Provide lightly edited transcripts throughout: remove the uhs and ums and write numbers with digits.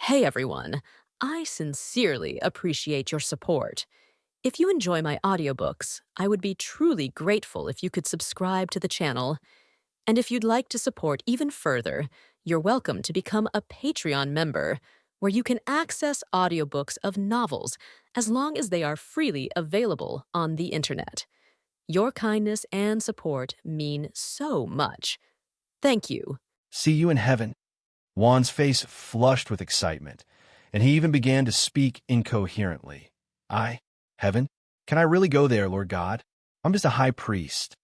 Hey everyone, I sincerely appreciate your support. If you enjoy my audiobooks, I would be truly grateful if you could subscribe to the channel. And if you'd like to support even further, you're welcome to become a Patreon member, where you can access audiobooks of novels as long as they are freely available on the internet. Your kindness and support mean so much. Thank you. See you in heaven. Juan's face flushed with excitement, and he even began to speak incoherently. Heaven? Can I really go there, Lord God? I'm just a high priest.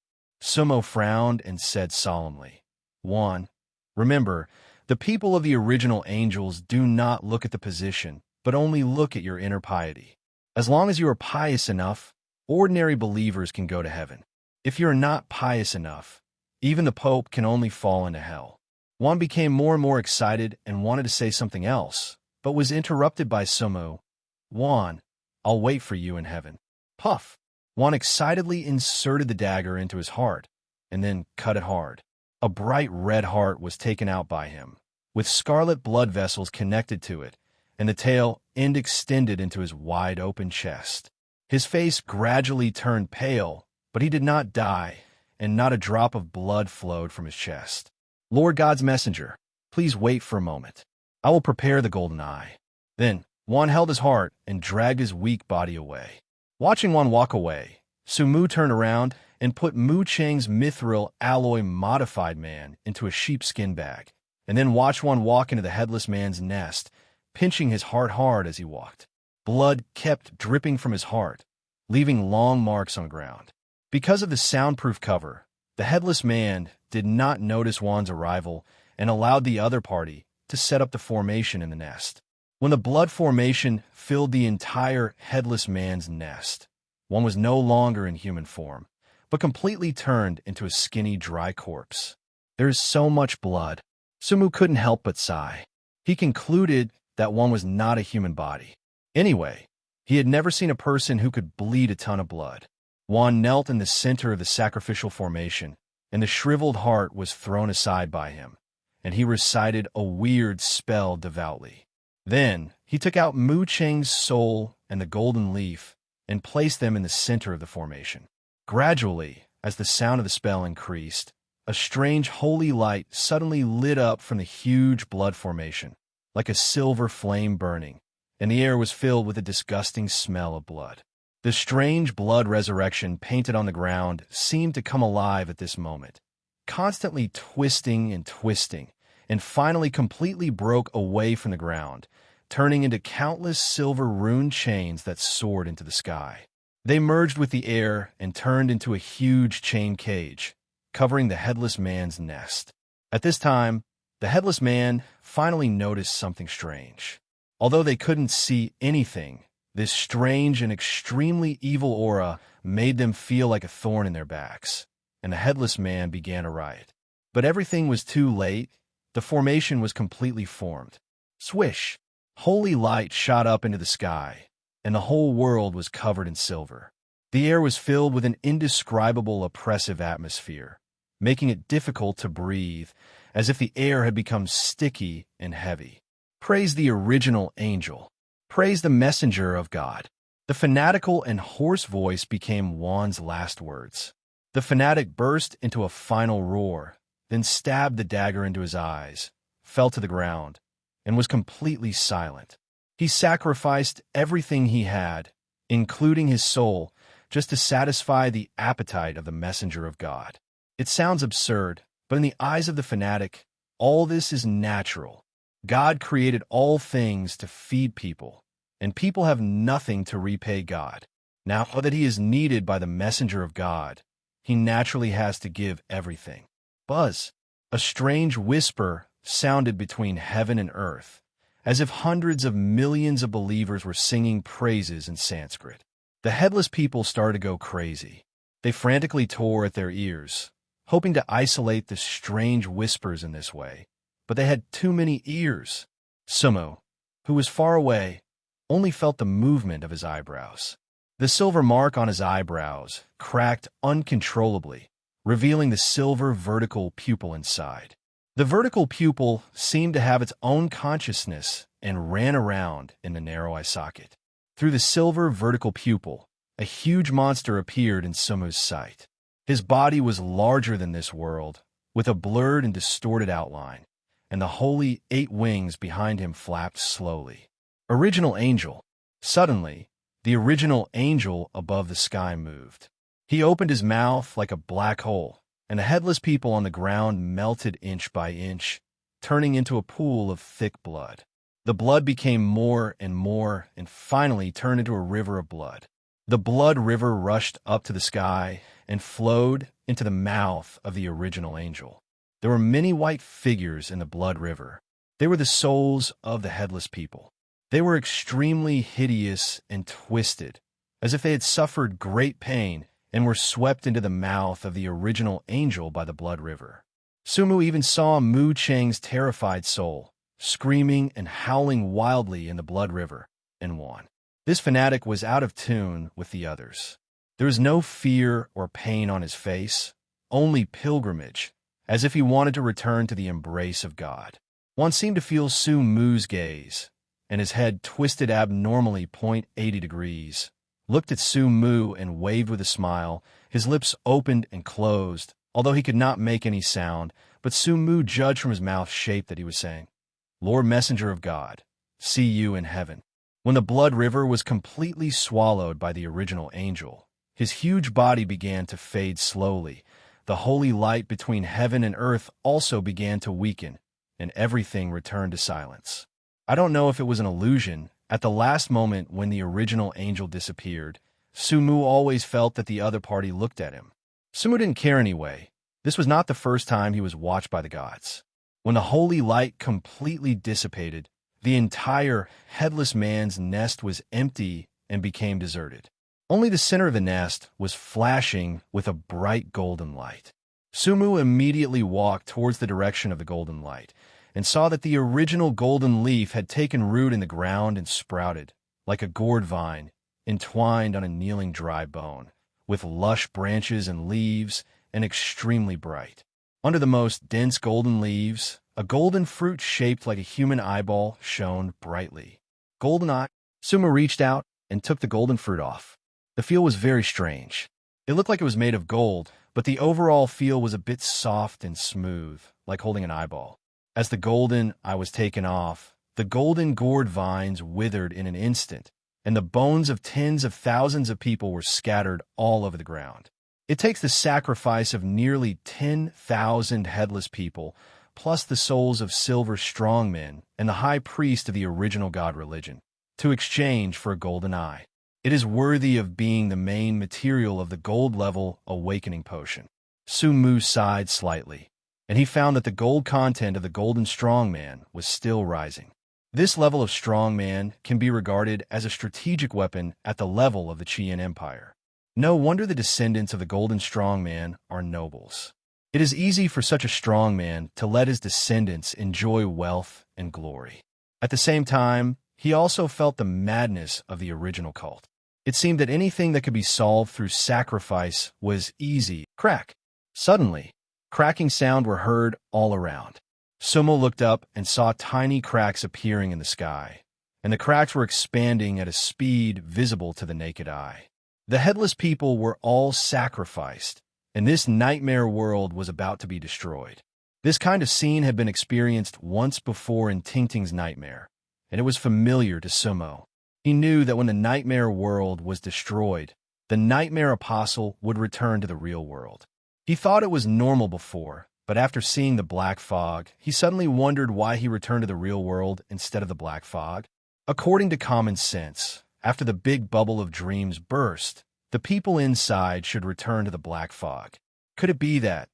Sumo frowned and said solemnly, Juan, remember, the people of the original angels do not look at the position, but only look at your inner piety. As long as you are pious enough, ordinary believers can go to heaven. If you are not pious enough, even the Pope can only fall into hell. Juan became more and more excited and wanted to say something else, but was interrupted by Sumo. Juan, I'll wait for you in heaven. Puff! Juan excitedly inserted the dagger into his heart, and then cut it hard. A bright red heart was taken out by him, with scarlet blood vessels connected to it, and the tail end extended into his wide-open chest. His face gradually turned pale, but he did not die, and not a drop of blood flowed from his chest. Lord God's messenger, please wait for a moment. I will prepare the golden eye. Then Juan held his heart and dragged his weak body away. Watching Juan walk away, Sumu turned around and put Mu Cheng's mithril alloy modified man into a sheepskin bag, and then watched Juan walk into the headless man's nest, pinching his heart hard as he walked. Blood kept dripping from his heart, leaving long marks on the ground. Because of the soundproof cover, the headless man did not notice Juan's arrival and allowed the other party to set up the formation in the nest. When the blood formation filled the entire headless man's nest, Juan was no longer in human form, but completely turned into a skinny, dry corpse. There is so much blood. Sumu couldn't help but sigh. He concluded that Juan was not a human body. Anyway, he had never seen a person who could bleed a ton of blood. Juan knelt in the center of the sacrificial formation, and the shriveled heart was thrown aside by him, and he recited a weird spell devoutly. Then he took out Mu Cheng's soul and the golden leaf and placed them in the center of the formation. Gradually, as the sound of the spell increased, a strange holy light suddenly lit up from the huge blood formation, like a silver flame burning, and the air was filled with a disgusting smell of blood. The strange blood resurrection painted on the ground seemed to come alive at this moment, constantly twisting, and finally completely broke away from the ground, turning into countless silver rune chains that soared into the sky. They merged with the air and turned into a huge chain cage, covering the headless man's nest. At this time, the headless man finally noticed something strange. Although they couldn't see anything, this strange and extremely evil aura made them feel like a thorn in their backs, and the headless man began a riot. But everything was too late. The formation was completely formed. Swish! Holy light shot up into the sky, and the whole world was covered in silver. The air was filled with an indescribable oppressive atmosphere, making it difficult to breathe, as if the air had become sticky and heavy. Praise the original angel. Praise the messenger of God. The fanatical and hoarse voice became Juan's last words. The fanatic burst into a final roar, then stabbed the dagger into his eyes, fell to the ground, and was completely silent. He sacrificed everything he had, including his soul, just to satisfy the appetite of the messenger of God. It sounds absurd, but in the eyes of the fanatic, all this is natural. God created all things to feed people, and people have nothing to repay God. Now that he is needed by the messenger of God, he naturally has to give everything. Buzz! A strange whisper sounded between heaven and earth, as if hundreds of millions of believers were singing praises in Sanskrit. The headless people started to go crazy. They frantically tore at their ears, hoping to isolate the strange whispers in this way, but they had too many ears. Sumo, who was far away, only felt the movement of his eyebrows. The silver mark on his eyebrows cracked uncontrollably, revealing the silver vertical pupil inside. The vertical pupil seemed to have its own consciousness and ran around in the narrow eye socket. Through the silver vertical pupil, a huge monster appeared in Sumu's sight. His body was larger than this world, with a blurred and distorted outline, and the holy 8 wings behind him flapped slowly. Original angel. Suddenly, the original angel above the sky moved. He opened his mouth like a black hole, and the headless people on the ground melted inch by inch, turning into a pool of thick blood. The blood became more and finally turned into a river of blood. The blood river rushed up to the sky and flowed into the mouth of the original angel. There were many white figures in the blood river. They were the souls of the headless people. They were extremely hideous and twisted, as if they had suffered great pain and were swept into the mouth of the original angel by the blood river. Sumu even saw Mu Cheng's terrified soul, screaming and howling wildly in the blood river, and won. This fanatic was out of tune with the others. There was no fear or pain on his face, only pilgrimage, as if he wanted to return to the embrace of God. One seemed to feel Su Mu's gaze, and his head twisted abnormally 80 degrees, looked at Su Mu and waved with a smile. His lips opened and closed, although he could not make any sound, but Su Mu judged from his mouth shape that he was saying, "Lord Messenger of God, see you in heaven." When the blood river was completely swallowed by the original angel, his huge body began to fade slowly. The holy light between heaven and earth also began to weaken, and everything returned to silence. I don't know if it was an illusion. At the last moment when the original angel disappeared, Sumu always felt that the other party looked at him. Sumu didn't care anyway. This was not the first time he was watched by the gods. When the holy light completely dissipated, the entire headless man's nest was empty and became deserted. Only the center of the nest was flashing with a bright golden light. Sumu immediately walked towards the direction of the golden light and saw that the original golden leaf had taken root in the ground and sprouted, like a gourd vine, entwined on a kneeling dry bone, with lush branches and leaves, and extremely bright. Under the most dense golden leaves, a golden fruit shaped like a human eyeball shone brightly. Golden eye. Sumu reached out and took the golden fruit off. The feel was very strange. It looked like it was made of gold, but the overall feel was a bit soft and smooth, like holding an eyeball. As the golden eye was taken off, the golden gourd vines withered in an instant, and the bones of tens of thousands of people were scattered all over the ground. It takes the sacrifice of nearly 10,000 headless people, plus the souls of silver strongmen and the high priest of the original god religion, to exchange for a golden eye. It is worthy of being the main material of the gold-level awakening potion. Sumu sighed slightly, and he found that the gold content of the golden strongman was still rising. This level of strongman can be regarded as a strategic weapon at the level of the Qian Empire. No wonder the descendants of the golden strongman are nobles. It is easy for such a strongman to let his descendants enjoy wealth and glory. At the same time, he also felt the madness of the original cult. It seemed that anything that could be solved through sacrifice was easy. Crack! Suddenly, cracking sounds were heard all around. Sumo looked up and saw tiny cracks appearing in the sky, and the cracks were expanding at a speed visible to the naked eye. The headless people were all sacrificed, and this nightmare world was about to be destroyed. This kind of scene had been experienced once before in Tingting's nightmare, and it was familiar to Sumo. He knew that when the nightmare world was destroyed, the nightmare apostle would return to the real world. He thought it was normal before, but after seeing the black fog, he suddenly wondered why he returned to the real world instead of the black fog. According to common sense, after the big bubble of dreams burst, the people inside should return to the black fog. Could it be that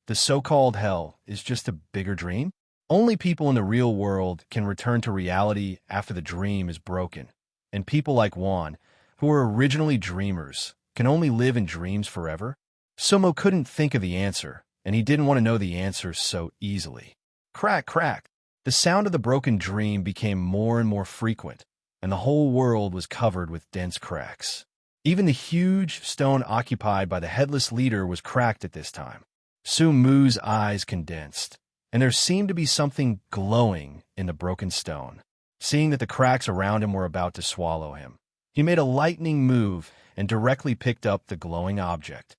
the so-called hell is just a bigger dream? Only people in the real world can return to reality after the dream is broken, and people like Juan, who were originally dreamers, can only live in dreams forever? Sumo couldn't think of the answer, and he didn't want to know the answer so easily. Crack, crack! The sound of the broken dream became more and more frequent, and the whole world was covered with dense cracks. Even the huge stone occupied by the headless leader was cracked at this time. Su Mu's eyes condensed, and there seemed to be something glowing in the broken stone. Seeing that the cracks around him were about to swallow him, he made a lightning move and directly picked up the glowing object.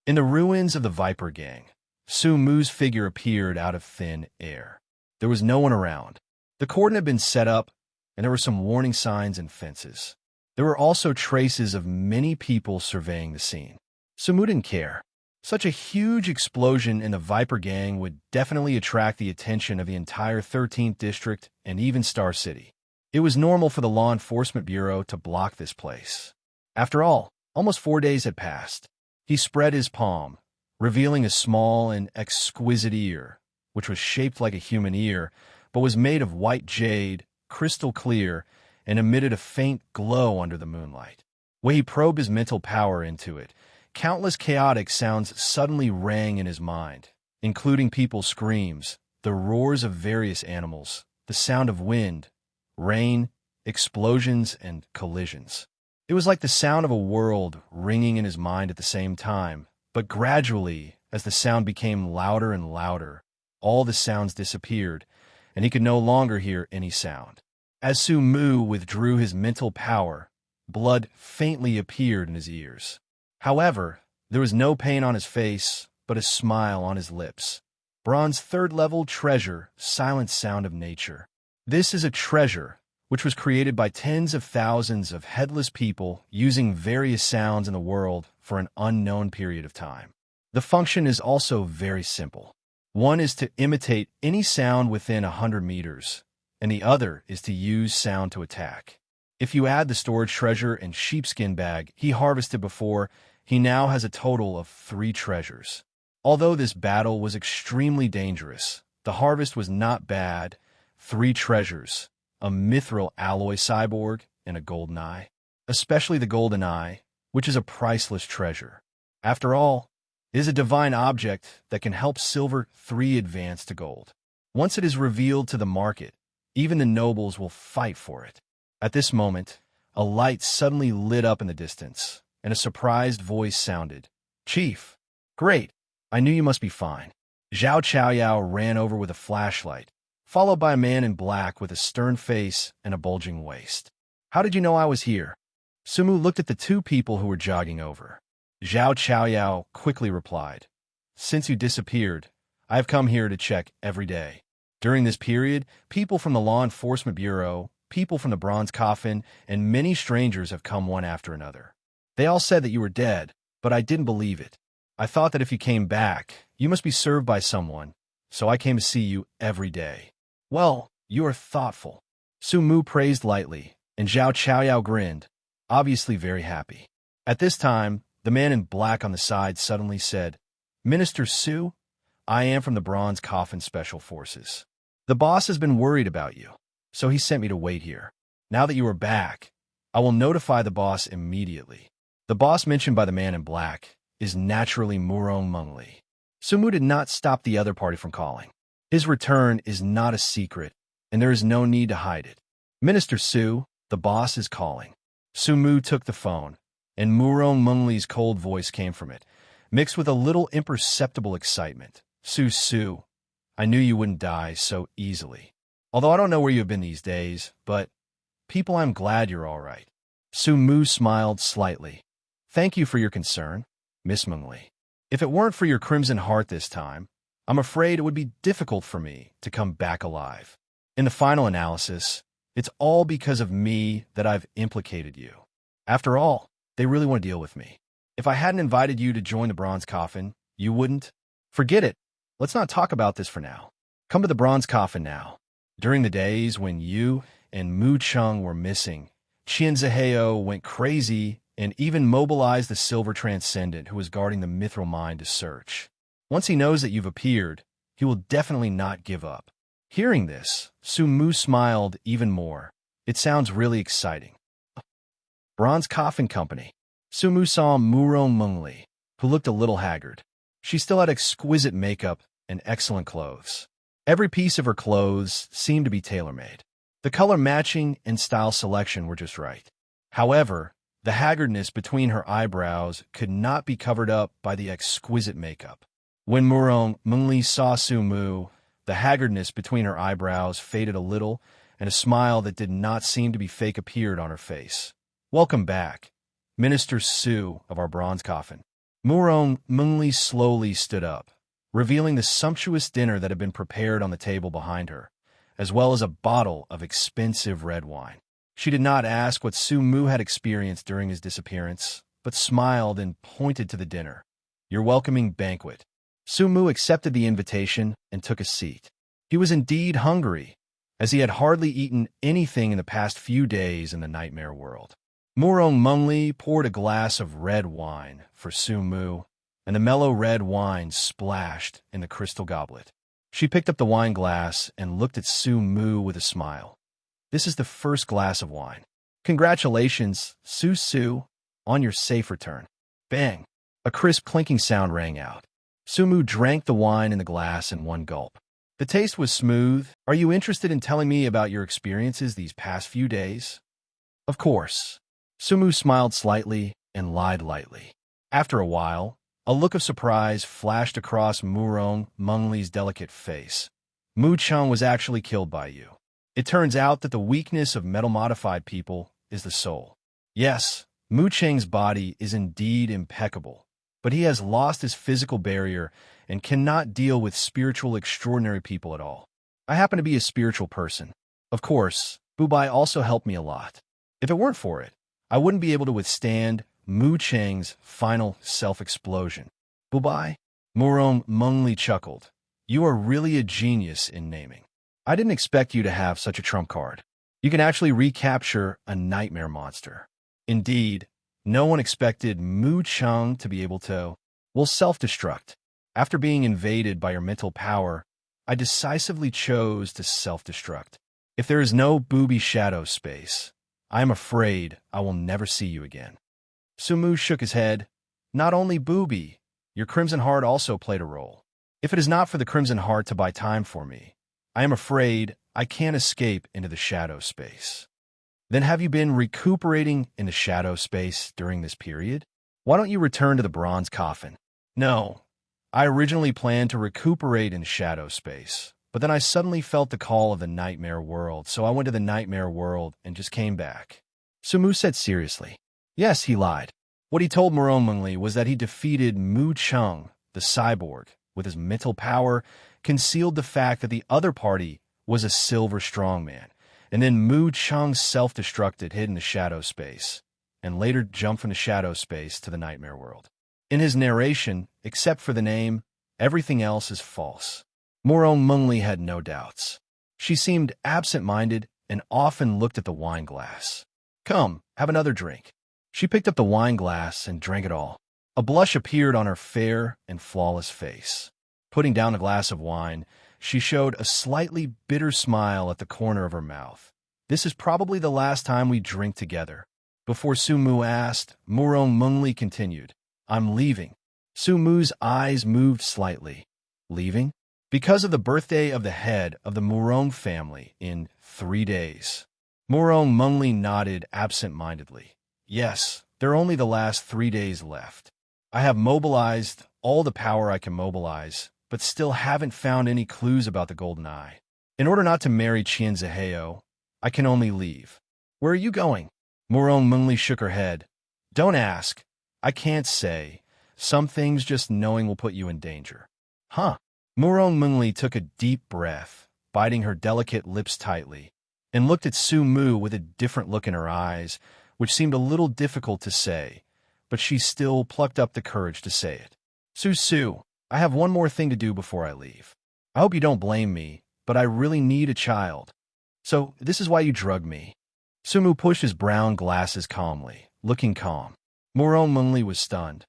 In the ruins of the Viper Gang, Su Mu's figure appeared out of thin air. There was no one around. The cordon had been set up, and there were some warning signs and fences. There were also traces of many people surveying the scene. Su Mu didn't care. Such a huge explosion in the Viper Gang would definitely attract the attention of the entire 13th District and even Star City. It was normal for the Law Enforcement Bureau to block this place. After all, almost 4 days had passed. He spread his palm, revealing a small and exquisite ear, which was shaped like a human ear, but was made of white jade, crystal clear, and emitted a faint glow under the moonlight. When he probed his mental power into it, countless chaotic sounds suddenly rang in his mind, including people's screams, the roars of various animals, the sound of wind, rain, explosions, and collisions. It was like the sound of a world ringing in his mind at the same time, but gradually, as the sound became louder and louder, all the sounds disappeared, and he could no longer hear any sound. As Su Mu withdrew his mental power, blood faintly appeared in his ears. However, there was no pain on his face, but a smile on his lips. Bronze third-level treasure, silent sound of nature. This is a treasure which was created by tens of thousands of headless people using various sounds in the world for an unknown period of time. The function is also very simple. One is to imitate any sound within 100 meters, and the other is to use sound to attack. If you add the storage treasure and sheepskin bag he harvested before, he now has a total of 3 treasures. Although this battle was extremely dangerous, the harvest was not bad. 3 treasures, a mithril alloy cyborg, and a golden eye. Especially the golden eye, which is a priceless treasure. After all, it is a divine object that can help Silver 3 advance to gold. Once it is revealed to the market, even the nobles will fight for it. At this moment, a light suddenly lit up in the distance, and a surprised voice sounded. "Chief, great, I knew you must be fine." Zhao Chaoyao ran over with a flashlight, followed by a man in black with a stern face and a bulging waist. "How did you know I was here?" Su Mu looked at the 2 people who were jogging over. Zhao Chaoyao quickly replied, "Since you disappeared, I have come here to check every day. During this period, people from the Law Enforcement Bureau, people from the Bronze Coffin, and many strangers have come one after another. They all said that you were dead, but I didn't believe it. I thought that if you came back, you must be served by someone, so I came to see you every day." "Well, you are thoughtful." Su Mu praised lightly, and Zhao Chaoyao grinned, obviously very happy. At this time, the man in black on the side suddenly said, "Minister Su, I am from the Bronze Coffin Special Forces. The boss has been worried about you, so he sent me to wait here. Now that you are back, I will notify the boss immediately." The boss mentioned by the man in black is naturally Murong Mengli. Su Mu did not stop the other party from calling. His return is not a secret, and there is no need to hide it. "Minister Su, the boss is calling." Su Mu took the phone, and Murong Mengli's cold voice came from it, mixed with a little imperceptible excitement. Su, I knew you wouldn't die so easily. Although I don't know where you have been these days, but people, I'm glad you're all right." Su Mu smiled slightly. "Thank you for your concern, Miss Mengli. If it weren't for your crimson heart this time, I'm afraid it would be difficult for me to come back alive. In the final analysis, it's all because of me that I've implicated you. After all, they really want to deal with me. If I hadn't invited you to join the Bronze Coffin, you wouldn't. Forget it. Let's not talk about this for now. Come to the Bronze Coffin now. During the days when you and Mu Chung were missing, Qian Ziheo went crazy and even mobilized the Silver Transcendent who was guarding the Mithril Mine to search. Once he knows that you've appeared, he will definitely not give up." Hearing this, Su Mu smiled even more. It sounds really exciting. Bronze Coffin Company. Su Mu saw Murong Mengli, who looked a little haggard. She still had exquisite makeup and excellent clothes. Every piece of her clothes seemed to be tailor-made. The color matching and style selection were just right. However, the haggardness between her eyebrows could not be covered up by the exquisite makeup. When Murong Mengli saw Su Mu, the haggardness between her eyebrows faded a little, and a smile that did not seem to be fake appeared on her face. "Welcome back, Minister Su of our bronze coffin." Murong Mengli slowly stood up, revealing the sumptuous dinner that had been prepared on the table behind her, as well as a bottle of expensive red wine. She did not ask what Su Mu had experienced during his disappearance, but smiled and pointed to the dinner. "Your welcoming banquet." Su Mu accepted the invitation and took a seat. He was indeed hungry, as he had hardly eaten anything in the past few days in the nightmare world. Murong Mengli poured a glass of red wine for Su Mu, and the mellow red wine splashed in the crystal goblet. She picked up the wine glass and looked at Su Mu with a smile. "This is the first glass of wine. Congratulations, Su, on your safe return." Bang! A crisp clinking sound rang out. Su Mu drank the wine in the glass in one gulp. "The taste was smooth. Are you interested in telling me about your experiences these past few days?" "Of course." Su Mu smiled slightly and lied lightly. After a while, a look of surprise flashed across Murong Mengli's delicate face. "Mu Cheng was actually killed by you. It turns out that the weakness of metal-modified people is the soul. Yes, Mu Cheng's body is indeed impeccable, but he has lost his physical barrier and cannot deal with spiritual extraordinary people at all. I happen to be a spiritual person. Of course, Bubai also helped me a lot. If it weren't for it, I wouldn't be able to withstand Mu Cheng's final self-explosion." "Bubai?" Murong Mengli chuckled. "You are really a genius in naming. I didn't expect you to have such a trump card. You can actually recapture a nightmare monster. Indeed, no one expected Mu Cheng to be able to, well, self-destruct. After being invaded by your mental power, I decisively chose to self-destruct. If there is no booby shadow space, I am afraid I will never see you again." Su Mu shook his head. "Not only booby, your Crimson Heart also played a role. If it is not for the Crimson Heart to buy time for me, I am afraid I can't escape into the shadow space." "Then have you been recuperating in the shadow space during this period? Why don't you return to the bronze coffin?" "No, I originally planned to recuperate in shadow space, but then I suddenly felt the call of the nightmare world, so I went to the nightmare world and just came back." Su Mu said seriously. Yes, he lied. What he told Murong Mengli was that he defeated Mu Cheng, the cyborg, with his mental power, concealed the fact that the other party was a silver strongman, and then Mu Cheng self-destructed hid in the shadow space, and later jumped from the shadow space to the nightmare world. In his narration, except for the name, everything else is false. Murong Mengli had no doubts. She seemed absent-minded and often looked at the wine glass. "Come, have another drink." She picked up the wine glass and drank it all. A blush appeared on her fair and flawless face. Putting down a glass of wine, she showed a slightly bitter smile at the corner of her mouth. "This is probably the last time we drink together." Before Su Mu asked, Murong Mengli continued, "I'm leaving." Su Mu's eyes moved slightly. "Leaving?" "Because of the birthday of the head of the Murong family in 3 days." Murong Mengli nodded absent-mindedly. "Yes, there are only the last 3 days left. I have mobilized all the power I can mobilize, but still haven't found any clues about the Golden Eye. In order not to marry Qian Ziheo, I can only leave." "Where are you going?" Murong Mengli shook her head. "Don't ask. I can't say. Some things just knowing will put you in danger." "Huh." Murong Mengli took a deep breath, biting her delicate lips tightly, and looked at Su Mu with a different look in her eyes, which seemed a little difficult to say, but she still plucked up the courage to say it. Su, I have one more thing to do before I leave. I hope you don't blame me, but I really need a child. So this is why you drugged me." Su Mu pushed his brown glasses calmly, looking calm. Murong Mengli was stunned.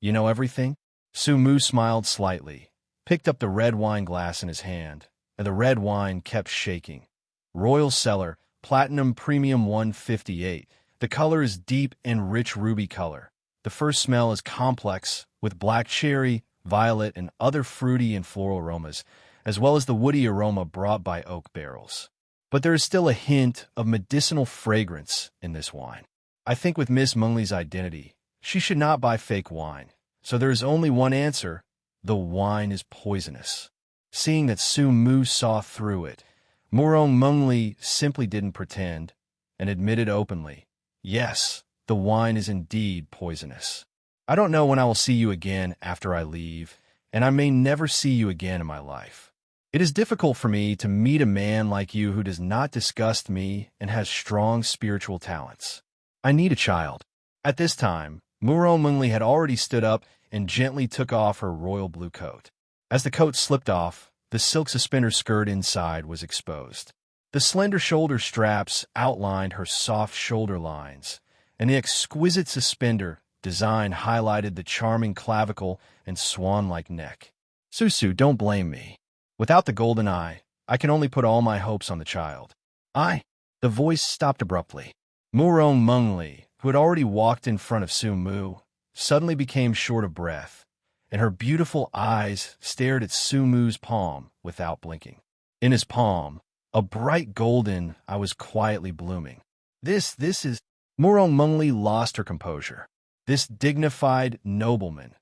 "You know everything?" Su Mu smiled slightly, picked up the red wine glass in his hand, and the red wine kept shaking. "Royal Cellar, Platinum Premium 158. The color is deep and rich ruby color. The first smell is complex, with black cherry, violet, and other fruity and floral aromas, as well as the woody aroma brought by oak barrels. But there is still a hint of medicinal fragrance in this wine. I think with Miss Mengli's identity, she should not buy fake wine. So there is only one answer. the wine is poisonous. Seeing that Su Mu saw through it, Murong Mengli simply didn't pretend and admitted openly, yes, the wine is indeed poisonous. I don't know when I will see you again after I leave, and I may never see you again in my life. It is difficult for me to meet a man like you who does not disgust me and has strong spiritual talents. I need a child. At this time, Murong Mengli had already stood up and gently took off her royal blue coat. As the coat slipped off, the silk suspender skirt inside was exposed. The slender shoulder straps outlined her soft shoulder lines, and the exquisite suspender design highlighted the charming clavicle and swan-like neck. Susu, don't blame me. Without the golden eye, I can only put all my hopes on the child. The voice stopped abruptly. Murong Mengli, who had already walked in front of Su Mu, suddenly became short of breath, and her beautiful eyes stared at Su Mu's palm without blinking. In his palm, a bright golden eye was quietly blooming. This is... Murong Mengli lost her composure. This dignified nobleman.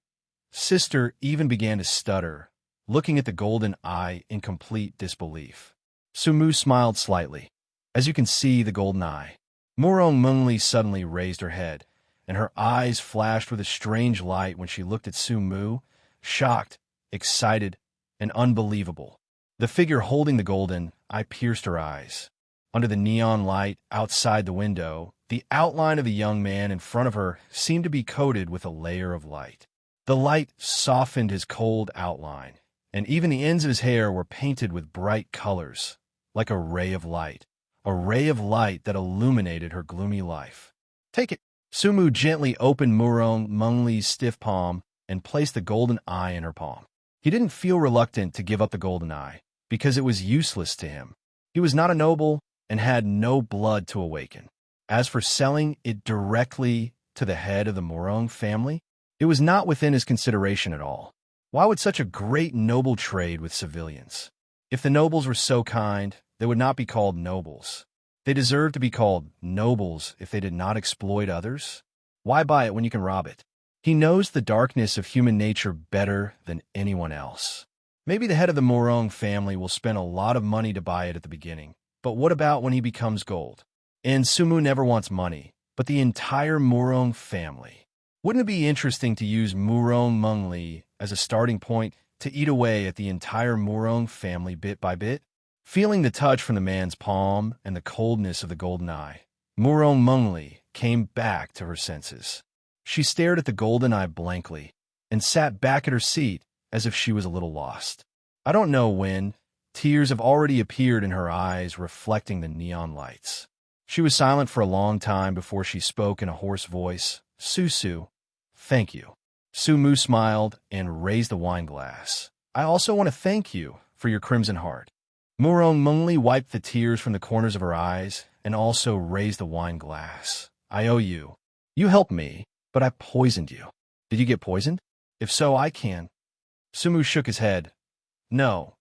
Sister even began to stutter, looking at the golden eye in complete disbelief. Su Mu smiled slightly. As you can see, the golden eye. Murong Mengli suddenly raised her head, and her eyes flashed with a strange light when she looked at Su Mu, shocked, excited, and unbelievable. The figure holding the golden eye pierced her eyes. Under the neon light outside the window, the outline of the young man in front of her seemed to be coated with a layer of light. The light softened his cold outline, and even the ends of his hair were painted with bright colors, like a ray of light that illuminated her gloomy life. Take it. Su Mu gently opened Murong Mengli's stiff palm and placed the golden eye in her palm. He didn't feel reluctant to give up the golden eye, because it was useless to him. He was not a noble and had no blood to awaken. As for selling it directly to the head of the Murong family, it was not within his consideration at all. Why would such a great noble trade with civilians? If the nobles were so kind, they would not be called nobles. They deserve to be called nobles if they did not exploit others. Why buy it when you can rob it? He knows the darkness of human nature better than anyone else. Maybe the head of the Murong family will spend a lot of money to buy it at the beginning, but what about when he becomes gold? And Su Mu never wants money, but the entire Murong family. Wouldn't it be interesting to use Murong Mengli as a starting point to eat away at the entire Murong family bit by bit? Feeling the touch from the man's palm and the coldness of the golden eye, Murong Mengli came back to her senses. She stared at the golden eye blankly and sat back at her seat as if she was a little lost. I don't know when. Tears have already appeared in her eyes, reflecting the neon lights. She was silent for a long time before she spoke in a hoarse voice. Susu, thank you. Su Mu smiled and raised the wine glass. I also want to thank you for your crimson heart. Murong Mengli wiped the tears from the corners of her eyes and also raised the wine glass. I owe you. You helped me, but I poisoned you. Did you get poisoned? If so, I can. Su Mu shook his head. No,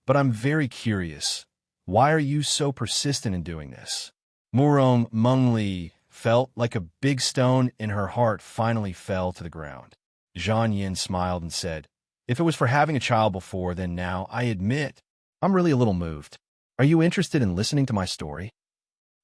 but I'm very curious. Why are you so persistent in doing this? Murong Mengli felt like a big stone in her heart finally fell to the ground. Zhang Yin smiled and said, if it was for having a child before, then now, I admit, I'm really a little moved. Are you interested in listening to my story?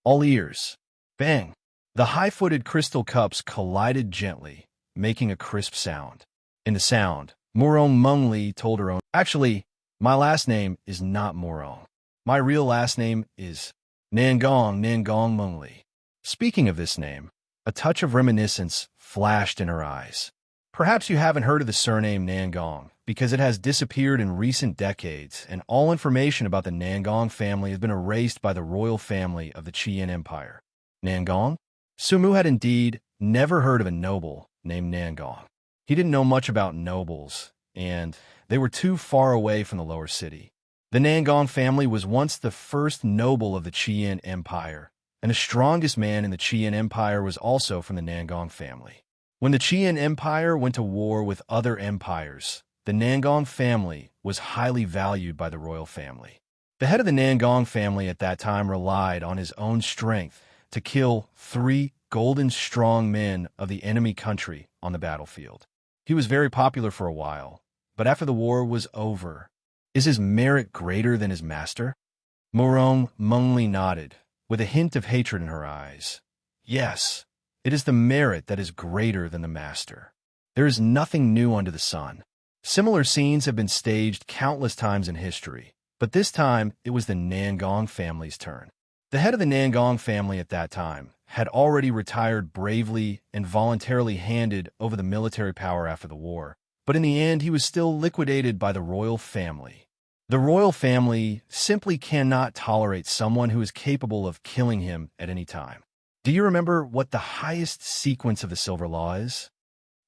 All ears. Bang! The high-footed crystal cups collided gently, making a crisp sound. In the sound, Murong Mengli told her own, actually, my last name is not Murong. My real last name is Nangong Mengli. Speaking of this name, a touch of reminiscence flashed in her eyes. Perhaps you haven't heard of the surname Nangong, because it has disappeared in recent decades, and all information about the Nangong family has been erased by the royal family of the Qian Empire. Nangong? Su Mu had indeed never heard of a noble named Nangong. He didn't know much about nobles, and they were too far away from the lower city. The Nangong family was once the first noble of the Qian Empire, and the strongest man in the Qian Empire was also from the Nangong family. When the Qian Empire went to war with other empires, the Nangong family was highly valued by the royal family. The head of the Nangong family at that time relied on his own strength to kill 3 golden strong men of the enemy country on the battlefield. He was very popular for a while, But after the war was over, is his merit greater than his master? Murong Mengli nodded, with a hint of hatred in her eyes. Yes, it is the merit that is greater than the master. There is nothing new under the sun. Similar scenes have been staged countless times in history, but this time it was the Nangong family's turn. The head of the Nangong family at that time had already retired bravely and voluntarily handed over the military power after the war, but in the end he was still liquidated by the royal family. The royal family simply cannot tolerate someone who is capable of killing him at any time. Do you remember what the highest sequence of the Silver Law is?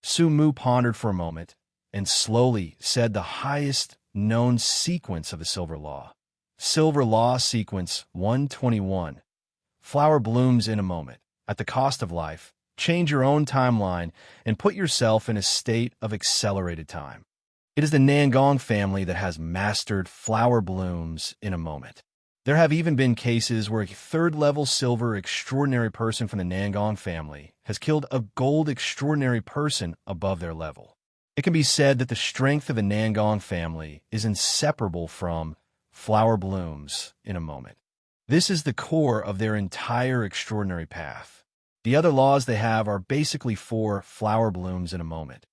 Su Mu pondered for a moment and slowly said the highest known sequence of the Silver Law. Silver Law Sequence 121. Flower blooms in a moment. At the cost of life, change your own timeline and put yourself in a state of accelerated time. It is the Nangong family that has mastered flower blooms in a moment. There have even been cases where a third-level silver extraordinary person from the Nangong family has killed a gold extraordinary person above their level. It can be said that the strength of the Nangong family is inseparable from flower blooms in a moment. This is the core of their entire extraordinary path. The other laws they have are basically for flower blooms in a moment.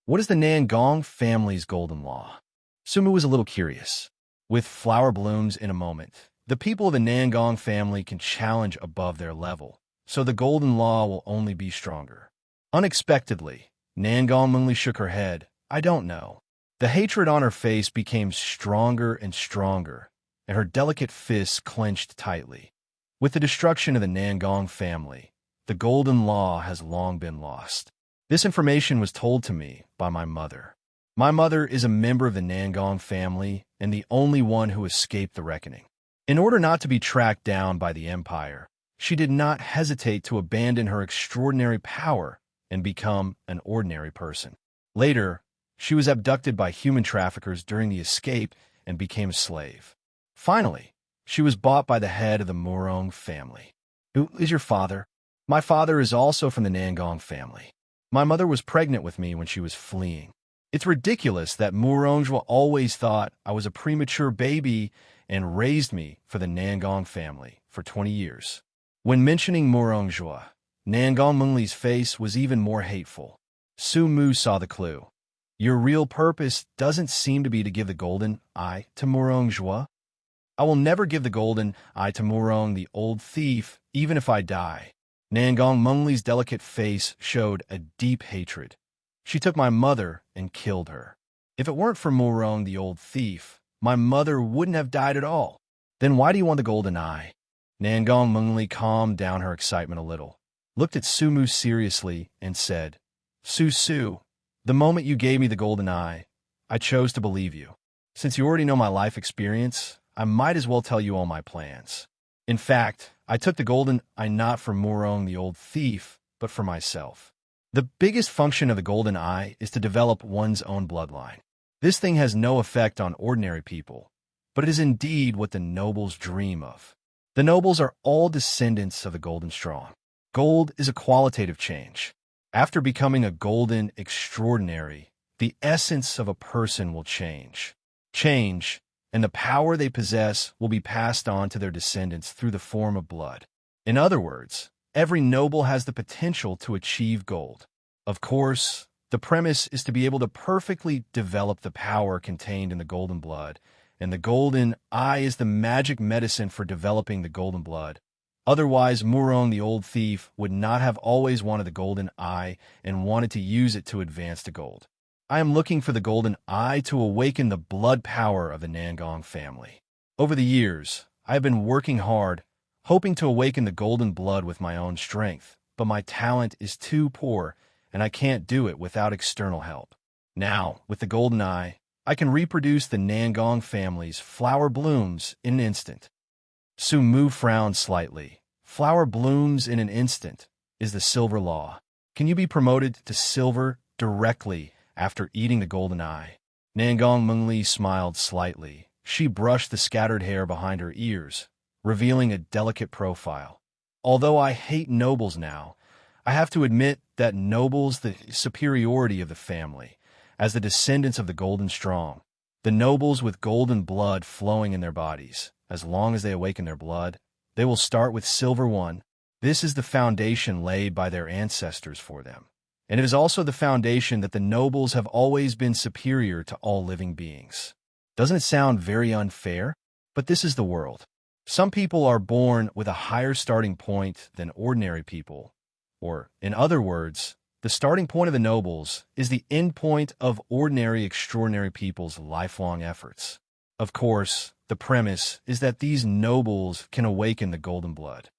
What is the Nangong family's golden law? Sumu was a little curious. With flower blooms in a moment, the people of the Nangong family can challenge above their level, so the golden law will only be stronger. Unexpectedly, Nangong Mengli shook her head. I don't know. The hatred on her face became stronger and stronger, and her delicate fists clenched tightly. With the destruction of the Nangong family, the golden law has long been lost. This information was told to me by my mother. My mother is a member of the Nangong family and the only one who escaped the reckoning. In order not to be tracked down by the Empire, she did not hesitate to abandon her extraordinary power and become an ordinary person. Later, she was abducted by human traffickers during the escape and became a slave. Finally, she was bought by the head of the Murong family. Who is your father? My father is also from the Nangong family. My mother was pregnant with me when she was fleeing. It's ridiculous that Murongjwa always thought I was a premature baby and raised me for the Nangong family for 20 years. When mentioning Murongjwa, Nangong Mengli's face was even more hateful. Su Mu saw the clue. Your real purpose doesn't seem to be to give the golden eye to Murongjwa. I will never give the golden eye to Murong the old thief, even if I die. Nangong Mengli's delicate face showed a deep hatred. She took my mother and killed her. If it weren't for Murong the old thief, my mother wouldn't have died at all. Then why do you want the golden eye? Nangong Mengli calmed down her excitement a little, looked at Sumu seriously, and said, Su, the moment you gave me the golden eye, I chose to believe you. Since you already know my life experience, I might as well tell you all my plans. In fact, I took the golden eye not for Murong the old thief, but for myself. The biggest function of the golden eye is to develop one's own bloodline. This thing has no effect on ordinary people, but it is indeed what the nobles dream of. The nobles are all descendants of the golden strong. Gold is a qualitative change. After becoming a golden extraordinary, the essence of a person will change. And the power they possess will be passed on to their descendants through the form of blood. In other words, every noble has the potential to achieve gold. Of course, the premise is to be able to perfectly develop the power contained in the golden blood, and the golden eye is the magic medicine for developing the golden blood. Otherwise, Murong the old thief would not have always wanted the golden eye and wanted to use it to advance to gold. I am looking for the golden eye to awaken the blood power of the Nangong family. Over the years, I have been working hard, hoping to awaken the golden blood with my own strength, but my talent is too poor, and I can't do it without external help. Now, with the golden eye, I can reproduce the Nangong family's flower blooms in an instant. Su Mu frowned slightly. Flower blooms in an instant is the silver law. Can you be promoted to silver directly after eating the golden eye? Nangong Mengli smiled slightly. She brushed the scattered hair behind her ears, revealing a delicate profile. Although I hate nobles now, I have to admit that nobles the superiority of the family, as the descendants of the golden strong, the nobles with golden blood flowing in their bodies. As long as they awaken their blood, they will start with silver one. This is the foundation laid by their ancestors for them. And it is also the foundation that the nobles have always been superior to all living beings. Doesn't it sound very unfair? But this is the world. Some people are born with a higher starting point than ordinary people. Or, in other words, the starting point of the nobles is the end point of ordinary, extraordinary people's lifelong efforts. Of course, the premise is that these nobles can awaken the golden blood.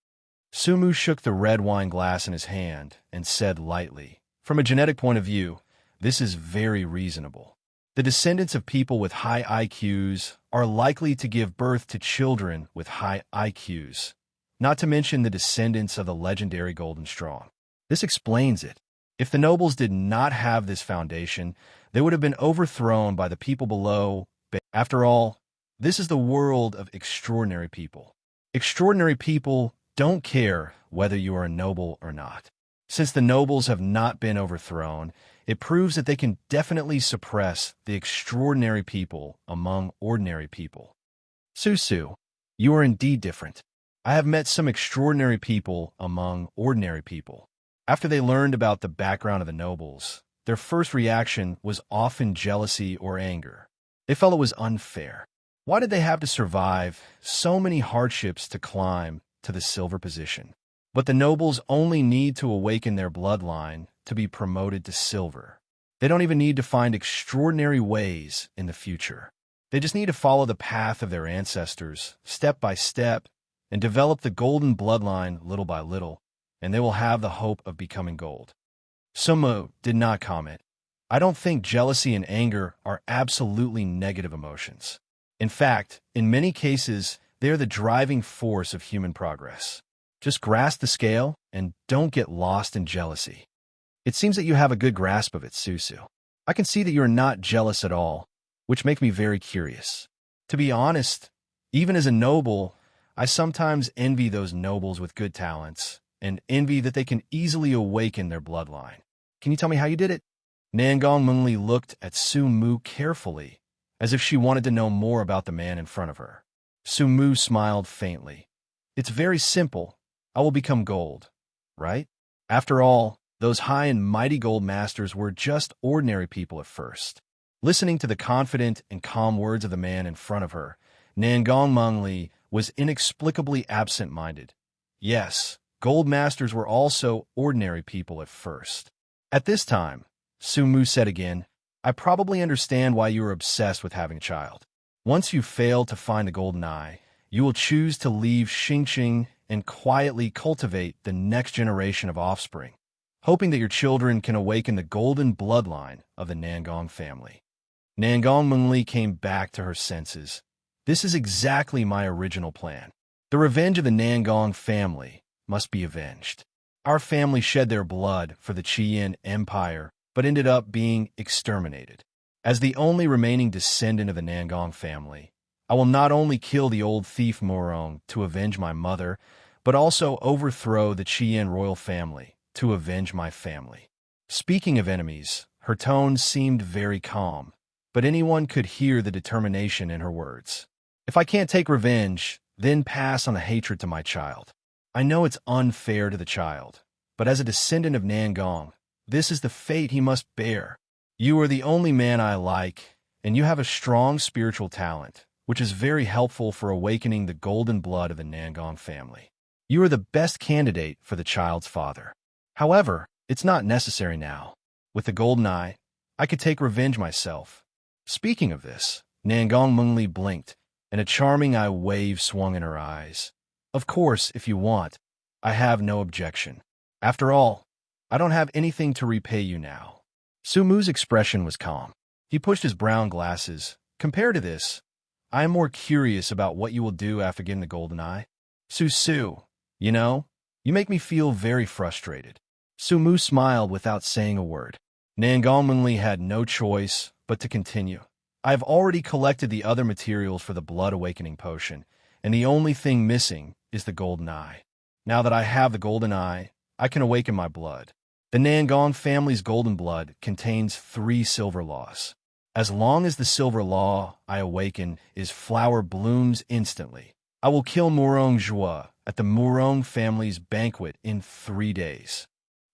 Sumu shook the red wine glass in his hand and said lightly, "From a genetic point of view, this is very reasonable. The descendants of people with high IQs are likely to give birth to children with high IQs, not to mention the descendants of the legendary Golden Strong. This explains it. If the nobles did not have this foundation, they would have been overthrown by the people below. After all, this is the world of extraordinary people. Extraordinary people don't care whether you are a noble or not. Since the nobles have not been overthrown, it proves that they can definitely suppress the extraordinary people among ordinary people. Susu, you are indeed different. I have met some extraordinary people among ordinary people. After they learned about the background of the nobles, their first reaction was often jealousy or anger. They felt it was unfair. Why did they have to survive so many hardships to climb to the silver position? But the nobles only need to awaken their bloodline to be promoted to silver. They don't even need to find extraordinary ways in the future. They just need to follow the path of their ancestors, step by step, and develop the golden bloodline little by little, and they will have the hope of becoming gold. Sumu did not comment. I don't think jealousy and anger are absolutely negative emotions. In fact, in many cases, they are the driving force of human progress. Just grasp the scale and don't get lost in jealousy. It seems that you have a good grasp of it, Susu. I can see that you are not jealous at all, which makes me very curious. To be honest, even as a noble, I sometimes envy those nobles with good talents, and envy that they can easily awaken their bloodline. Can you tell me how you did it? Nangong Mengli looked at Su Mu carefully, as if she wanted to know more about the man in front of her. Su Mu smiled faintly. It's very simple. I will become gold, right? After all, those high and mighty gold masters were just ordinary people at first. Listening to the confident and calm words of the man in front of her, Nangong Mengli was inexplicably absent-minded. Yes, gold masters were also ordinary people at first. At this time, Su Mu said again, I probably understand why you are obsessed with having a child. Once you fail to find the golden eye, you will choose to leave Xingqing and quietly cultivate the next generation of offspring, hoping that your children can awaken the golden bloodline of the Nangong family. Nangong Mengli came back to her senses. This is exactly my original plan. The revenge of the Nangong family must be avenged. Our family shed their blood for the Qian Empire, but ended up being exterminated. As the only remaining descendant of the Nangong family, I will not only kill the old thief Morong to avenge my mother, but also overthrow the Qian royal family to avenge my family. Speaking of enemies, her tone seemed very calm, but anyone could hear the determination in her words. If I can't take revenge, then pass on the hatred to my child. I know it's unfair to the child, but as a descendant of Nangong, this is the fate he must bear. You are the only man I like, and you have a strong spiritual talent, which is very helpful for awakening the golden blood of the Nangong family. You are the best candidate for the child's father. However, it's not necessary now. With the golden eye, I could take revenge myself. Speaking of this, Nangong Mengli blinked, and a charming eye wave swung in her eyes. Of course, if you want, I have no objection. After all, I don't have anything to repay you now. Su Mu's expression was calm. He pushed his brown glasses. Compared to this, I am more curious about what you will do after getting the golden eye. Su, you know, you make me feel very frustrated. Su Mu smiled without saying a word. Nangong Mengli had no choice but to continue. I have already collected the other materials for the blood awakening potion, and the only thing missing is the golden eye. Now that I have the golden eye, I can awaken my blood. The Nangong family's golden blood contains 3 silver laws. As long as the silver law I awaken is flower blooms instantly, I will kill Murong Jua at the Murong family's banquet in 3 days.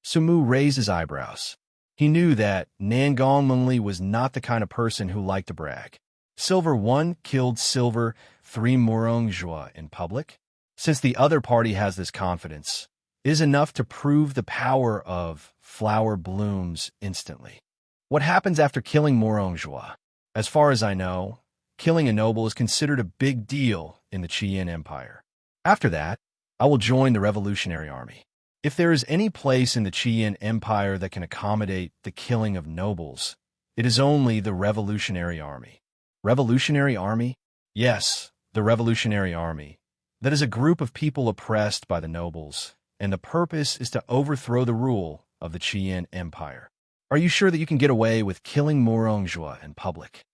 Sumu raised his eyebrows. He knew that Nangong Mengli was not the kind of person who liked to brag. Silver 1 killed Silver 3 Murong Jua in public. Since the other party has this confidence, it is enough to prove the power of flower blooms instantly. What happens after killing Murong Jua? As far as I know, killing a noble is considered a big deal in the Qian Empire. After that, I will join the Revolutionary Army. If there is any place in the Qian Empire that can accommodate the killing of nobles, it is only the Revolutionary Army. Revolutionary Army? Yes, the Revolutionary Army. That is a group of people oppressed by the nobles, and the purpose is to overthrow the rule of the Qian Empire. Are you sure that you can get away with killing Murong Jua in public?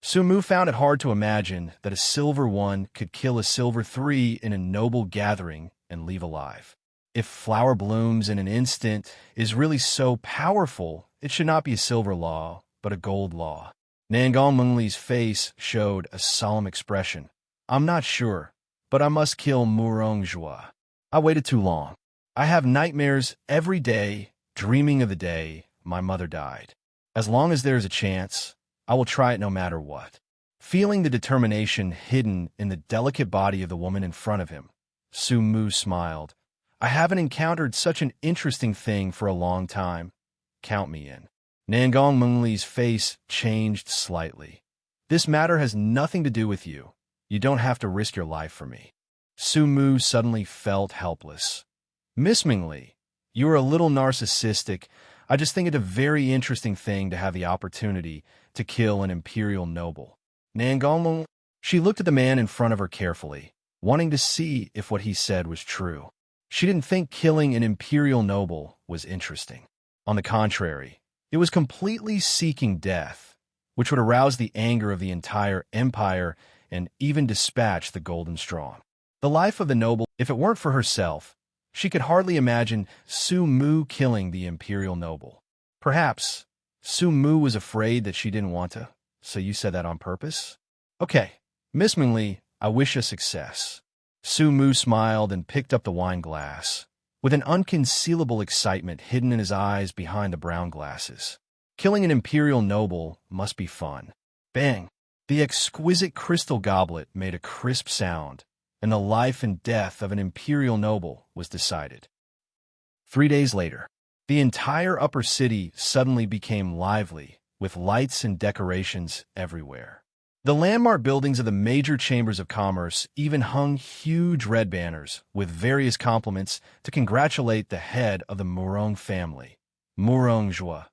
Sumu found it hard to imagine that a silver 1 could kill a silver 3 in a noble gathering and leave alive. If flower blooms in an instant is really so powerful, it should not be a silver law, but a gold law. Nangong Mengli's face showed a solemn expression. I'm not sure, but I must kill Murong Jua. I waited too long. I have nightmares every day, dreaming of the day my mother died. As long as there is a chance, I will try it no matter what. Feeling the determination hidden in the delicate body of the woman in front of him, Sumu smiled. I haven't encountered such an interesting thing for a long time. Count me in. Nangong Mengli's face changed slightly. This matter has nothing to do with you. You don't have to risk your life for me. Sumu suddenly felt helpless. Miss Mengli, you are a little narcissistic. I just think it a very interesting thing to have the opportunity to kill an imperial noble. Nangong Mengli, she looked at the man in front of her carefully, wanting to see if what he said was true. She didn't think killing an imperial noble was interesting. On the contrary, it was completely seeking death, which would arouse the anger of the entire empire and even dispatch the Golden Strong. The life of the noble, if it weren't for herself, she could hardly imagine Su Mu killing the imperial noble. Perhaps Su Mu was afraid that she didn't want to, so you said that on purpose? Okay, Miss Mengli, I wish you success. Su Mu smiled and picked up the wine glass, with an unconcealable excitement hidden in his eyes behind the brown glasses. Killing an imperial noble must be fun. Bang! The exquisite crystal goblet made a crisp sound, and the life and death of an imperial noble was decided. 3 days later, the entire upper city suddenly became lively, with lights and decorations everywhere. The landmark buildings of the major chambers of commerce even hung huge red banners with various compliments to congratulate the head of the Murong family, Murong Jua,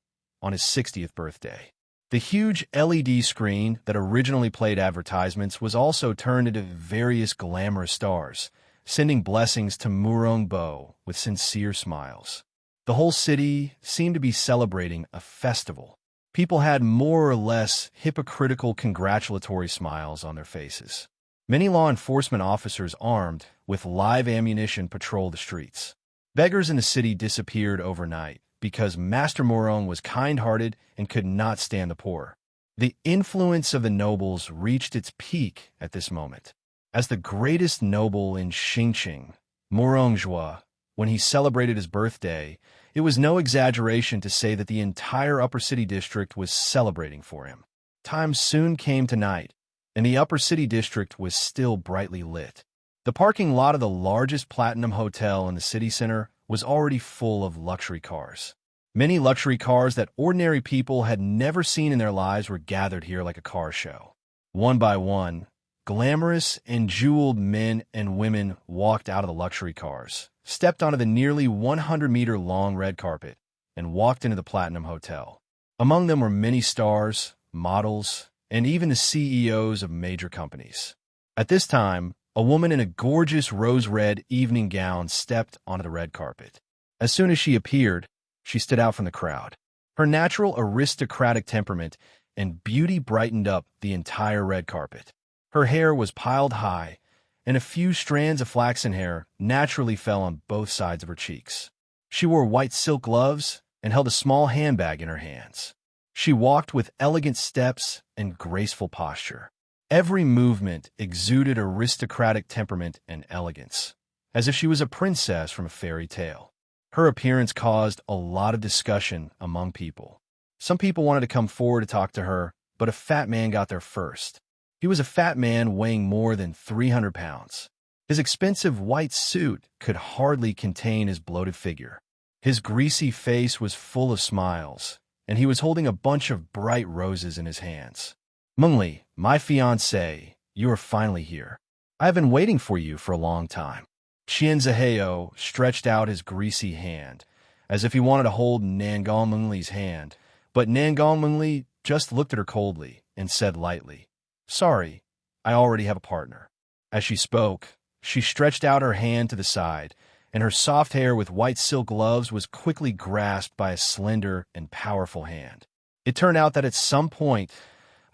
on his 60th birthday. The huge LED screen that originally played advertisements was also turned into various glamorous stars, sending blessings to Murong Bo with sincere smiles. The whole city seemed to be celebrating a festival. People had more or less hypocritical congratulatory smiles on their faces. Many law enforcement officers armed with live ammunition patrolled the streets. Beggars in the city disappeared overnight because Master Murong was kind-hearted and could not stand the poor. The influence of the nobles reached its peak at this moment. As the greatest noble in Xingqing, Murong Jua, when he celebrated his birthday, it was no exaggeration to say that the entire Upper City District was celebrating for him. Time soon came to night, and the Upper City District was still brightly lit. The parking lot of the largest platinum hotel in the city center was already full of luxury cars. Many luxury cars that ordinary people had never seen in their lives were gathered here like a car show. One by one, glamorous and jeweled men and women walked out of the luxury cars, stepped onto the nearly 100-meter-long red carpet, and walked into the Platinum Hotel. Among them were many stars, models, and even the CEOs of major companies. At this time, a woman in a gorgeous rose-red evening gown stepped onto the red carpet. As soon as she appeared, she stood out from the crowd. Her natural aristocratic temperament and beauty brightened up the entire red carpet. Her hair was piled high, and a few strands of flaxen hair naturally fell on both sides of her cheeks. She wore white silk gloves and held a small handbag in her hands. She walked with elegant steps and graceful posture. Every movement exuded aristocratic temperament and elegance, as if she was a princess from a fairy tale. Her appearance caused a lot of discussion among people. Some people wanted to come forward to talk to her, but a fat man got there first. He was a fat man weighing more than 300 pounds. His expensive white suit could hardly contain his bloated figure. His greasy face was full of smiles, and he was holding a bunch of bright roses in his hands. "Mengli, my fiancée, you are finally here. I have been waiting for you for a long time." Qian Zihao stretched out his greasy hand, as if he wanted to hold Nangong Mengli's hand, but Nangong Mengli just looked at her coldly and said lightly, "Sorry, I already have a partner." As she spoke, she stretched out her hand to the side, and her soft hair with white silk gloves was quickly grasped by a slender and powerful hand. It turned out that at some point,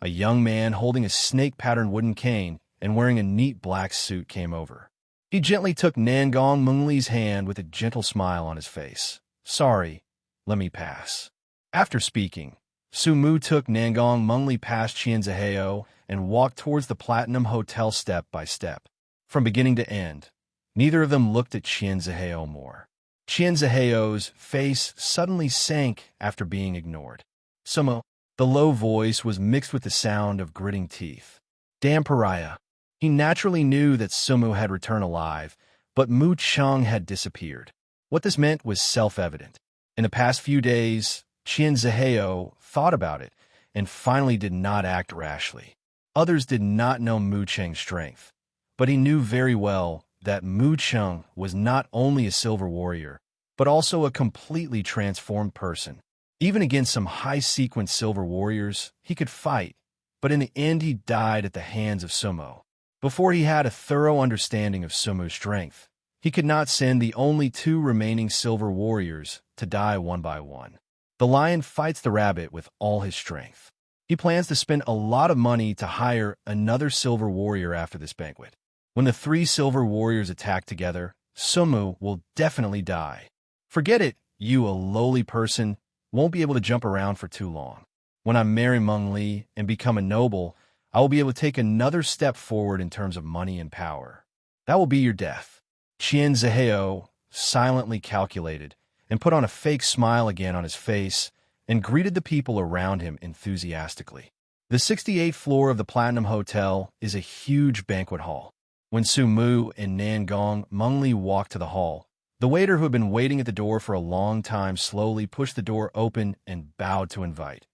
a young man holding a snake-patterned wooden cane and wearing a neat black suit came over. He gently took Nangong Mengli's hand with a gentle smile on his face. "Sorry, let me pass." After speaking, Su Mu took Nangong Mengli past Qian Zihao and walked towards the Platinum Hotel step by step. From beginning to end, neither of them looked at Qian Zihao more. Qian Zihao's face suddenly sank after being ignored. "Sumo," the low voice was mixed with the sound of gritting teeth. "Damn pariah." He naturally knew that Sumu had returned alive, but Mu Cheng had disappeared. What this meant was self-evident. In the past few days, Qian Zihao thought about it and finally did not act rashly. Others did not know Mu Cheng's strength, but he knew very well that Mu Cheng was not only a silver warrior, but also a completely transformed person. Even against some high-sequence silver warriors, he could fight, but in the end he died at the hands of Sumo. Before he had a thorough understanding of Sumu's strength, he could not send the only two remaining silver warriors to die one by one. The lion fights the rabbit with all his strength. He plans to spend a lot of money to hire another silver warrior after this banquet. When the three silver warriors attack together, Sumu will definitely die. "Forget it, you a lowly person won't be able to jump around for too long. When I marry Meng Li and become a noble, I will be able to take another step forward in terms of money and power. That will be your death." Qian Zihao silently calculated and put on a fake smile again on his face and greeted the people around him enthusiastically. The 68th floor of the Platinum Hotel is a huge banquet hall. When Su Mu and Nangong Mengli walked to the hall, the waiter who had been waiting at the door for a long time slowly pushed the door open and bowed to invite.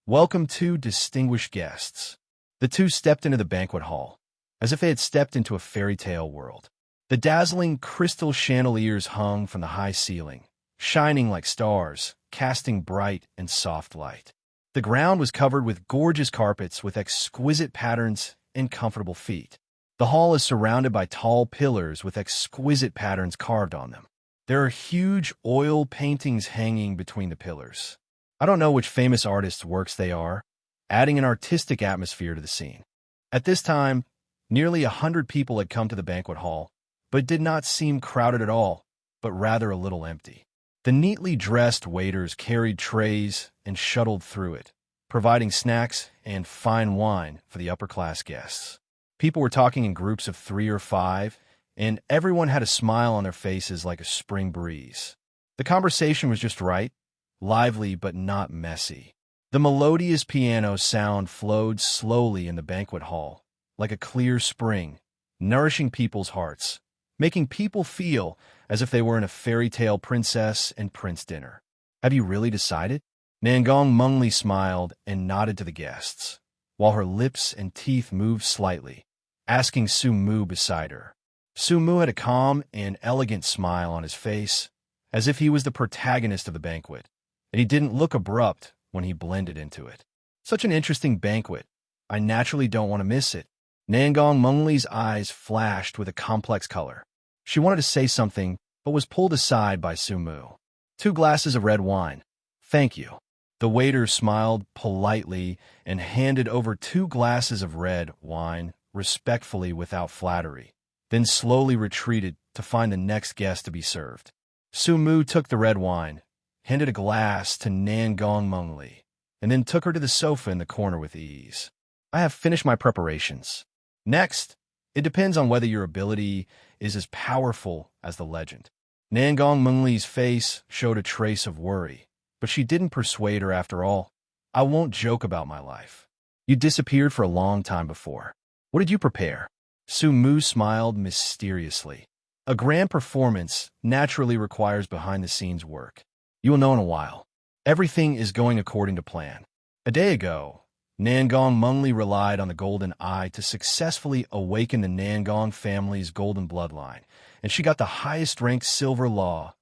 "Welcome to distinguished guests." The two stepped into the banquet hall, as if they had stepped into a fairy tale world. The dazzling crystal chandeliers hung from the high ceiling, shining like stars, casting bright and soft light. The ground was covered with gorgeous carpets with exquisite patterns and comfortable feet. The hall is surrounded by tall pillars with exquisite patterns carved on them. There are huge oil paintings hanging between the pillars. I don't know which famous artist's works they are, adding an artistic atmosphere to the scene. At this time, nearly 100 people had come to the banquet hall, but it did not seem crowded at all, but rather a little empty. The neatly dressed waiters carried trays and shuttled through it, providing snacks and fine wine for the upper-class guests. People were talking in groups of 3 or 5, and everyone had a smile on their faces like a spring breeze. The conversation was just right, lively but not messy. The melodious piano sound flowed slowly in the banquet hall, like a clear spring, nourishing people's hearts, making people feel as if they were in a fairy tale princess and prince dinner. "Have you really decided?" Nangong Mengli smiled and nodded to the guests, while her lips and teeth moved slightly, asking Su Mu beside her. Su Mu had a calm and elegant smile on his face, as if he was the protagonist of the banquet, and he didn't look abrupt when he blended into it. "Such an interesting banquet. I naturally don't want to miss it." Nangong Mengli's eyes flashed with a complex color. She wanted to say something, but was pulled aside by Su Mu. "2 glasses of red wine." "Thank you." The waiter smiled politely and handed over 2 glasses of red wine, respectfully without flattery, then slowly retreated to find the next guest to be served. Su Mu took the red wine, handed a glass to Nangong Mengli, and then took her to the sofa in the corner with ease. I have finished my preparations. Next, it depends on whether your ability is as powerful as the legend. Nangong Mengli's face showed a trace of worry, but she didn't persuade her after all. I won't joke about my life. You disappeared for a long time before. What did you prepare? Su Mu smiled mysteriously. A grand performance naturally requires behind-the-scenes work. You will know in a while. Everything is going according to plan. A day ago, Nangong Mengli relied on the golden eye to successfully awaken the Nangong family's golden bloodline, and she got the highest-ranked silver law.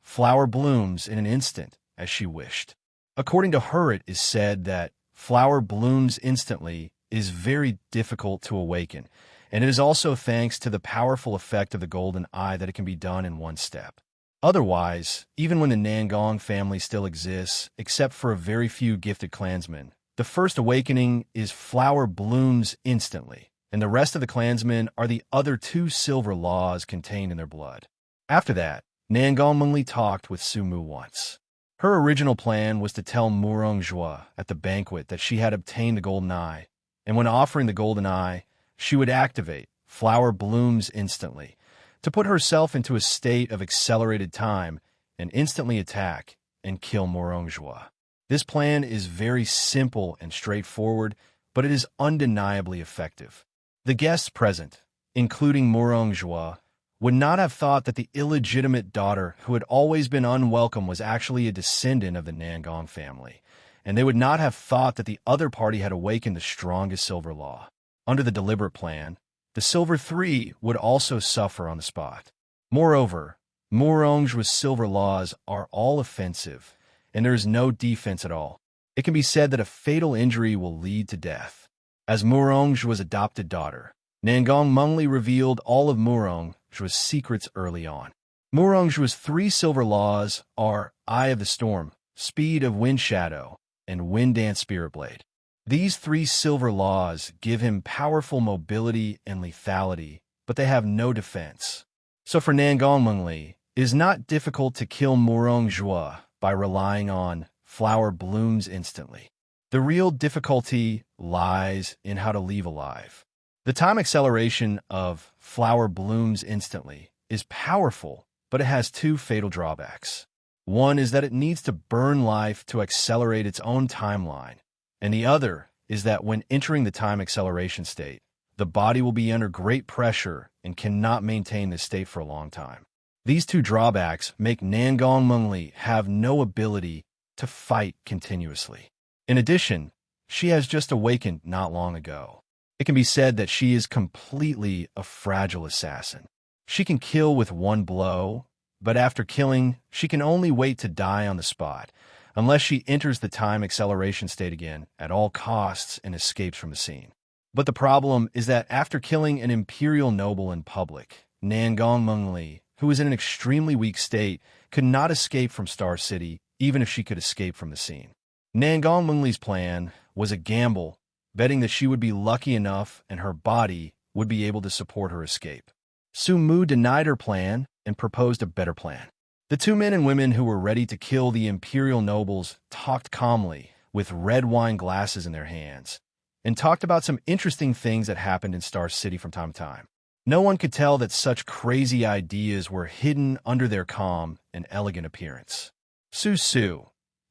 Flower blooms in an instant, as she wished. According to her, it is said that flower blooms instantly is very difficult to awaken, and it is also thanks to the powerful effect of the golden eye that it can be done in one step. Otherwise, even when the Nangong family still exists, except for a very few gifted clansmen, the first awakening is flower blooms instantly, and the rest of the clansmen are the other two silver laws contained in their blood. After that, Nangong Mengli talked with Su Mu once. Her original plan was to tell Murong Jua at the banquet that she had obtained the golden eye, and when offering the golden eye, she would activate flower blooms instantly to put herself into a state of accelerated time and instantly attack and kill Murong Jua. This plan is very simple and straightforward, but it is undeniably effective. The guests present, including Murong Jua, would not have thought that the illegitimate daughter who had always been unwelcome was actually a descendant of the Nangong family, and they would not have thought that the other party had awakened the strongest silver law. Under the deliberate plan, the silver three would also suffer on the spot. Moreover, Murong Jua's silver laws are all offensive, and there is no defense at all. It can be said that a fatal injury will lead to death. As Murong Jua's adopted daughter, Nangong Mengli revealed all of Murong Jua's secrets early on. Murong Jua's three silver laws are Eye of the Storm, Speed of Wind Shadow, and Wind Dance Spirit Blade. These three silver laws give him powerful mobility and lethality, but they have no defense. So for Nangong Mengli, it is not difficult to kill Murong Jua by relying on flower blooms instantly. The real difficulty lies in how to leave alive. The time acceleration of flower blooms instantly is powerful, but it has two fatal drawbacks. One is that it needs to burn life to accelerate its own timeline, and the other is that when entering the time acceleration state, the body will be under great pressure and cannot maintain this state for a long time. These two drawbacks make Nangong Mengli have no ability to fight continuously. In addition, she has just awakened not long ago. It can be said that she is completely a fragile assassin. She can kill with one blow, but after killing, she can only wait to die on the spot, unless she enters the time acceleration state again at all costs and escapes from the scene. But the problem is that after killing an imperial noble in public, Nangong Mengli, who is in an extremely weak state, could not escape from Star City, even if she could escape from the scene. Nangong Mengli's plan was a gamble, betting that she would be lucky enough and her body would be able to support her escape. Su Mu denied her plan and proposed a better plan. The two men and women who were ready to kill the imperial nobles talked calmly, with red wine glasses in their hands, and talked about some interesting things that happened in Star City from time to time. No one could tell that such crazy ideas were hidden under their calm and elegant appearance. Su,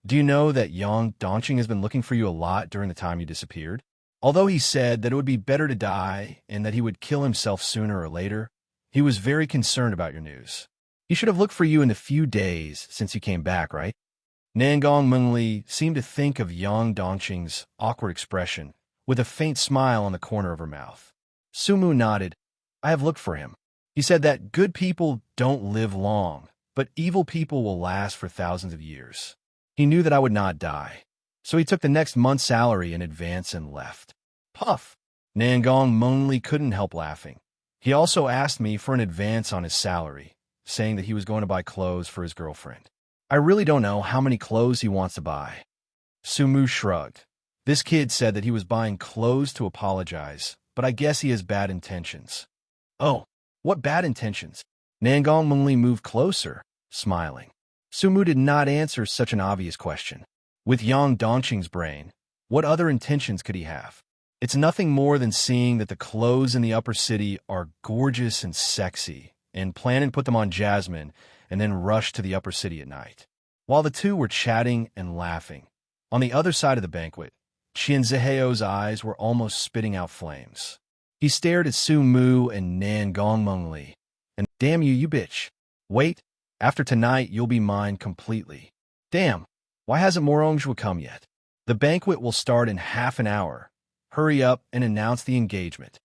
do you know that Yang Dongqing has been looking for you a lot during the time you disappeared? Although he said that it would be better to die and that he would kill himself sooner or later, he was very concerned about your news. He should have looked for you in the few days since you came back, right? Nangong Mengli seemed to think of Yang Dongqing's awkward expression, with a faint smile on the corner of her mouth. Su Mu nodded. I have looked for him. He said that good people don't live long, but evil people will last for thousands of years. He knew that I would not die, so he took the next month's salary in advance and left. Puff! Nangong Mengli couldn't help laughing. He also asked me for an advance on his salary, saying that he was going to buy clothes for his girlfriend. I really don't know how many clothes he wants to buy. Su Mu shrugged. This kid said that he was buying clothes to apologize, but I guess he has bad intentions. Oh, what bad intentions? Nangong Mengli moved closer, smiling. Sumu did not answer such an obvious question. With Yang Dongqing's brain, what other intentions could he have? It's nothing more than seeing that the clothes in the upper city are gorgeous and sexy, and plan and put them on Jasmine, and then rush to the upper city at night. While the two were chatting and laughing, on the other side of the banquet, Qian Ziheo's eyes were almost spitting out flames. He stared at Su Mu and Nan Gongmeng Li. And damn you, you bitch. Wait, after tonight you'll be mine completely. Damn, why hasn't Morongjua come yet? The banquet will start in half an hour. Hurry up and announce the engagement.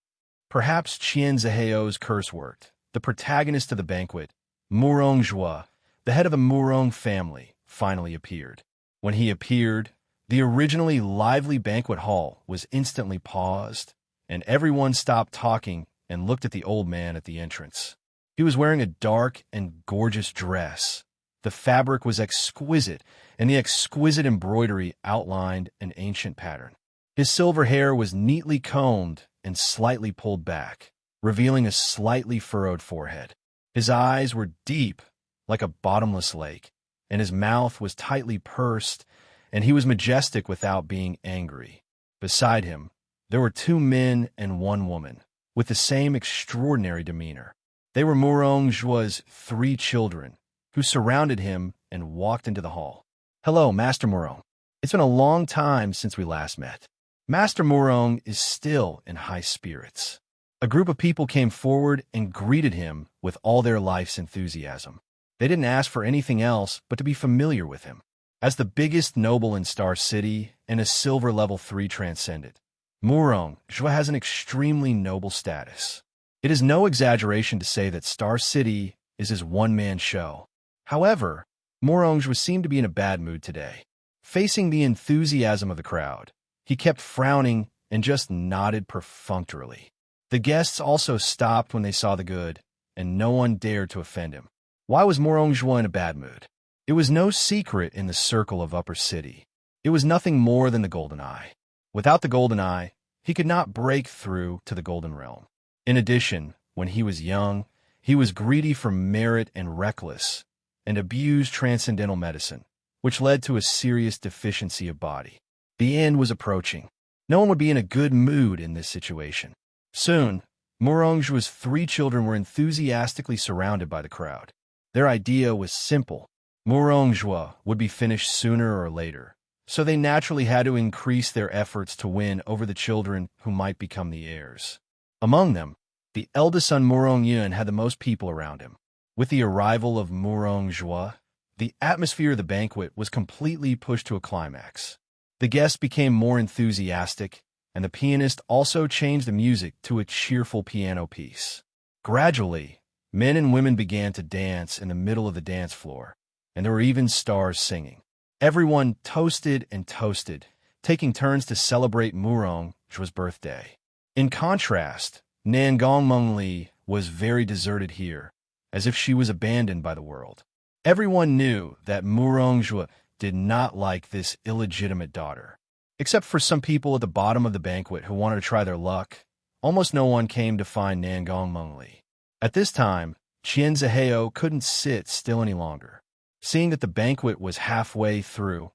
Perhaps Qian Ziheo's curse worked. The protagonist of the banquet, Morongjua, the head of the Murong family, finally appeared. When he appeared, the originally lively banquet hall was instantly paused, and everyone stopped talking and looked at the old man at the entrance. He was wearing a dark and gorgeous dress. The fabric was exquisite, and the exquisite embroidery outlined an ancient pattern. His silver hair was neatly combed and slightly pulled back, revealing a slightly furrowed forehead. His eyes were deep, like a bottomless lake, and his mouth was tightly pursed, and he was majestic without being angry. Beside him, there were 2 men and 1 woman, with the same extraordinary demeanor. They were Murongjua's 3 children, who surrounded him and walked into the hall. "Hello, Master Murong. It's been a long time since we last met." Master Murong is still in high spirits. A group of people came forward and greeted him with all their life's enthusiasm. They didn't ask for anything else but to be familiar with him. As the biggest noble in Star City and a silver level 3 transcendent, Morongjua has an extremely noble status. It is no exaggeration to say that Star City is his one-man show. However, Morongjua seemed to be in a bad mood today. Facing the enthusiasm of the crowd, he kept frowning and just nodded perfunctorily. The guests also stopped when they saw the good, and no one dared to offend him. Why was Morongjua in a bad mood? It was no secret in the circle of Upper City. It was nothing more than the Golden Eye. Without the Golden Eye, he could not break through to the Golden Realm. In addition, when he was young, he was greedy for merit and reckless, and abused transcendental medicine, which led to a serious deficiency of body. The end was approaching. No one would be in a good mood in this situation. Soon, Morongjua's 3 children were enthusiastically surrounded by the crowd. Their idea was simple. Morongjua would be finished sooner or later, so they naturally had to increase their efforts to win over the children who might become the heirs. Among them, the eldest son Morongyun had the most people around him. With the arrival of Morongjua, the atmosphere of the banquet was completely pushed to a climax. The guests became more enthusiastic, and the pianist also changed the music to a cheerful piano piece. Gradually, men and women began to dance in the middle of the dance floor, and there were even stars singing. Everyone toasted and toasted, taking turns to celebrate Murongjua's birthday. In contrast, Nangongmeng Li was very deserted here, as if she was abandoned by the world. Everyone knew that Morongjua did not like this illegitimate daughter. Except for some people at the bottom of the banquet who wanted to try their luck, almost no one came to find Nangongmeng Li. At this time, Qian Ziheo couldn't sit still any longer. Seeing that the banquet was halfway through,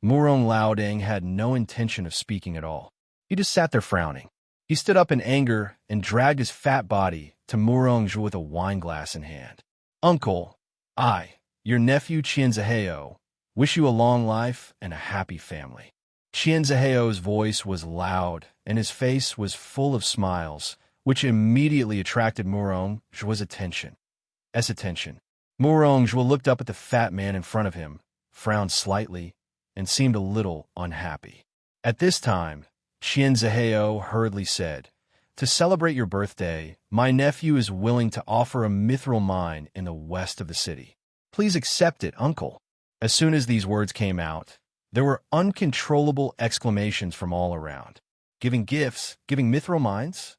Murong Laoding had no intention of speaking at all. He just sat there frowning. He stood up in anger and dragged his fat body to Morongjua with a wine glass in hand. "Uncle, I, your nephew Qian Ziheo, wish you a long life and a happy family." Qian Ziheo's voice was loud, and his face was full of smiles, which immediately attracted Morongjua's attention. Morongjua looked up at the fat man in front of him, frowned slightly, and seemed a little unhappy. At this time, Qian Ziheo hurriedly said, "To celebrate your birthday, my nephew is willing to offer a mithril mine in the west of the city. Please accept it, uncle." As soon as these words came out, there were uncontrollable exclamations from all around. Giving gifts? Giving mithril mines?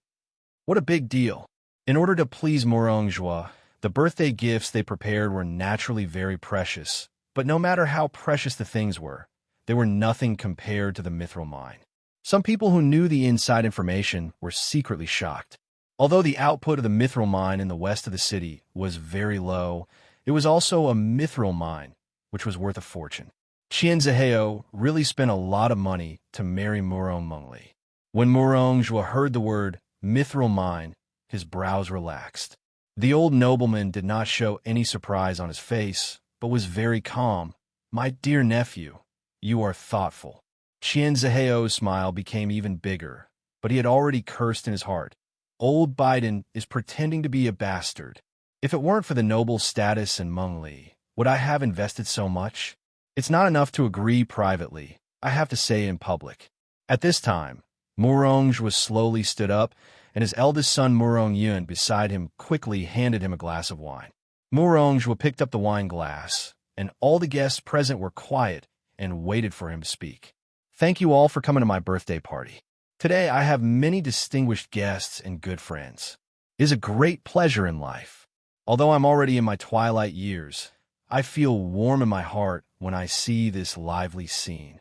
What a big deal. In order to please Morongjua, the birthday gifts they prepared were naturally very precious, but no matter how precious the things were, they were nothing compared to the mithril mine. Some people who knew the inside information were secretly shocked. Although the output of the mithril mine in the west of the city was very low, it was also a mithril mine, which was worth a fortune. Qian Zihao really spent a lot of money to marry Murong Mengli. When Murong Zhuo heard the word mithril mine, his brows relaxed. The old nobleman did not show any surprise on his face, but was very calm. "My dear nephew, you are thoughtful." Qian Zihao's smile became even bigger, but he had already cursed in his heart. Old Biden is pretending to be a bastard. If it weren't for the noble status in Mengli, would I have invested so much? It's not enough to agree privately. I have to say it in public. At this time, Murong Zhuo slowly stood up, and his eldest son Murong Yun beside him quickly handed him a glass of wine. Murong Zhuo picked up the wine glass, and all the guests present were quiet and waited for him to speak. "Thank you all for coming to my birthday party. Today I have many distinguished guests and good friends. It is a great pleasure in life. Although I'm already in my twilight years, I feel warm in my heart when I see this lively scene."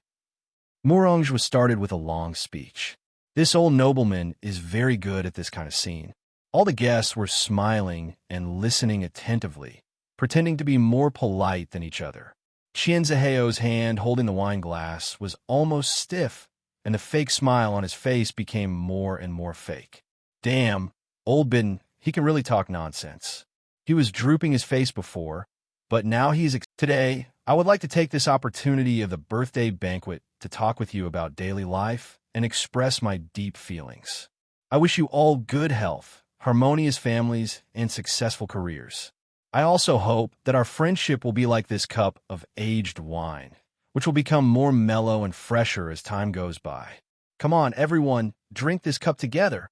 Murong Zhuo started with a long speech. This old nobleman is very good at this kind of scene. All the guests were smiling and listening attentively, pretending to be more polite than each other. Qian Zihao's hand holding the wine glass was almost stiff, and the fake smile on his face became more and more fake. Damn, old Biden, he can really talk nonsense. He was drooping his face before, but now Today, I would like to take this opportunity of the birthday banquet to talk with you about daily life and express my deep feelings. I wish you all good health, harmonious families, and successful careers. I also hope that our friendship will be like this cup of aged wine, which will become more mellow and fresher as time goes by. Come on, everyone, drink this cup together.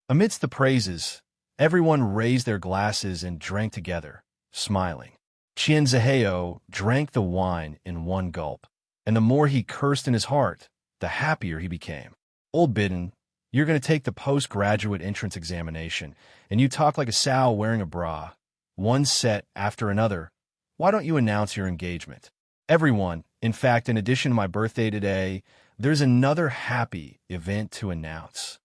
Amidst the praises, everyone raised their glasses and drank together, smiling. Qian Zihao drank the wine in one gulp, and the more he cursed in his heart, the happier he became. "Old Biden, you're going to take the postgraduate entrance examination, and you talk like a sow wearing a bra. One set after another. Why don't you announce your engagement? Everyone, in fact, in addition to my birthday today, there's another happy event to announce."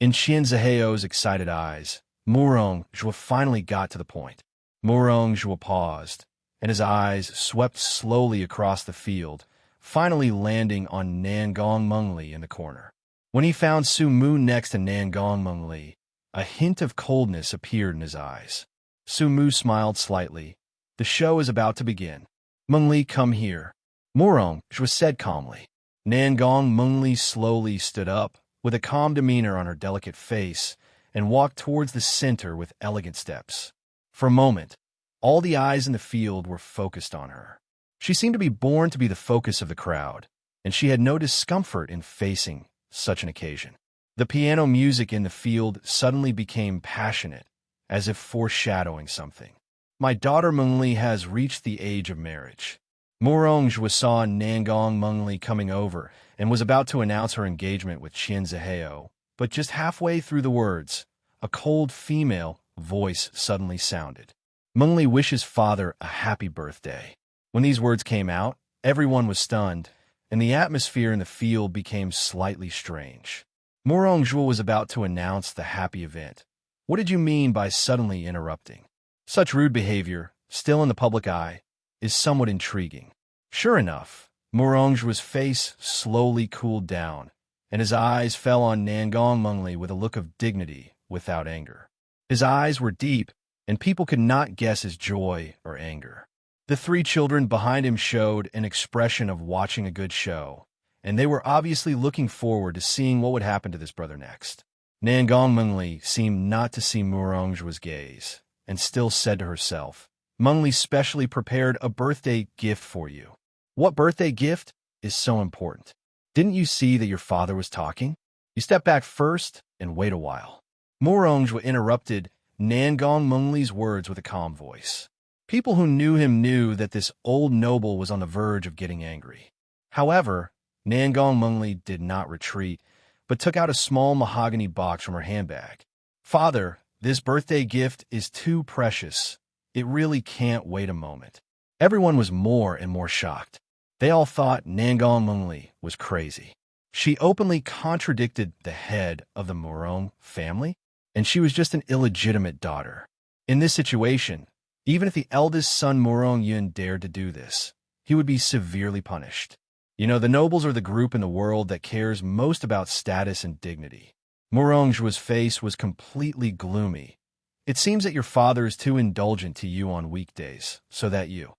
In Qian Zihao's excited eyes, Murong Zhuo finally got to the point. Murong Zhuo paused, and his eyes swept slowly across the field, finally landing on Nangong Mengli in the corner. When he found Su Mu next to Nangong Mengli, a hint of coldness appeared in his eyes. Su Mu smiled slightly. "The show is about to begin. Mengli, come here," Murong Zhuo said calmly. Nangong Mengli slowly stood up, with a calm demeanor on her delicate face, and walked towards the center with elegant steps. For a moment, all the eyes in the field were focused on her. She seemed to be born to be the focus of the crowd, and she had no discomfort in facing such an occasion. The piano music in the field suddenly became passionate, as if foreshadowing something. "My daughter Mengli has reached the age of marriage." Murong Zhuo saw Nangong Mengli coming over and was about to announce her engagement with Qian Zihao, but just halfway through the words, a cold female voice suddenly sounded. "Mengli wishes father a happy birthday." When these words came out, everyone was stunned, and the atmosphere in the field became slightly strange. Murong Zhuo was about to announce the happy event. "What did you mean by suddenly interrupting?" Such rude behavior, still in the public eye, is somewhat intriguing. Sure enough, Murong Zhuo's face slowly cooled down, and his eyes fell on Nangong Mengli with a look of dignity without anger. His eyes were deep, and people could not guess his joy or anger. The three children behind him showed an expression of watching a good show, and they were obviously looking forward to seeing what would happen to this brother next. Nangong Mengli seemed not to see Murong Zhuo's gaze, and still said to herself, "Mengli specially prepared a birthday gift for you." "What birthday gift is so important? Didn't you see that your father was talking? You step back first and wait a while." Murong Zhuo interrupted Nangong Mengli's words with a calm voice. People who knew him knew that this old noble was on the verge of getting angry. However, Nangong Mengli did not retreat, but took out a small mahogany box from her handbag. "Father, this birthday gift is too precious. It really can't wait a moment." Everyone was more and more shocked. They all thought Nangong Mengli was crazy. She openly contradicted the head of the Murong family, and she was just an illegitimate daughter. In this situation, even if the eldest son Murong Yun dared to do this, he would be severely punished. You know, the nobles are the group in the world that cares most about status and dignity. Moronge's face was completely gloomy. It seems that your father is too indulgent to you on weekdays, so that you.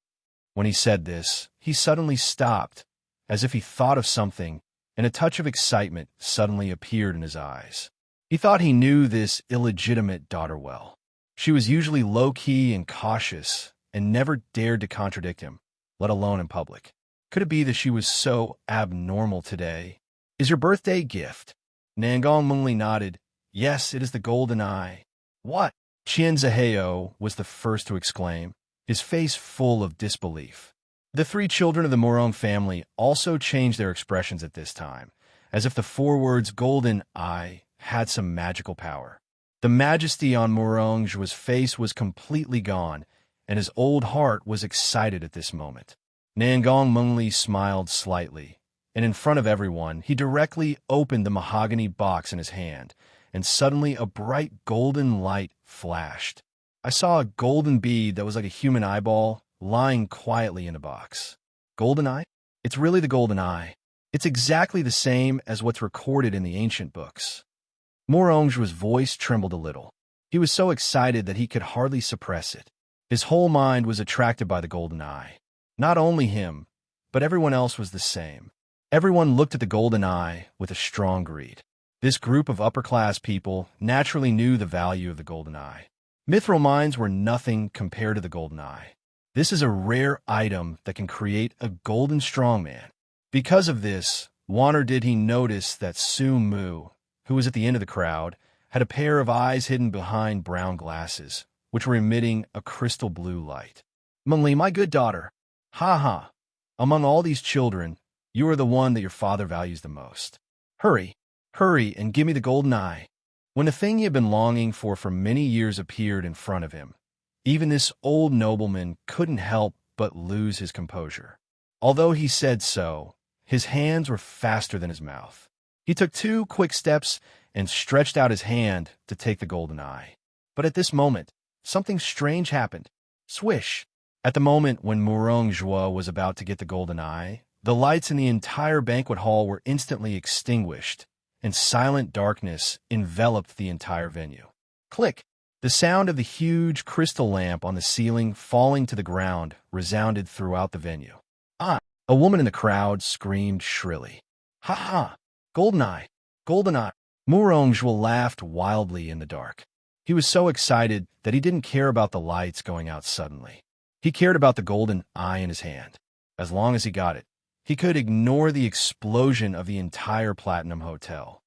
When he said this, he suddenly stopped, as if he thought of something, and a touch of excitement suddenly appeared in his eyes. He thought he knew this illegitimate daughter well. She was usually low-key and cautious, and never dared to contradict him, let alone in public. Could it be that she was so abnormal today? Is your birthday gift? Nangong Mengli nodded. Yes, it is the golden eye. What? Qian Zaheo was the first to exclaim, his face full of disbelief. The three children of the Morong family also changed their expressions at this time, as if the four words golden eye had some magical power. The majesty on Moronge's face was completely gone, and his old heart was excited at this moment. Nangong Mengli smiled slightly, and in front of everyone, he directly opened the mahogany box in his hand, and suddenly a bright golden light flashed. I saw a golden bead that was like a human eyeball lying quietly in the box. Golden eye? It's really the golden eye. It's exactly the same as what's recorded in the ancient books. Moronge's voice trembled a little. He was so excited that he could hardly suppress it. His whole mind was attracted by the golden eye. Not only him, but everyone else was the same. Everyone looked at the golden eye with a strong greed. This group of upper-class people naturally knew the value of the golden eye. Mithril mines were nothing compared to the golden eye. This is a rare item that can create a golden strongman. Because of this, Wanner did he notice that Su Mu, who was at the end of the crowd, had a pair of eyes hidden behind brown glasses, which were emitting a crystal blue light. Mengli, my good daughter, ha ha, among all these children, you are the one that your father values the most. Hurry, hurry, and give me the golden eye. When the thing he had been longing for many years appeared in front of him, even this old nobleman couldn't help but lose his composure. Although he said so, his hands were faster than his mouth. He took 2 quick steps and stretched out his hand to take the golden eye. But at this moment, something strange happened. Swish! At the moment when Moronge was about to get the golden eye, the lights in the entire banquet hall were instantly extinguished, and silent darkness enveloped the entire venue. Click! The sound of the huge crystal lamp on the ceiling falling to the ground resounded throughout the venue. Ah! A woman in the crowd screamed shrilly. Ha ha! Golden eye! Golden eye! Moronge laughed wildly in the dark. He was so excited that he didn't care about the lights going out suddenly. He cared about the golden eye in his hand. As long as he got it, he could ignore the explosion of the entire Platinum Hotel.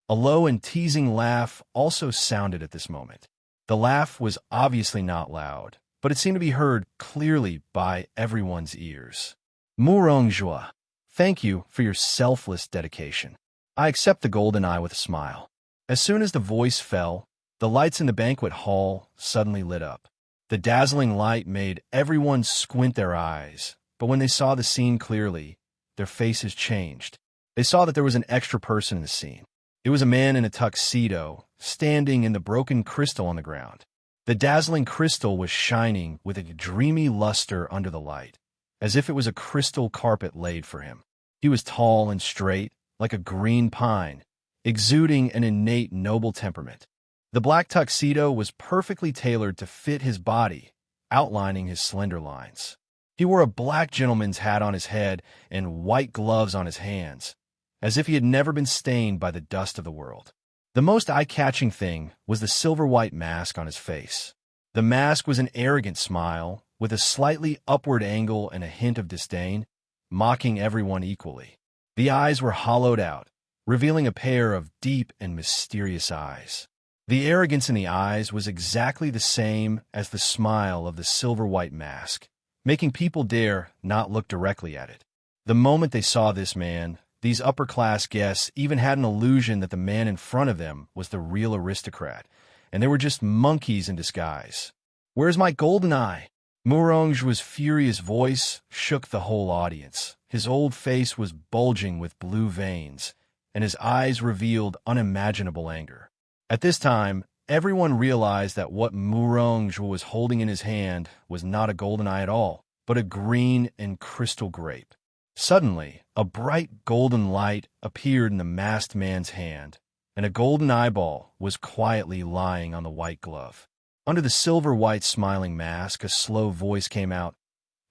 A low and teasing laugh also sounded at this moment. The laugh was obviously not loud, but it seemed to be heard clearly by everyone's ears. Moronge, thank you for your selfless dedication. I accept the golden eye with a smile. As soon as the voice fell, the lights in the banquet hall suddenly lit up. The dazzling light made everyone squint their eyes, but when they saw the scene clearly, their faces changed. They saw that there was an extra person in the scene. It was a man in a tuxedo, standing in the broken crystal on the ground. The dazzling crystal was shining with a dreamy luster under the light, as if it was a crystal carpet laid for him. He was tall and straight, like a green pine, exuding an innate noble temperament. The black tuxedo was perfectly tailored to fit his body, outlining his slender lines. He wore a black gentleman's hat on his head and white gloves on his hands, as if he had never been stained by the dust of the world. The most eye-catching thing was the silver-white mask on his face. The mask was an arrogant smile, with a slightly upward angle and a hint of disdain, mocking everyone equally. The eyes were hollowed out, revealing a pair of deep and mysterious eyes. The arrogance in the eyes was exactly the same as the smile of the silver-white mask, making people dare not look directly at it. The moment they saw this man, these upper-class guests even had an illusion that the man in front of them was the real aristocrat, and they were just monkeys in disguise. "Where's my golden eye?" Moronge's furious voice shook the whole audience. His old face was bulging with blue veins, and his eyes revealed unimaginable anger. At this time, everyone realized that what Moronge was holding in his hand was not a golden eye at all. but a green and crystal grape. Suddenly, a bright golden light appeared in the masked man's hand, and a golden eyeball was quietly lying on the white glove. Under the silver-white smiling mask, a slow voice came out.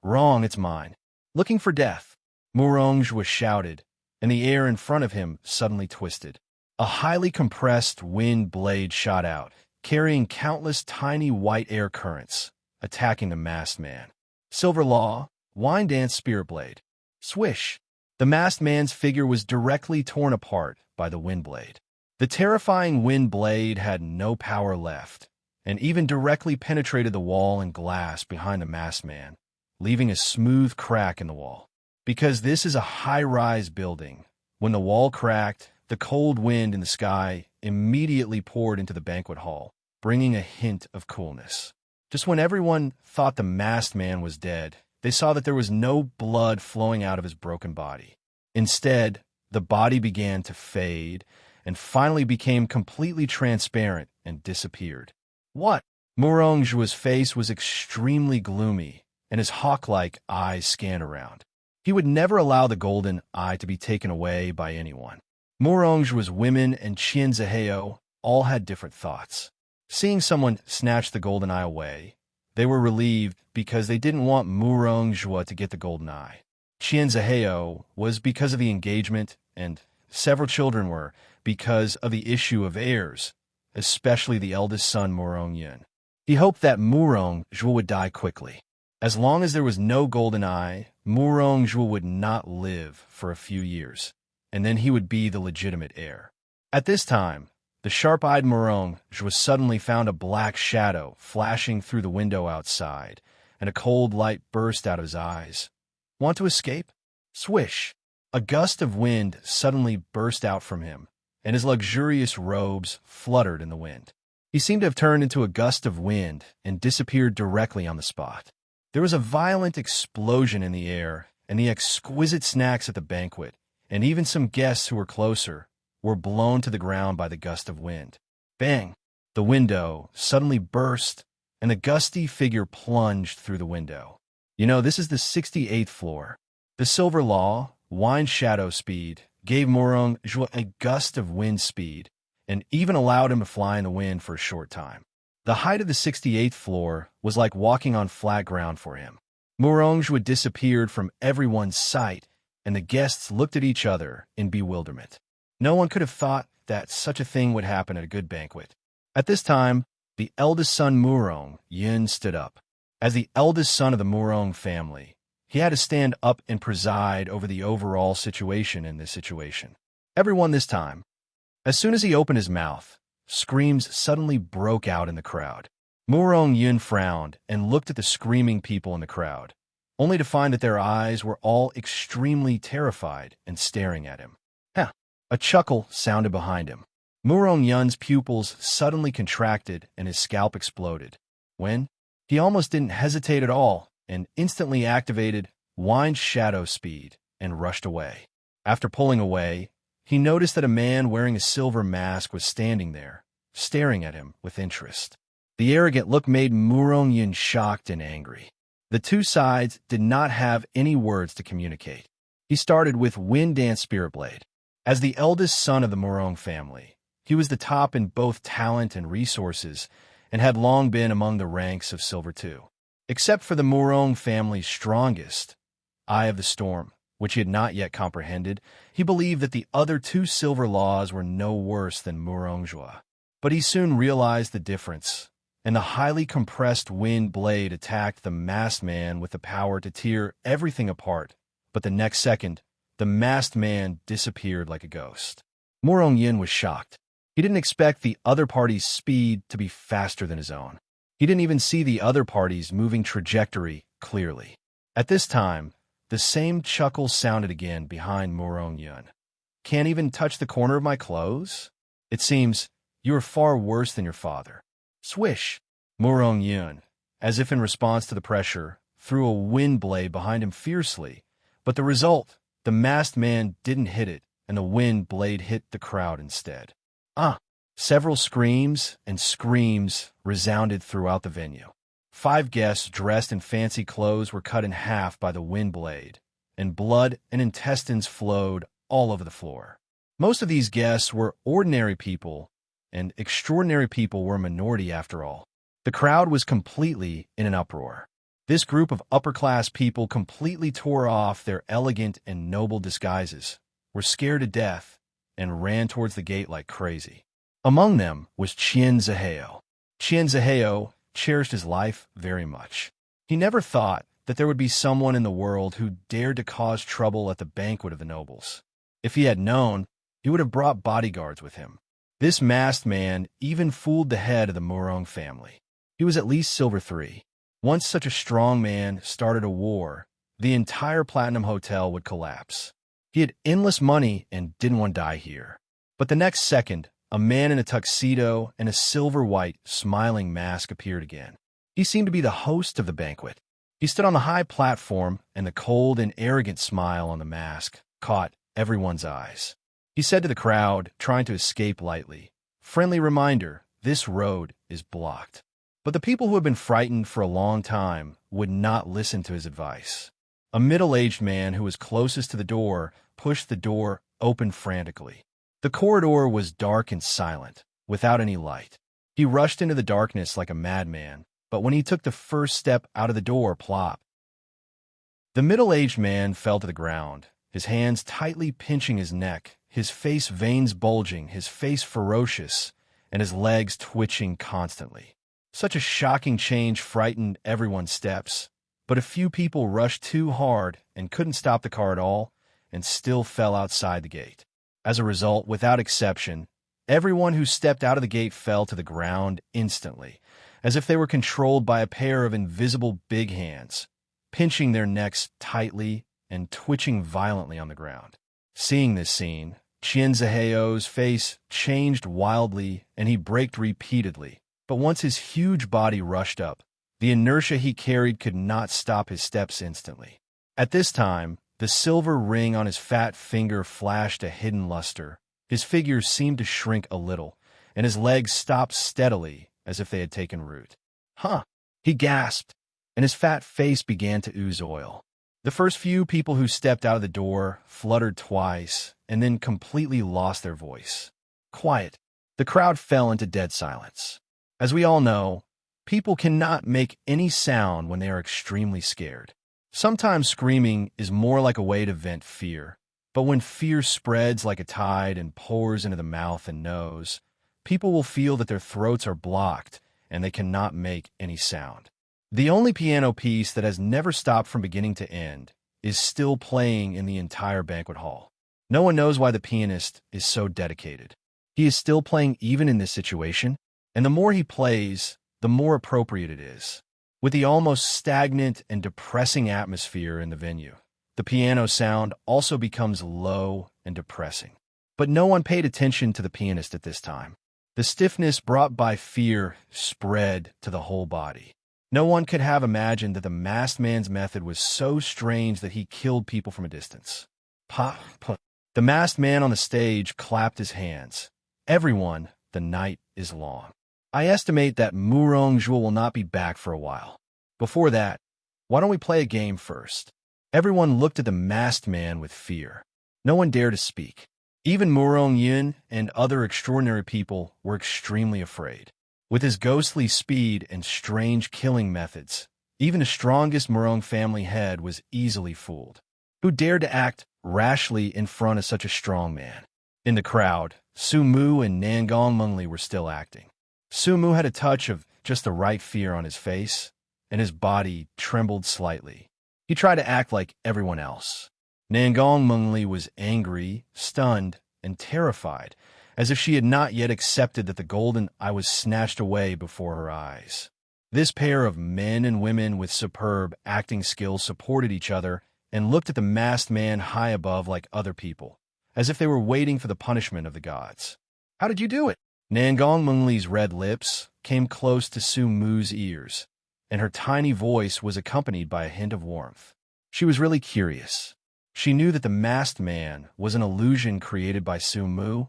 "Wrong, it's mine. Looking for death." Morange was shouted, and the air in front of him suddenly twisted. A highly compressed wind blade shot out, carrying countless tiny white air currents, attacking the masked man. Silver Law, Wine Dance Spirit Blade. Swish! The masked man's figure was directly torn apart by the wind blade. The terrifying wind blade had no power left, and even directly penetrated the wall and glass behind the masked man, leaving a smooth crack in the wall. Because this is a high-rise building, when the wall cracked, the cold wind in the sky immediately poured into the banquet hall, bringing a hint of coolness. Just when everyone thought the masked man was dead, they saw that there was no blood flowing out of his broken body. Instead, the body began to fade and finally became completely transparent and disappeared. What? Morange's face was extremely gloomy, and his hawk-like eyes scanned around. He would never allow the golden eye to be taken away by anyone. Morange's women and Chien Zaheo all had different thoughts. Seeing someone snatch the golden eye away, they were relieved because they didn't want Morange to get the golden eye. Chien Zaheo was because of the engagement, and several children were because of the issue of heirs, especially the eldest son, Morong Yun. He hoped that Morong would die quickly. As long as there was no golden eye, Morong would not live for a few years, and then he would be the legitimate heir. At this time, the sharp-eyed Morong suddenly found a black shadow flashing through the window outside, and a cold light burst out of his eyes. Want to escape? Swish! A gust of wind suddenly burst out from him, and his luxurious robes fluttered in the wind. He seemed to have turned into a gust of wind and disappeared directly on the spot. There was a violent explosion in the air, and the exquisite snacks at the banquet, and even some guests who were closer, were blown to the ground by the gust of wind. Bang! The window suddenly burst, and the gusty figure plunged through the window. This is the 68th floor. The Silver Law, Wine Shadow Speed, gave Morong a gust of wind speed, and even allowed him to fly in the wind for a short time. The height of the 68th floor was like walking on flat ground for him. Morong disappeared from everyone's sight, and the guests looked at each other in bewilderment. No one could have thought that such a thing would happen at a good banquet. At this time, the eldest son Morong Yun stood up. As the eldest son of the Morong family, he had to stand up and preside over the overall situation in this situation. Everyone this time. As soon as he opened his mouth, screams suddenly broke out in the crowd. Morong Yun frowned and looked at the screaming people in the crowd, only to find that their eyes were all extremely terrified and staring at him. A chuckle sounded behind him. Morong Yun's pupils suddenly contracted and his scalp exploded. When? He almost didn't hesitate at all and instantly activated Wine Shadow Speed and rushed away. After pulling away, he noticed that a man wearing a silver mask was standing there, staring at him with interest. The arrogant look made Morong Yun shocked and angry. The two sides did not have any words to communicate. He started with Wind Dance Spirit Blade. As the eldest son of the Morong family, he was the top in both talent and resources and had long been among the ranks of Silver II. Except for the Morong family's strongest, Eye of the Storm, which he had not yet comprehended, he believed that the other two Silver Laws were no worse than Morongjua. But he soon realized the difference, and the highly compressed wind blade attacked the masked man with the power to tear everything apart. But the next second, the masked man disappeared like a ghost. Morong Yin was shocked. He didn't expect the other party's speed to be faster than his own. He didn't even see the other party's moving trajectory clearly. At this time, the same chuckle sounded again behind Morong Yun. Can't even touch the corner of my clothes? It seems you are far worse than your father. Swish! Morong Yun, as if in response to the pressure, threw a wind blade behind him fiercely, but the result, the masked man didn't hit it, and the wind blade hit the crowd instead. Several screams and screams resounded throughout the venue. 5 guests dressed in fancy clothes were cut in half by the wind blade, and blood and intestines flowed all over the floor. Most of these guests were ordinary people, and extraordinary people were a minority after all. The crowd was completely in an uproar. This group of upper-class people completely tore off their elegant and noble disguises, were scared to death, and ran towards the gate like crazy. Among them was Chien Zaheo. Chien Zaheo cherished his life very much. He never thought that there would be someone in the world who dared to cause trouble at the banquet of the nobles. If he had known, he would have brought bodyguards with him. This masked man even fooled the head of the Murong family. He was at least Silver 3. Once such a strong man started a war, the entire Platinum Hotel would collapse. He had endless money and didn't want to die here. But the next second, a man in a tuxedo and a silver-white, smiling mask appeared again. He seemed to be the host of the banquet. He stood on the high platform, and the cold and arrogant smile on the mask caught everyone's eyes. He said to the crowd, trying to escape lightly, "Friendly reminder, this road is blocked." But the people who had been frightened for a long time would not listen to his advice. A middle-aged man who was closest to the door pushed the door open frantically. The corridor was dark and silent, without any light. He rushed into the darkness like a madman, but when he took the first step out of the door, plop. The middle-aged man fell to the ground, his hands tightly pinching his neck, his face veins bulging, his face ferocious, and his legs twitching constantly. Such a shocking change frightened everyone's steps, but a few people rushed too hard and couldn't stop the car at all and still fell outside the gate. As a result, without exception, everyone who stepped out of the gate fell to the ground instantly, as if they were controlled by a pair of invisible big hands, pinching their necks tightly and twitching violently on the ground. Seeing this scene, Chien Zaheo's face changed wildly and he braked repeatedly. But once his huge body rushed up, the inertia he carried could not stop his steps instantly. At this time, the silver ring on his fat finger flashed a hidden luster. His figure seemed to shrink a little, and his legs stopped steadily as if they had taken root. "Huh!" he gasped, and his fat face began to ooze oil. The first few people who stepped out of the door fluttered twice and then completely lost their voice. Quiet. The crowd fell into dead silence. As we all know, people cannot make any sound when they are extremely scared. Sometimes screaming is more like a way to vent fear, but when fear spreads like a tide and pours into the mouth and nose, people will feel that their throats are blocked and they cannot make any sound. The only piano piece that has never stopped from beginning to end is still playing in the entire banquet hall. No one knows why the pianist is so dedicated. He is still playing even in this situation, and the more he plays, the more appropriate it is. With the almost stagnant and depressing atmosphere in the venue, the piano sound also becomes low and depressing. But no one paid attention to the pianist at this time. The stiffness brought by fear spread to the whole body. No one could have imagined that the masked man's method was so strange that he killed people from a distance. Pop, pop. The masked man on the stage clapped his hands. "Everyone, the night is long. I estimate that Murong Zhuo will not be back for a while. Before that, why don't we play a game first?" Everyone looked at the masked man with fear. No one dared to speak. Even Murong Yin and other extraordinary people were extremely afraid. With his ghostly speed and strange killing methods, even the strongest Murong family head was easily fooled. Who dared to act rashly in front of such a strong man? In the crowd, Su Mu and Nangong Mengli were still acting. Su Mu had a touch of just the right fear on his face, and his body trembled slightly. He tried to act like everyone else. Nangong Mengli was angry, stunned, and terrified, as if she had not yet accepted that the golden eye was snatched away before her eyes. This pair of men and women with superb acting skills supported each other and looked at the masked man high above like other people, as if they were waiting for the punishment of the gods. "How did you do it?" Nangong Mengli's red lips came close to Su Mu's ears, and her tiny voice was accompanied by a hint of warmth. She was really curious. She knew that the masked man was an illusion created by Su Mu,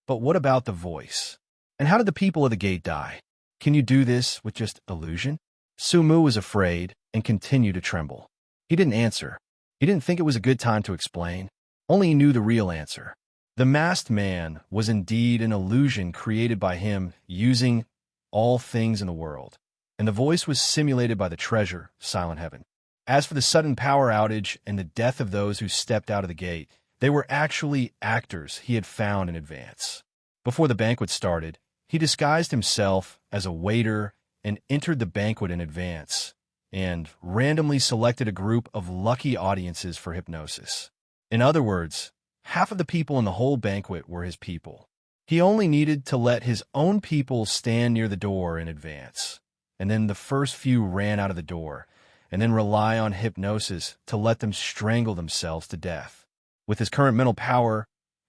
but what about the voice? And how did the people of the gate die? Can you do this with just illusion? Sumu was afraid and continued to tremble. He didn't answer. He didn't think it was a good time to explain. Only he knew the real answer. The masked man was indeed an illusion created by him using all things in the world, and the voice was simulated by the treasure, Silent Heaven. As for the sudden power outage and the death of those who stepped out of the gate, they were actually actors he had found in advance. Before the banquet started, he disguised himself as a waiter and entered the banquet in advance, and randomly selected a group of lucky audiences for hypnosis. In other words, half of the people in the whole banquet were his people. He only needed to let his own people stand near the door in advance, and then the first few ran out of the door, and then rely on hypnosis to let them strangle themselves to death. With his current mental power,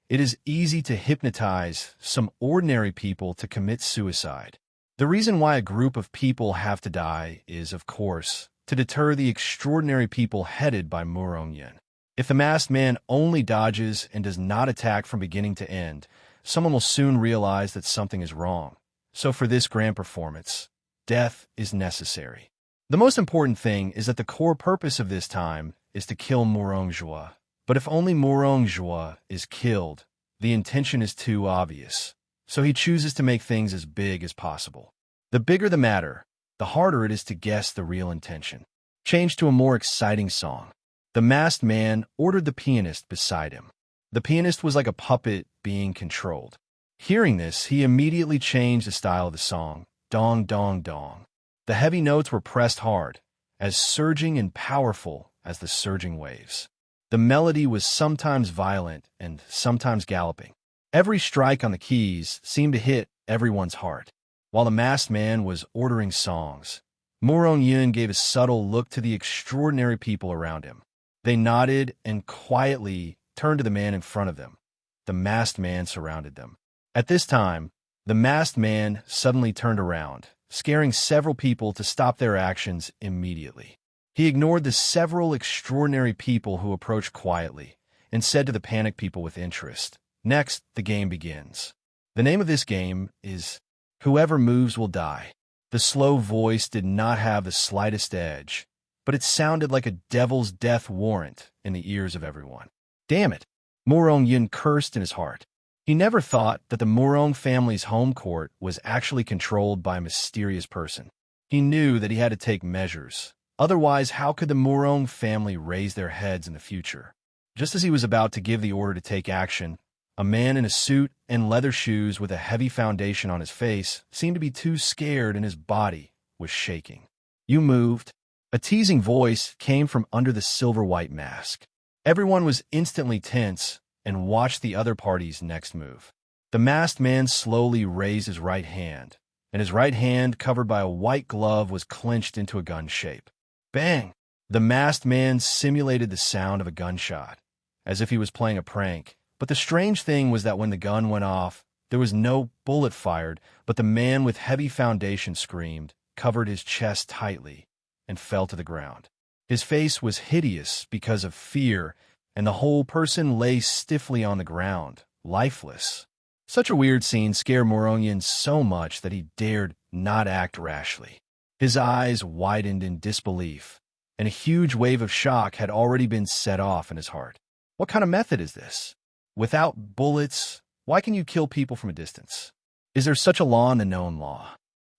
it is easy to hypnotize some ordinary people to commit suicide. The reason why a group of people have to die is, of course, to deter the extraordinary people headed by Murong-yin. If the masked man only dodges and does not attack from beginning to end, someone will soon realize that something is wrong. So for this grand performance, death is necessary. The most important thing is that the core purpose of this time is to kill Murong-jua. But if only Murong-jua is killed, the intention is too obvious. So he chooses to make things as big as possible. The bigger the matter, the harder it is to guess the real intention. Change to a more exciting song. The masked man ordered the pianist beside him. The pianist was like a puppet being controlled. Hearing this, he immediately changed the style of the song, dong dong dong. The heavy notes were pressed hard, as surging and powerful as the surging waves. The melody was sometimes violent and sometimes galloping. Every strike on the keys seemed to hit everyone's heart. While the masked man was ordering songs, Murong-yin gave a subtle look to the extraordinary people around him. They nodded and quietly turned to the man in front of them. The masked man surrounded them. At this time, the masked man suddenly turned around, scaring several people to stop their actions immediately. He ignored the several extraordinary people who approached quietly and said to the panicked people with interest, "Next, the game begins. The name of this game is Whoever Moves Will Die." The slow voice did not have the slightest edge, but it sounded like a devil's death warrant in the ears of everyone. Damn it! Murong-yin cursed in his heart. He never thought that the Murong family's home court was actually controlled by a mysterious person. He knew that he had to take measures. Otherwise, how could the Murong family raise their heads in the future? Just as he was about to give the order to take action, a man in a suit and leather shoes with a heavy foundation on his face seemed to be too scared and his body was shaking. "You moved." A teasing voice came from under the silver-white mask. Everyone was instantly tense and watched the other party's next move. The masked man slowly raised his right hand, and his right hand, covered by a white glove, was clenched into a gun shape. Bang! The masked man simulated the sound of a gunshot, as if he was playing a prank. But the strange thing was that when the gun went off, there was no bullet fired, but the man with heavy foundation screamed, covered his chest tightly, and fell to the ground. His face was hideous because of fear, and the whole person lay stiffly on the ground, lifeless. Such a weird scene scared Murong-yin so much that he dared not act rashly. His eyes widened in disbelief, and a huge wave of shock had already been set off in his heart. What kind of method is this? Without bullets, why can you kill people from a distance? Is there such a law in the known law?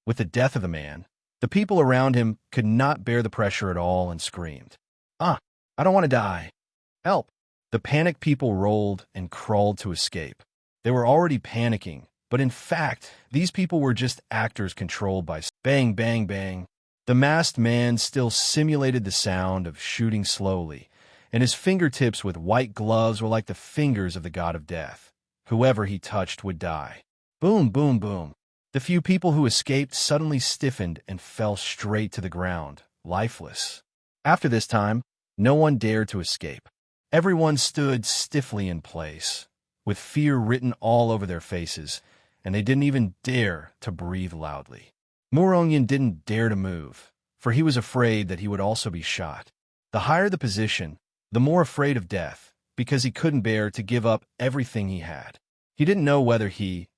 With the death of the man, the people around him could not bear the pressure at all and screamed, "I don't want to die. Help!" The panicked people rolled and crawled to escape. They were already panicking, but in fact, these people were just actors controlled by bang, bang, bang. The masked man still simulated the sound of shooting slowly, and his fingertips with white gloves were like the fingers of the god of death. Whoever he touched would die. Boom, boom, boom. The few people who escaped suddenly stiffened and fell straight to the ground, lifeless. After this time, no one dared to escape. Everyone stood stiffly in place, with fear written all over their faces, and they didn't even dare to breathe loudly. Murong-yin didn't dare to move, for he was afraid that he would also be shot. The higher the position, the more afraid of death, because he couldn't bear to give up everything he had. He didn't know whether he,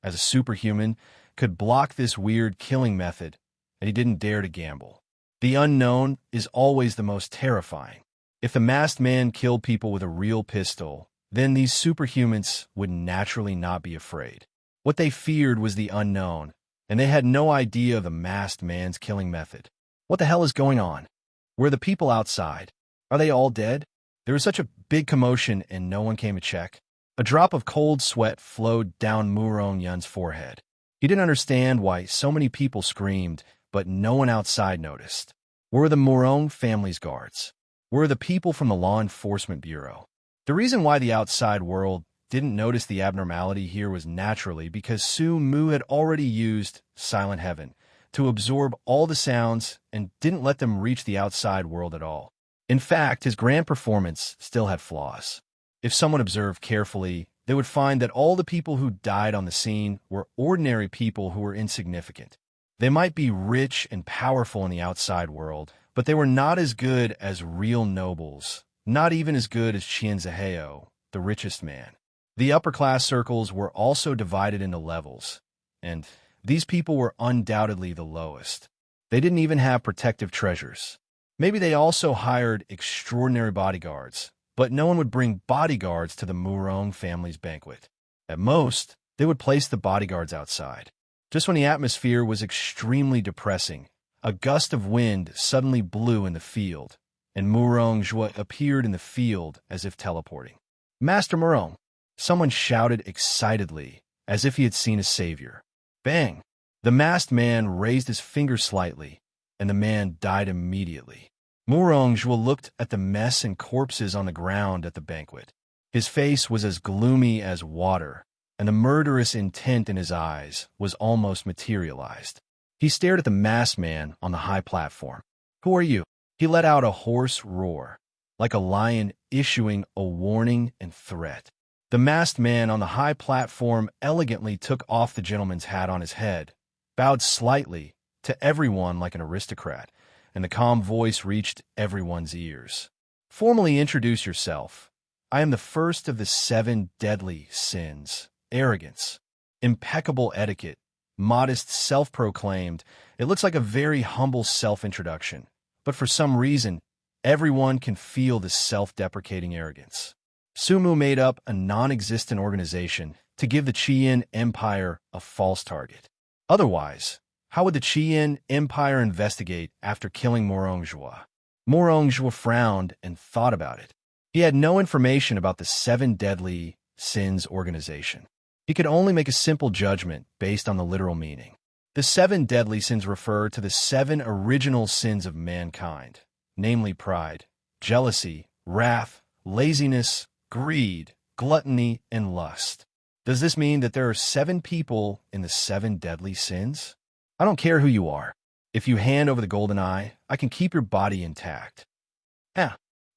as a superhuman, could block this weird killing method, and he didn't dare to gamble. The unknown is always the most terrifying. If the masked man killed people with a real pistol, then these superhumans would naturally not be afraid. What they feared was the unknown, and they had no idea of the masked man's killing method. What the hell is going on? Where are the people outside? Are they all dead? There was such a big commotion and no one came to check. A drop of cold sweat flowed down Murong Yun's forehead. He didn't understand why so many people screamed, but no one outside noticed. Where were the Murong family's guards? Where were the people from the Law Enforcement Bureau? The reason why the outside world didn't notice the abnormality here was naturally because Su Mu had already used Silent Heaven to absorb all the sounds and didn't let them reach the outside world at all. In fact, his grand performance still had flaws. If someone observed carefully, they would find that all the people who died on the scene were ordinary people who were insignificant. They might be rich and powerful in the outside world, but they were not as good as real nobles, not even as good as Qian Zihao, the richest man. The upper-class circles were also divided into levels, and these people were undoubtedly the lowest. They didn't even have protective treasures. Maybe they also hired extraordinary bodyguards, but no one would bring bodyguards to the Murong family's banquet. At most, they would place the bodyguards outside. Just when the atmosphere was extremely depressing, a gust of wind suddenly blew in the field, and Murong Zhua appeared in the field as if teleporting. "Master Murong!" Someone shouted excitedly, as if he had seen a savior. Bang! The masked man raised his finger slightly, and the man died immediately. Murong Zhua looked at the mess and corpses on the ground at the banquet. His face was as gloomy as water, and the murderous intent in his eyes was almost materialized. He stared at the masked man on the high platform. "Who are you?" He let out a hoarse roar, like a lion issuing a warning and threat. The masked man on the high platform elegantly took off the gentleman's hat on his head, bowed slightly to everyone like an aristocrat, and the calm voice reached everyone's ears. "Formally introduce yourself. I am the first of the 7 deadly sins. Arrogance, impeccable etiquette, modest self-proclaimed. It looks like a very humble self-introduction, but for some reason, everyone can feel this self-deprecating arrogance. Sumu made up a non-existent organization to give the Qian Empire a false target. Otherwise, how would the Qian Empire investigate after killing Murong Zhua? Murong Zhua frowned and thought about it. He had no information about the 7 deadly sins organization. He could only make a simple judgment based on the literal meaning. The 7 deadly sins refer to the 7 original sins of mankind, namely pride, jealousy, wrath, laziness, greed, gluttony, and lust. Does this mean that there are 7 people in the 7 deadly sins? I don't care who you are. If you hand over the golden eye, I can keep your body intact.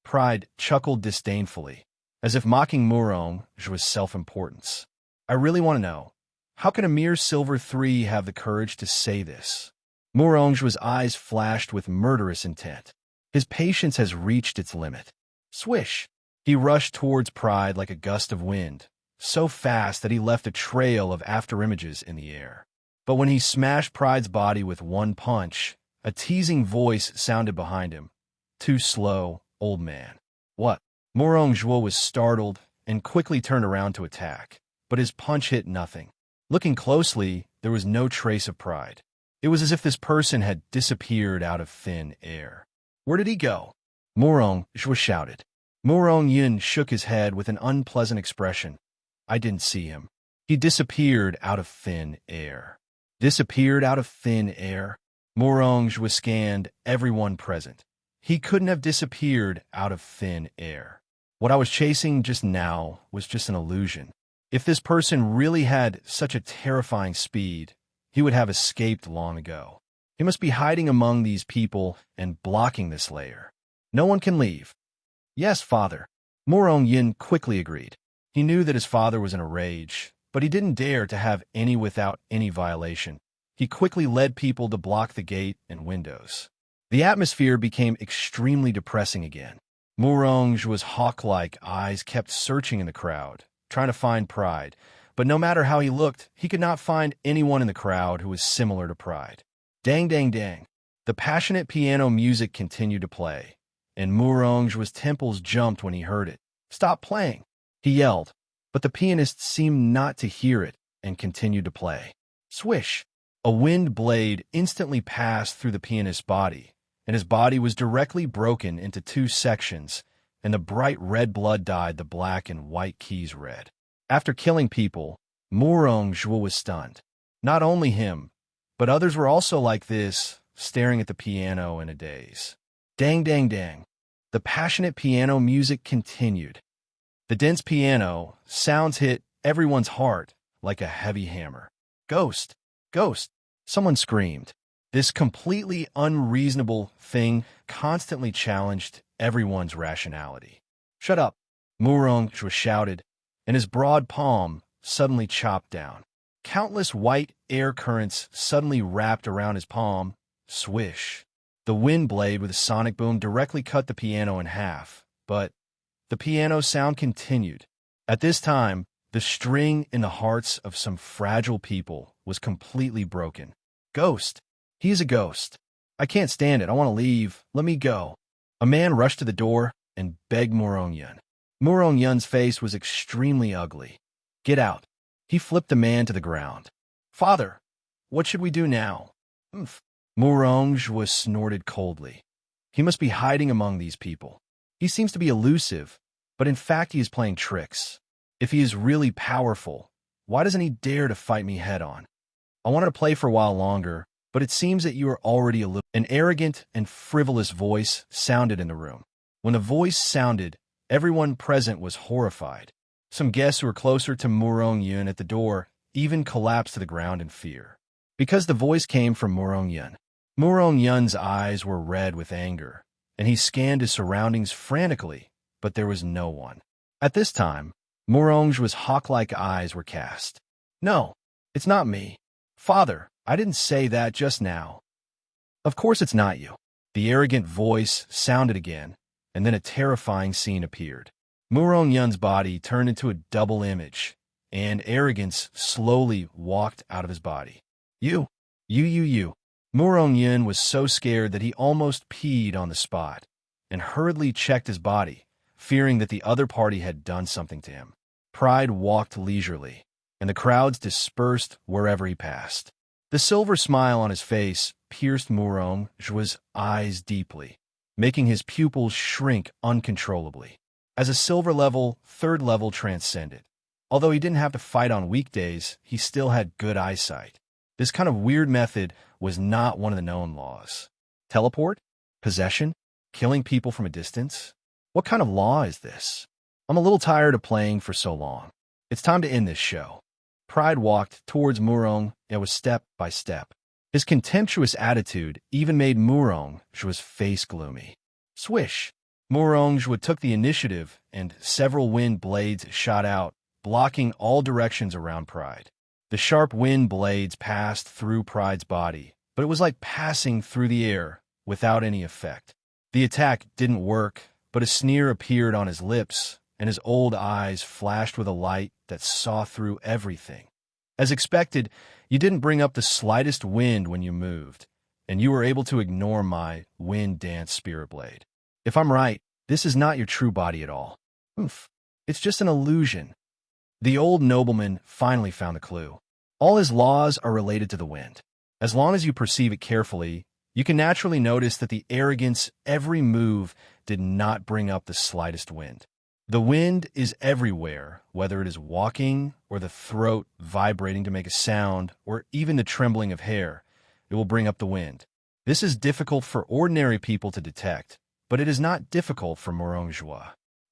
Pride chuckled disdainfully, as if mocking Murong Zhua's self-importance. I really want to know, how can a mere silver 3 have the courage to say this? Murong Zhua's eyes flashed with murderous intent. His patience has reached its limit. Swish! He rushed towards Pride like a gust of wind, so fast that he left a trail of afterimages in the air. But when he smashed Pride's body with one punch, a teasing voice sounded behind him. "Too slow, old man." What? Murong Zhua was startled and quickly turned around to attack, but his punch hit nothing. Looking closely, there was no trace of Pride. It was as if this person had disappeared out of thin air. "Where did he go?" Murong Zhua shouted. Murong Yun shook his head with an unpleasant expression. "I didn't see him. He disappeared out of thin air." Disappeared out of thin air? Murong Zhua scanned everyone present. He couldn't have disappeared out of thin air. What I was chasing just now was just an illusion. If this person really had such a terrifying speed, he would have escaped long ago. He must be hiding among these people and blocking this layer. No one can leave. "Yes, father." Murong Yin quickly agreed. He knew that his father was in a rage, but he didn't dare to have any without any violation. He quickly led people to block the gate and windows. The atmosphere became extremely depressing again. Murong Zhua's hawk-like eyes kept searching in the crowd, trying to find Pride, but no matter how he looked, he could not find anyone in the crowd who was similar to Pride. Dang, dang, dang. The passionate piano music continued to play, and Mourong's temples jumped when he heard it. "Stop playing!" he yelled, but the pianist seemed not to hear it and continued to play. Swish! A wind blade instantly passed through the pianist's body, and his body was directly broken into two sections, and the bright red blood dyed the black and white keys red. After killing people, Mourong was stunned. Not only him, but others were also like this, staring at the piano in a daze. Dang, dang, dang. The passionate piano music continued. The dense piano sounds hit everyone's heart like a heavy hammer. "Ghost! Ghost!" someone screamed. This completely unreasonable thing constantly challenged everyone's rationality. "Shut up!" Mourong shouted, and his broad palm suddenly chopped down. Countless white air currents suddenly wrapped around his palm. Swish! The wind blade with a sonic boom directly cut the piano in half, but the piano sound continued. At this time, the string in the hearts of some fragile people was completely broken. "Ghost! He is a ghost. I can't stand it. I want to leave. Let me go." A man rushed to the door and begged Mourong. Mourong's face was extremely ugly. "Get out." He flipped the man to the ground. "Father, what should we do now?" "Umph." Mourong snorted coldly. "He must be hiding among these people. He seems to be elusive, but in fact he is playing tricks. If he is really powerful, why doesn't he dare to fight me head-on? I wanted to play for a while longer, but it seems that you are already elusive." An arrogant and frivolous voice sounded in the room. When the voice sounded, everyone present was horrified. Some guests who were closer to Mourong at the door even collapsed to the ground in fear. Because the voice came from Mourong. Mourong's eyes were red with anger, and he scanned his surroundings frantically, but there was no one. At this time, Mourong's hawk-like eyes were cast. "No, it's not me. Father, I didn't say that just now." "Of course it's not you." The arrogant voice sounded again, and then a terrifying scene appeared. Mourong's body turned into a double image, and arrogance slowly walked out of his body. You. Mourong was so scared that he almost peed on the spot, and hurriedly checked his body, fearing that the other party had done something to him. Pride walked leisurely, and the crowds dispersed wherever he passed. The silver smile on his face pierced Mourong's eyes deeply, making his pupils shrink uncontrollably. As a silver level, third level transcended. Although he didn't have to fight on weekdays, he still had good eyesight. This kind of weird method was not one of the known laws. Teleport? Possession? Killing people from a distance? What kind of law is this? I'm a little tired of playing for so long. It's time to end this show. Pride walked towards Mourong, and was step by step. His contemptuous attitude even made Mourong's face gloomy. Swish! Mourong took the initiative, and several wind blades shot out, blocking all directions around Pride. The sharp wind blades passed through Pride's body, but it was like passing through the air without any effect. The attack didn't work, but a sneer appeared on his lips, and his old eyes flashed with a light that saw through everything. As expected, you didn't bring up the slightest wind when you moved, and you were able to ignore my wind dance spirit blade. If I'm right, this is not your true body at all. Oof, it's just an illusion. The old nobleman finally found the clue. All his laws are related to the wind. As long as you perceive it carefully, you can naturally notice that the arrogance every move did not bring up the slightest wind. The wind is everywhere, whether it is walking, or the throat vibrating to make a sound, or even the trembling of hair. It will bring up the wind. This is difficult for ordinary people to detect, but it is not difficult for Mourong.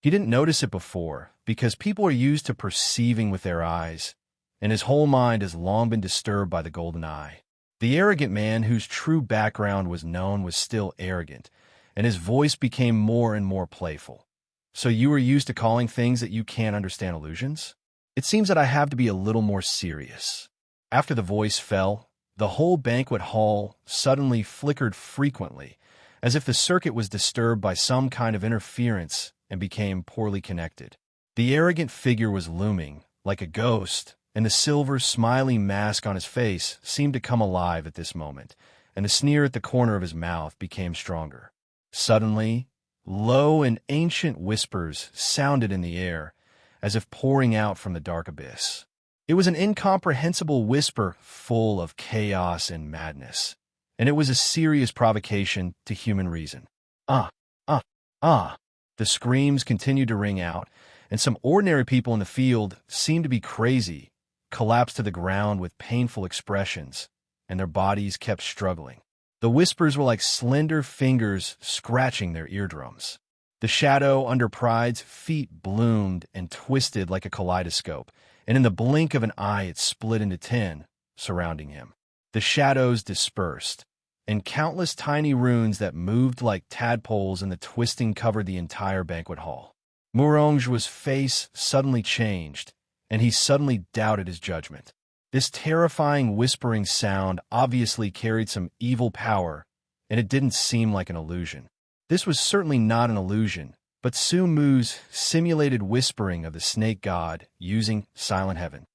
He didn't notice it before, because people are used to perceiving with their eyes, and his whole mind has long been disturbed by the golden eye. The arrogant man whose true background was known was still arrogant, and his voice became more and more playful. So you are used to calling things that you can't understand illusions? It seems that I have to be a little more serious. After the voice fell, the whole banquet hall suddenly flickered frequently, as if the circuit was disturbed by some kind of interference and became poorly connected. The arrogant figure was looming, like a ghost, and the silver, smiling mask on his face seemed to come alive at this moment, and the sneer at the corner of his mouth became stronger. Suddenly, low and ancient whispers sounded in the air, as if pouring out from the dark abyss. It was an incomprehensible whisper full of chaos and madness, and it was a serious provocation to human reason. Ah, ah, ah. The screams continued to ring out, and some ordinary people in the field seemed to be crazy, collapsed to the ground with painful expressions, and their bodies kept struggling. The whispers were like slender fingers scratching their eardrums. The shadow under Pride's feet bloomed and twisted like a kaleidoscope, and in the blink of an eye it split into 10, surrounding him. The shadows dispersed, and countless tiny runes that moved like tadpoles in the twisting covered the entire banquet hall. Moronge's face suddenly changed, and he suddenly doubted his judgment. This terrifying whispering sound obviously carried some evil power, and it didn't seem like an illusion. This was certainly not an illusion, but Su Mu's simulated whispering of the snake god using Silent Heaven.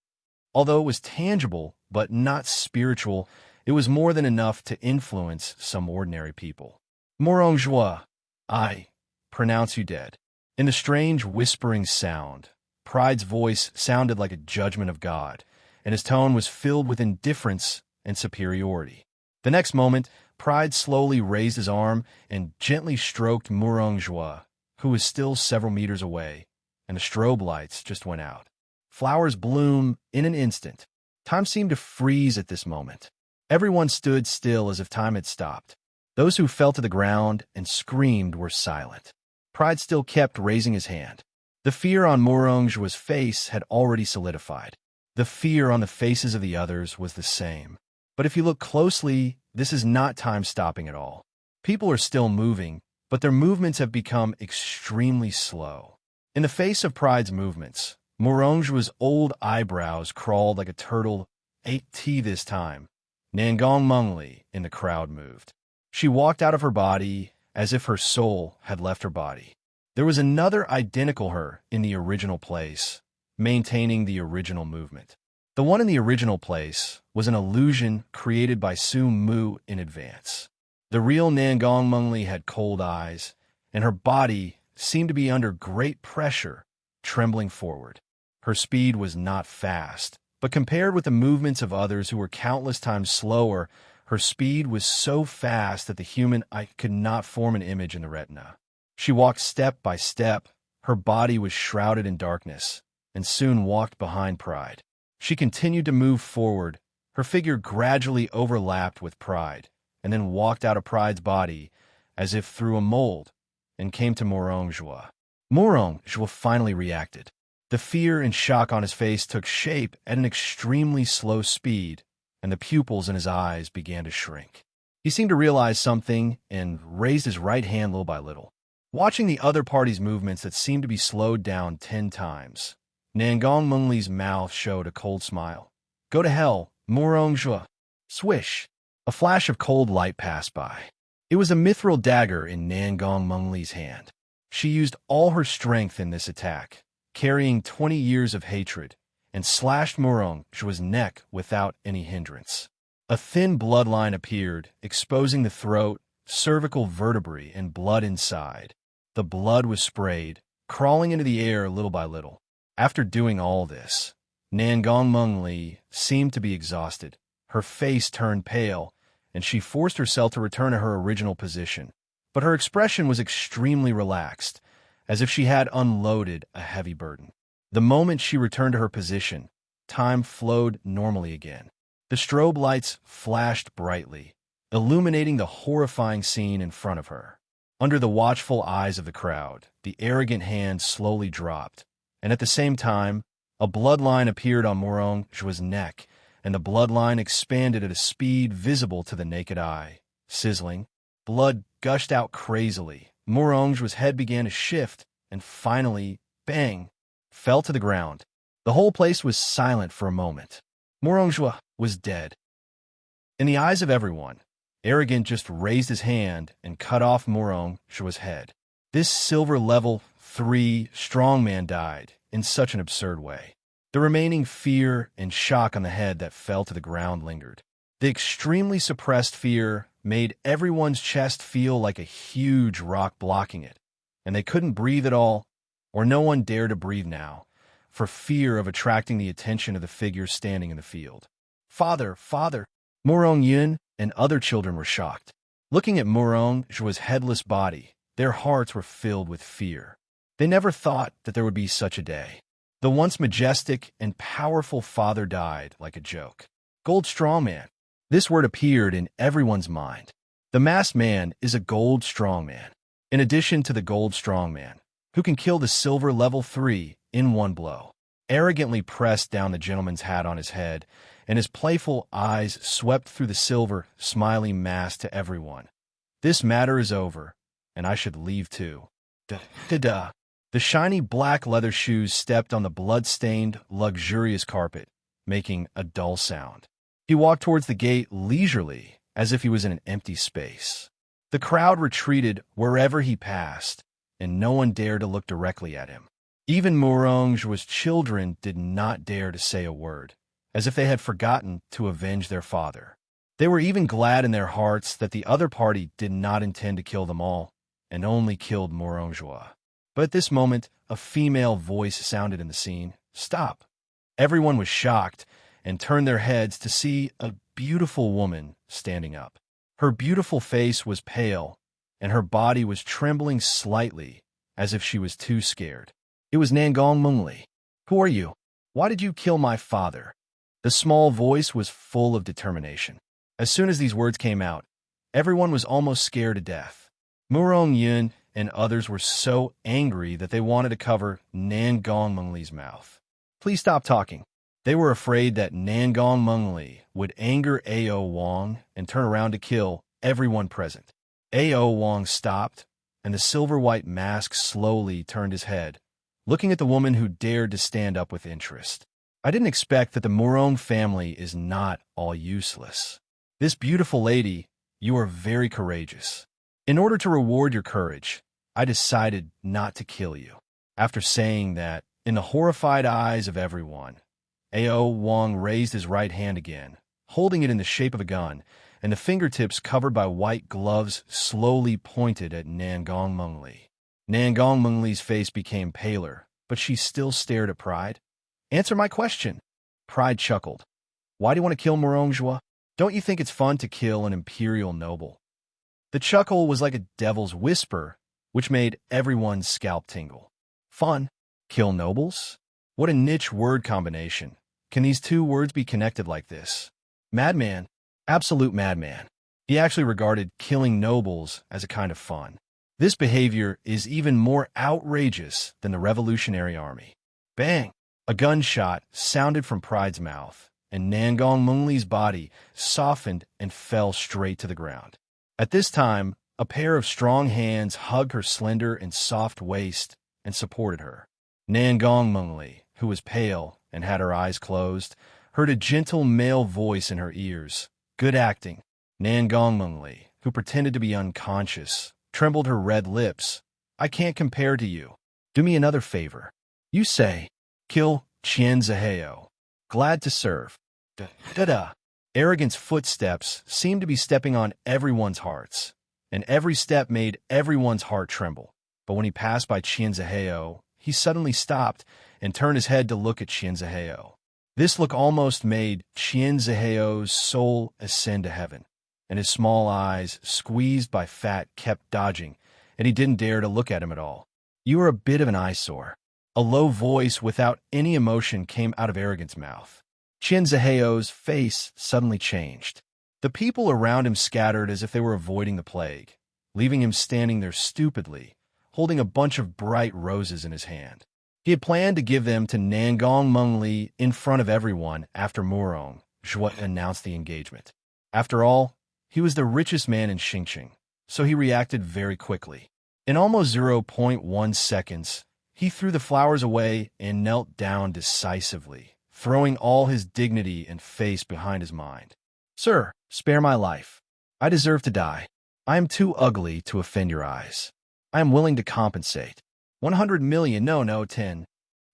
Although it was tangible but not spiritual, it was more than enough to influence some ordinary people. Moronge, I pronounce you dead. In the strange whispering sound, Pride's voice sounded like a judgment of God, and his tone was filled with indifference and superiority. The next moment, Pride slowly raised his arm and gently stroked Moronge, who was still several meters away, and the strobe lights just went out. Flowers bloomed in an instant. Time seemed to freeze at this moment. Everyone stood still as if time had stopped. Those who fell to the ground and screamed were silent. Pride still kept raising his hand. The fear on Moronge's face had already solidified. The fear on the faces of the others was the same. But if you look closely, this is not time stopping at all. People are still moving, but their movements have become extremely slow. In the face of Pride's movements, Moronge's old eyebrows crawled like a turtle. Ate tea this time. Nangong Mengli in the crowd moved. She walked out of her body as if her soul had left her body. There was another identical her in the original place, maintaining the original movement. The one in the original place was an illusion created by Su Mu in advance. The real Nangong Mengli had cold eyes, and her body seemed to be under great pressure, trembling forward. Her speed was not fast, but compared with the movements of others who were countless times slower, her speed was so fast that the human eye could not form an image in the retina. She walked step by step, her body was shrouded in darkness, and soon walked behind Pride. She continued to move forward, her figure gradually overlapped with Pride, and then walked out of Pride's body as if through a mold, and came to Moronge. Moronge finally reacted. The fear and shock on his face took shape at an extremely slow speed, and the pupils in his eyes began to shrink. He seemed to realize something and raised his right hand little by little. Watching the other party's movements that seemed to be slowed down 10 times, Nangong Mengli's mouth showed a cold smile. Go to hell, Moronge. Swish! A flash of cold light passed by. It was a mithril dagger in Nangong Mengli's hand. She used all her strength in this attack, carrying 20 years of hatred, and slashed Moronge's neck without any hindrance. A thin bloodline appeared, exposing the throat, cervical vertebrae, and blood inside. The blood was sprayed, crawling into the air little by little. After doing all this, Nangong Mengli seemed to be exhausted. Her face turned pale, and she forced herself to return to her original position. But her expression was extremely relaxed, as if she had unloaded a heavy burden. The moment she returned to her position, time flowed normally again. The strobe lights flashed brightly, illuminating the horrifying scene in front of her. Under the watchful eyes of the crowd, the arrogant hand slowly dropped, and at the same time, a bloodline appeared on Moronge's neck, and the bloodline expanded at a speed visible to the naked eye. Sizzling, blood gushed out crazily. Moronge's head began to shift, and finally, bang, fell to the ground. The whole place was silent for a moment. Moronge was dead. In the eyes of everyone, Arrogant just raised his hand and cut off Moronge's head. This silver level 3 strongman died in such an absurd way. The remaining fear and shock on the head that fell to the ground lingered. The extremely suppressed fear made everyone's chest feel like a huge rock blocking it, and they couldn't breathe at all, or no one dared to breathe now, for fear of attracting the attention of the figure standing in the field. Father, father! Murong Yun and other children were shocked. Looking at Murong Zhua's headless body, their hearts were filled with fear. They never thought that there would be such a day. The once majestic and powerful father died like a joke. Gold strongman. This word appeared in everyone's mind. The masked man is a gold strongman. In addition to the gold strongman, who can kill the silver level 3 in one blow. Arrogantly pressed down the gentleman's hat on his head, and his playful eyes swept through the silver, smiling mask to everyone. This matter is over, and I should leave too. Da-da-da. The shiny black leather shoes stepped on the blood-stained, luxurious carpet, making a dull sound. He walked towards the gate leisurely, as if he was in an empty space. The crowd retreated wherever he passed, and no one dared to look directly at him. Even Murong Zhua's children did not dare to say a word, as if they had forgotten to avenge their father. They were even glad in their hearts that the other party did not intend to kill them all, and only killed Murong Zhua. But at this moment, a female voice sounded in the scene. Stop! Everyone was shocked and turned their heads to see a beautiful woman standing up. Her beautiful face was pale, and her body was trembling slightly, as if she was too scared. It was Nangong Mengli. Who are you? Why did you kill my father? The small voice was full of determination. As soon as these words came out, everyone was almost scared to death. Murong Yun and others were so angry that they wanted to cover Nangong Mengli's mouth. Please stop talking. They were afraid that Nangong Mengli would anger Ao Wang and turn around to kill everyone present. Ao Wang stopped, and the silver-white mask slowly turned his head, looking at the woman who dared to stand up with interest. I didn't expect that the Murong family is not all useless. This beautiful lady, you are very courageous. In order to reward your courage, I decided not to kill you. After saying that, in the horrified eyes of everyone, Ao Wang raised his right hand again, holding it in the shape of a gun, and the fingertips covered by white gloves slowly pointed at Nangong Mengli. Nangong Mengli's face became paler, but she still stared at Pride. Answer my question. Pride chuckled. Why do you want to kill Murong Zhua? Don't you think it's fun to kill an imperial noble? The chuckle was like a devil's whisper, which made everyone's scalp tingle. Fun? Kill nobles? What a niche word combination. Can these two words be connected like this? Madman. Absolute madman. He actually regarded killing nobles as a kind of fun. This behavior is even more outrageous than the Revolutionary Army. Bang! A gunshot sounded from Pride's mouth, and Nangong Mengli's body softened and fell straight to the ground. At this time, a pair of strong hands hugged her slender and soft waist and supported her. Nangong Mengli, who was pale and had her eyes closed, heard a gentle male voice in her ears. Good acting. Nangong Mengli, who pretended to be unconscious, trembled her red lips. I can't compare to you. Do me another favor. You say, kill Qian Zihao. Glad to serve. Da-da-da. Arrogant's footsteps seemed to be stepping on everyone's hearts, and every step made everyone's heart tremble. But when he passed by Qian Zihao, he suddenly stopped and turned his head to look at Qian Zihao. This look almost made Qian Zihao's soul ascend to heaven, and his small eyes, squeezed by fat, kept dodging, and he didn't dare to look at him at all. You are a bit of an eyesore. A low voice without any emotion came out of Arrogant's mouth. Qian Zihao's face suddenly changed. The people around him scattered as if they were avoiding the plague, leaving him standing there stupidly, holding a bunch of bright roses in his hand. He had planned to give them to Nangong Mengli in front of everyone after Murong Zhua announced the engagement. After all, he was the richest man in Xingqing, so he reacted very quickly. In almost 0.1 seconds, he threw the flowers away and knelt down decisively, throwing all his dignity and face behind his mind. Sir, spare my life. I deserve to die. I am too ugly to offend your eyes. I am willing to compensate. 100 million, no, 10.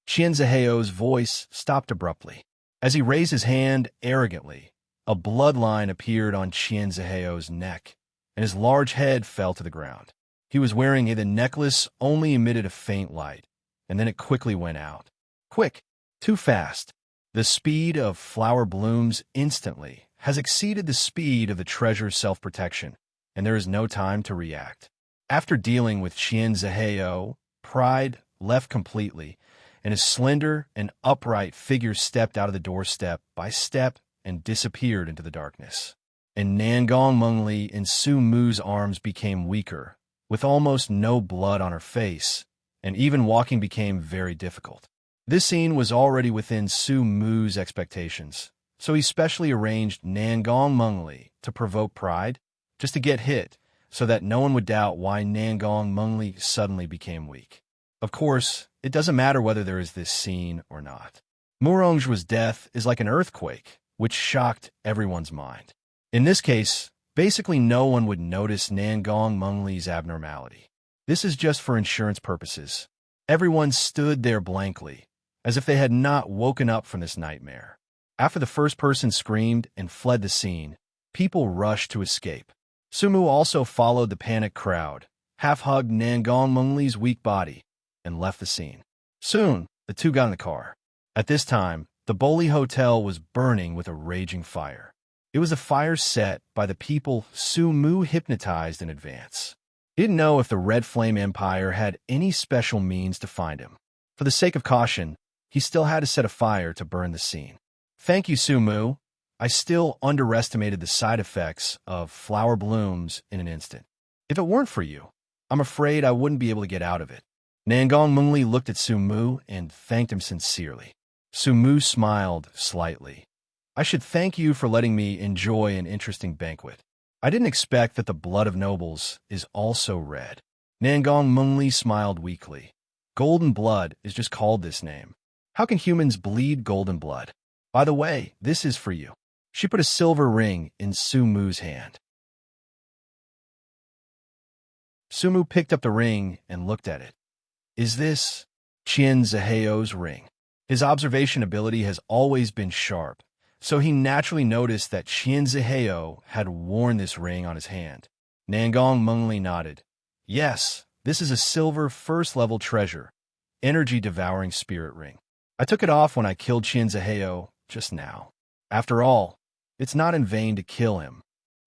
Qian Zihao's voice stopped abruptly. As he raised his hand arrogantly, a bloodline appeared on Qian Ziheo's neck, and his large head fell to the ground. He was wearing the necklace only emitted a faint light, and then it quickly went out. Quick, too fast. The speed of flower blooms instantly has exceeded the speed of the treasure's self-protection, and there is no time to react. After dealing with Qian Ziheo, pride left completely, and his slender and upright figure stepped out of the doorstep by step and disappeared into the darkness. And Nangong Mengli in Su Mu's arms became weaker, with almost no blood on her face, and even walking became very difficult. This scene was already within Su Mu's expectations, so he specially arranged Nangong Mengli to provoke pride, just to get hit, so that no one would doubt why Nangong Mengli suddenly became weak. Of course, it doesn't matter whether there is this scene or not. Murongzhu's death is like an earthquake, which shocked everyone's mind. In this case, basically no one would notice Nangong Mengli's abnormality. This is just for insurance purposes. Everyone stood there blankly, as if they had not woken up from this nightmare. After the first person screamed and fled the scene, people rushed to escape. Sumu also followed the panicked crowd, half-hugged Nangong Mengli's weak body, and left the scene. Soon, the two got in the car. At this time, the Boli Hotel was burning with a raging fire. It was a fire set by the people Sumu hypnotized in advance. He didn't know if the Red Flame Empire had any special means to find him. For the sake of caution, he still had to set a fire to burn the scene. Thank you, Sumu. I still underestimated the side effects of flower blooms in an instant. If it weren't for you, I'm afraid I wouldn't be able to get out of it. Nangong Mengli looked at Sumu and thanked him sincerely. Sumu smiled slightly. I should thank you for letting me enjoy an interesting banquet. I didn't expect that the blood of nobles is also red. Nangong Mengli smiled weakly. Golden blood is just called this name. How can humans bleed golden blood? By the way, this is for you. She put a silver ring in Sumu's hand. Sumu picked up the ring and looked at it. Is this Qian Ziheo's ring? His observation ability has always been sharp, so he naturally noticed that Qian Ziheo had worn this ring on his hand. Nangong Mengli nodded. Yes, this is a silver first-level treasure, energy-devouring spirit ring. I took it off when I killed Qian Ziheo just now. After all, it's not in vain to kill him.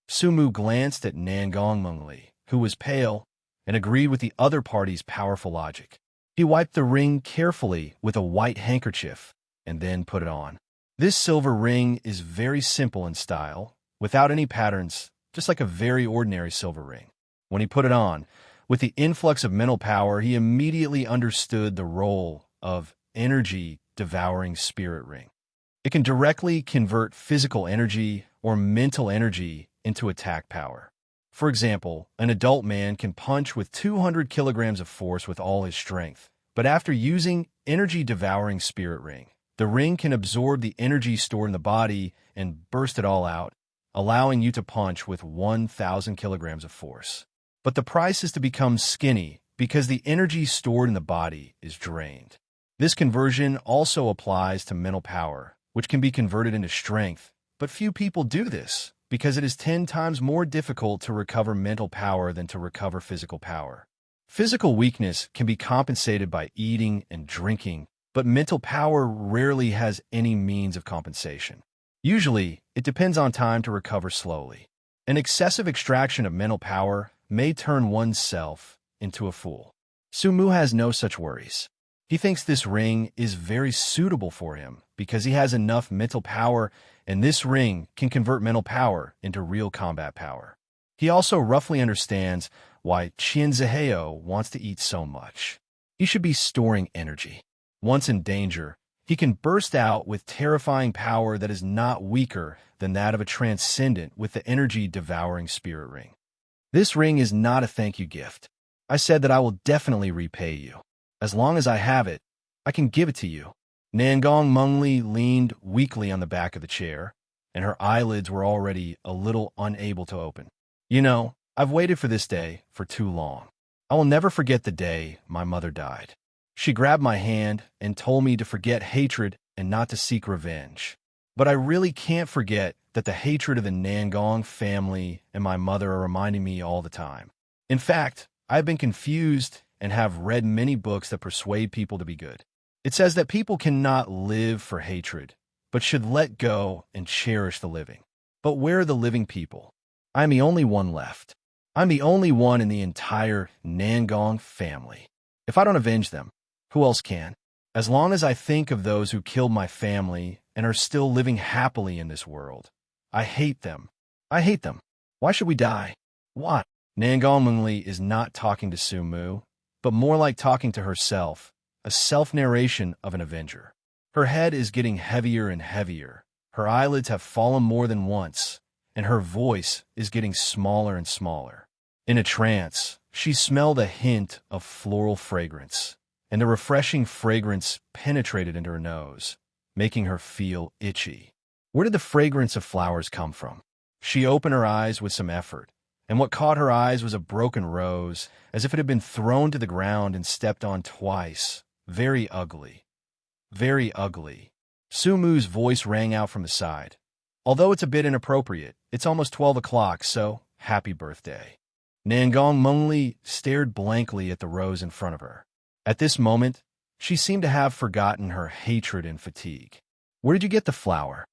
Sumu glanced at Nangong Mengli, who was pale, and agreed with the other party's powerful logic. He wiped the ring carefully with a white handkerchief and then put it on. This silver ring is very simple in style, without any patterns, just like a very ordinary silver ring. When he put it on, with the influx of mental power, he immediately understood the role of energy-devouring spirit ring. It can directly convert physical energy or mental energy into attack power. For example, an adult man can punch with 200 kilograms of force with all his strength, but after using energy-devouring spirit ring, the ring can absorb the energy stored in the body and burst it all out, allowing you to punch with 1,000 kilograms of force. But the price is to become skinny because the energy stored in the body is drained. This conversion also applies to mental power, which can be converted into strength, but few people do this because it is 10 times more difficult to recover mental power than to recover physical power. Physical weakness can be compensated by eating and drinking, but mental power rarely has any means of compensation. Usually, it depends on time to recover slowly. An excessive extraction of mental power may turn oneself into a fool. Sumu has no such worries. He thinks this ring is very suitable for him because he has enough mental power, and this ring can convert mental power into real combat power. He also roughly understands why Qian Ziheo wants to eat so much. He should be storing energy. Once in danger, he can burst out with terrifying power that is not weaker than that of a transcendent with the energy-devouring spirit ring. This ring is not a thank you gift. I said that I will definitely repay you. As long as I have it, I can give it to you. Nangong Mengli leaned weakly on the back of the chair, and her eyelids were already a little unable to open. You know, I've waited for this day for too long. I will never forget the day my mother died. She grabbed my hand and told me to forget hatred and not to seek revenge. But I really can't forget that the hatred of the Nangong family and my mother are reminding me all the time. In fact, I've been confused and have read many books that persuade people to be good. It says that people cannot live for hatred, but should let go and cherish the living. But where are the living people? I'm the only one left. I'm the only one in the entire Nangong family. If I don't avenge them, who else can? As long as I think of those who killed my family and are still living happily in this world, I hate them. I hate them. Why should we die? Why? Nangong Mengli is not talking to Sumu, but more like talking to herself, a self-narration of an avenger. Her head is getting heavier and heavier. Her eyelids have fallen more than once, and her voice is getting smaller and smaller. In a trance, she smelled a hint of floral fragrance, and the refreshing fragrance penetrated into her nose, making her feel itchy. Where did the fragrance of flowers come from? She opened her eyes with some effort, and what caught her eyes was a broken rose, as if it had been thrown to the ground and stepped on twice. Very ugly. Very ugly. Sumu's voice rang out from the side. Although it's a bit inappropriate, it's almost 12 o'clock, so happy birthday. Nangong Mengli stared blankly at the rose in front of her. At this moment, she seemed to have forgotten her hatred and fatigue. Where did you get the flower?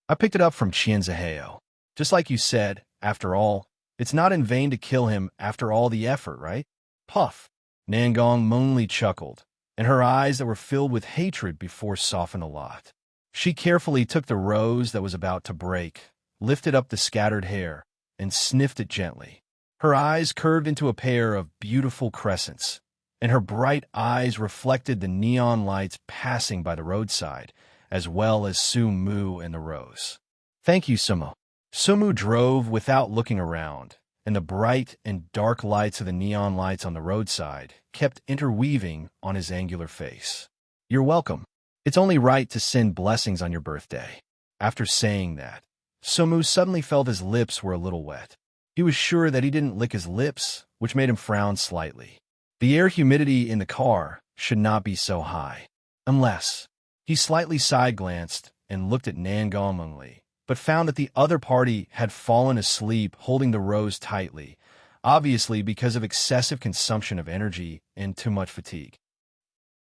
I picked it up from Chienzaheo. Just like you said, after all, it's not in vain to kill him after all the effort, right? Puff. Nangong Mengli chuckled, and her eyes that were filled with hatred before softened a lot. She carefully took the rose that was about to break, lifted up the scattered hair, and sniffed it gently. Her eyes curved into a pair of beautiful crescents, and her bright eyes reflected the neon lights passing by the roadside, as well as Sumu and the rose. Thank you, Sumu. Sumu drove without looking around, and the bright and dark lights of the neon lights on the roadside kept interweaving on his angular face. You're welcome. It's only right to send blessings on your birthday. After saying that, Sumu suddenly felt his lips were a little wet. He was sure that he didn't lick his lips, which made him frown slightly. The air humidity in the car should not be so high. Unless... He slightly side-glanced and looked at Nangong Mengli, but found that the other party had fallen asleep holding the rose tightly, obviously because of excessive consumption of energy and too much fatigue.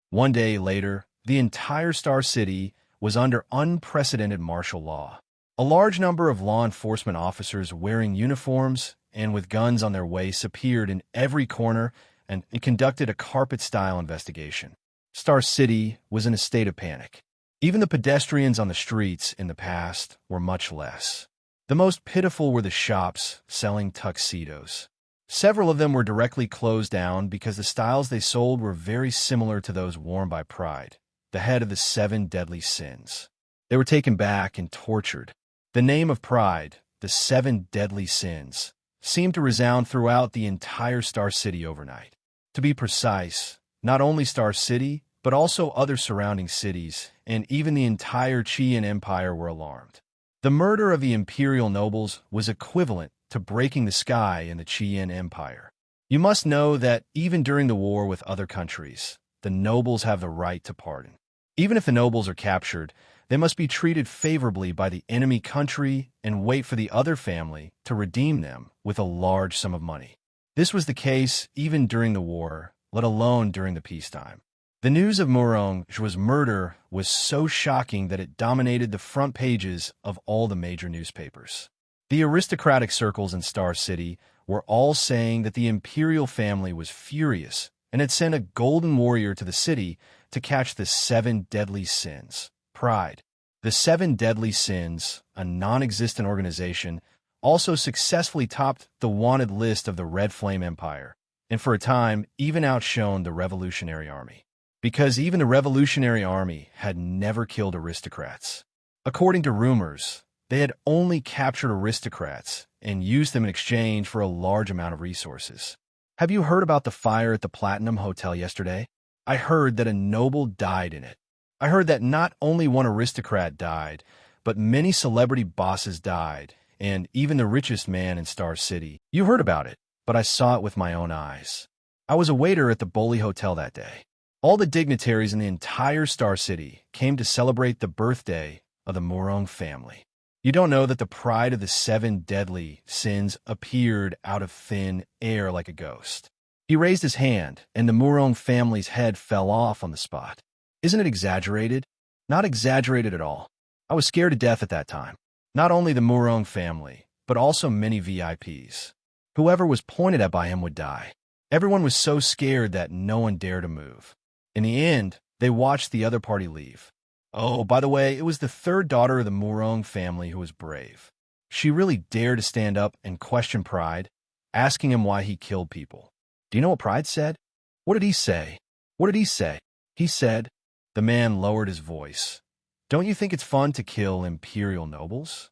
One day later, the entire Star City was under unprecedented martial law. A large number of law enforcement officers wearing uniforms and with guns on their waists appeared in every corner and conducted a carpet-style investigation. Star City was in a state of panic. Even the pedestrians on the streets in the past were much less. The most pitiful were the shops selling tuxedos. Several of them were directly closed down because the styles they sold were very similar to those worn by Pride, the head of the 7 deadly sins. They were taken back and tortured. The name of Pride, the 7 deadly sins, seemed to resound throughout the entire Star City overnight. To be precise, not only Star City, but also other surrounding cities, and even the entire Qian Empire were alarmed. The murder of the imperial nobles was equivalent to breaking the sky in the Qian Empire. You must know that even during the war with other countries, the nobles have the right to pardon. Even if the nobles are captured, they must be treated favorably by the enemy country and wait for the other family to redeem them with a large sum of money. This was the case even during the war, let alone during the peacetime. The news of Murong's murder was so shocking that it dominated the front pages of all the major newspapers. The aristocratic circles in Star City were all saying that the imperial family was furious and had sent a golden warrior to the city to catch the 7 deadly sins. Pride. The 7 deadly sins, a non-existent organization, also successfully topped the wanted list of the Red Flame Empire, and for a time even outshone the Revolutionary Army. Because even the Revolutionary Army had never killed aristocrats. According to rumors, they had only captured aristocrats and used them in exchange for a large amount of resources. Have you heard about the fire at the Platinum Hotel yesterday? I heard that a noble died in it. I heard that not only one aristocrat died, but many celebrity bosses died, and even the richest man in Star City. You heard about it, but I saw it with my own eyes. I was a waiter at the Boli Hotel that day. All the dignitaries in the entire Star City came to celebrate the birthday of the Murong family. You don't know that the pride of the 7 deadly sins appeared out of thin air like a ghost. He raised his hand, and the Murong family's head fell off on the spot. Isn't it exaggerated? Not exaggerated at all. I was scared to death at that time. Not only the Murong family, but also many VIPs. Whoever was pointed at by him would die. Everyone was so scared that no one dared to move. In the end, they watched the other party leave. Oh, by the way, it was the 3rd daughter of the Murong family who was brave. She really dared to stand up and question Pride, asking him why he killed people. Do you know what Pride said? What did he say? What did he say? He said, the man lowered his voice. Don't you think it's fun to kill imperial nobles?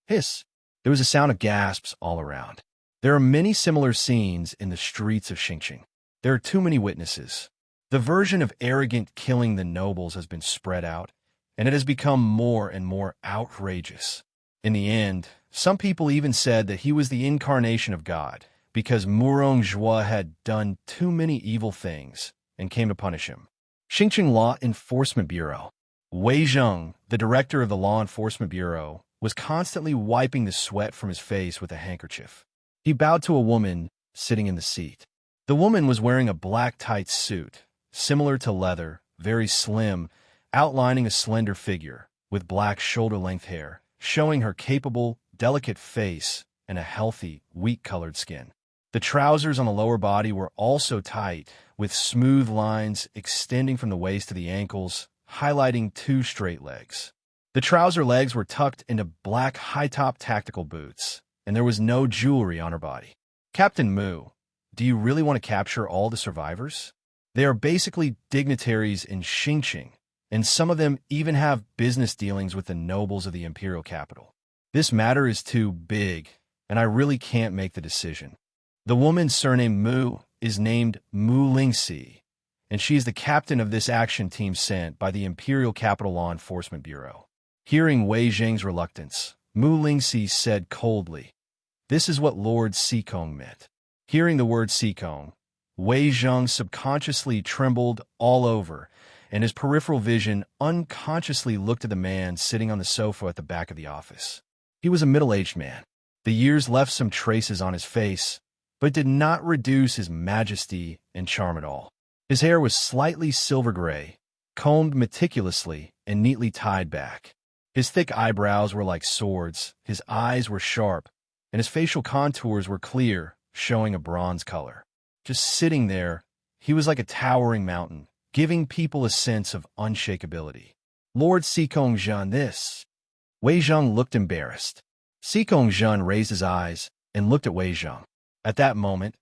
Hiss. There was a sound of gasps all around. There are many similar scenes in the streets of Xingqing. There are too many witnesses. The version of arrogant killing the nobles has been spread out, and it has become more and more outrageous. In the end, some people even said that he was the incarnation of God, because Murong Zhua had done too many evil things and came to punish him. Xingqing Law Enforcement Bureau. Wei Zheng, the director of the Law Enforcement Bureau, was constantly wiping the sweat from his face with a handkerchief. He bowed to a woman sitting in the seat. The woman was wearing a black tight suit, similar to leather, very slim, outlining a slender figure, with black shoulder-length hair, showing her capable, delicate face and a healthy, wheat-colored skin. The trousers on the lower body were also tight, with smooth lines extending from the waist to the ankles, highlighting 2 straight legs. The trouser legs were tucked into black high-top tactical boots, and there was no jewelry on her body. Captain Mu, do you really want to capture all the survivors? They are basically dignitaries in Xingqing, and some of them even have business dealings with the nobles of the imperial capital. This matter is too big, and I really can't make the decision. The woman surnamed Mu is named Mu Lingxi, and she is the captain of this action team sent by the Imperial Capital Law Enforcement Bureau. Hearing Wei Zheng's reluctance, Mu Lingxi said coldly, "This is what Lord Sikong meant." Hearing the word Sikong, Wei Zheng subconsciously trembled all over, and his peripheral vision unconsciously looked at the man sitting on the sofa at the back of the office. He was a middle-aged man. The years left some traces on his face, but it did not reduce his majesty and charm at all. His hair was slightly silver gray, combed meticulously and neatly tied back. His thick eyebrows were like swords, his eyes were sharp, and his facial contours were clear, showing a bronze color. Just sitting there, he was like a towering mountain, giving people a sense of unshakability. Lord Sikong Zhen, this. Wei Zheng looked embarrassed. Sikong Zhen raised his eyes and looked at Wei Zheng. At that moment,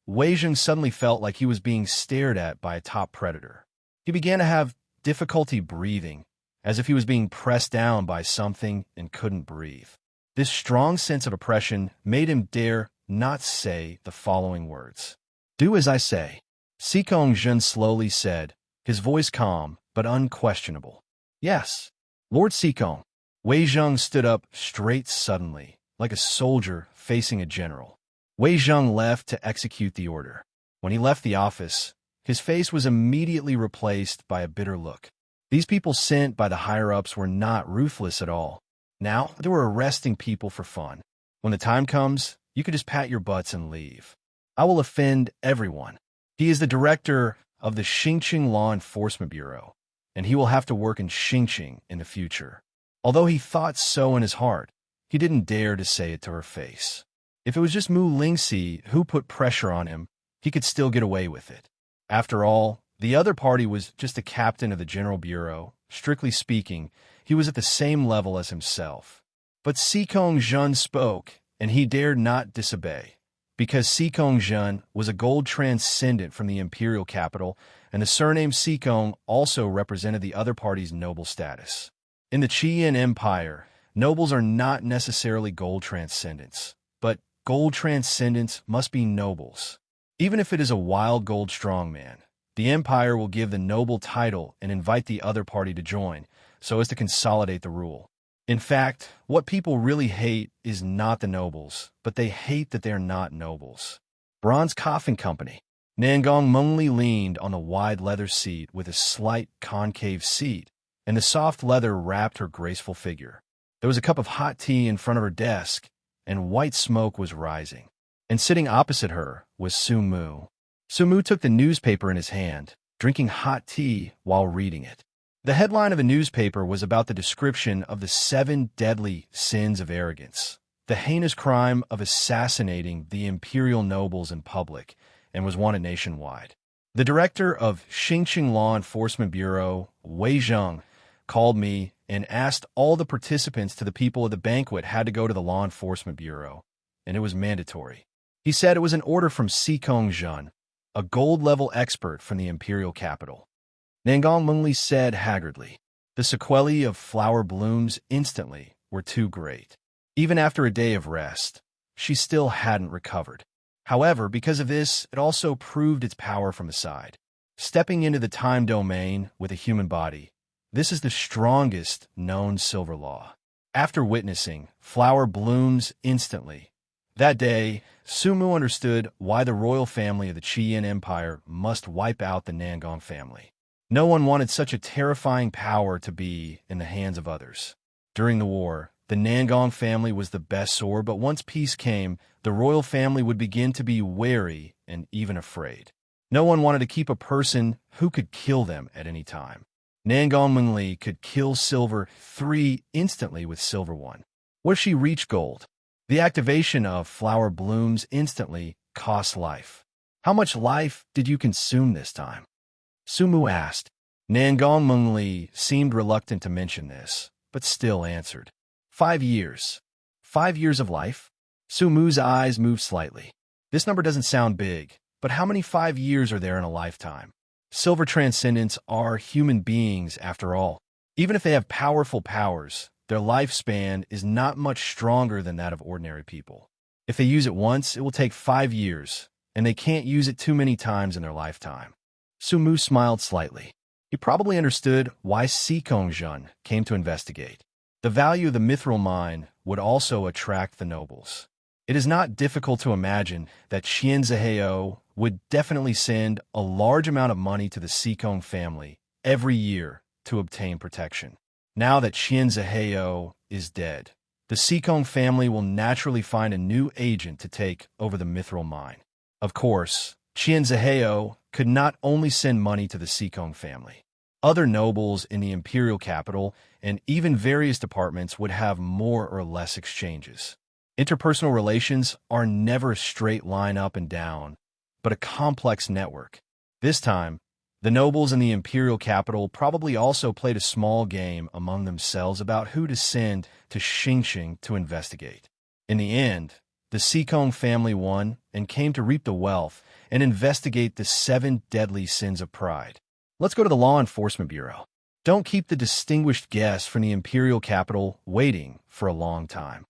Wei Zheng suddenly felt like he was being stared at by a top predator. He began to have difficulty breathing, as if he was being pressed down by something and couldn't breathe. This strong sense of oppression made him dare not say the following words. "Do as I say," Sikong Zhen slowly said, his voice calm but unquestionable. "Yes, Lord Sikong." Wei Zheng stood up straight suddenly, like a soldier facing a general. Wei Zheng left to execute the order. When he left the office, his face was immediately replaced by a bitter look. These people sent by the higher-ups were not ruthless at all. Now, they were arresting people for fun. When the time comes, you could just pat your butts and leave. I will offend everyone. He is the director of the Xingqing Law Enforcement Bureau, and he will have to work in Xingqing in the future. Although he thought so in his heart, he didn't dare to say it to her face. If it was just Mu Lingxi who put pressure on him, he could still get away with it. After all, the other party was just a captain of the General Bureau. Strictly speaking, he was at the same level as himself. But Sikong Zhen spoke, and he dared not disobey, because Sikong Zhen was a gold transcendent from the imperial capital, and the surname Sikong also represented the other party's noble status. In the Qian Empire, nobles are not necessarily gold transcendents, but gold transcendents must be nobles. Even if it is a wild gold strongman, the empire will give the noble title and invite the other party to join, so as to consolidate the rule. In fact, what people really hate is not the nobles, but they hate that they're not nobles. Bronze Coffin Company. Nangong Mengli leaned on the wide leather seat with a slight concave seat, and the soft leather wrapped her graceful figure. There was a cup of hot tea in front of her desk, and white smoke was rising. And sitting opposite her was Sumu. Sumu took the newspaper in his hand, drinking hot tea while reading it. The headline of the newspaper was about the description of the 7 deadly sins of arrogance, the heinous crime of assassinating the imperial nobles in public, and was wanted nationwide. The director of Xingqing Law Enforcement Bureau, Wei Zheng, called me and asked all the participants to the people of the banquet had to go to the Law Enforcement Bureau, and it was mandatory. He said it was an order from Sikong Zhen, a gold-level expert from the imperial capital. Nangong Mengli said haggardly. The sequelae of flower blooms instantly were too great. Even after a day of rest, she still hadn't recovered. However, because of this, it also proved its power from the side. Stepping into the time domain with a human body, this is the strongest known silver law. After witnessing flower blooms instantly, that day, Sumu understood why the royal family of the Qian Empire must wipe out the Nangong family. No one wanted such a terrifying power to be in the hands of others. During the war, the Nangong family was the best sword, but once peace came, the royal family would begin to be wary and even afraid. No one wanted to keep a person who could kill them at any time. Nangong Mengli could kill Silver 3 instantly with Silver 1. What if she reached gold? The activation of flower blooms instantly costs life. How much life did you consume this time? Sumu asked. Nangong Mengli seemed reluctant to mention this, but still answered. 5 years. 5 years of life? Sumu's eyes moved slightly. This number doesn't sound big, but how many 5 years are there in a lifetime? Silver Transcendents are human beings after all. Even if they have powerful powers, their lifespan is not much stronger than that of ordinary people. If they use it once, it will take 5 years, and they can't use it too many times in their lifetime. Sumu smiled slightly. He probably understood why Sikong Zhen came to investigate. The value of the mithril mine would also attract the nobles. It is not difficult to imagine that Qian Zihao would definitely send a large amount of money to the Sikong family every year to obtain protection. Now that Qian Zihao is dead, the Sikong family will naturally find a new agent to take over the mithril mine. Of course, Qian Zihao could not only send money to the Sikong family. Other nobles in the imperial capital and even various departments would have more or less exchanges. Interpersonal relations are never a straight line up and down, but a complex network. This time, the nobles in the imperial capital probably also played a small game among themselves about who to send to Xingqing to investigate. In the end, the Sikong family won and came to reap the wealth and investigate the 7 deadly sins of pride. Let's go to the Law Enforcement Bureau. Don't keep the distinguished guests from the imperial capital waiting for a long time.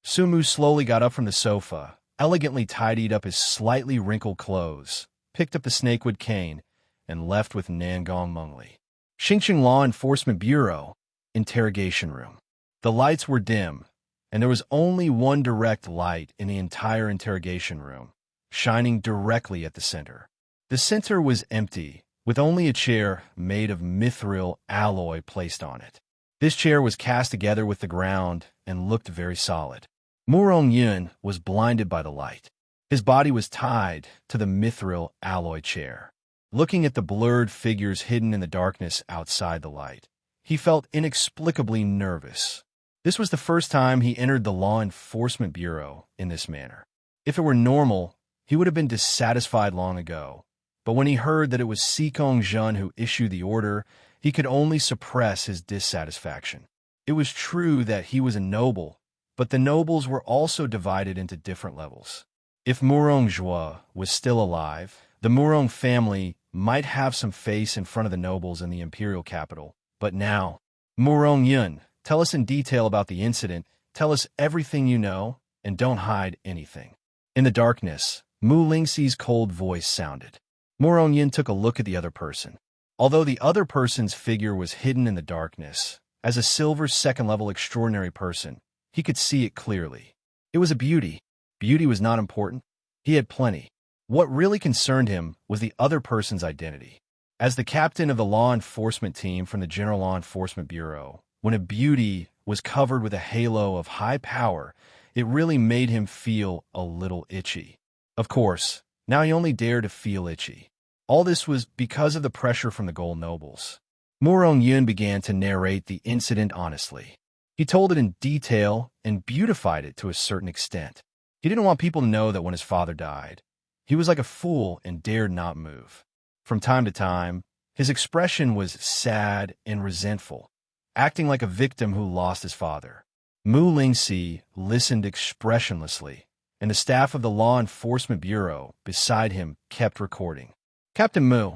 Sumu slowly got up from the sofa, elegantly tidied up his slightly wrinkled clothes, picked up the snakewood cane, and left with Nangong Mengli. Xingqing Law Enforcement Bureau, interrogation room. The lights were dim, and there was only one direct light in the entire interrogation room, shining directly at the center. The center was empty, with only a chair made of mithril alloy placed on it. This chair was cast together with the ground and looked very solid. Murong Yun was blinded by the light. His body was tied to the mithril alloy chair. Looking at the blurred figures hidden in the darkness outside the light, he felt inexplicably nervous. This was the first time he entered the Law Enforcement Bureau in this manner. If it were normal, he would have been dissatisfied long ago. But when he heard that it was Sikong Zhen who issued the order, he could only suppress his dissatisfaction. It was true that he was a noble, but the nobles were also divided into different levels. If Murong Zhua was still alive, the Murong family might have some face in front of the nobles in the imperial capital. But now, Murong Yun, tell us in detail about the incident, tell us everything you know, and don't hide anything. In the darkness, Mu Lingxi's cold voice sounded. Murong Yin took a look at the other person. Although the other person's figure was hidden in the darkness, as a silver second-level extraordinary person, he could see it clearly. It was a beauty. Beauty was not important. He had plenty. What really concerned him was the other person's identity. As the captain of the law enforcement team from the General Law Enforcement Bureau, when a beauty was covered with a halo of high power, it really made him feel a little itchy. Of course, now he only dared to feel itchy. All this was because of the pressure from the gold nobles. Murong Yun began to narrate the incident honestly. He told it in detail and beautified it to a certain extent. He didn't want people to know that when his father died, he was like a fool and dared not move. From time to time, his expression was sad and resentful, acting like a victim who lost his father. Mu Lingxi listened expressionlessly, and the staff of the Law Enforcement Bureau beside him kept recording. Captain Mu,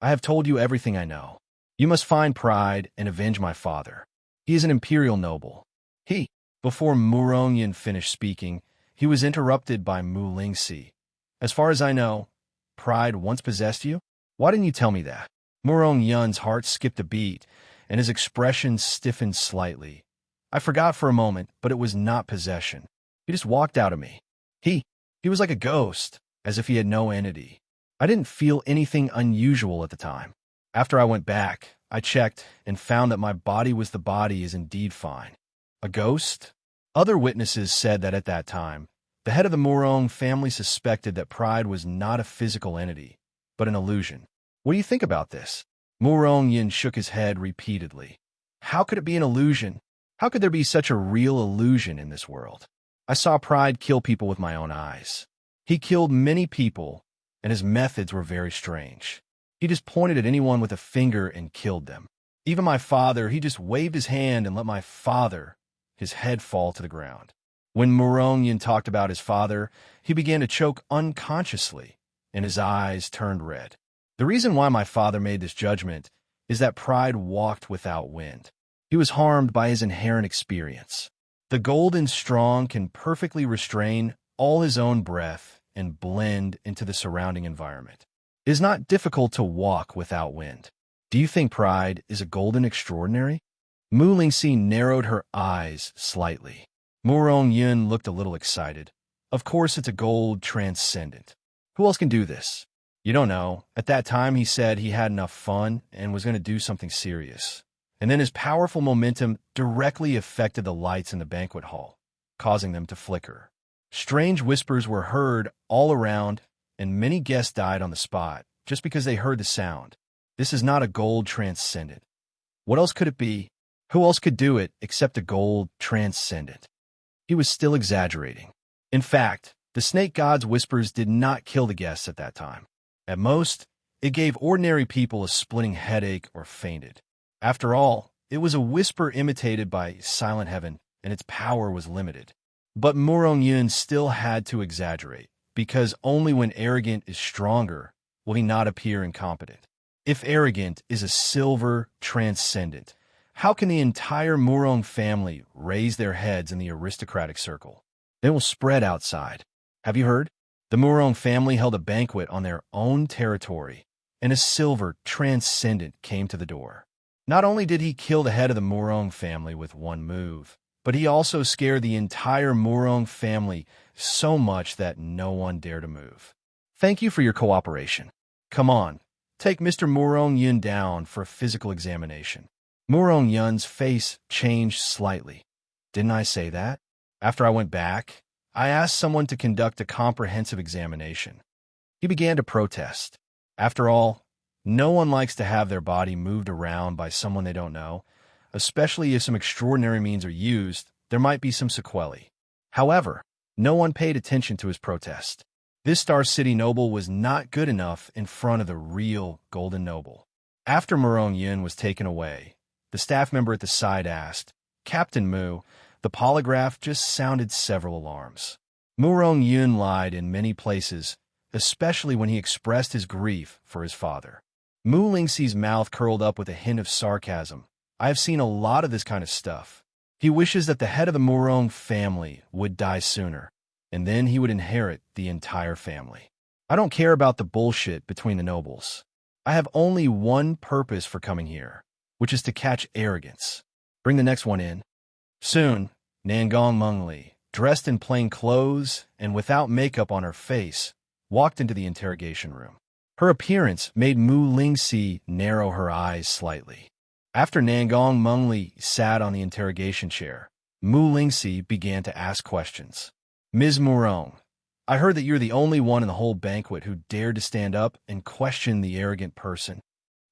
I have told you everything I know. You must find Pride and avenge my father. He is an imperial noble. Before Murong Yun finished speaking, he was interrupted by Mu Lingxi. As far as I know, Pride once possessed you? Why didn't you tell me that? Murong Yun's heart skipped a beat, and his expression stiffened slightly. I forgot for a moment, but it was not possession. He just walked out of me. He was like a ghost, as if he had no entity. I didn't feel anything unusual at the time. After I went back, I checked and found that my body is indeed fine. A ghost? Other witnesses said that at that time, the head of the Murong family suspected that Pride was not a physical entity, but an illusion. What do you think about this? Murong Yin shook his head repeatedly. How could it be an illusion? How could there be such a real illusion in this world? I saw Pride kill people with my own eyes. He killed many people, and his methods were very strange. He just pointed at anyone with a finger and killed them. Even my father, he just waved his hand and let his head fall to the ground. When Murong Yin talked about his father, he began to choke unconsciously, and his eyes turned red. The reason why my father made this judgment is that Pride walked without wind. He was harmed by his inherent experience. The golden strong can perfectly restrain all his own breath and blend into the surrounding environment. It is not difficult to walk without wind. Do you think Pride is a golden extraordinary? Mu Lingxi narrowed her eyes slightly. Murong Yun looked a little excited. Of course it's a gold transcendent. Who else can do this? You don't know. At that time he said he had enough fun and was going to do something serious. And then his powerful momentum directly affected the lights in the banquet hall, causing them to flicker. Strange whispers were heard all around, and many guests died on the spot just because they heard the sound. This is not a gold transcendent. What else could it be? Who else could do it except a gold transcendent? He was still exaggerating. In fact, the snake god's whispers did not kill the guests at that time. At most, it gave ordinary people a splitting headache or fainted. After all, it was a whisper imitated by silent heaven, and its power was limited. But Murong Yun still had to exaggerate, because only when arrogant is stronger will he not appear incompetent. If arrogant is a silver transcendent, how can the entire Murong family raise their heads in the aristocratic circle? They will spread outside. Have you heard? The Murong family held a banquet on their own territory, and a silver transcendent came to the door. Not only did he kill the head of the Murong family with one move, but he also scared the entire Murong family so much that no one dared to move. Thank you for your cooperation. Come on, take Mr. Murong Yun down for a physical examination. Murong Yun's face changed slightly. Didn't I say that? After I went back, I asked someone to conduct a comprehensive examination. He began to protest. After all, no one likes to have their body moved around by someone they don't know, especially if some extraordinary means are used, there might be some sequelae. However, no one paid attention to his protest. This Star City noble was not good enough in front of the real Golden Noble. After Murong Yun was taken away, the staff member at the side asked, Captain Mu, the polygraph just sounded several alarms. Murong Yun lied in many places, especially when he expressed his grief for his father. Mu Lingxi's mouth curled up with a hint of sarcasm. I have seen a lot of this kind of stuff. He wishes that the head of the Murong family would die sooner, and then he would inherit the entire family. I don't care about the bullshit between the nobles. I have only one purpose for coming here, which is to catch arrogance. Bring the next one in. Soon, Nangong Mengli, dressed in plain clothes and without makeup on her face, walked into the interrogation room. Her appearance made Mu Lingxi narrow her eyes slightly. After Nangong Mengli sat on the interrogation chair, Mu Lingxi began to ask questions. Ms. Murong, I heard that you're the only one in the whole banquet who dared to stand up and question the arrogant person.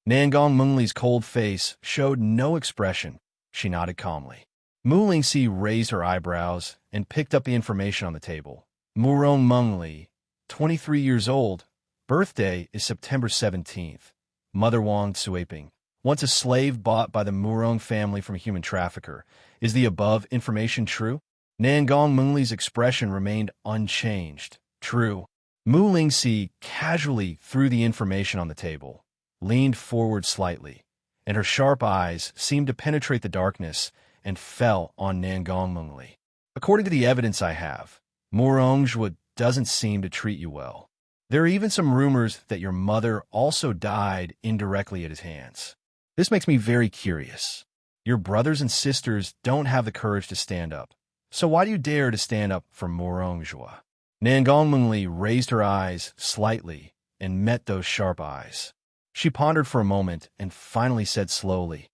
Nangong Mengli's cold face showed no expression. She nodded calmly. Mu Lingxi raised her eyebrows and picked up the information on the table. Murong Mengli, 23 years old, birthday is September 17th. Mother Wang Suiping, once a slave bought by the Murong family from a human trafficker. Is the above information true? Nangong Mengli's expression remained unchanged. True. Mu Lingxi casually threw the information on the table, leaned forward slightly, and her sharp eyes seemed to penetrate the darkness and fell on Nangong Mengli. According to the evidence I have, Murong doesn't seem to treat you well. There are even some rumors that your mother also died indirectly at his hands. This makes me very curious. Your brothers and sisters don't have the courage to stand up. So why do you dare to stand up for Murong Zhua? Nangong Mengli raised her eyes slightly and met those sharp eyes. She pondered for a moment and finally said slowly,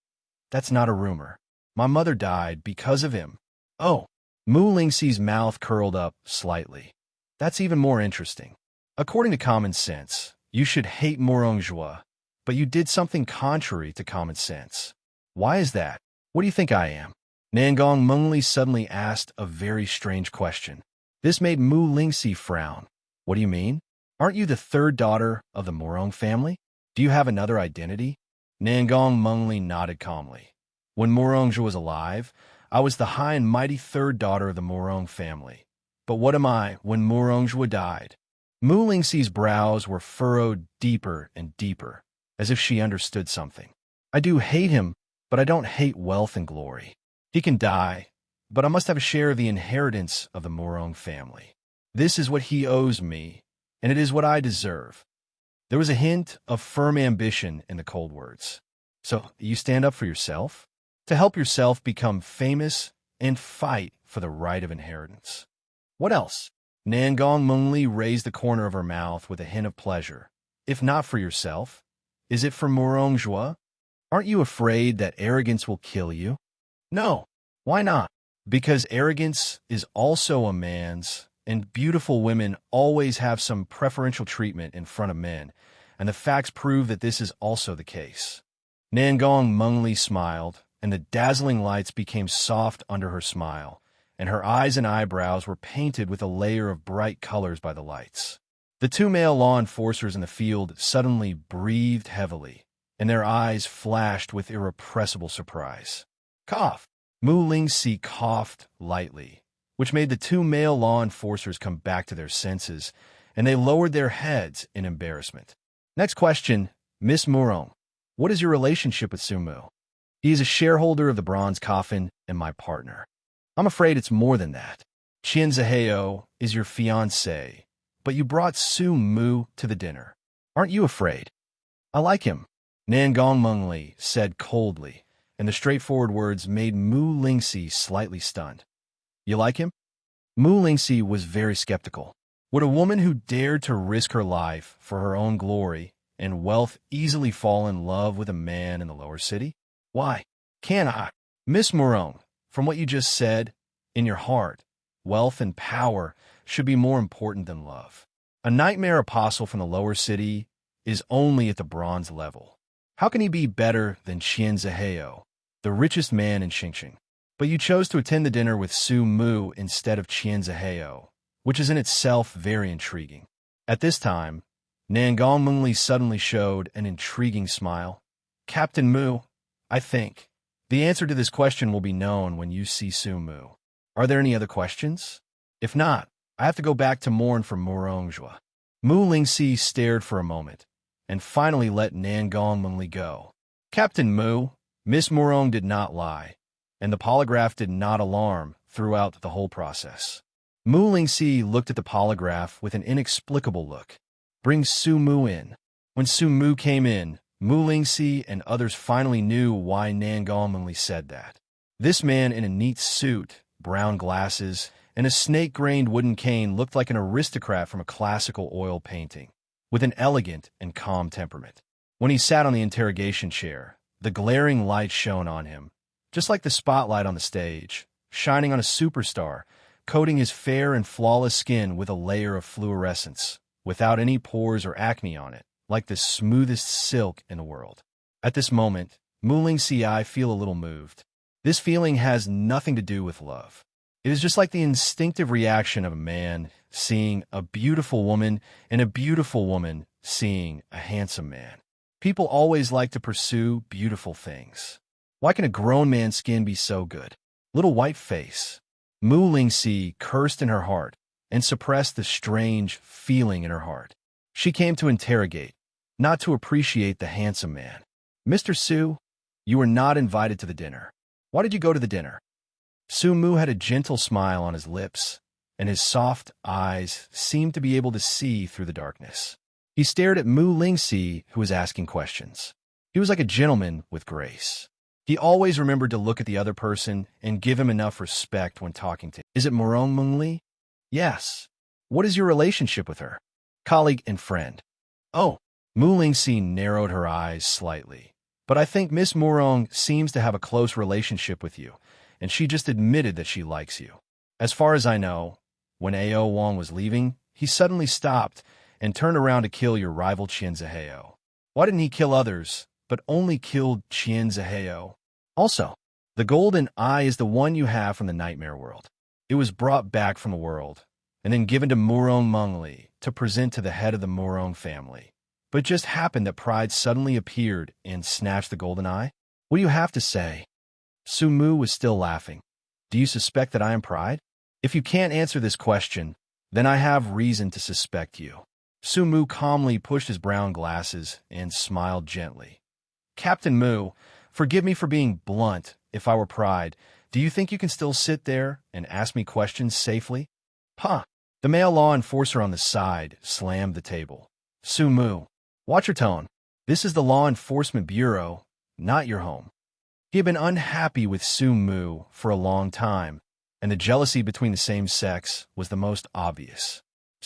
That's not a rumor. My mother died because of him. Oh, Mu Lingxi's mouth curled up slightly. That's even more interesting. According to common sense, you should hate Murong Zhua, but you did something contrary to common sense. Why is that? What do you think I am? Nangong Mengli suddenly asked a very strange question. This made Mu Lingxi frown. What do you mean? Aren't you the third daughter of the Murong family? Do you have another identity? Nangong Mengli nodded calmly. When Murong Zhua was alive, I was the high and mighty third daughter of the Murong family. But what am I when Murong Zhua died? Mu Lingxi's brows were furrowed deeper and deeper, as if she understood something. I do hate him, but I don't hate wealth and glory. He can die, but I must have a share of the inheritance of the Murong family. This is what he owes me, and it is what I deserve. There was a hint of firm ambition in the cold words. So, you stand up for yourself? To help yourself become famous and fight for the right of inheritance. What else? Nangong Mengli raised the corner of her mouth with a hint of pleasure. If not for yourself, is it for Murong Zhua? Aren't you afraid that arrogance will kill you? No. Why not? Because arrogance is also a man's, and beautiful women always have some preferential treatment in front of men, and the facts prove that this is also the case. Nangong Mengli smiled, and the dazzling lights became soft under her smile, and her eyes and eyebrows were painted with a layer of bright colors by the lights. The two male law enforcers in the field suddenly breathed heavily, and their eyes flashed with irrepressible surprise. Cough! Mu Lingxi coughed lightly, which made the two male law enforcers come back to their senses, and they lowered their heads in embarrassment. Next question, Miss Murong. What is your relationship with Sumu? He is a shareholder of the Bronze Coffin and my partner. I'm afraid it's more than that. Qian Ziheo is your fiancé, but you brought Su Mu to the dinner. Aren't you afraid? I like him, Nangong Mengli said coldly, and the straightforward words made Mu Lingxi slightly stunned. You like him? Mu Lingxi was very skeptical. Would a woman who dared to risk her life for her own glory and wealth easily fall in love with a man in the lower city? Why? Can I? Miss Murong, from what you just said, in your heart, wealth and power should be more important than love. A nightmare apostle from the lower city is only at the bronze level. How can he be better than Qian Ziheo, the richest man in Xingqing? But you chose to attend the dinner with Su Mu instead of Qian Ziheo, which is in itself very intriguing. At this time, Nangong Mengli suddenly showed an intriguing smile. Captain Mu, I think the answer to this question will be known when you see Su Mu. Are there any other questions? If not, I have to go back to mourn for Murong Zhua. Mu Lingxi stared for a moment, and finally let Nangong Mengli go. Captain Mu, Miss Murong did not lie, and the polygraph did not alarm throughout the whole process. Mu Lingxi looked at the polygraph with an inexplicable look. Bring Su Mu in. When Su Mu came in, Mu Lingxi and others finally knew why Nangong Mengli said that. This man in a neat suit, brown glasses, and a snake-grained wooden cane looked like an aristocrat from a classical oil painting. with an elegant and calm temperament. When he sat on the interrogation chair, the glaring light shone on him, just like the spotlight on the stage, shining on a superstar, coating his fair and flawless skin with a layer of fluorescence, without any pores or acne on it, like the smoothest silk in the world. At this moment, I feel a little moved. This feeling has nothing to do with love. It is just like the instinctive reaction of a man seeing a beautiful woman and a beautiful woman seeing a handsome man. People always like to pursue beautiful things. Why can a grown man's skin be so good? Little white face. Si cursed in her heart and suppressed the strange feeling in her heart. She came to interrogate, not to appreciate the handsome man. Mr. Su, you were not invited to the dinner. Why did you go to the dinner? Mu had a gentle smile on his lips, and his soft eyes seemed to be able to see through the darkness. He stared at Si, who was asking questions. He was like a gentleman with grace. He always remembered to look at the other person and give him enough respect when talking to him. Is it Mungli? Yes. What is your relationship with her? Colleague and friend. Oh, Si narrowed her eyes slightly. But I think Miss Murong seems to have a close relationship with you, and she just admitted that she likes you. As far as I know, when Ao Wang was leaving, he suddenly stopped and turned around to kill your rival Qian Zihao. Why didn't he kill others, but only killed Qian Zihao? Also, the golden eye is the one you have from the nightmare world. It was brought back from the world, and then given to Murong Mungli to present to the head of the Murong family. But it just happened that Pride suddenly appeared and snatched the golden eye? What do you have to say? Mu was still laughing. Do you suspect that I am Pride? If you can't answer this question, then I have reason to suspect you. Mu calmly pushed his brown glasses and smiled gently. Captain Mu, forgive me for being blunt. If I were Pride, do you think you can still sit there and ask me questions safely? Huh. The male law enforcer on the side slammed the table. Mu, watch your tone. This is the Law Enforcement Bureau, not your home. He had been unhappy with Mu for a long time, and the jealousy between the same sex was the most obvious.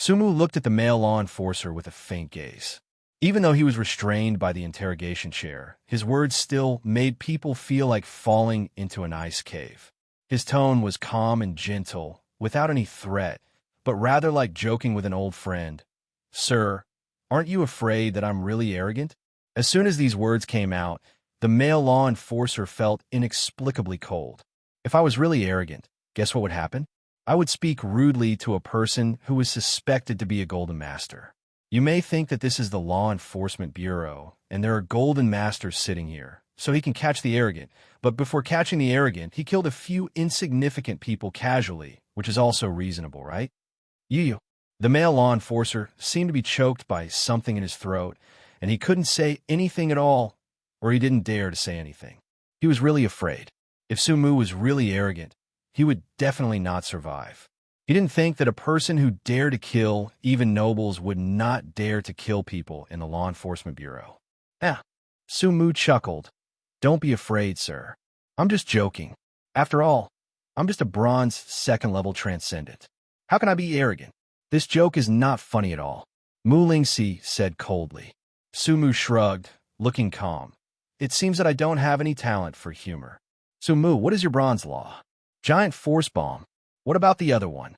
Mu looked at the male law enforcer with a faint gaze. Even though he was restrained by the interrogation chair, his words still made people feel like falling into an ice cave. His tone was calm and gentle, without any threat, but rather like joking with an old friend. Sir, aren't you afraid that I'm really arrogant? As soon as these words came out, the male law enforcer felt inexplicably cold. If I was really arrogant, guess what would happen? I would speak rudely to a person who was suspected to be a golden master. You may think that this is the Law Enforcement Bureau, and there are golden masters sitting here, so he can catch the arrogant, but before catching the arrogant, he killed a few insignificant people casually, which is also reasonable, right? You. The male law enforcer seemed to be choked by something in his throat, and he couldn't say anything at all, or he didn't dare to say anything. He was really afraid. If Mu was really arrogant, he would definitely not survive. He didn't think that a person who dared to kill even nobles would not dare to kill people in the Law Enforcement Bureau. Mu chuckled. Don't be afraid, sir. I'm just joking. After all, I'm just a bronze second-level transcendent. How can I be arrogant? This joke is not funny at all. Si said coldly. Mu shrugged, looking calm. It seems that I don't have any talent for humor. Mu, what is your bronze law? Giant force bomb. What about the other one?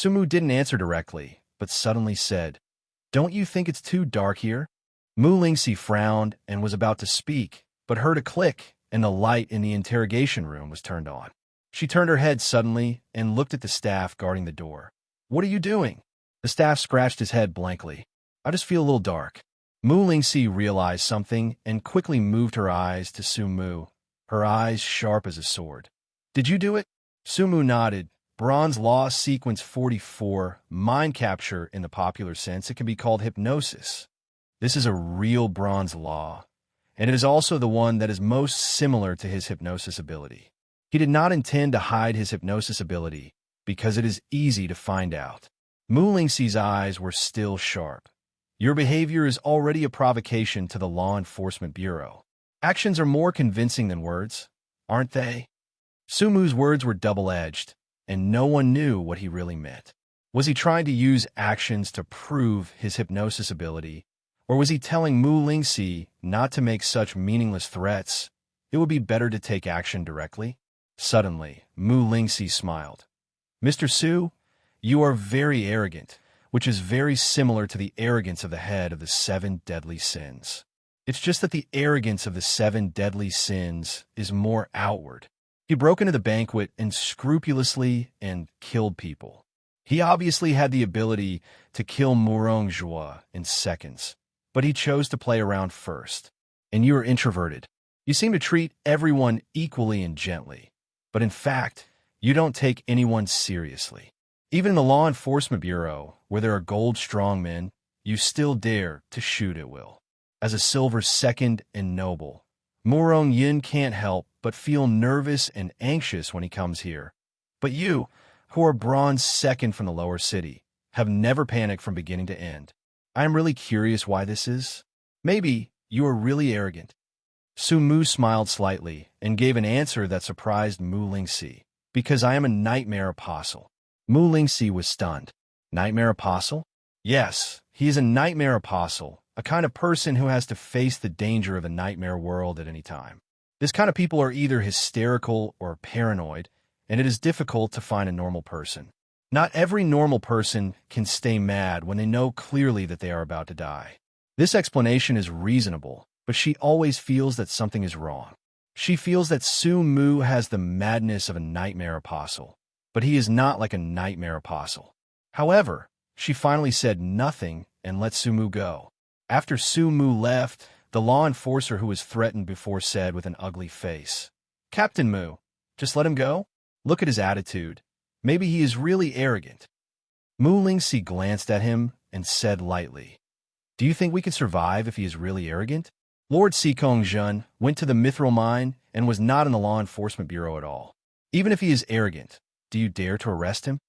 Mu didn't answer directly, but suddenly said, Don't you think it's too dark here? Si frowned and was about to speak, but heard a click, and the light in the interrogation room was turned on. She turned her head suddenly and looked at the staff guarding the door. What are you doing? The staff scratched his head blankly. I just feel a little dark. Si realized something and quickly moved her eyes to Mu, her eyes sharp as a sword. Did you do it? Mu nodded. Bronze Law Sequence 44, mind capture in the popular sense, it can be called hypnosis. This is a real bronze law, and it is also the one that is most similar to his hypnosis ability. He did not intend to hide his hypnosis ability, because it is easy to find out. Si's eyes were still sharp. Your behavior is already a provocation to the Law Enforcement Bureau. Actions are more convincing than words, aren't they? Mu's words were double-edged, and no one knew what he really meant. Was he trying to use actions to prove his hypnosis ability, Or was he telling Mu Lingxi not to make such meaningless threats? It would be better to take action directly? Suddenly, Mu Lingxi smiled. Mr. Su, you are very arrogant, which is very similar to the arrogance of the head of the 7 deadly sins. It's just that the arrogance of the 7 deadly sins is more outward. He broke into the banquet and scrupulously and killed people. He obviously had the ability to kill Murong Jua in seconds, but he chose to play around first. And you are introverted. You seem to treat everyone equally and gently, but in fact, you don't take anyone seriously. Even in the Law Enforcement Bureau, where there are gold strongmen, you still dare to shoot at will. As a silver second and noble, Murong Yin can't help but feel nervous and anxious when he comes here. But you, who are bronze second from the lower city, have never panicked from beginning to end. I am really curious why this is. Maybe you are really arrogant. Su Mu smiled slightly and gave an answer that surprised Mu Lingxi. Because I am a nightmare apostle. Mu Lingxi was stunned. Nightmare apostle? Yes, he is a nightmare apostle, a kind of person who has to face the danger of a nightmare world at any time. This kind of people are either hysterical or paranoid, and it is difficult to find a normal person. Not every normal person can stay mad when they know clearly that they are about to die. This explanation is reasonable, but she always feels that something is wrong. She feels that Su Mu has the madness of a nightmare apostle, but he is not like a nightmare apostle. However, she finally said nothing and let Su Mu go. After Su Mu left, the law enforcer who was threatened before said with an ugly face, "Captain Mu, just let him go? Look at his attitude. Maybe he is really arrogant." Mu Lingxi glanced at him and said lightly, "Do you think we can survive if he is really arrogant?" Lord Sikong Zhen went to the mithril mine and was not in the Law Enforcement Bureau at all. Even if he is arrogant, do you dare to arrest him?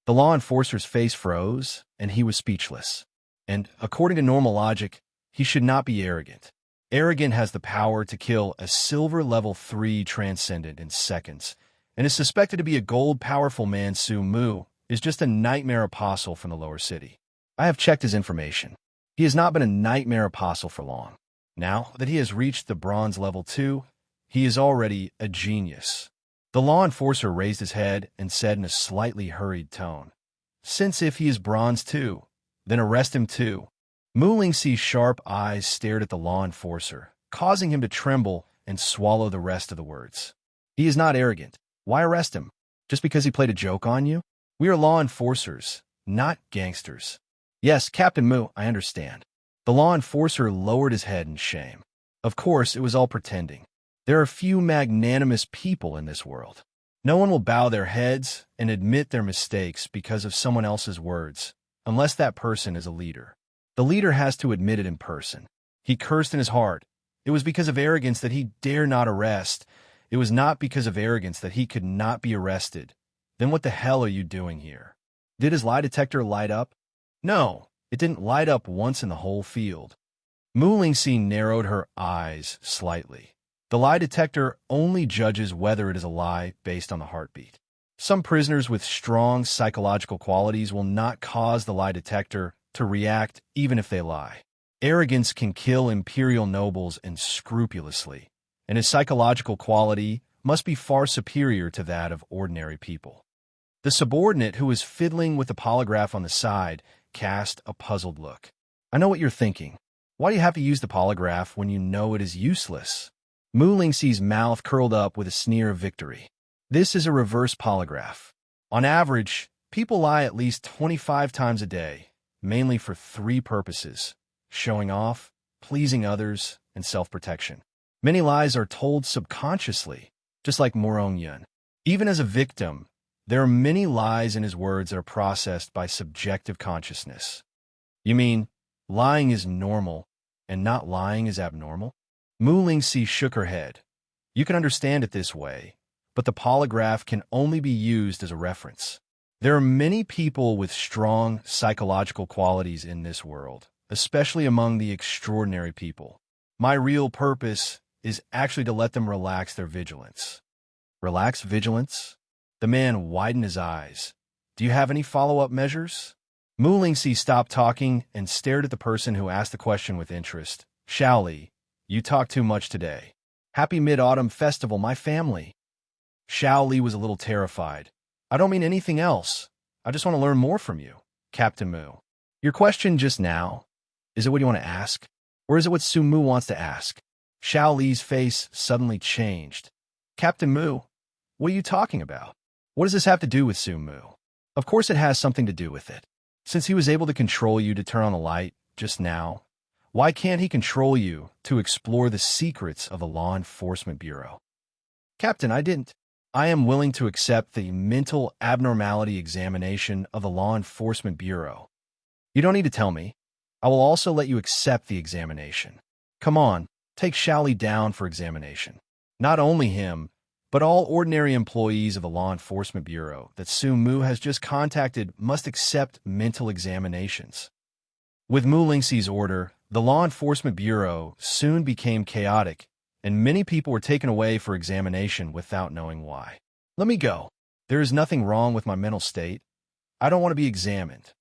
The law enforcer's face froze, and he was speechless. And, according to normal logic, he should not be arrogant. Arrogant has the power to kill a silver level 3 transcendent in seconds, and is suspected to be a gold powerful man. Su Mu is just a nightmare apostle from the lower city. I have checked his information. He has not been a nightmare apostle for long. Now that he has reached the bronze level 2, he is already a genius. The law enforcer raised his head and said in a slightly hurried tone, "Since if he is bronze 2, then arrest him too." Mu Lingxi's sharp eyes stared at the law enforcer, causing him to tremble and swallow the rest of the words. He is not arrogant. Why arrest him? Just because he played a joke on you? We are law enforcers, not gangsters. Yes, Captain Mu, I understand. The law enforcer lowered his head in shame. Of course, it was all pretending. There are few magnanimous people in this world. No one will bow their heads and admit their mistakes because of someone else's words, unless that person is a leader. The leader has to admit it in person. He cursed in his heart. It was because of arrogance that he dare not arrest. It was not because of arrogance that he could not be arrested. Then what the hell are you doing here? Did his lie detector light up? No, it didn't light up once in the whole field. Mu Lingxi narrowed her eyes slightly. The lie detector only judges whether it is a lie based on the heartbeat. Some prisoners with strong psychological qualities will not cause the lie detector to react even if they lie. Arrogance can kill imperial nobles unscrupulously, and his psychological quality must be far superior to that of ordinary people. The subordinate who was fiddling with the polygraph on the side cast a puzzled look. I know what you're thinking. Why do you have to use the polygraph when you know it is useless? Mu Lingxi's mouth curled up with a sneer of victory. This is a reverse polygraph. On average, people lie at least 25 times a day, mainly for 3 purposes: showing off, pleasing others, and self-protection. Many lies are told subconsciously, just like Murong Yun. Even as a victim, there are many lies in his words that are processed by subjective consciousness. You mean, lying is normal, and not lying is abnormal? Mu Lingxi shook her head. You can understand it this way, but the polygraph can only be used as a reference. There are many people with strong psychological qualities in this world, especially among the extraordinary people. My real purpose is actually to let them relax their vigilance. Relax vigilance? The man widened his eyes. Do you have any follow-up measures? Mu Lingxi stopped talking and stared at the person who asked the question with interest. Xiaoli, you talk too much today. Happy Mid-Autumn Festival, my family. Xiaoli was a little terrified. I don't mean anything else. I just want to learn more from you, Captain Mu. Your question just now, is it what you want to ask? Or is it what Su Mu wants to ask? Xiaoli's face suddenly changed. Captain Mu, what are you talking about? What does this have to do with Su Mu? Of course it has something to do with it. Since he was able to control you to turn on the light just now, why can't he control you to explore the secrets of the Law Enforcement Bureau? Captain, I didn't. I am willing to accept the mental abnormality examination of the Law Enforcement Bureau. You don't need to tell me. I will also let you accept the examination. Come on, take Xiaoli down for examination. Not only him, but all ordinary employees of the Law Enforcement Bureau that Su Mu has just contacted must accept mental examinations. With Mu Lingxi's order, the Law Enforcement Bureau soon became chaotic, and many people were taken away for examination without knowing why. Let me go. There is nothing wrong with my mental state. I don't want to be examined.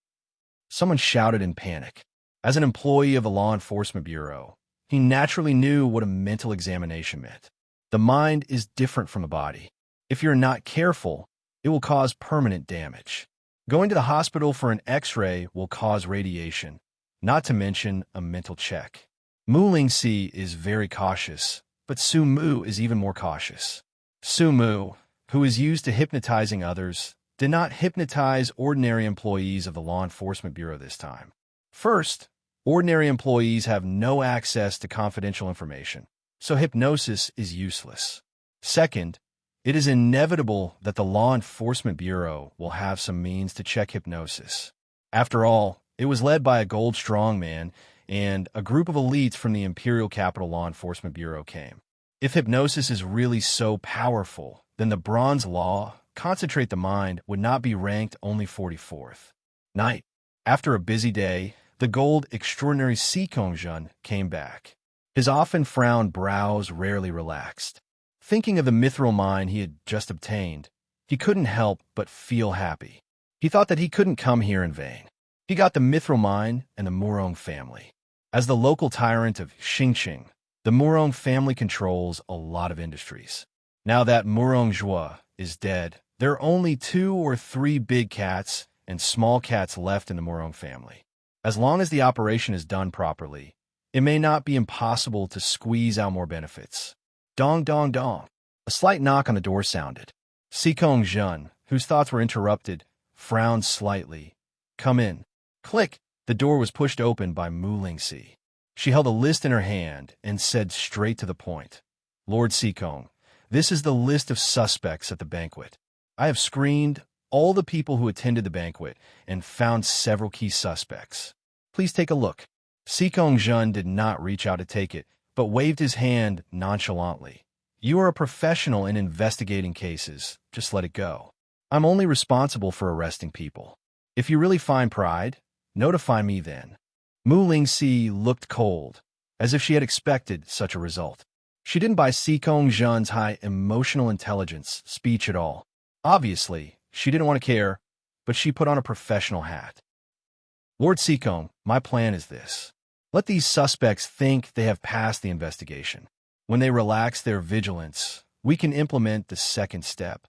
Someone shouted in panic. As an employee of the Law Enforcement Bureau, he naturally knew what a mental examination meant. The mind is different from the body. If you're not careful, it will cause permanent damage. Going to the hospital for an X-ray will cause radiation, not to mention a mental check. Mu Lingxi is very cautious, but Su Mu is even more cautious. Su Mu, who is used to hypnotizing others, did not hypnotize ordinary employees of the Law Enforcement Bureau this time. First, ordinary employees have no access to confidential information, so hypnosis is useless. Second, it is inevitable that the Law Enforcement Bureau will have some means to check hypnosis. After all, it was led by a gold strongman, and a group of elites from the Imperial Capital Law Enforcement Bureau came. If hypnosis is really so powerful, then the Bronze Law, Concentrate the Mind, would not be ranked only 44th. Night. After a busy day, the gold extraordinary Sikong came back. His often frowned brows rarely relaxed. Thinking of the mithril mine he had just obtained, he couldn't help but feel happy. He thought that he couldn't come here in vain. He got the mithril mine and the Murong family. As the local tyrant of Xingqing, the Murong family controls a lot of industries. Now that Murong Zhua is dead, there are only 2 or 3 big cats and small cats left in the Murong family. As long as the operation is done properly, it may not be impossible to squeeze out more benefits. Dong, dong, dong. A slight knock on the door sounded. Sikong Zhen, whose thoughts were interrupted, frowned slightly. Come in. Click. The door was pushed open by Mu Lingxi. She held a list in her hand and said straight to the point. Lord Sikong, this is the list of suspects at the banquet. I have screened all the people who attended the banquet and found several key suspects. Please take a look. Sikong Zhen did not reach out to take it, but waved his hand nonchalantly. You are a professional in investigating cases. Just let it go. I'm only responsible for arresting people. If you really find pride, notify me then. Mu Lingxi looked cold, as if she had expected such a result. She didn't buy Sikong Zhen's high emotional intelligence speech at all. Obviously, she didn't want to care, but she put on a professional hat. Lord Sikong, my plan is this. Let these suspects think they have passed the investigation. When they relax their vigilance, we can implement the second step.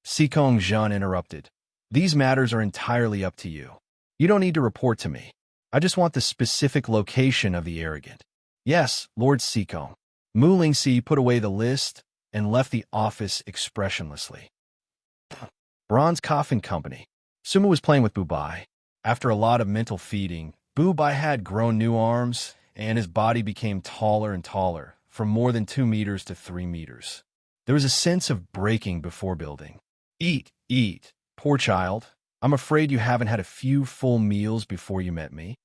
Sikong Zhen interrupted. These matters are entirely up to you. You don't need to report to me. I just want the specific location of the arrogant. Yes, Lord Sikong. Mu Lingxi put away the list and left the office expressionlessly. Bronze Coffin Company. Sumu was playing with Bubai. After a lot of mental feeding, Bubai had grown new arms, and his body became taller and taller, from more than 2 meters to 3 meters. There was a sense of breaking before building. Eat, eat. Poor child. I'm afraid you haven't had a few full meals before you met me.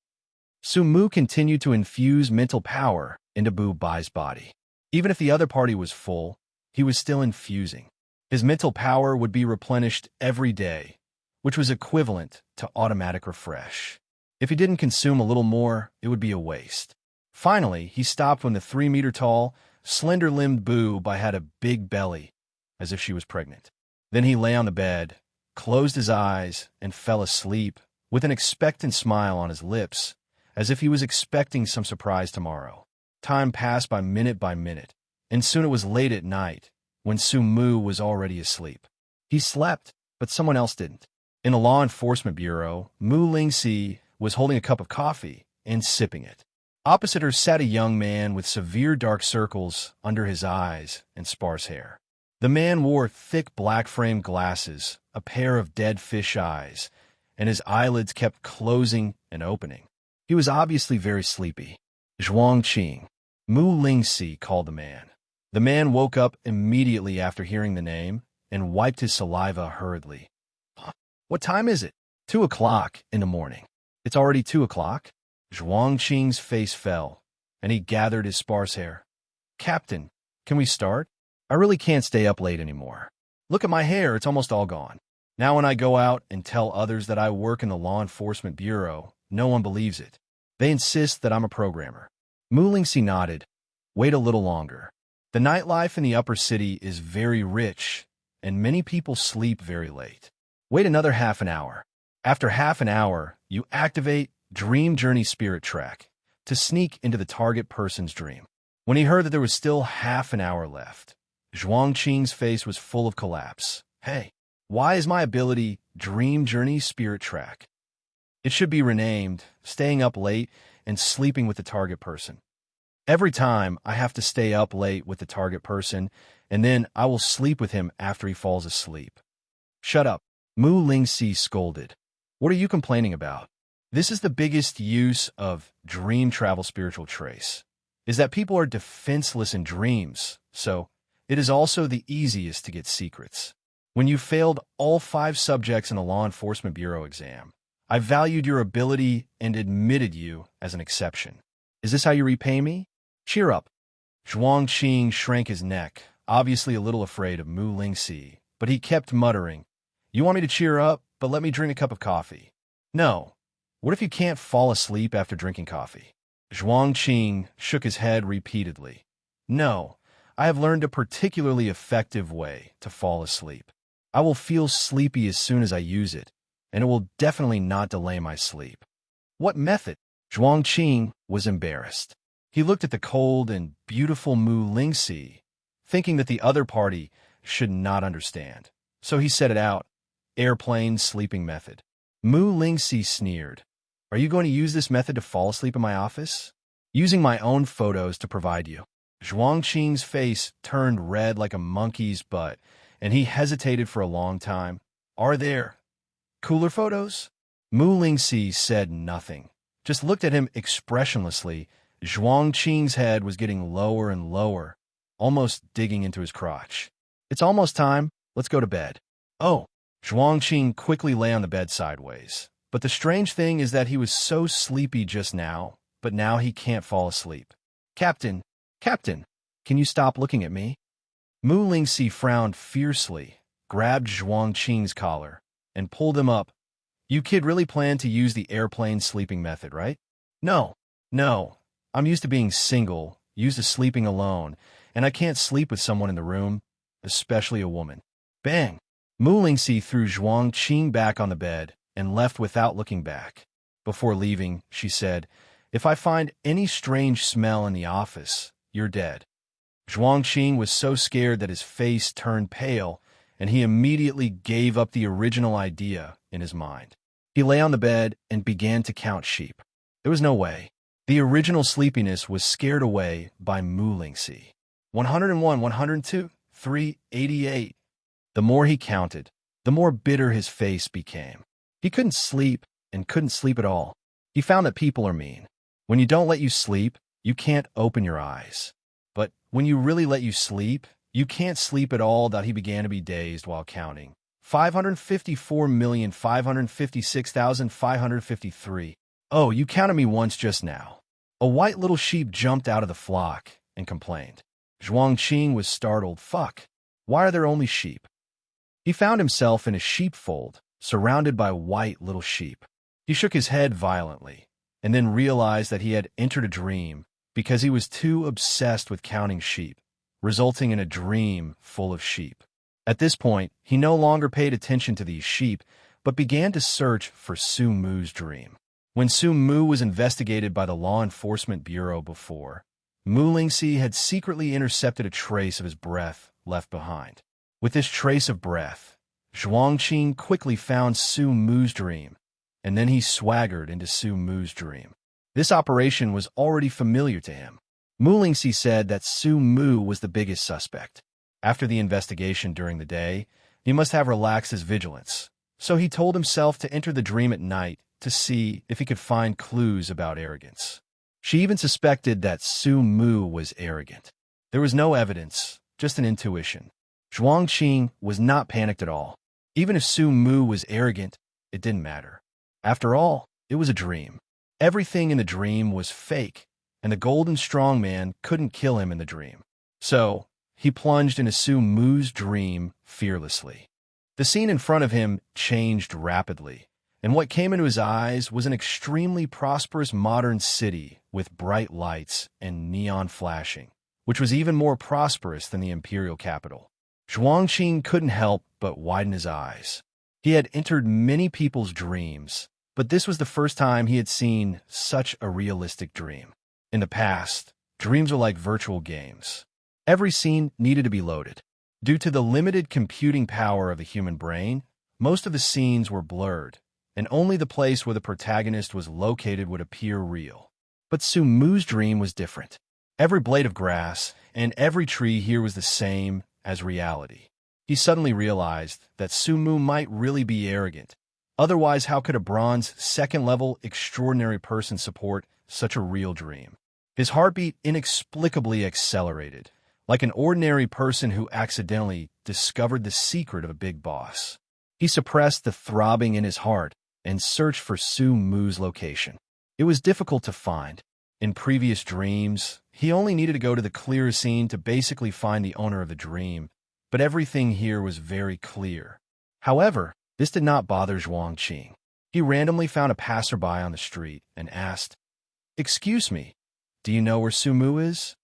Sumu continued to infuse mental power into Bubai's body. Even if the other party was full, he was still infusing. His mental power would be replenished every day, which was equivalent to automatic refresh. If he didn't consume a little more, it would be a waste. Finally, he stopped when the 3-meter-tall, slender-limbed Bubai had a big belly, as if she was pregnant. Then he lay on the bed, closed his eyes, and fell asleep with an expectant smile on his lips, as if he was expecting some surprise tomorrow. Time passed by minute, and soon it was late at night, when Su Mu was already asleep. He slept, but someone else didn't. In the law enforcement bureau, Mu Lingxi was holding a cup of coffee and sipping it. Opposite her sat a young man with severe dark circles under his eyes and sparse hair. The man wore thick black-framed glasses, a pair of dead fish eyes, and his eyelids kept closing and opening. He was obviously very sleepy. Zhuang Qing, Mu Lingxi called the man. The man woke up immediately after hearing the name and wiped his saliva hurriedly. What time is it? 2 o'clock in the morning. It's already 2 o'clock? Zhuang Qing's face fell, and he gathered his sparse hair. Captain, can we start? I really can't stay up late anymore. Look at my hair, it's almost all gone. Now when I go out and tell others that I work in the Law Enforcement Bureau, no one believes it. They insist that I'm a programmer. Mu Lingxi nodded. Wait a little longer. The nightlife in the upper city is very rich, and many people sleep very late. Wait another half an hour. After half an hour, you activate Dream Journey Spirit Track to sneak into the target person's dream. When he heard that there was still half an hour left, Zhuang Qing's face was full of collapse. Hey, why is my ability Dream Journey Spirit Track? It should be renamed Staying Up Late and Sleeping with the Target Person. Every time I have to stay up late with the target person, and then I will sleep with him after he falls asleep. Shut up, Mu Lingxi scolded. What are you complaining about? This is the biggest use of dream travel spiritual trace, is that people are defenseless in dreams, so it is also the easiest to get secrets. When you failed all 5 subjects in the Law Enforcement Bureau exam, I valued your ability and admitted you as an exception. Is this how you repay me? Cheer up. Zhuang Qing shrank his neck, obviously a little afraid of Mu Lingxi, but he kept muttering, You want me to cheer up, but let me drink a cup of coffee? No. What if you can't fall asleep after drinking coffee? Zhuang Qing shook his head repeatedly. No, I have learned a particularly effective way to fall asleep. I will feel sleepy as soon as I use it, and it will definitely not delay my sleep. What method? Zhuang Qing was embarrassed. He looked at the cold and beautiful Mu Lingxi, thinking that the other party should not understand. So he said it out. Airplane sleeping method. Mu Lingxi sneered. Are you going to use this method to fall asleep in my office? Using my own photos to provide you. Zhuang Qing's face turned red like a monkey's butt, and he hesitated for a long time. Are there cooler photos? Mu Lingxi said nothing, just looked at him expressionlessly. Zhuang Qing's head was getting lower and lower, almost digging into his crotch. It's almost time. Let's go to bed. Oh, Zhuang Qing quickly lay on the bed sideways. But the strange thing is that he was so sleepy just now, but now he can't fall asleep. Captain, can you stop looking at me? Mu Lingxi frowned fiercely, grabbed Zhuang Qing's collar, and pulled him up. You kid really plan to use the airplane sleeping method, right? No. I'm used to being single, used to sleeping alone, and I can't sleep with someone in the room, especially a woman. Bang! Mu Lingxi threw Zhuang Qing back on the bed and left without looking back. Before leaving, she said, If I find any strange smell in the office, you're dead. Zhuang Qing was so scared that his face turned pale, and he immediately gave up the original idea in his mind. He lay on the bed and began to count sheep. There was no way. The original sleepiness was scared away by Mu Lingxi. 101, 102, 388. The more he counted, the more bitter his face became. He couldn't sleep and couldn't sleep at all. He found that people are mean. When you don't let you sleep, you can't open your eyes. But when you really let you sleep, you can't sleep at all. He began to be dazed while counting. 554,556,553. Oh, you counted me once just now. A white little sheep jumped out of the flock and complained. Zhuang Qing was startled. Fuck, why are there only sheep? He found himself in a sheepfold, surrounded by white little sheep. He shook his head violently, and then realized that he had entered a dream because he was too obsessed with counting sheep, resulting in a dream full of sheep. At this point, he no longer paid attention to these sheep, but began to search for Su Mu's dream. When Su Mu was investigated by the Law Enforcement Bureau before, Mu Lingxi had secretly intercepted a trace of his breath left behind. With this trace of breath, Zhuangqing quickly found Su Mu's dream, and then he swaggered into Su Mu's dream. This operation was already familiar to him. Mu Lingxi said that Su Mu was the biggest suspect. After the investigation during the day, he must have relaxed his vigilance, so he told himself to enter the dream at night to see if he could find clues about arrogance. She even suspected that Su Mu was arrogant. There was no evidence, just an intuition. Zhuangqing was not panicked at all. Even if Su Mu was arrogant, it didn't matter. After all, it was a dream. Everything in the dream was fake, and the golden strongman couldn't kill him in the dream. So, he plunged into Su Mu's dream fearlessly. The scene in front of him changed rapidly, and what came into his eyes was an extremely prosperous modern city with bright lights and neon flashing, which was even more prosperous than the imperial capital. Zhuangqing couldn't help but widen his eyes. He had entered many people's dreams, but this was the first time he had seen such a realistic dream. In the past, dreams were like virtual games. Every scene needed to be loaded. Due to the limited computing power of the human brain, most of the scenes were blurred, and only the place where the protagonist was located would appear real. But Su Mu's dream was different. Every blade of grass and every tree here was the same as reality. He suddenly realized that Su Mu might really be arrogant. Otherwise, how could a bronze second-level extraordinary person support such a real dream? His heartbeat inexplicably accelerated, like an ordinary person who accidentally discovered the secret of a big boss. He suppressed the throbbing in his heart and searched for Su Mu's location. It was difficult to find. In previous dreams, he only needed to go to the clear scene to basically find the owner of the dream, but everything here was very clear. However, this did not bother Zhuangqing. He randomly found a passerby on the street and asked, "Excuse me, do you know where Su Mu is?"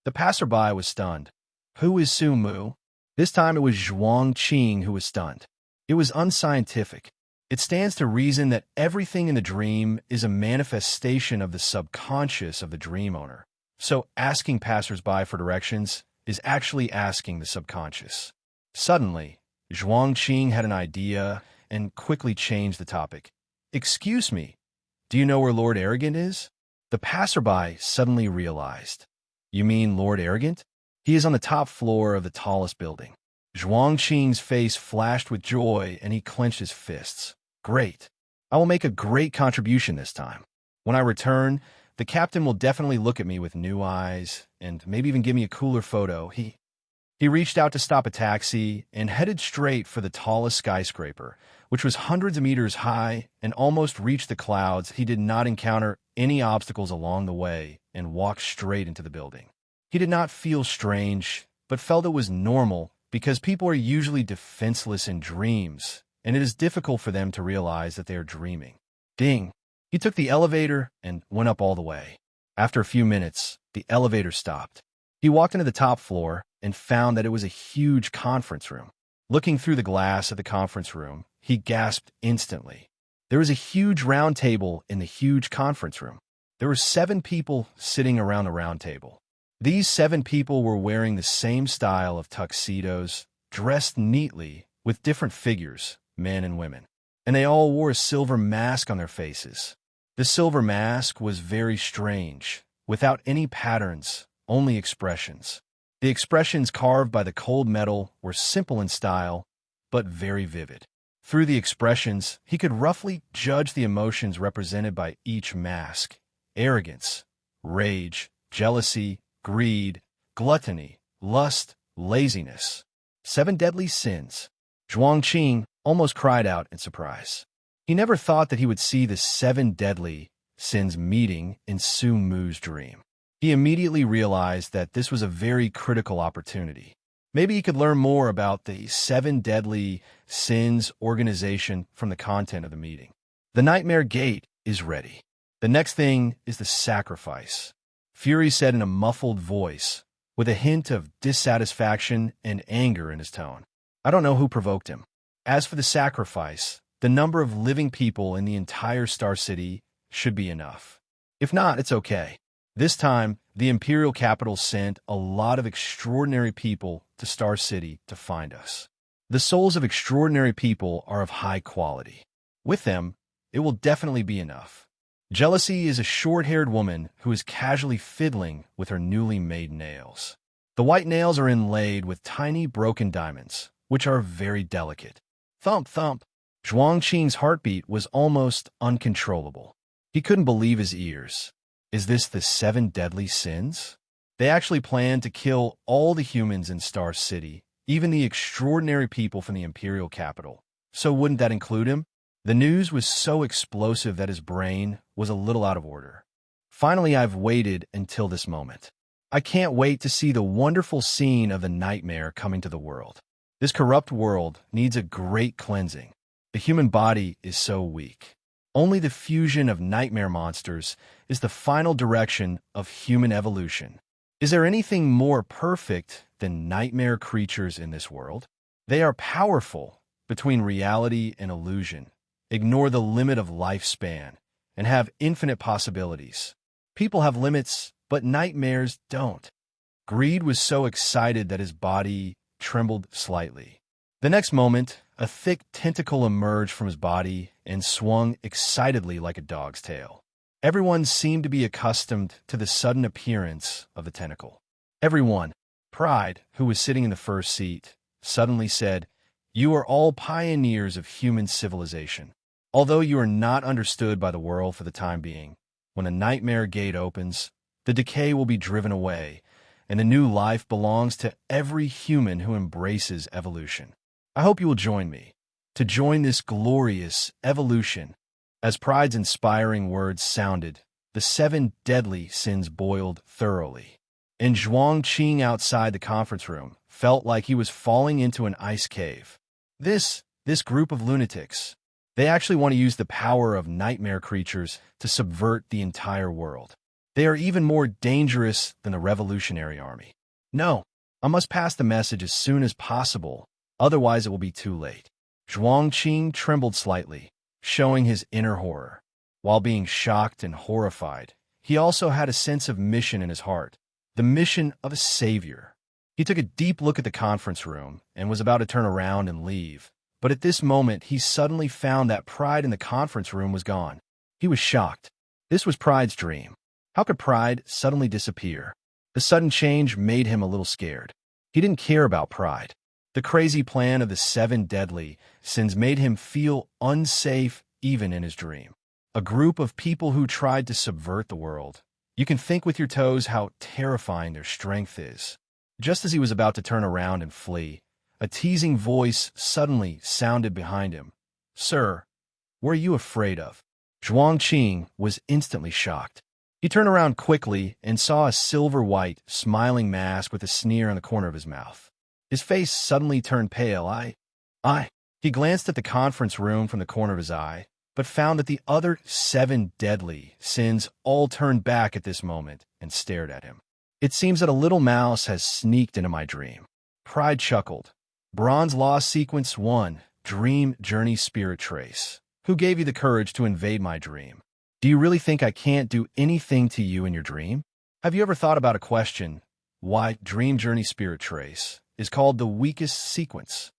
The passerby was stunned. Who is Su Mu? This time it was Zhuangqing who was stunned. It was unscientific. It stands to reason that everything in the dream is a manifestation of the subconscious of the dream owner. So asking passersby for directions is actually asking the subconscious. Suddenly, Zhuangqing had an idea and quickly changed the topic. "Excuse me, do you know where Lord Arrogant is?" The passerby suddenly realized. "You mean Lord Arrogant? He is on the top floor of the tallest building." Zhuangqing's face flashed with joy and he clenched his fists. "Great. I will make a great contribution this time. When I return, the captain will definitely look at me with new eyes and maybe even give me a cooler photo." He reached out to stop a taxi and headed straight for the tallest skyscraper, which was hundreds of meters high and almost reached the clouds. He did not encounter any obstacles along the way and walked straight into the building. He did not feel strange, but felt it was normal because people are usually defenseless in dreams, and it is difficult for them to realize that they are dreaming. Ding! He took the elevator and went up all the way. After a few minutes, the elevator stopped. He walked into the top floor and found that it was a huge conference room. Looking through the glass of the conference room, he gasped instantly. There was a huge round table in the huge conference room. There were 7 people sitting around the round table. These 7 people were wearing the same style of tuxedos, dressed neatly, with different figures, men and women. And they all wore a silver mask on their faces. The silver mask was very strange, without any patterns, only expressions. The expressions carved by the cold metal were simple in style, but very vivid. Through the expressions, he could roughly judge the emotions represented by each mask: arrogance, rage, jealousy, greed, gluttony, lust, laziness. 7 deadly sins. Zhuangqing almost cried out in surprise. He never thought that he would see the 7 deadly sins meeting in Su Mu's dream. He immediately realized that this was a very critical opportunity. Maybe he could learn more about the 7 deadly sins organization from the content of the meeting. The Nightmare Gate is ready. The next thing is the sacrifice, Fury said in a muffled voice, with a hint of dissatisfaction and anger in his tone. "I don't know who provoked him. As for the sacrifice, The number of living people in the entire Star City should be enough. If not, it's okay. This time, the Imperial capital sent a lot of extraordinary people to Star City to find us. The souls of extraordinary people are of high quality. With them, it will definitely be enough. Jealousy is a short-haired woman who is casually fiddling with her newly made nails. The white nails are inlaid with tiny broken diamonds, which are very delicate. Thump, thump. Zhuangqing's heartbeat was almost uncontrollable. He couldn't believe his ears. Is this the 7 deadly sins? They actually planned to kill all the humans in Star City, even the extraordinary people from the Imperial capital. So wouldn't that include him? The news was so explosive that his brain was a little out of order. Finally, I've waited until this moment. I can't wait to see the wonderful scene of the nightmare coming to the world. This corrupt world needs a great cleansing. The human body is so weak. Only the fusion of nightmare monsters is the final direction of human evolution. Is there anything more perfect than nightmare creatures in this world? They are powerful between reality and illusion, ignore the limit of lifespan, and have infinite possibilities. People have limits, but nightmares don't. Greed was so excited that his body trembled slightly. The next moment, a thick tentacle emerged from his body and swung excitedly like a dog's tail. Everyone seemed to be accustomed to the sudden appearance of the tentacle. Everyone, Pride, who was sitting in the first seat, suddenly said, "You are all pioneers of human civilization. Although you are not understood by the world for the time being, when a nightmare gate opens, the decay will be driven away, and the new life belongs to every human who embraces evolution. I hope you will join me to join this glorious evolution." As Pride's inspiring words sounded, the 7 deadly sins boiled thoroughly. And Zhuangqing outside the conference room felt like he was falling into an ice cave. This group of lunatics, they actually want to use the power of nightmare creatures to subvert the entire world. They are even more dangerous than the Revolutionary Army. No, I must pass the message as soon as possible, otherwise it will be too late. Zhuangqing trembled slightly, showing his inner horror. While being shocked and horrified, he also had a sense of mission in his heart, the mission of a savior. He took a deep look at the conference room and was about to turn around and leave. But at this moment, he suddenly found that Pride in the conference room was gone. He was shocked. This was Pride's dream. How could Pride suddenly disappear? The sudden change made him a little scared. He didn't care about Pride. The crazy plan of the 7 deadly sins made him feel unsafe even in his dream. A group of people who tried to subvert the world. You can think with your toes how terrifying their strength is. Just as he was about to turn around and flee, a teasing voice suddenly sounded behind him. "Sir, what are you afraid of?" Zhuangqing was instantly shocked. He turned around quickly and saw a silver-white, smiling mask with a sneer on the corner of his mouth. His face suddenly turned pale. He glanced at the conference room from the corner of his eye, but found that the other 7 deadly sins all turned back at this moment and stared at him. "It seems that a little mouse has sneaked into my dream." Pride chuckled. "Bronze Law Sequence 1, Dream Journey Spirit Trace. Who gave you the courage to invade my dream? Do you really think I can't do anything to you in your dream? Have you ever thought about a question, why Dream Journey Spirit Trace is called the weakest sequence?"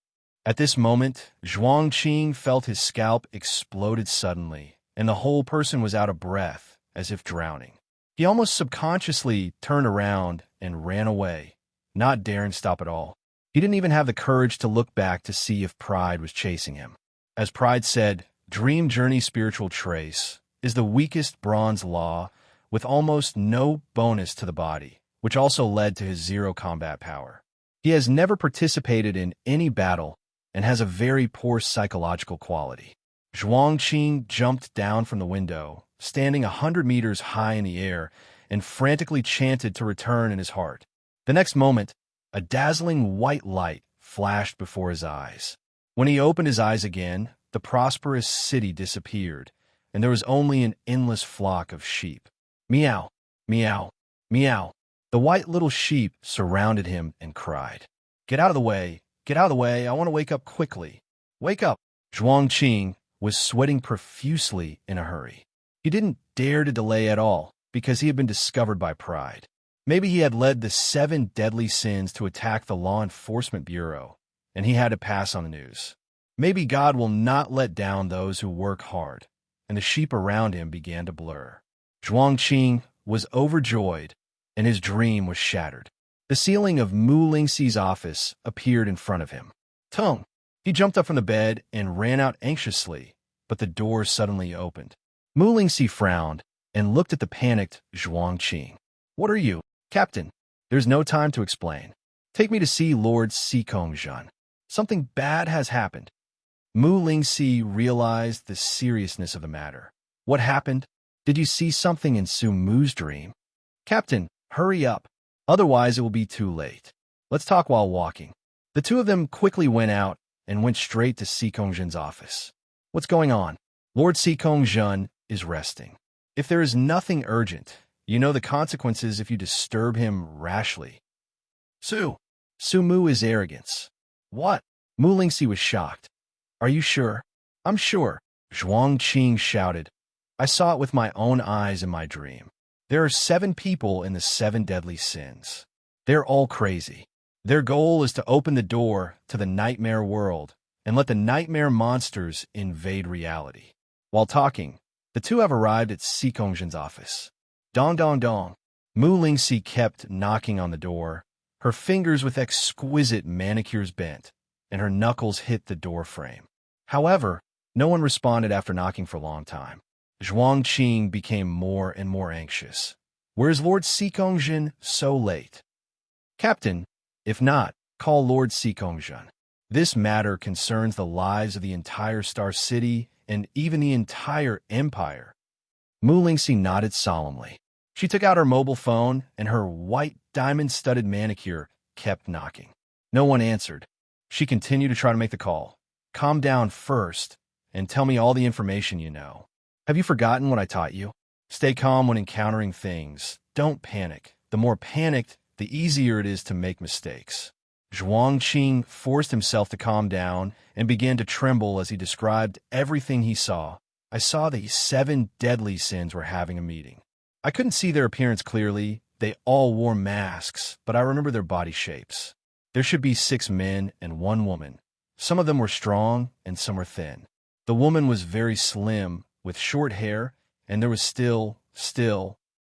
At this moment, Zhuangqing felt his scalp exploded suddenly, and the whole person was out of breath, as if drowning. He almost subconsciously turned around and ran away, not daring to stop at all. He didn't even have the courage to look back to see if Pride was chasing him. As Pride said, Dream Journey Spiritual Trace is the weakest bronze law with almost no bonus to the body, which also led to his 0 combat power. He has never participated in any battle and has a very poor psychological quality. Zhuangqing jumped down from the window, standing 100 meters high in the air, and frantically chanted to return in his heart. The next moment, a dazzling white light flashed before his eyes. When he opened his eyes again, the prosperous city disappeared, and there was only an endless flock of sheep. Meow, meow, meow. The white little sheep surrounded him and cried, "Get out of the way! Get out of the way! I want to wake up quickly!" "Wake up!" Zhuangqing was sweating profusely in a hurry. He didn't dare to delay at all because he had been discovered by pride. Maybe he had led the 7 deadly sins to attack the Law Enforcement Bureau, and he had to pass on the news. Maybe God will not let down those who work hard, and the sheep around him began to blur. Zhuangqing was overjoyed, and his dream was shattered. The ceiling of Mu Lingxi's office appeared in front of him. Tung! He jumped up from the bed and ran out anxiously, but the door suddenly opened. Mu Lingxi frowned and looked at the panicked Zhuangqing. What are you, Captain? There's no time to explain. Take me to see Lord Xikongzhen. Something bad has happened. Mu Lingxi realized the seriousness of the matter. What happened? Did you see something in Su Mu's dream? Captain, hurry up. Otherwise, it will be too late. Let's talk while walking. The two of them quickly went out and went straight to Xikongzhen's office. What's going on? Lord Xikongzhen is resting. If there is nothing urgent, you know the consequences if you disturb him rashly. Su Mu is arrogance. What? Mu Lingxi was shocked. Are you sure? I'm sure, Zhuangqing shouted. I saw it with my own eyes in my dream. There are 7 people in the 7 deadly sins. They're all crazy. Their goal is to open the door to the nightmare world and let the nightmare monsters invade reality. While talking, the two have arrived at Xikongzhen's office. Dong dong dong. Mu Lingxi kept knocking on the door. Her fingers with exquisite manicures bent, and her knuckles hit the door frame. However, no one responded after knocking for a long time. Zhuangqing became more and more anxious. Where's Lord Xikongzhen so late? Captain, if not, call Lord Xikongzhen. This matter concerns the lives of the entire Star City and even the entire empire. Mu Lingxi nodded solemnly. She took out her mobile phone, and her white diamond-studded manicure kept knocking. No one answered. She continued to try to make the call. Calm down first, and tell me all the information you know. Have you forgotten what I taught you? Stay calm when encountering things. Don't panic. The more panicked, the easier it is to make mistakes. Zhuangqing forced himself to calm down and began to tremble as he described everything he saw. I saw the 7 deadly sins were having a meeting. I couldn't see their appearance clearly. They all wore masks, but I remember their body shapes. There should be 6 men and 1 woman. Some of them were strong and some were thin. The woman was very slim, with short hair, and there was still.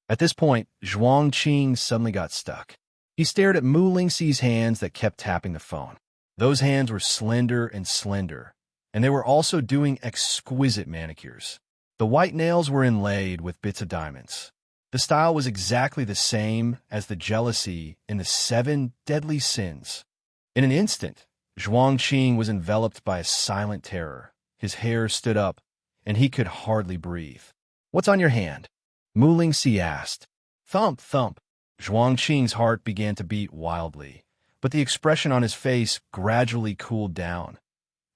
At this point, Zhuangqing suddenly got stuck. He stared at Mu Lingxi's hands that kept tapping the phone. Those hands were slender, and they were also doing exquisite manicures. The white nails were inlaid with bits of diamonds. The style was exactly the same as the jealousy in the 7 deadly sins. In an instant, Zhuangqing was enveloped by a silent terror. His hair stood up, and he could hardly breathe. What's on your hand? Mu Lingxi asked. Thump, thump. Zhuangqing's heart began to beat wildly, but the expression on his face gradually cooled down.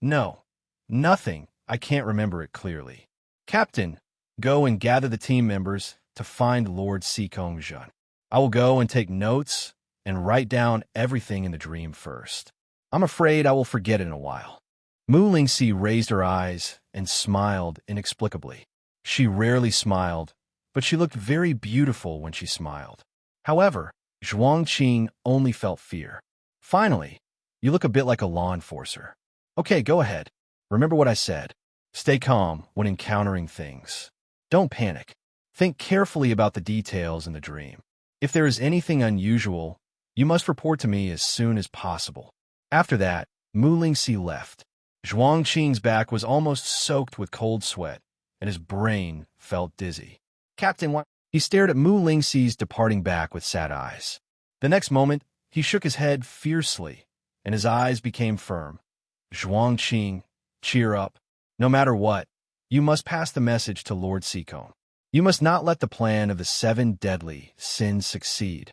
No, nothing. I can't remember it clearly. Captain, go and gather the team members to find Lord Xikongzhen. I will go and take notes and write down everything in the dream first. I'm afraid I will forget it in a while. Mu Lingxi raised her eyes and smiled inexplicably. She rarely smiled, but she looked very beautiful when she smiled. However, Zhuangqing only felt fear. Finally, you look a bit like a law enforcer. Okay, go ahead. Remember what I said. Stay calm when encountering things. Don't panic. Think carefully about the details in the dream. If there is anything unusual, you must report to me as soon as possible. After that, Mu Lingxi left. Zhuangqing's back was almost soaked with cold sweat, and his brain felt dizzy. Captain, what? He stared at Mu Lingxi's departing back with sad eyes. The next moment, he shook his head fiercely, and his eyes became firm. Zhuangqing, cheer up. No matter what, you must pass the message to Lord Xikong. You must not let the plan of the 7 deadly sins succeed.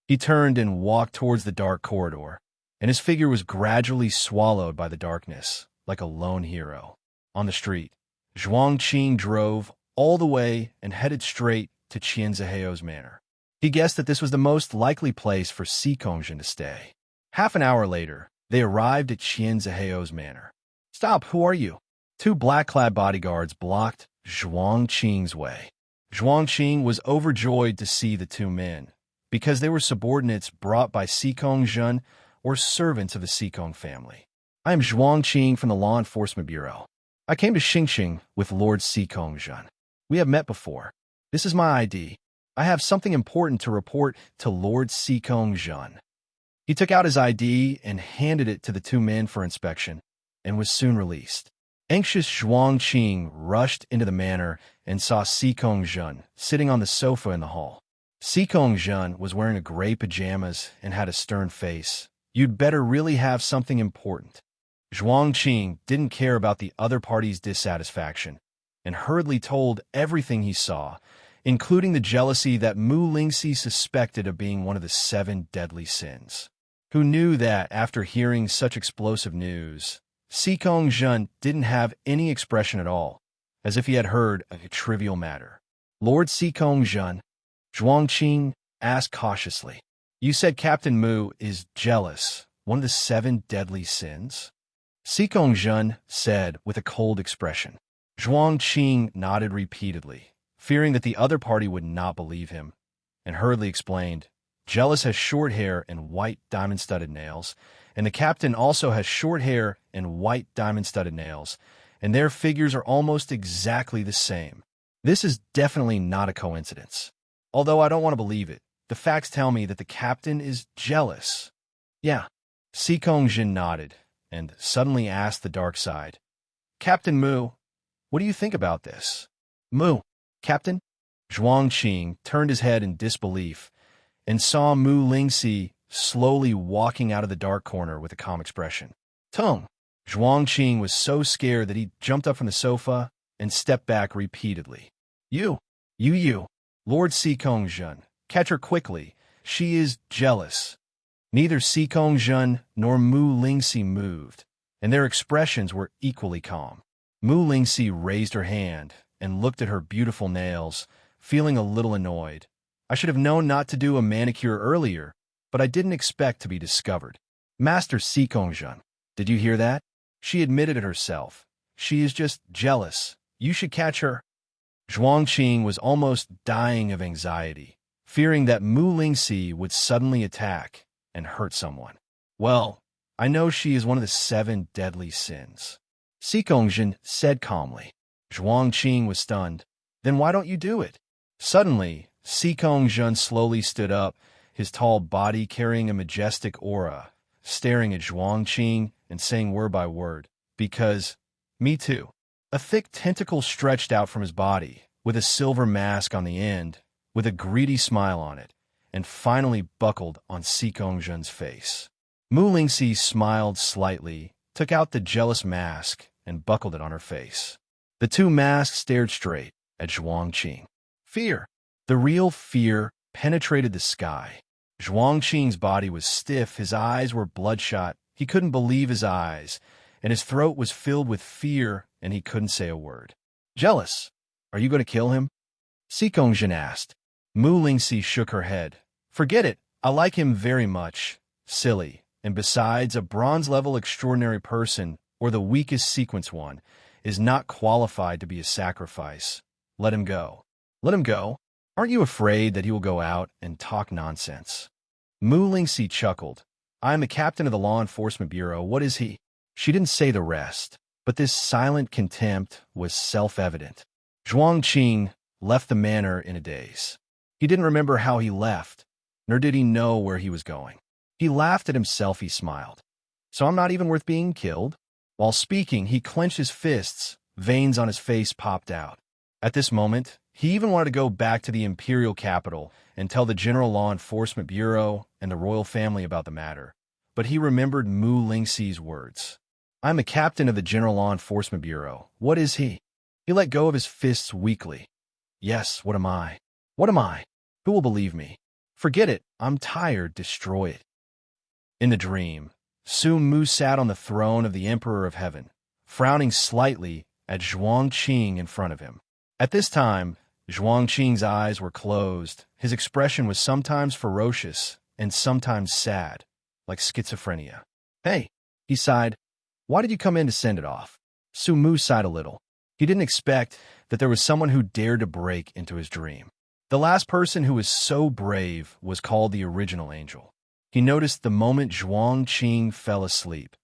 He turned and walked towards the dark corridor, and his figure was gradually swallowed by the darkness, like a lone hero. On the street, Zhuangqing drove all the way and headed straight to Qianziheo's manor. He guessed that this was the most likely place for Xikongzhen to stay. Half an hour later, they arrived at Qianziheo's manor. Stop, who are you? Two black-clad bodyguards blocked Zhuang Qing's way. Zhuang Qing was overjoyed to see the two men, because they were subordinates brought by Xikong Zhen or servants of the Xikong family. I am Zhuang Qing from the Law Enforcement Bureau. I came to Xingxing with Lord Xikong Zhen. We have met before. This is my ID. I have something important to report to Lord Xikong Zhen. He took out his ID and handed it to the two men for inspection, and was soon released. Anxious Zhuang Qing rushed into the manor and saw Xikong Zhen sitting on the sofa in the hall. Xikong Zhen was wearing a gray pajamas and had a stern face. You'd better really have something important. Zhuang Qing didn't care about the other party's dissatisfaction, and hurriedly told everything he saw, including the jealousy that Mu Lingxi suspected of being one of the 7 deadly sins. Who knew that after hearing such explosive news, Xikong Zhen didn't have any expression at all, as if he had heard a trivial matter. Lord Xikong Zhen, Zhuang Qing asked cautiously, you said Captain Mu is jealous, one of the 7 deadly sins? Xikong Zhen said with a cold expression. Zhuang Qing nodded repeatedly, fearing that the other party would not believe him, and hurriedly explained, Jealous has short hair and white diamond-studded nails, and the captain also has short hair and white diamond-studded nails, and their figures are almost exactly the same. This is definitely not a coincidence. Although I don't want to believe it, the facts tell me that the captain is jealous. Yeah. Xikong Zhen nodded, and suddenly asked the dark side, Captain Mu, what do you think about this? Mu, Captain? Zhuang Qing turned his head in disbelief, and saw Mu Lingxi slowly walking out of the dark corner with a calm expression. Tong! Zhuang Qing was so scared that he jumped up from the sofa and stepped back repeatedly. You! Lord Xikong Zhen, catch her quickly. She is jealous. Neither Xikong Zhen nor Mu Lingxi moved, and their expressions were equally calm. Mu Lingxi raised her hand and looked at her beautiful nails, feeling a little annoyed. I should have known not to do a manicure earlier, but I didn't expect to be discovered. Master Xikong Zhen, did you hear that? She admitted it herself. She is just jealous. You should catch her. Zhuang Qing was almost dying of anxiety, fearing that Mu Lingxi would suddenly attack and hurt someone. Well, I know she is one of the 7 deadly sins. Xikong Zhen said calmly. Zhuang Qing was stunned. Then why don't you do it? Suddenly, Xikong Zhen slowly stood up, his tall body carrying a majestic aura, staring at Zhuang Qing and saying word by word, because, me too. A thick tentacle stretched out from his body, with a silver mask on the end, with a greedy smile on it, and finally buckled on Xikong Zhen's face. Mu Lingxi smiled slightly, took out the jealous mask, and buckled it on her face. The two masks stared straight at Zhuang Qing. Fear. The real fear penetrated the sky. Zhuang Qing's body was stiff, his eyes were bloodshot, he couldn't believe his eyes, and his throat was filled with fear, and he couldn't say a word. Jealous? Are you going to kill him? Xikong Zhen asked. Mu Lingxi shook her head. Forget it, I like him very much. Silly, and besides, a bronze-level extraordinary person, or the weakest sequence one, is not qualified to be a sacrifice. Let him go. Let him go? Aren't you afraid that he will go out and talk nonsense? Mu Lingxi chuckled. I am the captain of the Law Enforcement Bureau. What is he? She didn't say the rest, but this silent contempt was self-evident. Zhuang Qing left the manor in a daze. He didn't remember how he left, nor did he know where he was going. He laughed at himself, he smiled. So I'm not even worth being killed? While speaking, he clenched his fists, veins on his face popped out. At this moment, he even wanted to go back to the imperial capital and tell the General Law Enforcement Bureau and the royal family about the matter. But he remembered Mu Lingxi's words. I'm a captain of the General Law Enforcement Bureau. What is he? He let go of his fists weakly. Yes, what am I? What am I? Who will believe me? Forget it. I'm tired. Destroy it. In the dream, Su Mu sat on the throne of the Emperor of Heaven, frowning slightly at Zhuang Qing in front of him. At this time, Zhuang Qing's eyes were closed. His expression was sometimes ferocious and sometimes sad, like schizophrenia. Hey, he sighed. Why did you come in to send it off? Sumu sighed a little. He didn't expect that there was someone who dared to break into his dream. The last person who was so brave was called the original angel. He noticed the moment Zhuang Qing fell asleep,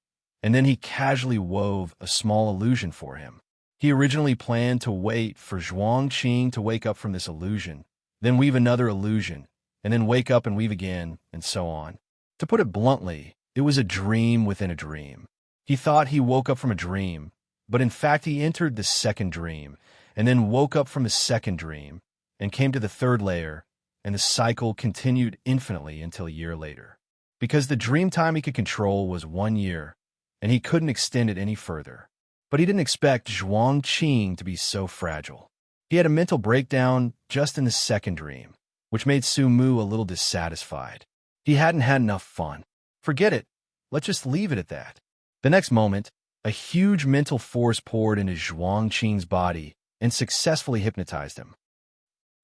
and then he casually wove a small illusion for him. He originally planned to wait for Zhuang Qing to wake up from this illusion, then weave another illusion, and then wake up and weave again, and so on. To put it bluntly, it was a dream within a dream. He thought he woke up from a dream, but in fact he entered the second dream, and then woke up from his second dream, and came to the third layer, and the cycle continued infinitely until a year later. Because the dream time he could control was 1 year, and he couldn't extend it any further. But he didn't expect Zhuang Qing to be so fragile. He had a mental breakdown just in the second dream, which made Sumu a little dissatisfied. He hadn't had enough fun. Forget it. Let's just leave it at that. The next moment, a huge mental force poured into Zhuang Qing's body and successfully hypnotized him.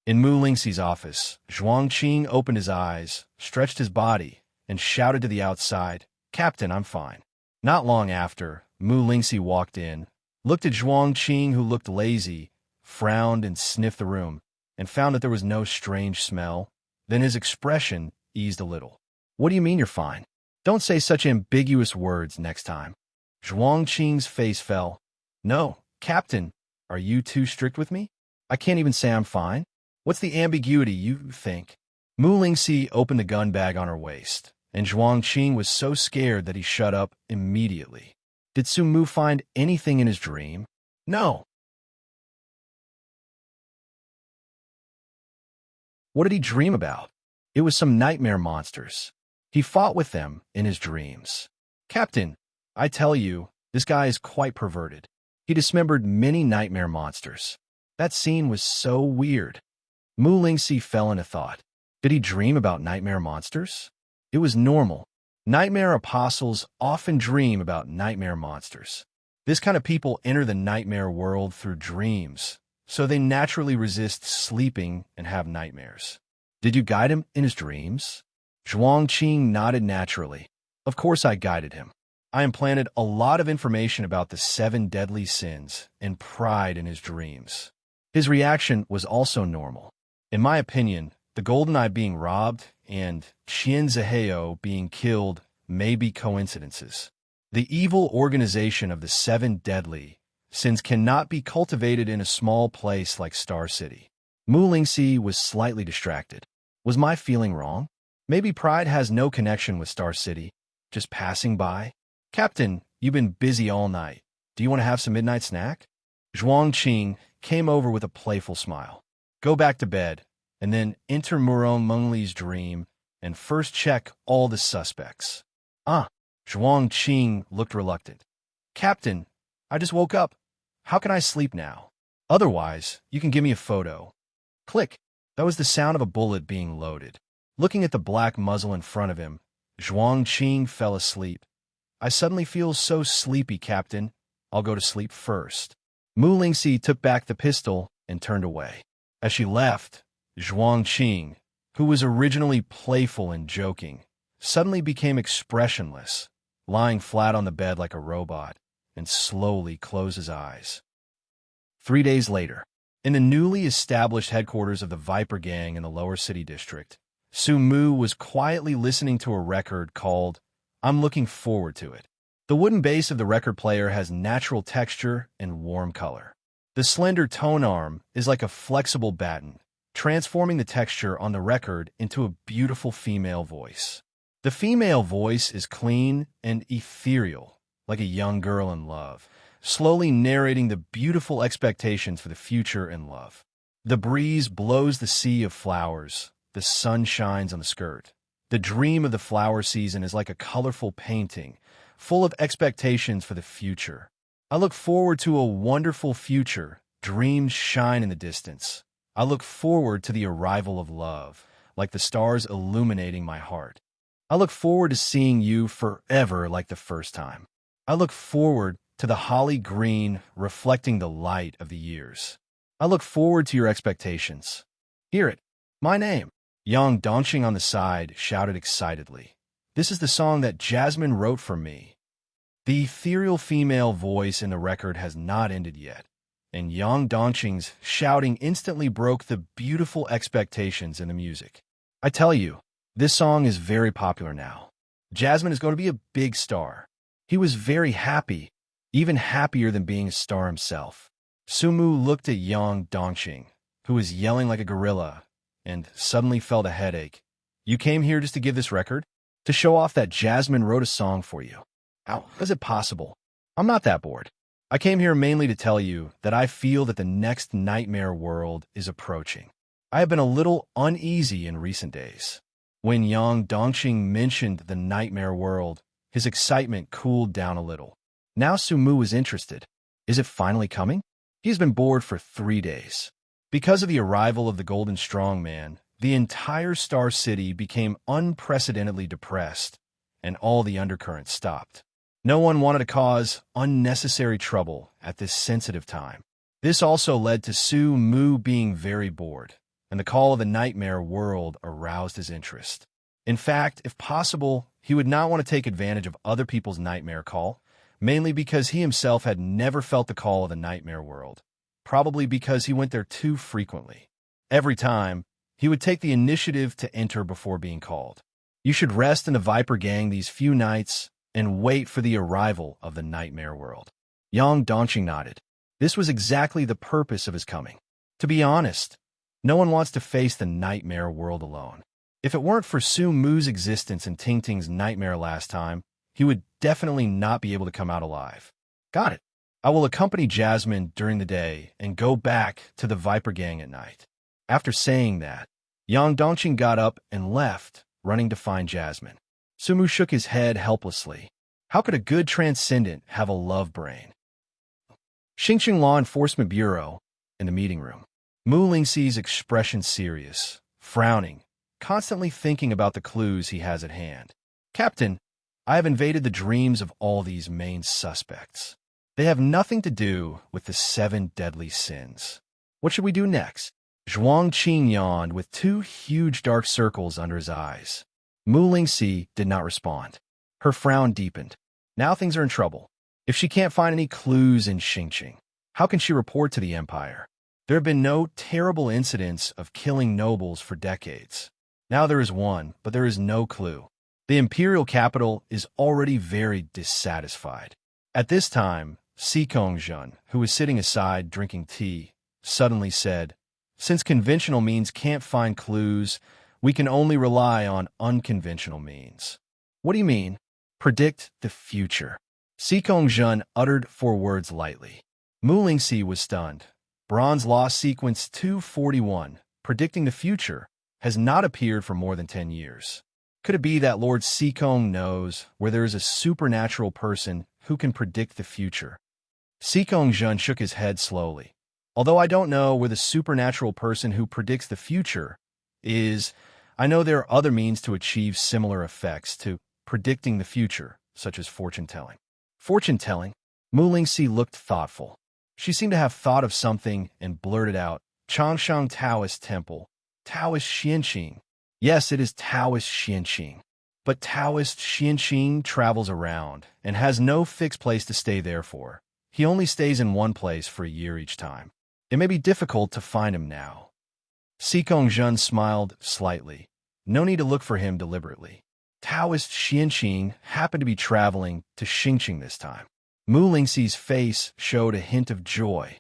In Mu Lingxi's office, Zhuang Qing opened his eyes, stretched his body, and shouted to the outside, "Captain, I'm fine." Not long after, Mu Lingxi walked in, looked at Zhuang Qing, who looked lazy, frowned and sniffed the room, and found that there was no strange smell. Then his expression eased a little. "What do you mean you're fine? Don't say such ambiguous words next time." Zhuang Qing's face fell. "No, Captain, are you too strict with me? I can't even say I'm fine. What's the ambiguity, you think?" Mu Lingxi opened the gun bag on her waist, and Zhuang Qing was so scared that he shut up immediately. Did Sumu find anything in his dream? No. What did he dream about? It was some nightmare monsters. He fought with them in his dreams. "Captain, I tell you, this guy is quite perverted. He dismembered many nightmare monsters. That scene was so weird." Mu Lingxi fell into thought. Did he dream about nightmare monsters? It was normal. Nightmare apostles often dream about nightmare monsters. This kind of people enter the nightmare world through dreams, so they naturally resist sleeping and have nightmares. Did you guide him in his dreams? Zhuang Qing nodded naturally. Of course I guided him. I implanted a lot of information about the 7 deadly sins and pride in his dreams. His reaction was also normal. In my opinion, the Golden Eye being robbed and Qian Ziheo being killed may be coincidences. The evil organization of the 7 deadly sins cannot be cultivated in a small place like Star City. Mu Lingxi was slightly distracted. Was my feeling wrong? Maybe pride has no connection with Star City, just passing by? "Captain, you've been busy all night. Do you want to have some midnight snack?" Zhuang Qing came over with a playful smile. "Go back to bed, and then enter Murong Mengli's dream, and first check all the suspects." Zhuang Qing looked reluctant. "Captain, I just woke up. How can I sleep now? Otherwise, you can give me a photo." Click. That was the sound of a bullet being loaded. Looking at the black muzzle in front of him, Zhuang Qing fell asleep. "I suddenly feel so sleepy, Captain. I'll go to sleep first." Mu Lingxi took back the pistol and turned away. As she left, Zhuang Qing, who was originally playful and joking, suddenly became expressionless, lying flat on the bed like a robot, and slowly closed his eyes. 3 days later, in the newly established headquarters of the Viper Gang in the Lower City District, Sumu was quietly listening to a record called "I'm Looking Forward to It." The wooden base of the record player has natural texture and warm color. The slender tone arm is like a flexible batten, transforming the texture on the record into a beautiful female voice. The female voice is clean and ethereal, like a young girl in love, slowly narrating the beautiful expectations for the future and love. The breeze blows the sea of flowers, the sun shines on the skirt. The dream of the flower season is like a colorful painting, full of expectations for the future. I look forward to a wonderful future. Dreams shine in the distance. I look forward to the arrival of love, like the stars illuminating my heart. I look forward to seeing you forever like the first time. I look forward to the holly green reflecting the light of the years. I look forward to your expectations. Hear it. My name. Yang Dongqing on the side shouted excitedly. "This is the song that Jasmine wrote for me." The ethereal female voice in the record has not ended yet, and Yang Dongqing's shouting instantly broke the beautiful expectations in the music. I tell you, this song is very popular now. Jasmine is going to be a big star. He was very happy, even happier than being a star himself. Sumu looked at Yang Dongqing, who was yelling like a gorilla, and suddenly felt a headache. You came here just to give this record? To show off that Jasmine wrote a song for you? How is it possible? I'm not that bored. I came here mainly to tell you that I feel that the next nightmare world is approaching. I have been a little uneasy in recent days. When Yang Dongqing mentioned the nightmare world, his excitement cooled down a little. Now Sumu was interested. Is it finally coming? He's been bored for 3 days. Because of the arrival of the Golden Strongman, the entire Star City became unprecedentedly depressed, and all the undercurrents stopped. No one wanted to cause unnecessary trouble at this sensitive time. This also led to Su Mu being very bored, and the call of the nightmare world aroused his interest. In fact, if possible, he would not want to take advantage of other people's nightmare call, mainly because he himself had never felt the call of the nightmare world, probably because he went there too frequently. Every time, he would take the initiative to enter before being called. You should rest in the Viper Gang these few nights and wait for the arrival of the nightmare world. Yang Dongqing nodded. This was exactly the purpose of his coming. To be honest, no one wants to face the nightmare world alone. If it weren't for Su Mu's existence and Ting Ting's nightmare last time, he would definitely not be able to come out alive. Got it. I will accompany Jasmine during the day and go back to the Viper Gang at night. After saying that, Yang Dongqing got up and left, running to find Jasmine. Sumu shook his head helplessly. How could a good transcendent have a love brain? Xingqing Law Enforcement Bureau, in the meeting room. Mu Lingxi's expression serious, frowning, constantly thinking about the clues he has at hand. Captain, I have invaded the dreams of all these main suspects. They have nothing to do with the 7 deadly sins. What should we do next? Zhuang Qing yawned with 2 huge dark circles under his eyes. Mu Lingxi did not respond. Her frown deepened. Now things are in trouble. If she can't find any clues in Xingqing, how can she report to the Empire? There have been no terrible incidents of killing nobles for decades. Now there is one, but there is no clue. The imperial capital is already very dissatisfied. At this time, Sikong Jun, who was sitting aside drinking tea, suddenly said, "Since conventional means can't find clues, we can only rely on unconventional means." What do you mean? Predict the future. Sikong Jun uttered 4 words lightly. Mu Lingxi was stunned. Bronze Law Sequence 241, predicting the future, has not appeared for more than 10 years. Could it be that Lord Sikong knows where there is a supernatural person who can predict the future? Sikong Jun shook his head slowly. Although I don't know where the supernatural person who predicts the future is, I know there are other means to achieve similar effects to predicting the future, such as fortune-telling. Fortune-telling? Mu Lingxi looked thoughtful. She seemed to have thought of something and blurted out, Changshan Taoist Temple, Taoist Xianqing. Yes, it is Taoist Xianqing. But Taoist Xianqing travels around and has no fixed place to stay there for. He only stays in one place for a year each time. It may be difficult to find him now. Sikong Jun smiled slightly. No need to look for him deliberately. Taoist Xianqing happened to be traveling to Xingqing this time. Mu Lingxi's face showed a hint of joy.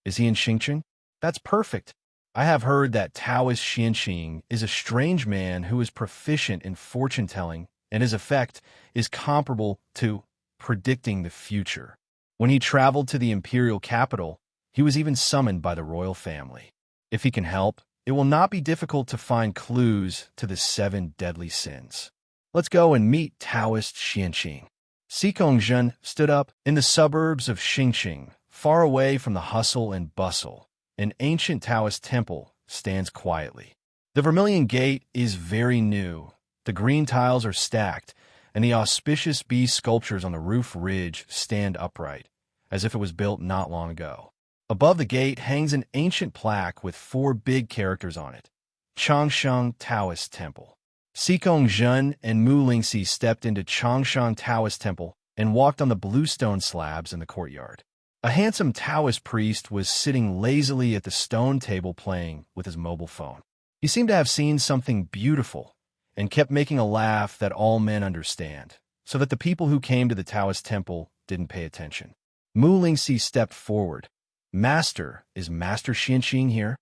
Is he in Xingqing? That's perfect. I have heard that Taoist Xianqing is a strange man who is proficient in fortune-telling, and his effect is comparable to predicting the future. When he traveled to the imperial capital, he was even summoned by the royal family. If he can help, it will not be difficult to find clues to the 7 deadly sins. Let's go and meet Taoist Xianqing. Sikong Jun stood up in the suburbs of Xingqing, far away from the hustle and bustle. An ancient Taoist temple stands quietly. The Vermilion Gate is very new. The green tiles are stacked, and the auspicious bee sculptures on the roof ridge stand upright, as if it was built not long ago. Above the gate hangs an ancient plaque with 4 big characters on it. Changshan Taoist Temple. Sikong Jun and Mu Lingxi stepped into Changshan Taoist Temple and walked on the bluestone slabs in the courtyard. A handsome Taoist priest was sitting lazily at the stone table playing with his mobile phone. He seemed to have seen something beautiful and kept making a laugh that all men understand, so that the people who came to the Taoist temple didn't pay attention. Mu Lingxi stepped forward. Master, is Master Xianxing here?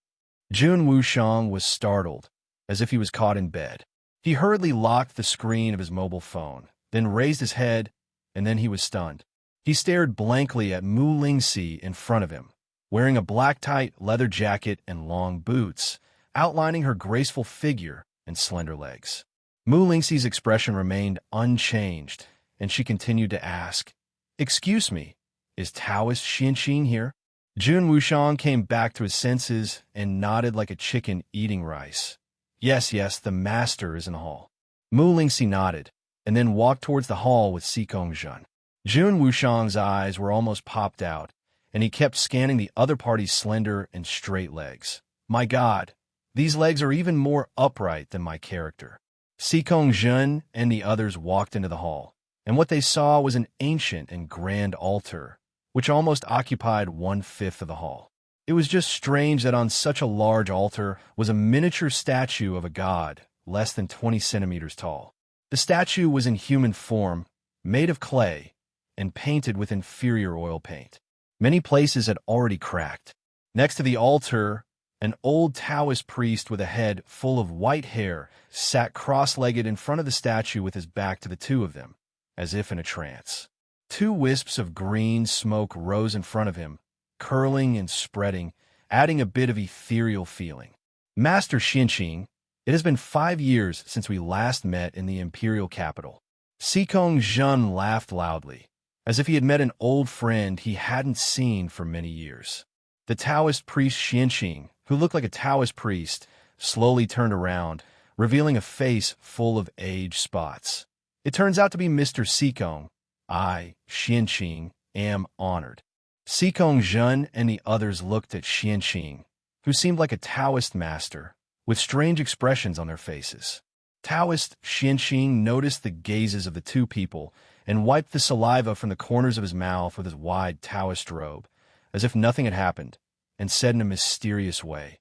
Jun Wushang was startled, as if he was caught in bed. He hurriedly locked the screen of his mobile phone, then raised his head, and then he was stunned. He stared blankly at Mu Lingxi in front of him, wearing a black tight leather jacket and long boots, outlining her graceful figure and slender legs. Mu Lingxi's expression remained unchanged, and she continued to ask, "Excuse me, is Taoist Xianxing here?" Jun Wushang came back to his senses and nodded like a chicken eating rice. Yes, the master is in the hall." Mu Lingxi nodded, and then walked towards the hall with Sikong Zhen. Jun Wushang's eyes were almost popped out, and he kept scanning the other party's slender and straight legs. "My God, these legs are even more upright than my character." Sikong Zhen and the others walked into the hall, and what they saw was an ancient and grand altar, which almost occupied 1/5 of the hall. It was just strange that on such a large altar was a miniature statue of a god, less than 20 centimeters tall. The statue was in human form, made of clay, and painted with inferior oil paint. Many places had already cracked. Next to the altar, an old Taoist priest with a head full of white hair sat cross-legged in front of the statue with his back to the two of them, as if in a trance. 2 wisps of green smoke rose in front of him, curling and spreading, adding a bit of ethereal feeling. "Master Xianxing, it has been 5 years since we last met in the imperial capital." Sikong Zhen laughed loudly, as if he had met an old friend he hadn't seen for many years. The Taoist priest Xianxing, who looked like a Taoist priest, slowly turned around, revealing a face full of age spots. "It turns out to be Mr. Sikong. I, Xianxing, am honored." Sikong Zhen and the others looked at Xianxing, who seemed like a Taoist master, with strange expressions on their faces. Taoist Xianxing noticed the gazes of the two people and wiped the saliva from the corners of his mouth with his wide Taoist robe, as if nothing had happened, and said in a mysterious way,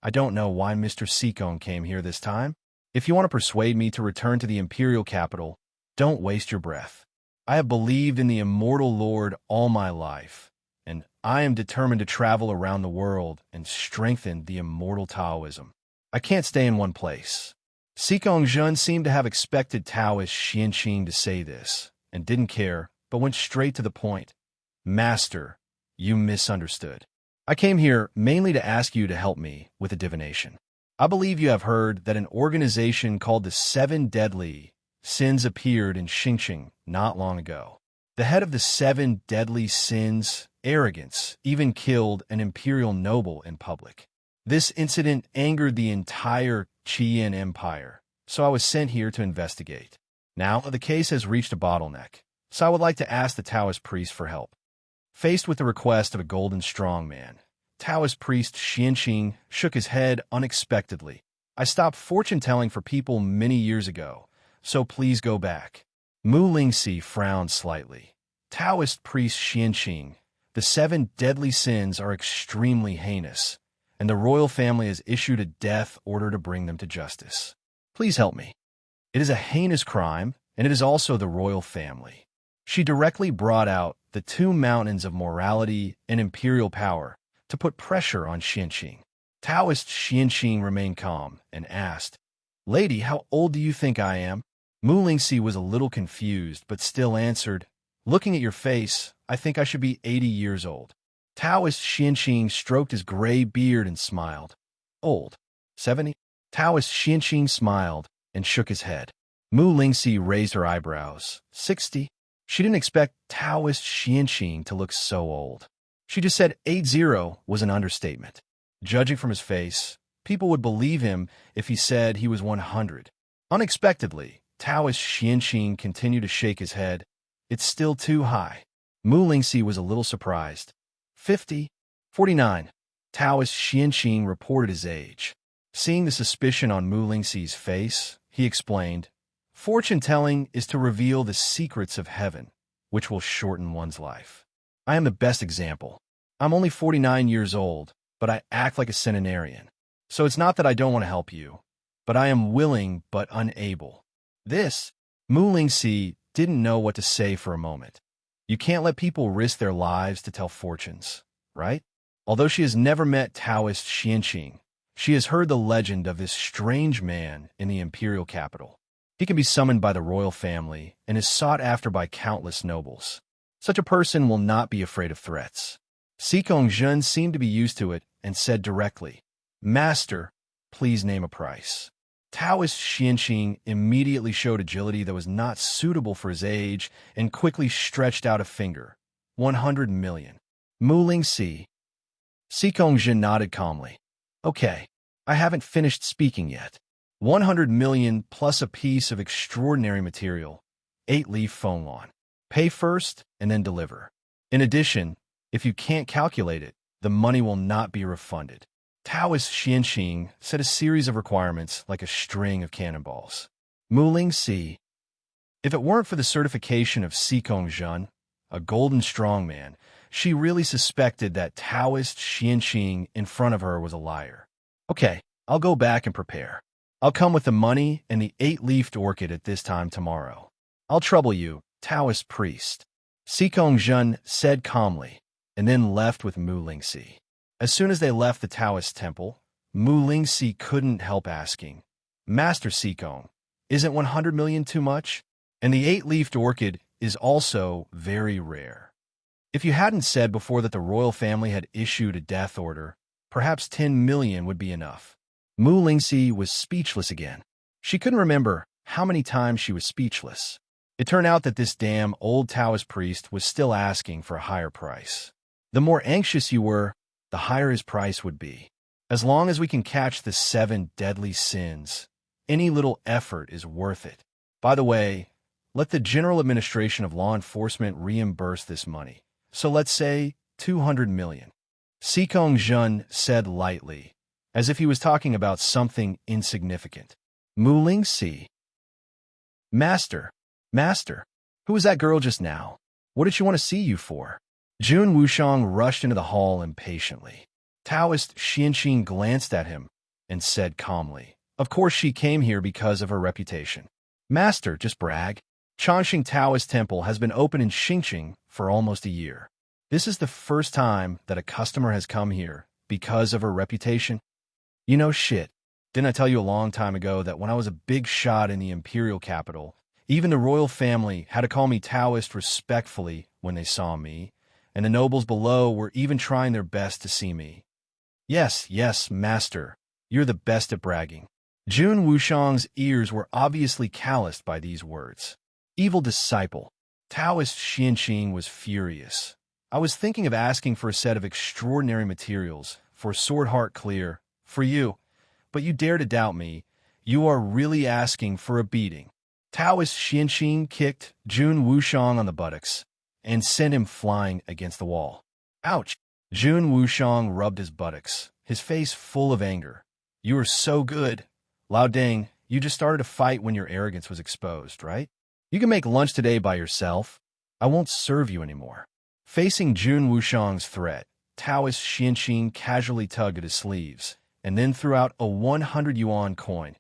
"I don't know why Mr. Sikong came here this time. If you want to persuade me to return to the imperial capital, don't waste your breath. I have believed in the immortal Lord all my life, and I am determined to travel around the world and strengthen the immortal Taoism. I can't stay in one place." Sikong Zhen seemed to have expected Taoist Xianxing to say this, and didn't care, but went straight to the point. "Master, you misunderstood. I came here mainly to ask you to help me with a divination. I believe you have heard that an organization called the 7 Deadly Sins appeared in Xingqing not long ago. The head of the 7 deadly sins, arrogance, even killed an imperial noble in public. This incident angered the entire Qian Empire, so I was sent here to investigate. Now the case has reached a bottleneck, so I would like to ask the Taoist priest for help." Faced with the request of a golden strongman, Taoist priest Xianxing shook his head unexpectedly. "I stopped fortune-telling for people many years ago, so please go back." Mu Lingxi frowned slightly. "Taoist priest Xianxing, the 7 deadly sins are extremely heinous, and the royal family has issued a death order to bring them to justice. Please help me. It is a heinous crime, and it is also the royal family." She directly brought out the 2 mountains of morality and imperial power to put pressure on Xianxing. Taoist Xianxing remained calm and asked, "Lady, how old do you think I am?" Mu Lingxi was a little confused, but still answered, "Looking at your face, I think I should be 80 years old." Taoist Xianxing stroked his gray beard and smiled. "Old? 70? Taoist Xianxing smiled and shook his head. Mu Lingxi raised her eyebrows. 60? She didn't expect Taoist Xianxing to look so old. She just said 80 was an understatement. Judging from his face, people would believe him if he said he was 100. Unexpectedly, Taoist Xianxing continued to shake his head. "It's still too high." Mu Lingxi was a little surprised. 50? 49. Taoist Xianxing reported his age. Seeing the suspicion on Mu Lingxi's face, he explained, "Fortune-telling is to reveal the secrets of heaven. which will shorten one's life. I am the best example. I'm only 49 years old, but I act like a centenarian. So it's not that I don't want to help you, but I am willing but unable. This, Mu Lingxi didn't know what to say for a moment. You can't let people risk their lives to tell fortunes, right? Although she has never met Taoist Xianqing, she has heard the legend of this strange man in the imperial capital. He can be summoned by the royal family and is sought after by countless nobles. Such a person will not be afraid of threats. Xikong Zhen seemed to be used to it and said directly, "Master, please name a price." Taoist Xianqing immediately showed agility that was not suitable for his age and quickly stretched out a finger. 100 million. Mu Lingxi. Xikong Zhen nodded calmly. Okay, I haven't finished speaking yet. 100 million plus a piece of extraordinary material. 8-leaf phone lawn. Pay first and then deliver. In addition, if you can't calculate it, the money will not be refunded. Taoist Xianqing set a series of requirements like a string of cannonballs. Mu Lingxi. If it weren't for the certification of Xikong Zhen, a golden strongman, she really suspected that Taoist Xianqing in front of her was a liar. Okay, I'll go back and prepare. I'll come with the money and the 8-leafed orchid at this time tomorrow. I'll trouble you, Taoist priest. Xikong Zhen said calmly, and then left with Mu Lingxi. As soon as they left the Taoist temple, Mu Lingxi couldn't help asking, Master Xikong, isn't 100 million too much? And the 8-leafed orchid is also very rare. If you hadn't said before that the royal family had issued a death order, perhaps 10 million would be enough. Mu Lingxi was speechless again. She couldn't remember how many times she was speechless. It turned out that this damn old Taoist priest was still asking for a higher price. The more anxious you were, the higher his price would be. As long as we can catch the 7 deadly sins, any little effort is worth it. By the way, let the General Administration of Law Enforcement reimburse this money. So let's say 200 million. Xikong Zhen said lightly, as if he was talking about something insignificant. Mu Lingxi. Master, who was that girl just now? What did she want to see you for? Jun Wushang rushed into the hall impatiently. Taoist Xianqing glanced at him and said calmly, Of course she came here because of her reputation. Master, just brag. Changxing Taoist Temple has been open in Xingqing for almost a year. This is the first time that a customer has come here because of her reputation. You know shit. Didn't I tell you a long time ago that when I was a big shot in the imperial capital, even the royal family had to call me Taoist respectfully when they saw me, and the nobles below were even trying their best to see me. Yes, master, you're the best at bragging. Jun Wushang's ears were obviously calloused by these words. Evil disciple. Taoist Xianqing was furious. I was thinking of asking for a set of extraordinary materials for Sword Heart Clear, for you, but you dare to doubt me. You are really asking for a beating. Taoist Xianqing kicked Jun Wushang on the buttocks and sent him flying against the wall. Ouch! Jun Wushang rubbed his buttocks, his face full of anger. You are so good. Lao Deng, you just started a fight when your arrogance was exposed, right? You can make lunch today by yourself. I won't serve you anymore. Facing Jun Wushang's threat, Taoist Xianqing casually tugged at his sleeves and then threw out a 100 yuan coin.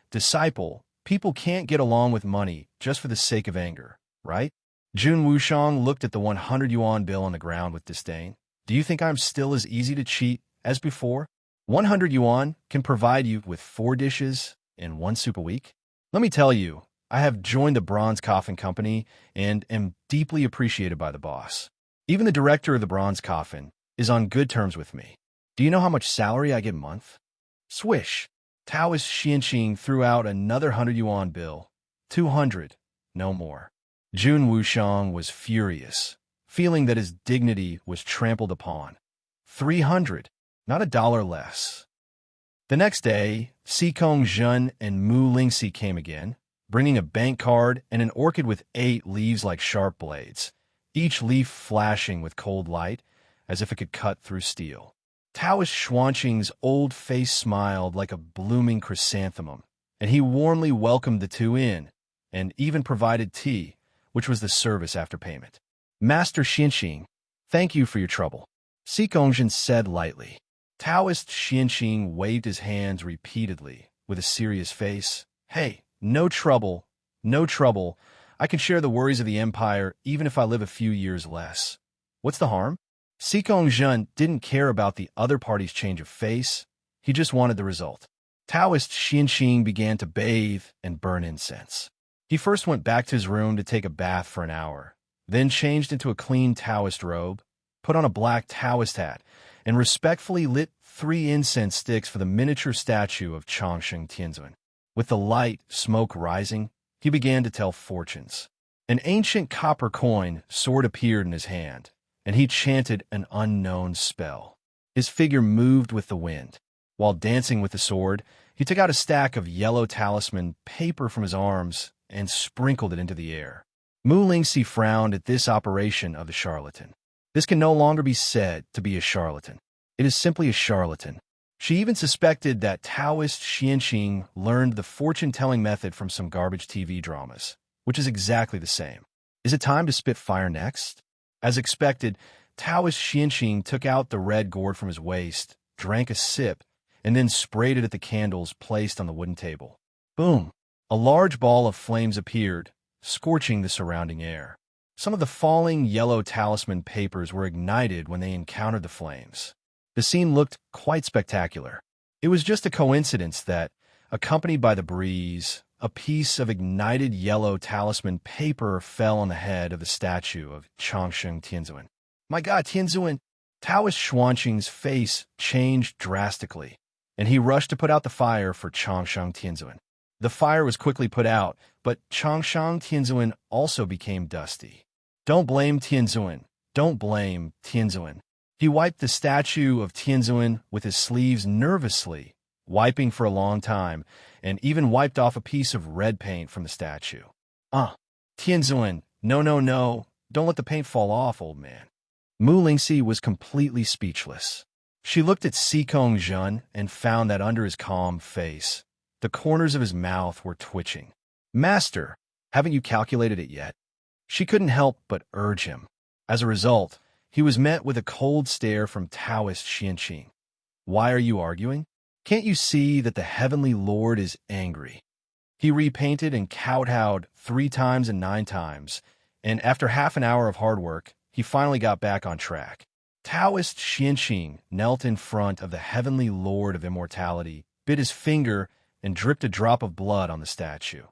Disciple, people can't get along with money just for the sake of anger, right? Jun Wushang looked at the 100 yuan bill on the ground with disdain. Do you think I'm still as easy to cheat as before? 100 yuan can provide you with 4 dishes and 1 soup a week. Let me tell you, I have joined the Bronze Coffin Company and am deeply appreciated by the boss. Even the director of the Bronze Coffin is on good terms with me. Do you know how much salary I get a month? Swish. Taoist Xianqing threw out another 100 yuan bill. 200, no more. Jun Wushang was furious, feeling that his dignity was trampled upon. 300, not $1 less. The next day, Xikong Zhen and Mu Lingxi came again, bringing a bank card and an orchid with 8 leaves like sharp blades, each leaf flashing with cold light, as if it could cut through steel. Taoist Xuanqing's old face smiled like a blooming chrysanthemum, and he warmly welcomed the two in, and even provided tea, which was the service after payment. Master Xianxing, thank you for your trouble, Xikongzhen said lightly. Taoist Xianxing waved his hands repeatedly, with a serious face. Hey, no trouble, no trouble. I can share the worries of the empire even if I live a few years less. What's the harm? Xikongzhen didn't care about the other party's change of face. He just wanted the result. Taoist Xianxing began to bathe and burn incense. He first went back to his room to take a bath for an hour, then changed into a clean Taoist robe, put on a black Taoist hat, and respectfully lit 3 incense sticks for the miniature statue of Changsheng Tianzun. With the light smoke rising, he began to tell fortunes. An ancient copper coin sword appeared in his hand, and he chanted an unknown spell. His figure moved with the wind. While dancing with the sword, he took out a stack of yellow talisman paper from his arms and sprinkled it into the air. Mu Lingxi frowned at this operation of the charlatan. This can no longer be said to be a charlatan. It is simply a charlatan. She even suspected that Taoist Xianxing learned the fortune-telling method from some garbage TV dramas, which is exactly the same. Is it time to spit fire next? As expected, Taoist Xianxing took out the red gourd from his waist, drank a sip, and then sprayed it at the candles placed on the wooden table. Boom! A large ball of flames appeared, scorching the surrounding air. Some of the falling yellow talisman papers were ignited when they encountered the flames. The scene looked quite spectacular. It was just a coincidence that, accompanied by the breeze, a piece of ignited yellow talisman paper fell on the head of the statue of Changsheng Tianzun. My God, Tianzun! Taoist Xuanqing's face changed drastically, and he rushed to put out the fire for Changsheng Tianzun. The fire was quickly put out, but Changsheng Tianzun also became dusty. Don't blame Tianzun. Don't blame Tianzun. He wiped the statue of Tianzun with his sleeves nervously, wiping for a long time, and even wiped off a piece of red paint from the statue. Tianzun, no, don't let the paint fall off, old man. Mu Lingxi was completely speechless. She looked at Xikongzhen and found that under his calm face, the corners of his mouth were twitching. Master, haven't you calculated it yet? She couldn't help but urge him. As a result, he was met with a cold stare from Taoist Xianxing. Why are you arguing? Can't you see that the Heavenly Lord is angry? He repainted and kowtowed 3 times and 9 times, and after half an hour of hard work, he finally got back on track. Taoist Xianxing knelt in front of the Heavenly Lord of Immortality, bit his finger, and dripped a drop of blood on the statue.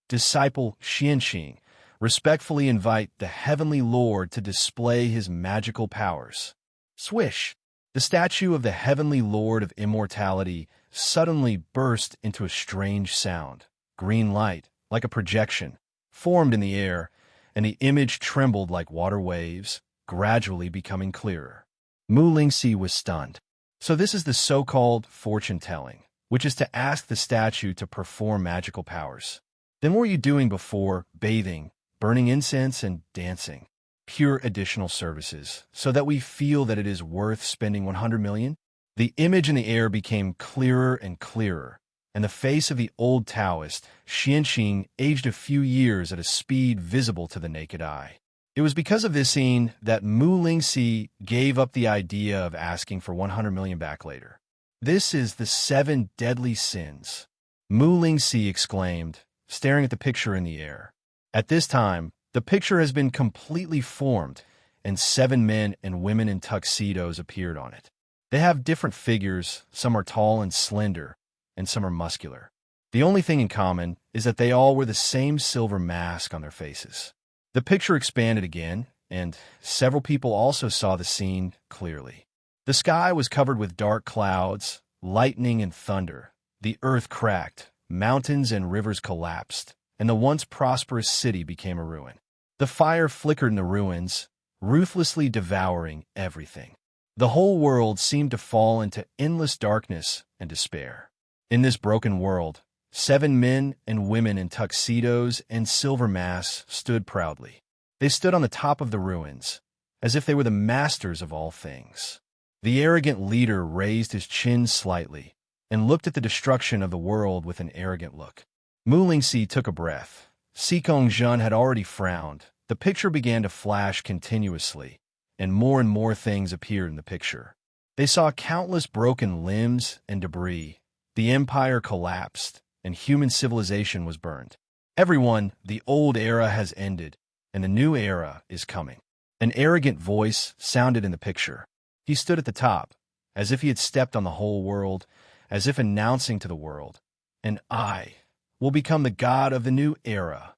Disciple Xianxing, respectfully invite the Heavenly Lord to display his magical powers. Swish! The statue of the Heavenly Lord of Immortality suddenly burst into a strange sound. Green light, like a projection, formed in the air, and the image trembled like water waves, gradually becoming clearer. Mu Lingxi was stunned. So this is the so-called fortune-telling, which is to ask the statue to perform magical powers. Then what were you doing before bathing, burning incense, and dancing? Pure additional services, so that we feel that it is worth spending 100 million? The image in the air became clearer and clearer, and the face of the old Taoist, Xianxing, aged a few years at a speed visible to the naked eye. It was because of this scene that Mu Lingxi gave up the idea of asking for 100 million back later. This is the 7 deadly sins, Mu Lingxi exclaimed, staring at the picture in the air. At this time, the picture has been completely formed, and 7 men and women in tuxedos appeared on it. They have different figures, some are tall and slender, and some are muscular. The only thing in common is that they all wear the same silver mask on their faces. The picture expanded again, and several people also saw the scene clearly. The sky was covered with dark clouds, lightning and thunder. The earth cracked, mountains and rivers collapsed, and the once prosperous city became a ruin. The fire flickered in the ruins, ruthlessly devouring everything. The whole world seemed to fall into endless darkness and despair. In this broken world, 7 men and women in tuxedos and silver masks stood proudly. They stood on the top of the ruins, as if they were the masters of all things. The arrogant leader raised his chin slightly and looked at the destruction of the world with an arrogant look. Mu Lingxi took a breath, Sikong Jun had already frowned. The picture began to flash continuously, and more things appeared in the picture. They saw countless broken limbs and debris. The empire collapsed, and human civilization was burned. Everyone, the old era has ended, and the new era is coming. An arrogant voice sounded in the picture. He stood at the top, as if he had stepped on the whole world, as if announcing to the world, "And I will become the god of the new era."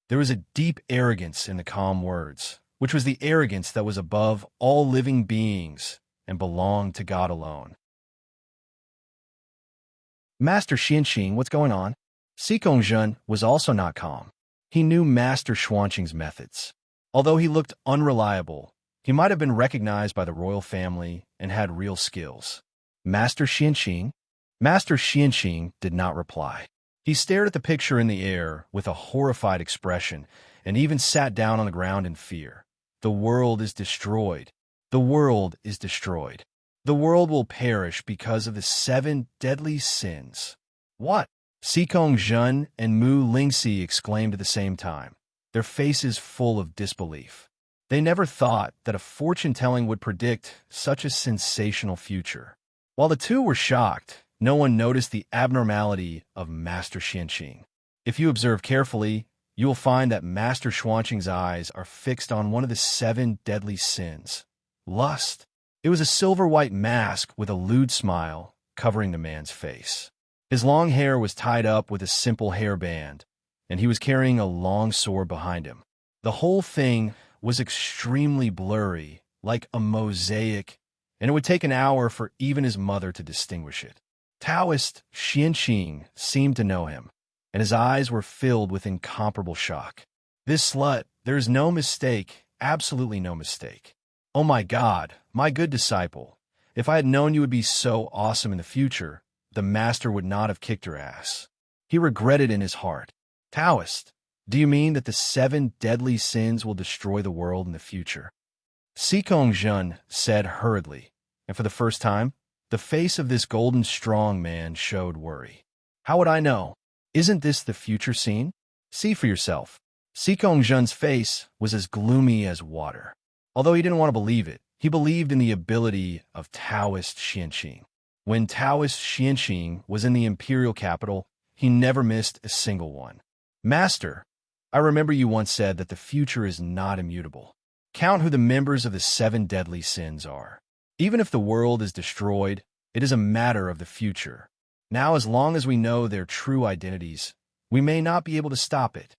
There was a deep arrogance in the calm words, which was the arrogance that was above all living beings and belonged to God alone. Master Xianxing, what's going on? Sikong Jun was also not calm. He knew Master Xuanqing's methods. Although he looked unreliable, he might have been recognized by the royal family and had real skills. Master Xianxing? Master Xianxing did not reply. He stared at the picture in the air with a horrified expression and even sat down on the ground in fear. The world is destroyed. The world is destroyed. The world will perish because of the 7 deadly sins. What? Sikong Jun and Mu Lingxi exclaimed at the same time, their faces full of disbelief. They never thought that a fortune-telling would predict such a sensational future. While the two were shocked, no one noticed the abnormality of Master Xianxing. If you observe carefully, you will find that Master Xuanqing's eyes are fixed on one of the 7 deadly sins, lust. It was a silver-white mask with a lewd smile covering the man's face. His long hair was tied up with a simple hairband, and he was carrying a long sword behind him. The whole thing was extremely blurry, like a mosaic, and it would take an hour for even his mother to distinguish it. Taoist Xianxing seemed to know him, and his eyes were filled with incomparable shock. This slut, there is no mistake, absolutely no mistake. Oh my God, my good disciple, if I had known you would be so awesome in the future, the master would not have kicked her ass. He regretted in his heart. Taoist, do you mean that the 7 deadly sins will destroy the world in the future? Sikong Jun said hurriedly, and for the first time, the face of this golden strong man showed worry. How would I know? Isn't this the future scene? See for yourself. Sikong Jun's face was as gloomy as water. Although he didn't want to believe it, he believed in the ability of Taoist Xianxing. When Taoist Xianxing was in the imperial capital, he never missed a single one. Master, I remember you once said that the future is not immutable. Count who the members of the 7 deadly sins are. Even if the world is destroyed, it is a matter of the future. Now, as long as we know their true identities, we may not be able to stop it.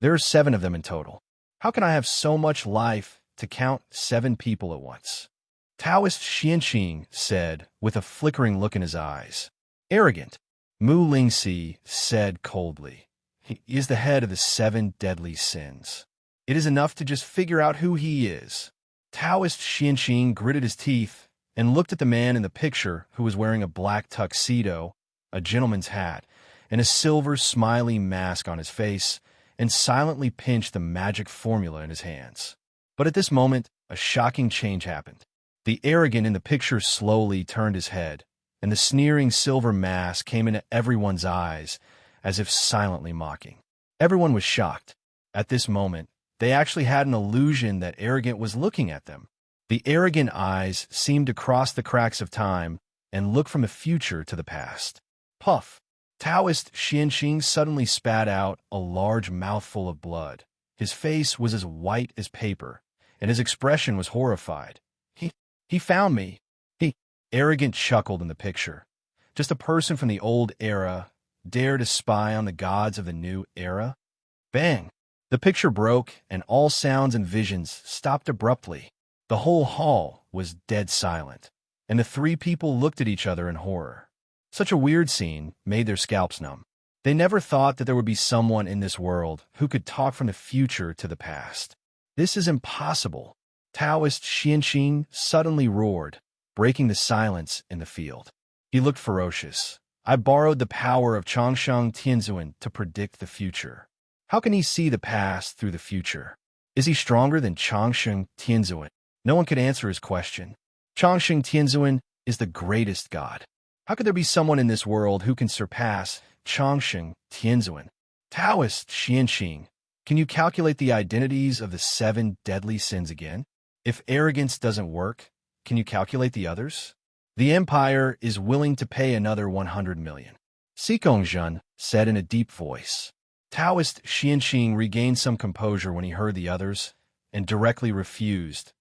There are 7 of them in total. How can I have so much life to count 7 people at once? Taoist Xianxing said, with a flickering look in his eyes. Arrogant, Mu Lingxi said coldly. He is the head of the 7 deadly sins. It is enough to just figure out who he is. Taoist Xianxing gritted his teeth and looked at the man in the picture who was wearing a black tuxedo, a gentleman's hat, and a silver smiley mask on his face, and silently pinched the magic formula in his hands. But at this moment, a shocking change happened. The arrogant in the picture slowly turned his head, and the sneering silver mask came into everyone's eyes, as if silently mocking. Everyone was shocked. At this moment, they actually had an illusion that Arrogant was looking at them. The arrogant eyes seemed to cross the cracks of time and look from the future to the past. Puff! Taoist Xianxing suddenly spat out a large mouthful of blood. His face was as white as paper, and his expression was horrified. He found me. Arrogant chuckled in the picture. Just a person from the old era dare to spy on the gods of the new era? Bang! The picture broke, and all sounds and visions stopped abruptly. The whole hall was dead silent, and the 3 people looked at each other in horror. Such a weird scene made their scalps numb. They never thought that there would be someone in this world who could talk from the future to the past. This is impossible. Taoist Xianxing suddenly roared, breaking the silence in the field. He looked ferocious. I borrowed the power of Changsheng Tianzuan to predict the future. How can he see the past through the future? Is he stronger than Changsheng Tianzuan? No one could answer his question. Changsheng Tianzuan is the greatest god. How could there be someone in this world who can surpass Changsheng Tianzuan? Taoist Xianxing, can you calculate the identities of the 7 deadly sins again? If arrogance doesn't work, can you calculate the others? The Empire is willing to pay another 100 million. Xikongzhen said in a deep voice. Taoist Xianxing regained some composure when he heard the others and directly refused.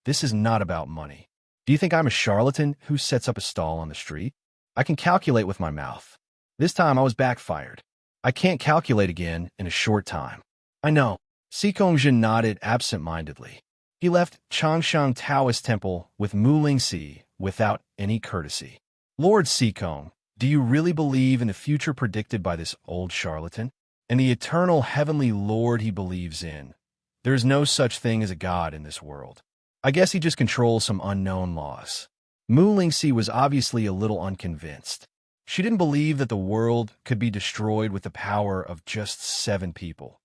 This is not about money. Do you think I'm a charlatan who sets up a stall on the street? I can calculate with my mouth. This time I was backfired. I can't calculate again in a short time. I know. Xikongzhen nodded absent-mindedly. He left Changshan Taoist Temple with Mu Lingxi without any courtesy. Lord Xikong, do you really believe in the future predicted by this old charlatan? And the eternal heavenly Lord he believes in? There is no such thing as a god in this world. I guess he just controls some unknown laws. Mu Lingxi was obviously a little unconvinced. She didn't believe that the world could be destroyed with the power of just 7 people.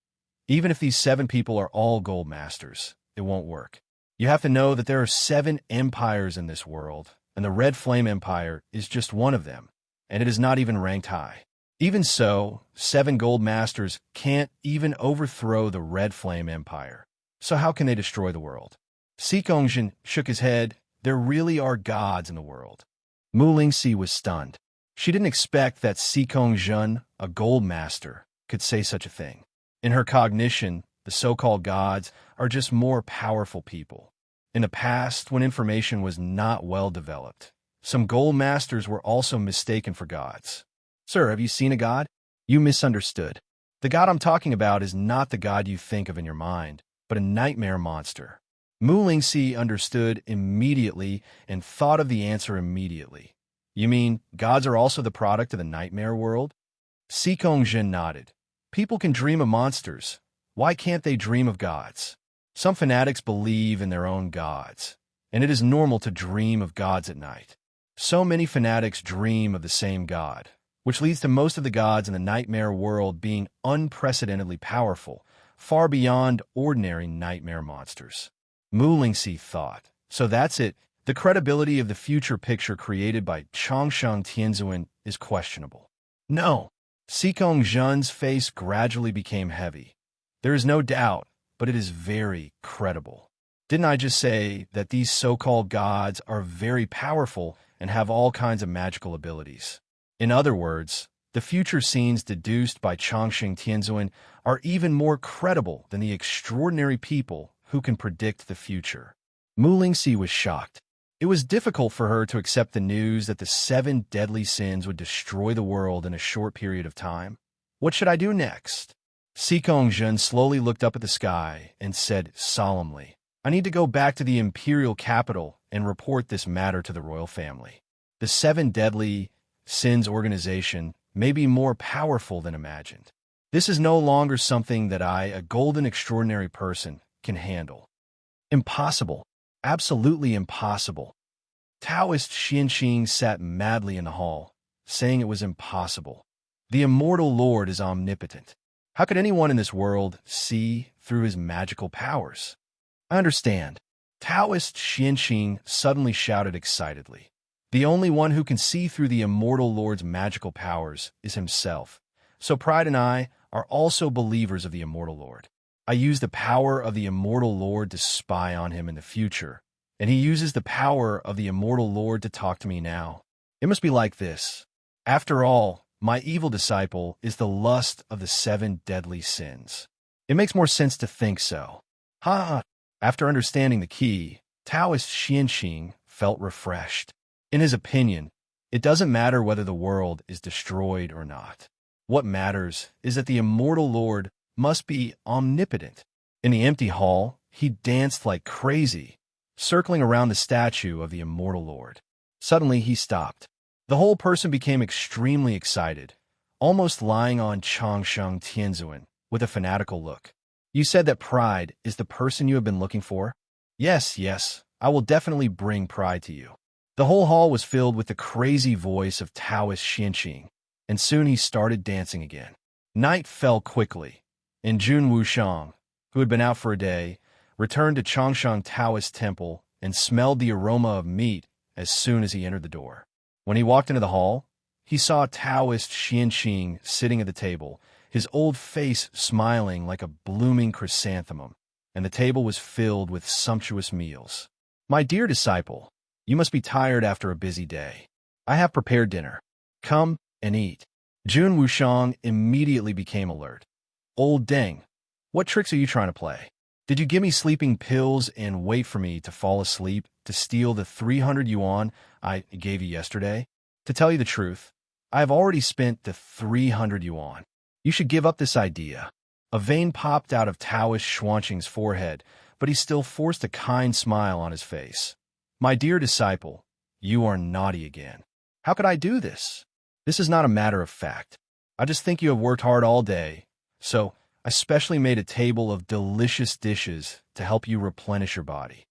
Even if these 7 people are all gold masters, it won't work. You have to know that there are 7 empires in this world, and the Red Flame Empire is just one of them, and it is not even ranked high. Even so, 7 gold masters can't even overthrow the Red Flame Empire. So how can they destroy the world? Xikongzhen shook his head. There really are gods in the world. Mu Lingxi was stunned. She didn't expect that Xikongzhen, a gold master, could say such a thing. In her cognition, the so-called gods are just more powerful people. In the past, when information was not well developed, some gold masters were also mistaken for gods. Sir, have you seen a god? You misunderstood. The god I'm talking about is not the god you think of in your mind, but a nightmare monster. Mu Lingxi understood immediately and thought of the answer immediately. You mean gods are also the product of the nightmare world? Xikongzhen nodded. People can dream of monsters. Why can't they dream of gods? Some fanatics believe in their own gods, and it is normal to dream of gods at night. So many fanatics dream of the same god, which leads to most of the gods in the nightmare world being unprecedentedly powerful, far beyond ordinary nightmare monsters. Mu Lingxi thought. So that's it. The credibility of the future picture created by Changshan Tianzuan is questionable. No. Xikongzhen's face gradually became heavy. There is no doubt, but it is very credible. Didn't I just say that these so-called gods are very powerful and have all kinds of magical abilities? In other words, the future scenes deduced by Changshan Tianzuan are even more credible than the extraordinary people who can predict the future. Mu Lingxi was shocked. It was difficult for her to accept the news that the 7 deadly sins would destroy the world in a short period of time. What should I do next? Xikongzhen slowly looked up at the sky and said solemnly, I need to go back to the imperial capital and report this matter to the royal family. The 7 deadly sins organization may be more powerful than imagined. This is no longer something that I, a golden extraordinary person, can handle. Impossible. Absolutely impossible. Taoist Xianxing sat madly in the hall, saying it was impossible. The immortal Lord is omnipotent. How could anyone in this world see through his magical powers? I understand. Taoist Xianxing suddenly shouted excitedly. The only one who can see through the immortal Lord's magical powers is himself. So Pride and I are also believers of the immortal Lord. I use the power of the immortal Lord to spy on him in the future, and he uses the power of the immortal Lord to talk to me now. It must be like this. After all, my evil disciple is the lust of the 7 deadly sins. It makes more sense to think so. Ha! After understanding the key, Taoist Xianxing felt refreshed. In his opinion, it doesn't matter whether the world is destroyed or not. What matters is that the immortal Lord must be omnipotent. In the empty hall, he danced like crazy, circling around the statue of the immortal Lord. Suddenly, he stopped. The whole person became extremely excited, almost lying on Changshan Tianzuan with a fanatical look. You said that Pride is the person you have been looking for? Yes, I will definitely bring Pride to you. The whole hall was filled with the crazy voice of Taoist Xianxing, and soon he started dancing again. Night fell quickly, and Jun Wushang, who had been out for a day, returned to Changshan Taoist Temple and smelled the aroma of meat as soon as he entered the door. When he walked into the hall, he saw Taoist Xianxing sitting at the table, his old face smiling like a blooming chrysanthemum, and the table was filled with sumptuous meals. "My dear disciple, you must be tired after a busy day. I have prepared dinner. Come and eat." Jun Wushang immediately became alert. "Old Deng, what tricks are you trying to play? Did you give me sleeping pills and wait for me to fall asleep to steal the 300 yuan I gave you yesterday? To tell you the truth, I have already spent the 300 yuan. You should give up this idea." A vein popped out of Taoist Xuanqing's forehead, but he still forced a kind smile on his face. "My dear disciple, you are naughty again. How could I do this? This is not a matter of fact. I just think you have worked hard all day, so I specially made a table of delicious dishes to help you replenish your body."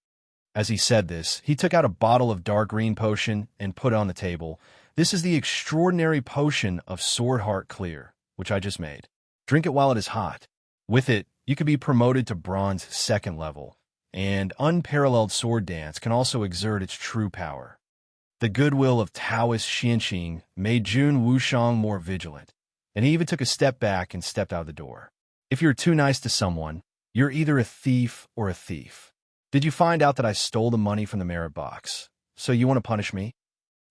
As he said this, he took out a bottle of dark green potion and put it on the table. "This is the extraordinary potion of Sword Heart Clear, which I just made. Drink it while it is hot. With it, you could be promoted to bronze 2nd level, and unparalleled sword dance can also exert its true power." The goodwill of Taoist Xianqing made Jun Wushang more vigilant, and he even took a step back and stepped out of the door. "If you're too nice to someone, you're either a thief or a thief. Did you find out that I stole the money from the merit box? So you want to punish me?"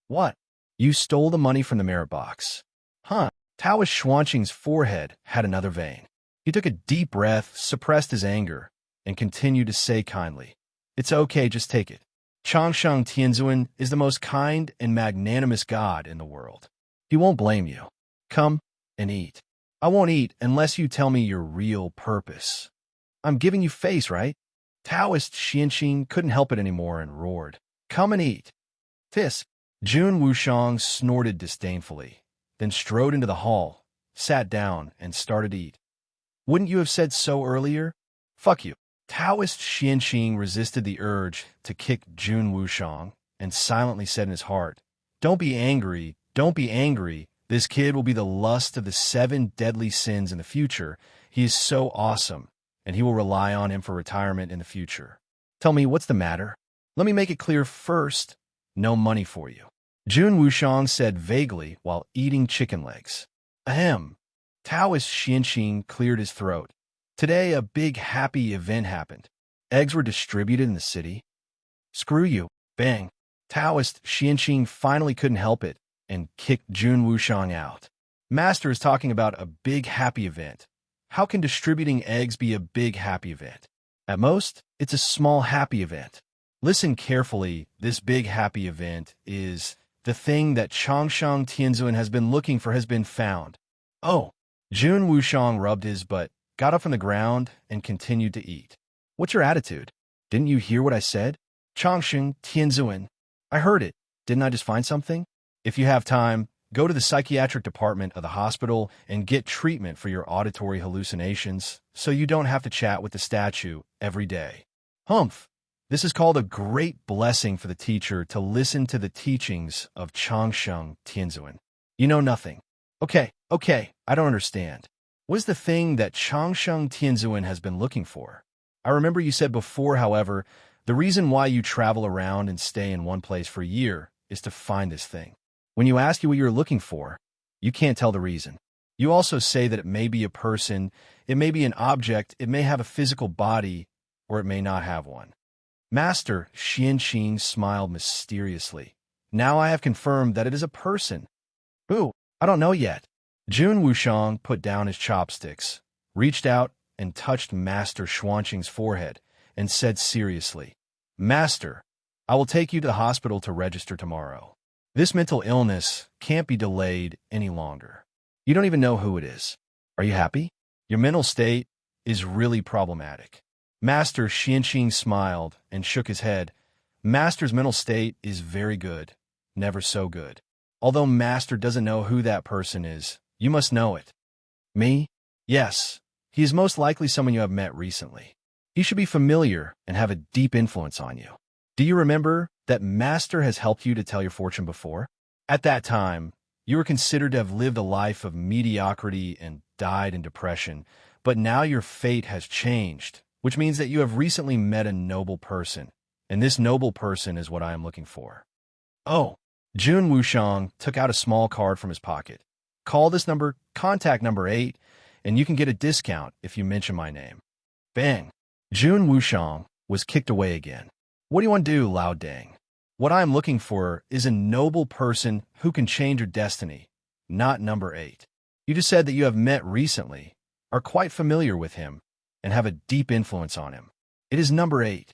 "What? You stole the money from the merit box?" "Huh." Taoist Xuanqing's forehead had another vein. He took a deep breath, suppressed his anger, and continued to say kindly, "It's okay, just take it. Changsheng Tianzuan is the most kind and magnanimous god in the world. He won't blame you. Come and eat." "I won't eat unless you tell me your real purpose." "I'm giving you face, right?" Taoist Xianqing couldn't help it anymore and roared, "Come and eat." "Tis." Jun Wushang snorted disdainfully, then strode into the hall, sat down, and started to eat. "Wouldn't you have said so earlier? Fuck you." Taoist Xianqing resisted the urge to kick Jun Wushang and silently said in his heart, "Don't be angry, don't be angry. This kid will be the lust of the 7 deadly sins in the future. He is so awesome, and he will rely on him for retirement in the future. Tell me, what's the matter? Let me make it clear first. No money for you." Jun Wushang said vaguely while eating chicken legs. "Ahem." Taoist Xianqing cleared his throat. "Today a big happy event happened. Eggs were distributed in the city." "Screw you." Bang. Taoist Xianqing finally couldn't help it and kicked Jun Wushang out. "Master is talking about a big happy event. How can distributing eggs be a big happy event? At most, it's a small happy event. Listen carefully, this big happy event is the thing that Changsheng Tianzuan has been looking for has been found." "Oh." Jun Wushang rubbed his butt, got up from the ground, and continued to eat. "What's your attitude? Didn't you hear what I said? Changsheng Tianzuan. I heard it. Didn't I just find something? If you have time, go to the psychiatric department of the hospital and get treatment for your auditory hallucinations so you don't have to chat with the statue every day." "Humph. This is called a great blessing for the teacher to listen to the teachings of Changsheng Tianzuan. You know nothing." Okay, I don't understand. What is the thing that Changsheng Tianzuan has been looking for? I remember you said before, however, the reason why you travel around and stay in one place for a year is to find this thing. When you ask you what you're looking for, you can't tell the reason. You also say that it may be a person, it may be an object, it may have a physical body, or it may not have one. Master Xianqing smiled mysteriously. "Now I have confirmed that it is a person." "Who? I don't know yet." Jun Wushang put down his chopsticks, reached out, and touched Master Xuanqing's forehead, and said seriously, "Master, I will take you to the hospital to register tomorrow. This mental illness can't be delayed any longer. You don't even know who it is. Are you happy? Your mental state is really problematic." Master Xianqing smiled and shook his head. "Master's mental state is very good, never so good. Although Master doesn't know who that person is, you must know it." "Me?" "Yes. He is most likely someone you have met recently. He should be familiar and have a deep influence on you. Do you remember that Master has helped you to tell your fortune before? At that time, you were considered to have lived a life of mediocrity and died in depression, but now your fate has changed, which means that you have recently met a noble person, and this noble person is what I am looking for." "Oh." Jun Wushang took out a small card from his pocket. "Call this number, contact number 8, and you can get a discount if you mention my name. Bang! Jun Wushang was kicked away again. What do you want to do, Lao Deng? What I am looking for is a noble person who can change your destiny, not number 8. You just said that you have met recently, are quite familiar with him, and have a deep influence on him. It is number 8.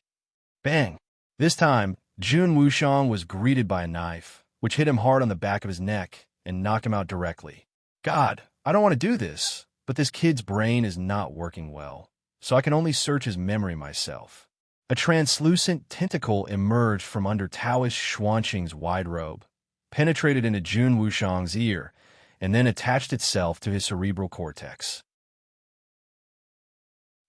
Bang! This time, Jun Wushang was greeted by a knife, which hit him hard on the back of his neck and knocked him out directly. God, I don't want to do this, but this kid's brain is not working well, so I can only search his memory myself. A translucent tentacle emerged from under Taoist Xuanqing's wide robe, penetrated into Jun Wushang's ear, and then attached itself to his cerebral cortex.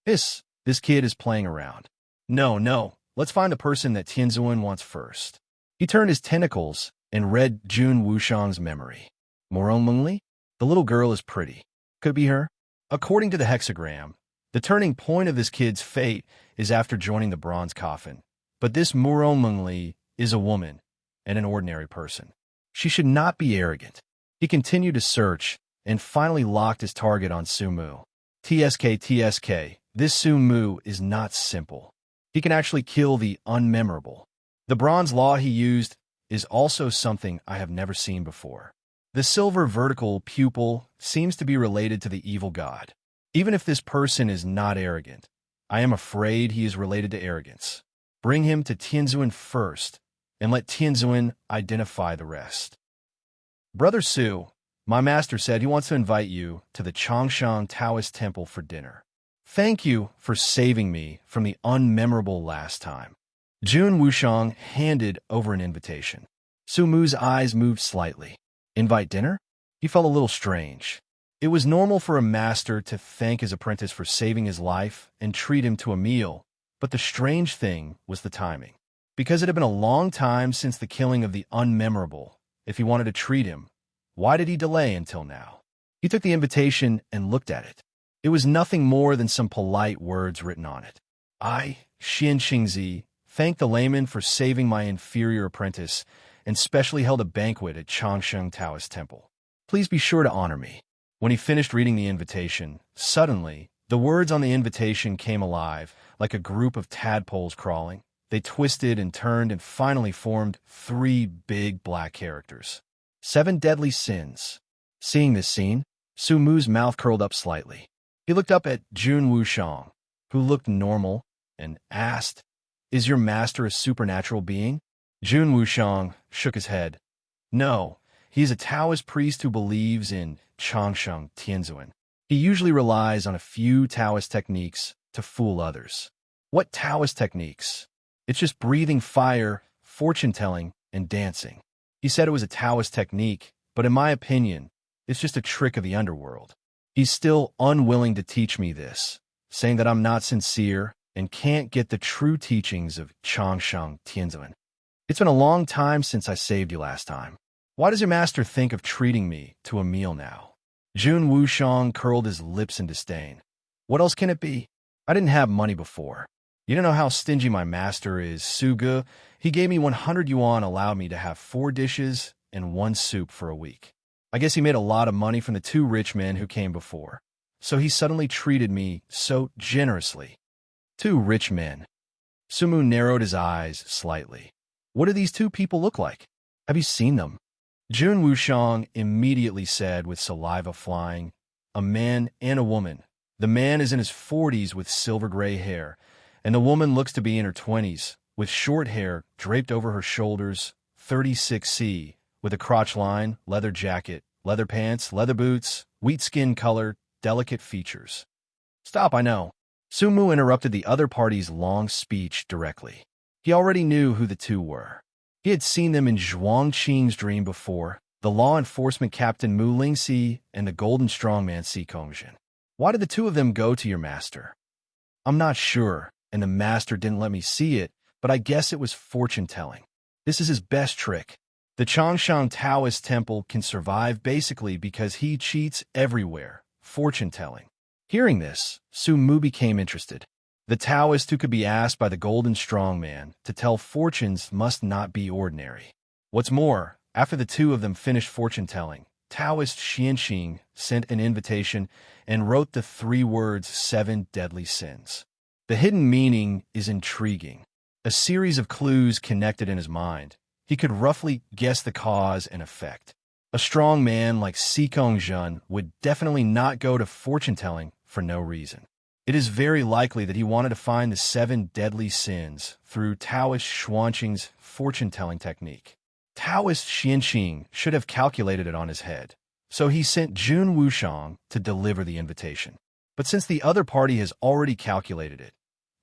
This kid is playing around. No, let's find the person that Tianzuan wants first. He turned his tentacles and read Jun Wushang's memory. Moronlingli? The little girl is pretty. Could it be her? According to the hexagram, the turning point of this kid's fate is after joining the bronze coffin. But this Moronlingli is a woman and an ordinary person. She should not be arrogant. He continued to search and finally locked his target on Sumu. TSK, this Sumu is not simple. He can actually kill the unmemorable. The bronze law he used is also something I have never seen before. The silver vertical pupil seems to be related to the evil god. Even if this person is not arrogant, I am afraid he is related to arrogance. Bring him to Tianzuan first, and let Tianzuan identify the rest. Brother Su, my master said he wants to invite you to the Changshan Taoist Temple for dinner. Thank you for saving me from the unmemorable last time. Jun Wushang handed over an invitation. Su Mu's eyes moved slightly. Invite dinner? He felt a little strange. It was normal for a master to thank his apprentice for saving his life and treat him to a meal, but the strange thing was the timing. Because it had been a long time since the killing of the unmemorable, if he wanted to treat him, why did he delay until now? He took the invitation and looked at it. It was nothing more than some polite words written on it. I, Xian Xingzi, thank the layman for saving my inferior apprentice and specially held a banquet at Changshan Taoist Temple. Please be sure to honor me. When he finished reading the invitation, suddenly, the words on the invitation came alive, like a group of tadpoles crawling. They twisted and turned and finally formed 3 big black characters. 7 deadly sins. Seeing this scene, Su Mu's mouth curled up slightly. He looked up at Jun Wushang, who looked normal, and asked, "Is your master a supernatural being?" Jun Wushang shook his head. No, he is a Taoist priest who believes in Changshan Tianzuan. He usually relies on a few Taoist techniques to fool others. What Taoist techniques? It's just breathing fire, fortune-telling, and dancing. He said it was a Taoist technique, but in my opinion, it's just a trick of the underworld. He's still unwilling to teach me this, saying that I'm not sincere and can't get the true teachings of Changshan Tianzuan. It's been a long time since I saved you last time. Why does your master think of treating me to a meal now? Jun Wushang curled his lips in disdain. What else can it be? I didn't have money before. You don't know how stingy my master is, Sugu. He gave me 100 yuan, allowed me to have 4 dishes and 1 soup for a week. I guess he made a lot of money from the 2 rich men who came before. So he suddenly treated me so generously. 2 rich men. Sumu narrowed his eyes slightly. What do these 2 people look like? Have you seen them? Jun Wushang immediately said with saliva flying, a man and a woman. The man is in his 40s with silver gray hair, and the woman looks to be in her 20s, with short hair draped over her shoulders, 36C, with a crotch line, leather jacket, leather pants, leather boots, wheat skin color, delicate features. Stop, I know. Sumu interrupted the other party's long speech directly. He already knew who the 2 were. He had seen them in Zhuangqing's dream before, the law enforcement captain Mu Lingxi and the golden strongman Si Kongjin. Why did the 2 of them go to your master? I'm not sure, and the master didn't let me see it, but I guess it was fortune-telling. This is his best trick. The Changshan Taoist Temple can survive basically because he cheats everywhere, fortune-telling. Hearing this, Su Mu became interested. The Taoist who could be asked by the golden strongman to tell fortunes must not be ordinary. What's more, after the 2 of them finished fortune-telling, Taoist Xianxing sent an invitation and wrote the 3 words 7 deadly sins. The hidden meaning is intriguing. A series of clues connected in his mind. He could roughly guess the cause and effect. A strong man like Sikong Jun would definitely not go to fortune-telling for no reason. It is very likely that he wanted to find the 7 deadly sins through Taoist Xuanqing's fortune-telling technique. Taoist Xianxing should have calculated it on his head, so he sent Jun Wushang to deliver the invitation. But since the other party has already calculated it,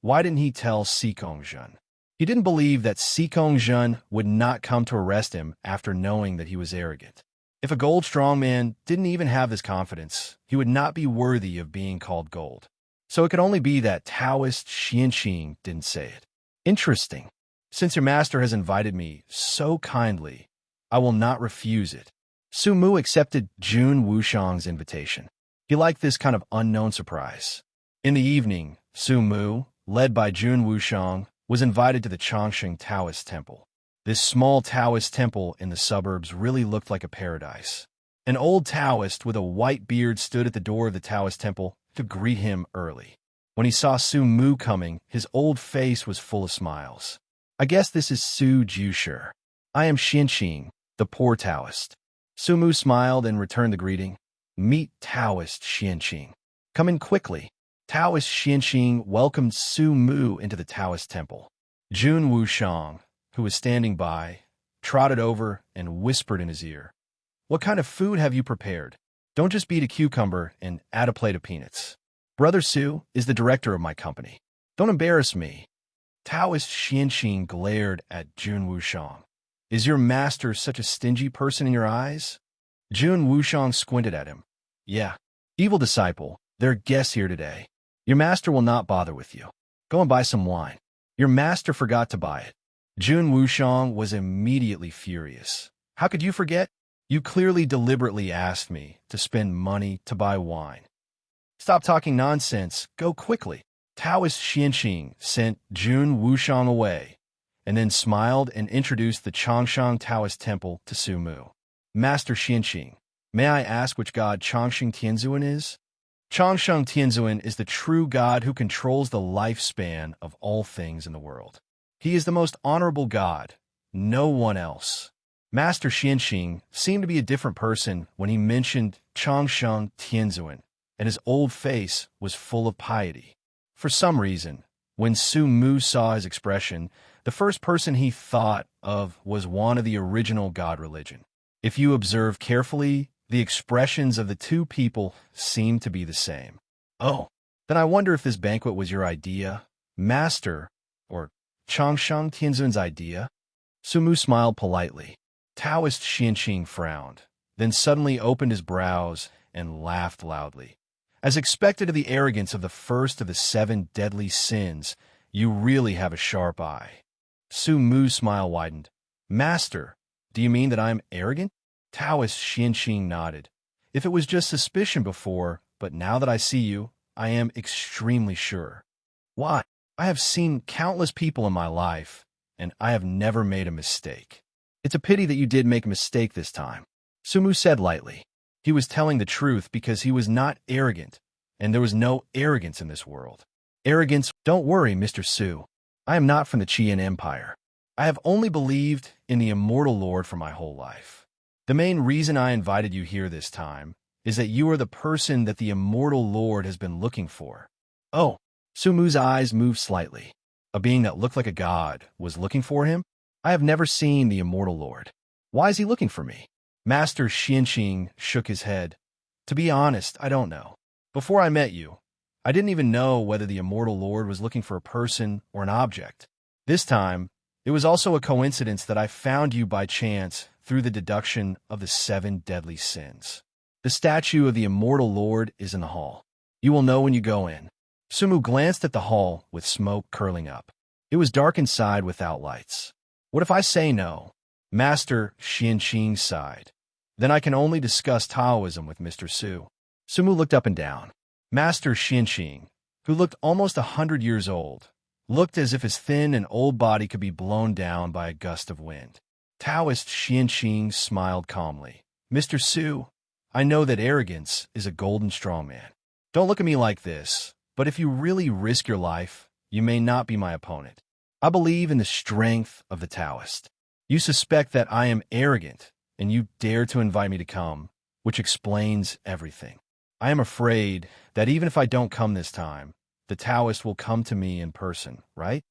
why didn't he tell Sikong Jun? He didn't believe that Sikong Jun would not come to arrest him after knowing that he was arrogant. If a gold strongman didn't even have this confidence, he would not be worthy of being called gold. So it could only be that Taoist Xianxing didn't say it. Interesting. Since your master has invited me so kindly, I will not refuse it. Su Mu accepted Jun Wushang's invitation. He liked this kind of unknown surprise. In the evening, Su Mu, led by Jun Wushang, was invited to the Chongqing Taoist temple. This small Taoist temple in the suburbs really looked like a paradise. An old Taoist with a white beard stood at the door of the Taoist temple to greet him early. When he saw Su Mu coming, his old face was full of smiles. I guess this is Su Jushi. I am Xianxing, the poor Taoist. Su Mu smiled and returned the greeting. Meet Taoist Xianxing. Come in quickly. Taoist Xianxing welcomed Su Mu into the Taoist temple. Jun Wushang, who was standing by, trotted over and whispered in his ear. What kind of food have you prepared? Don't just beat a cucumber and add a plate of peanuts. Brother Su is the director of my company. Don't embarrass me. Taoist Xianxing glared at Jun Wushang. Is your master such a stingy person in your eyes? Jun Wushang squinted at him. Yeah. Evil disciple, there are guests here today. Your master will not bother with you. Go and buy some wine. Your master forgot to buy it. Jun Wushang was immediately furious. How could you forget? You clearly deliberately asked me to spend money to buy wine. Stop talking nonsense. Go quickly. Taoist Xianxing sent Jun Wushang away, and then smiled and introduced the Chongqing Taoist temple to Su Mu. Master Xianxing, may I ask which god Chongqing Tianzuan is? Chongqing Tianzuan is the true god who controls the lifespan of all things in the world. He is the most honorable god, no one else. Master Xianxing seemed to be a different person when he mentioned Chongqing Tianzuan, and his old face was full of piety. For some reason, when Su Mu saw his expression, the first person he thought of was one of the original god religion. If you observe carefully, the expressions of the two people seem to be the same. Oh, then I wonder if this banquet was your idea, Master, or Chongqing Tianzuan's idea? Su Mu smiled politely. Taoist Xianxing frowned, then suddenly opened his brows and laughed loudly. As expected of the arrogance of the first of the 7 deadly sins, you really have a sharp eye. Su Mu's smile widened. Master, do you mean that I am arrogant? Taoist Xianxing nodded. If it was just suspicion before, but now that I see you, I am extremely sure. Why? I have seen countless people in my life, and I have never made a mistake. It's a pity that you did make a mistake this time, Su Mu said lightly. He was telling the truth because he was not arrogant, and there was no arrogance in this world. Arrogance, don't worry, Mr. Su. I am not from the Qian Empire. I have only believed in the immortal Lord for my whole life. The main reason I invited you here this time is that you are the person that the immortal Lord has been looking for. Oh, Su Mu's eyes moved slightly. A being that looked like a god was looking for him? I have never seen the immortal Lord. Why is he looking for me? Master Xianxing shook his head. To be honest, I don't know. Before I met you, I didn't even know whether the immortal Lord was looking for a person or an object. This time, it was also a coincidence that I found you by chance through the deduction of the 7 deadly sins. The statue of the immortal Lord is in the hall. You will know when you go in. Su Mu glanced at the hall with smoke curling up. It was dark inside without lights. What if I say no? Master Xianxing sighed. Then I can only discuss Taoism with Mr. Su. Su Mu looked up and down. Master Xianxing, who looked almost 100 years old, looked as if his thin and old body could be blown down by a gust of wind. Taoist Xianxing smiled calmly. Mr. Su, I know that arrogance is a golden strongman. Don't look at me like this, but if you really risk your life, you may not be my opponent. I believe in the strength of the Taoist. You suspect that I am arrogant, and you dare to invite me to come, which explains everything. I am afraid that even if I don't come this time, the Taoist will come to me in person, right?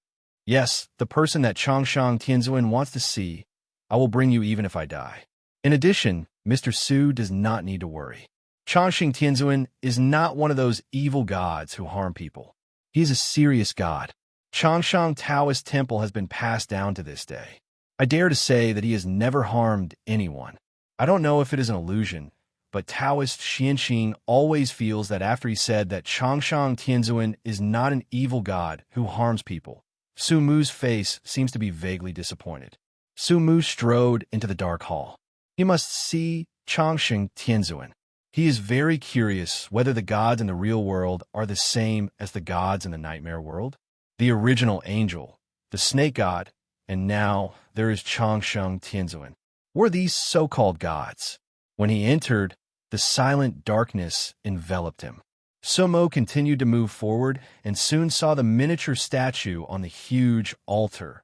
Yes, the person that Changshang Tianzuan wants to see. I will bring you even if I die. In addition, Mr. Su does not need to worry. Changsheng Tianzuan is not one of those evil gods who harm people. He is a serious god. Changshang Taoist Temple has been passed down to this day. I dare to say that he has never harmed anyone. I don't know if it is an illusion, but Taoist Xianxing always feels that after he said that Changshang Tianzuan is not an evil god who harms people, Su Mu's face seems to be vaguely disappointed. Su Mu strode into the dark hall. He must see Changsheng Tianzuan. He is very curious whether the gods in the real world are the same as the gods in the nightmare world. The original angel, the snake god, and now there is Changsheng Tianzuan. Were these so-called gods? When he entered, the silent darkness enveloped him. Sumo continued to move forward and soon saw the miniature statue on the huge altar,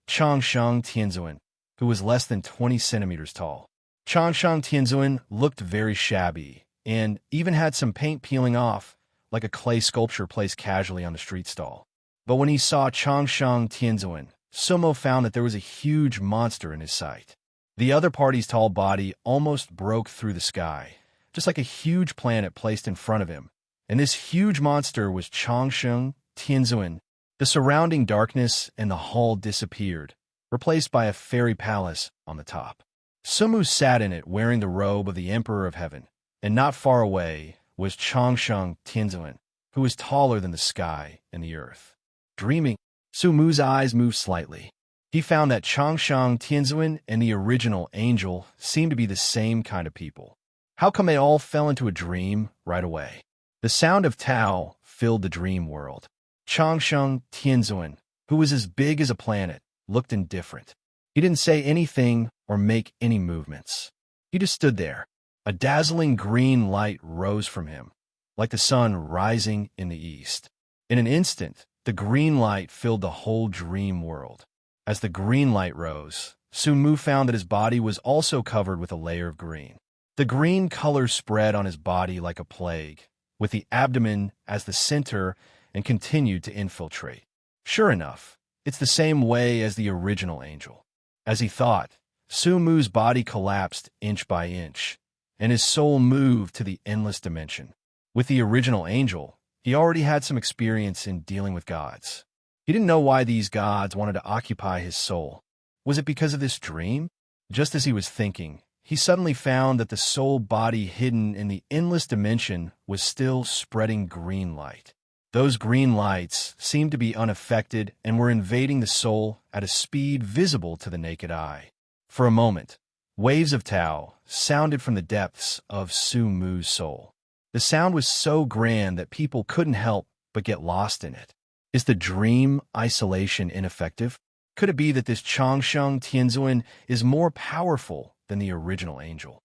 Changsheng Tianzuan, who was less than 20 centimeters tall. Changsheng Tianzuan looked very shabby and even had some paint peeling off, like a clay sculpture placed casually on the street stall. But when he saw Changsheng Tianzuan, Sumo found that there was a huge monster in his sight. The other party's tall body almost broke through the sky, just like a huge planet placed in front of him. And this huge monster was Changsheng Tianzuan. The surrounding darkness and the hall disappeared, replaced by a fairy palace on the top. Sumu sat in it wearing the robe of the Emperor of Heaven, and not far away was Changsheng Tianzuan, who was taller than the sky and the earth. Dreaming, Sumu's eyes moved slightly. He found that Changsheng Tianzuan and the original angel seemed to be the same kind of people. How come they all fell into a dream right away? The sound of Tao filled the dream world. Changsheng Tianzuan, who was as big as a planet, looked indifferent. He didn't say anything or make any movements. He just stood there. A dazzling green light rose from him, like the sun rising in the east. In an instant, the green light filled the whole dream world. As the green light rose, Sun Mu found that his body was also covered with a layer of green. The green color spread on his body like a plague, with the abdomen as the center, and continued to infiltrate. Sure enough, it's the same way as the original angel. As he thought, Su Mu's body collapsed inch by inch, and his soul moved to the endless dimension. With the original angel, he already had some experience in dealing with gods. He didn't know why these gods wanted to occupy his soul. Was it because of this dream? Just as he was thinking, he suddenly found that the soul body hidden in the endless dimension was still spreading green light. Those green lights seemed to be unaffected and were invading the soul at a speed visible to the naked eye. For a moment, waves of Tao sounded from the depths of Su Mu's soul. The sound was so grand that people couldn't help but get lost in it. Is the dream isolation ineffective? Could it be that this Changsheng Tianzuan is more powerful than the original angel?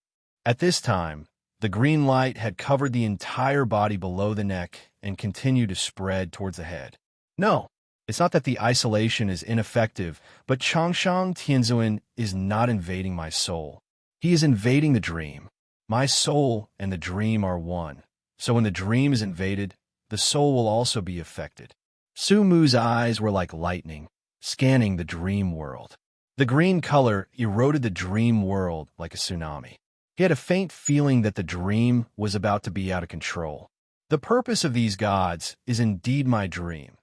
At this time, the green light had covered the entire body below the neck and continued to spread towards the head. No, it's not that the isolation is ineffective, but Changsheng Tianzuan is not invading my soul. He is invading the dream. My soul and the dream are one. So when the dream is invaded, the soul will also be affected. Su Mu's eyes were like lightning, scanning the dream world. The green color eroded the dream world like a tsunami. He had a faint feeling that the dream was about to be out of control. The purpose of these gods is indeed my dream.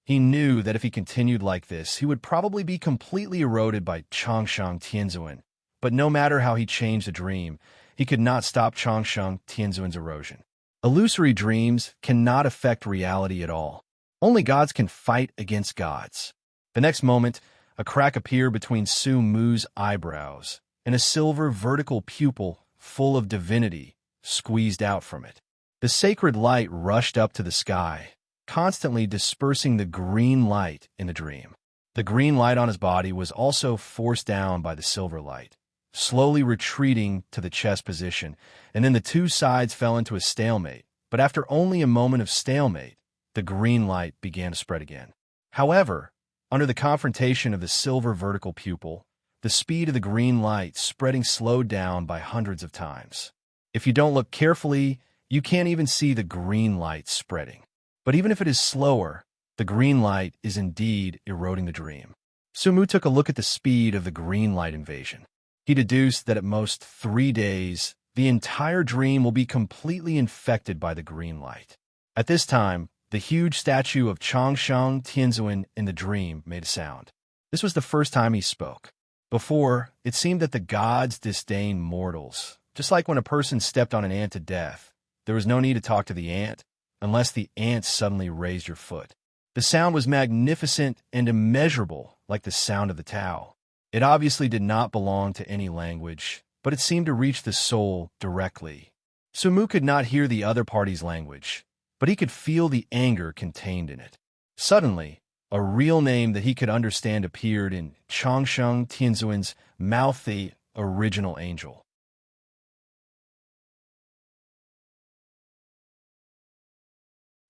He knew that if he continued like this, he would probably be completely eroded by Changsheng Tianzuan. But no matter how he changed the dream, he could not stop Changsheng Tianzuan's erosion. Illusory dreams cannot affect reality at all. Only gods can fight against gods. The next moment, a crack appeared between Su Mu's eyebrows, and a silver vertical pupil full of divinity squeezed out from it. The sacred light rushed up to the sky, constantly dispersing the green light in the dream. The green light on his body was also forced down by the silver light, slowly retreating to the chess position, and then the two sides fell into a stalemate. But after only a moment of stalemate, the green light began to spread again. However, under the confrontation of the silver vertical pupil, the speed of the green light spreading slowed down by hundreds of times. If you don't look carefully, you can't even see the green light spreading. But even if it is slower, the green light is indeed eroding the dream. Sumu took a look at the speed of the green light invasion. He deduced that at most 3 days, the entire dream will be completely infected by the green light. At this time, the huge statue of Changsheng Tianzuan in the dream made a sound. This was the first time he spoke. Before, it seemed that the gods disdained mortals. Just like when a person stepped on an ant to death, there was no need to talk to the ant, unless the ant suddenly raised your foot. The sound was magnificent and immeasurable, like the sound of the Tao. It obviously did not belong to any language, but it seemed to reach the soul directly. Sumu could not hear the other party's language, but he could feel the anger contained in it. Suddenly, a real name that he could understand appeared in Changsheng Tianzuan's mouth, the original angel.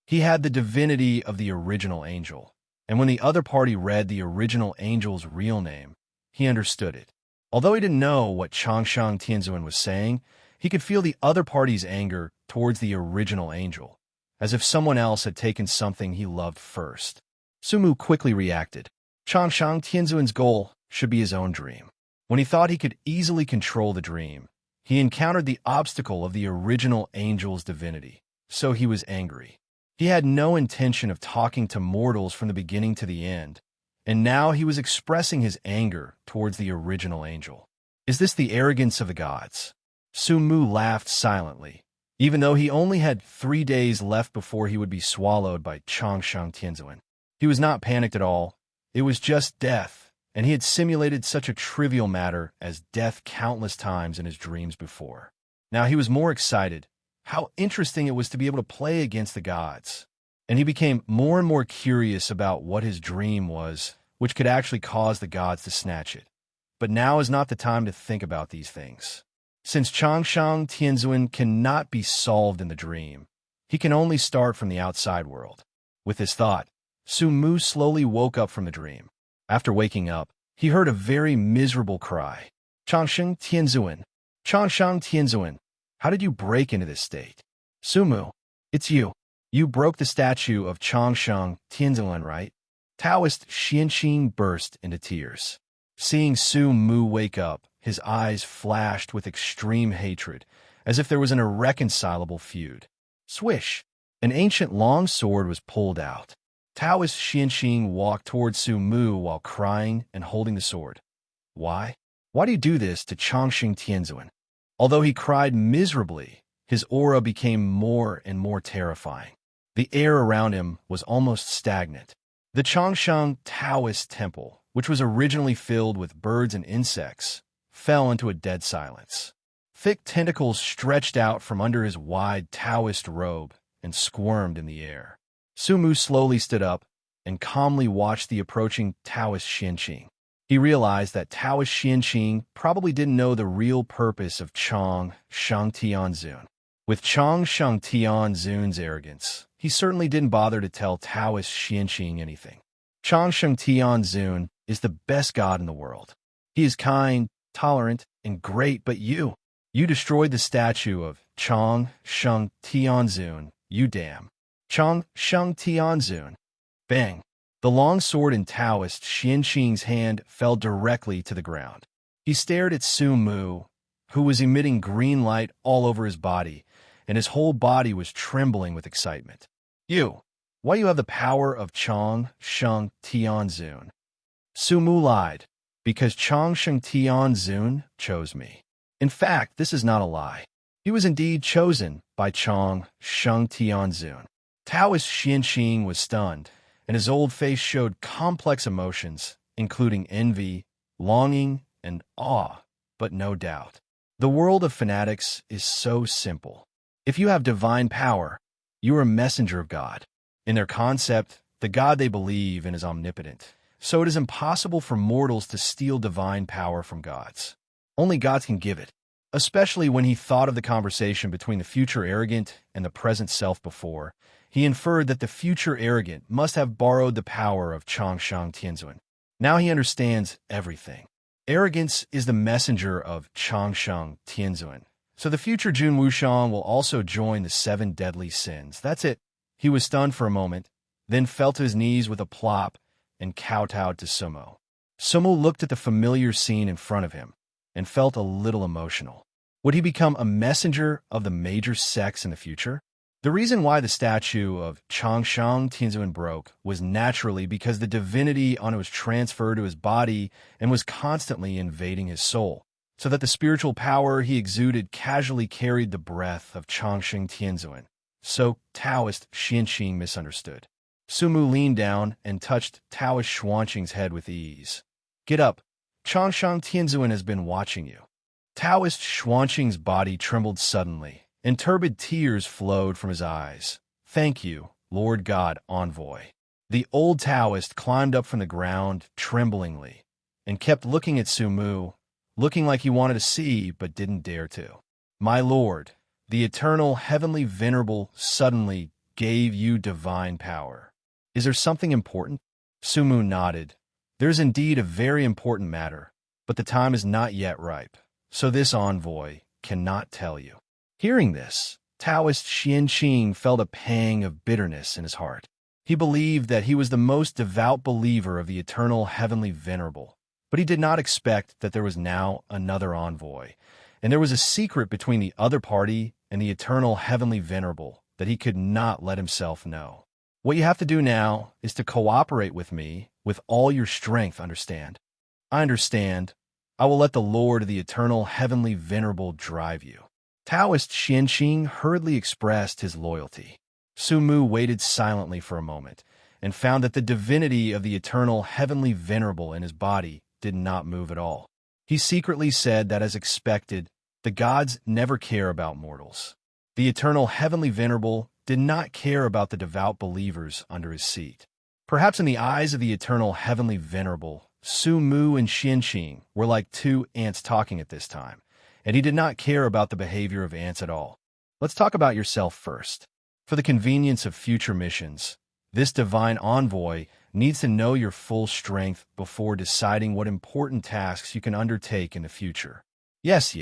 He had the divinity of the original angel, and when the other party read the original angel's real name, he understood it. Although he didn't know what Changsheng Tianzuan was saying, he could feel the other party's anger towards the original angel, as if someone else had taken something he loved first. Sumu quickly reacted. Changsheng Tianzuan's goal should be his own dream. When he thought he could easily control the dream, he encountered the obstacle of the original angel's divinity, so he was angry. He had no intention of talking to mortals from the beginning to the end, and now he was expressing his anger towards the original angel. Is this the arrogance of the gods? Sumu laughed silently, even though he only had 3 days left before he would be swallowed by Changsheng Tianzuan. He was not panicked at all. It was just death, and he had simulated such a trivial matter as death countless times in his dreams before. Now he was more excited. How interesting it was to be able to play against the gods. And he became more and more curious about what his dream was, which could actually cause the gods to snatch it. But now is not the time to think about these things. Since Changsheng Tianzuan cannot be solved in the dream, he can only start from the outside world. With this thought, Sumu slowly woke up from the dream. After waking up, he heard a very miserable cry. Changsheng Tianzuan, Changsheng Tianzuan, how did you break into this state? Sumu, it's you. You broke the statue of Changsheng Tianzuan, right? Taoist Xianqing burst into tears. Seeing Sumu wake up, his eyes flashed with extreme hatred, as if there was an irreconcilable feud. Swish! An ancient long sword was pulled out. Taoist Xianqing walked towards Sumu while crying and holding the sword. Why? Why do you do this to Changsheng Tianzuan? Although he cried miserably, his aura became more and more terrifying. The air around him was almost stagnant. The Changsheng Taoist temple, which was originally filled with birds and insects, fell into a dead silence. Thick tentacles stretched out from under his wide Taoist robe and squirmed in the air. Sumu slowly stood up and calmly watched the approaching Taoist Xianqing. He realized that Taoist Xianqing probably didn't know the real purpose of Changsheng Tianzun. With Changsheng Tianzun's arrogance, he certainly didn't bother to tell Taoist Xianqing anything. Changsheng Tianzun is the best god in the world. He is kind, tolerant, and great, but you destroyed the statue of Changsheng Tianzun, you damn. Changsheng Tianzun. Bang! The long sword in Taoist Xianqing's hand fell directly to the ground. He stared at Sumu, who was emitting green light all over his body, and his whole body was trembling with excitement. Why you have the power of Changsheng Tianzun? Sumu lied, because Changsheng Tianzun chose me. In fact, this is not a lie. He was indeed chosen by Changsheng Tianzun. Taoist Xianqing was stunned, and his old face showed complex emotions, including envy, longing, and awe, but no doubt. The world of fanatics is so simple. If you have divine power, you are a messenger of God. In their concept, the God they believe in is omnipotent, so it is impossible for mortals to steal divine power from gods. Only gods can give it. Especially when he thought of the conversation between the future arrogant and the present self before, he inferred that the future arrogant must have borrowed the power of Changsheng Tianzuan. Now he understands everything. Arrogance is the messenger of Changsheng Tianzuan. So the future Jun Wushang will also join the 7 deadly sins. That's it. He was stunned for a moment, then fell to his knees with a plop and kowtowed to Sumo. Sumo looked at the familiar scene in front of him and felt a little emotional. Would he become a messenger of the major sects in the future? The reason why the statue of Changsheng Tianzuan broke was naturally because the divinity on it was transferred to his body and was constantly invading his soul, so that the spiritual power he exuded casually carried the breath of Changsheng Tianzuan. So Taoist Xianxing misunderstood. Sumu leaned down and touched Taoist Xuanqing's head with ease. Get up. Changsheng Tianzuan has been watching you. Taoist Xuanqing's body trembled suddenly, and turbid tears flowed from his eyes. Thank you, Lord God Envoy. The old Taoist climbed up from the ground tremblingly and kept looking at Sumu, looking like he wanted to see but didn't dare to. My lord, the eternal heavenly venerable suddenly gave you divine power. Is there something important? Sumu nodded. There's indeed a very important matter, but the time is not yet ripe, so this envoy cannot tell you. Hearing this, Taoist Xianqing felt a pang of bitterness in his heart. He believed that he was the most devout believer of the eternal heavenly venerable, but he did not expect that there was now another envoy, and there was a secret between the other party and the eternal heavenly venerable that he could not let himself know. What you have to do now is to cooperate with me with all your strength, understand? I understand. I will let the Lord of the eternal heavenly venerable drive you. Taoist Xianqing hurriedly expressed his loyalty. Sumu waited silently for a moment and found that the divinity of the eternal heavenly venerable in his body did not move at all. He secretly said that, as expected, the gods never care about mortals. The eternal heavenly venerable did not care about the devout believers under his seat. Perhaps in the eyes of the eternal heavenly venerable, Sumu and Xianqing were like 2 ants talking at this time, and he did not care about the behavior of ants at all. Let's talk about yourself first. For the convenience of future missions, this divine envoy needs to know your full strength before deciding what important tasks you can undertake in the future. Yes,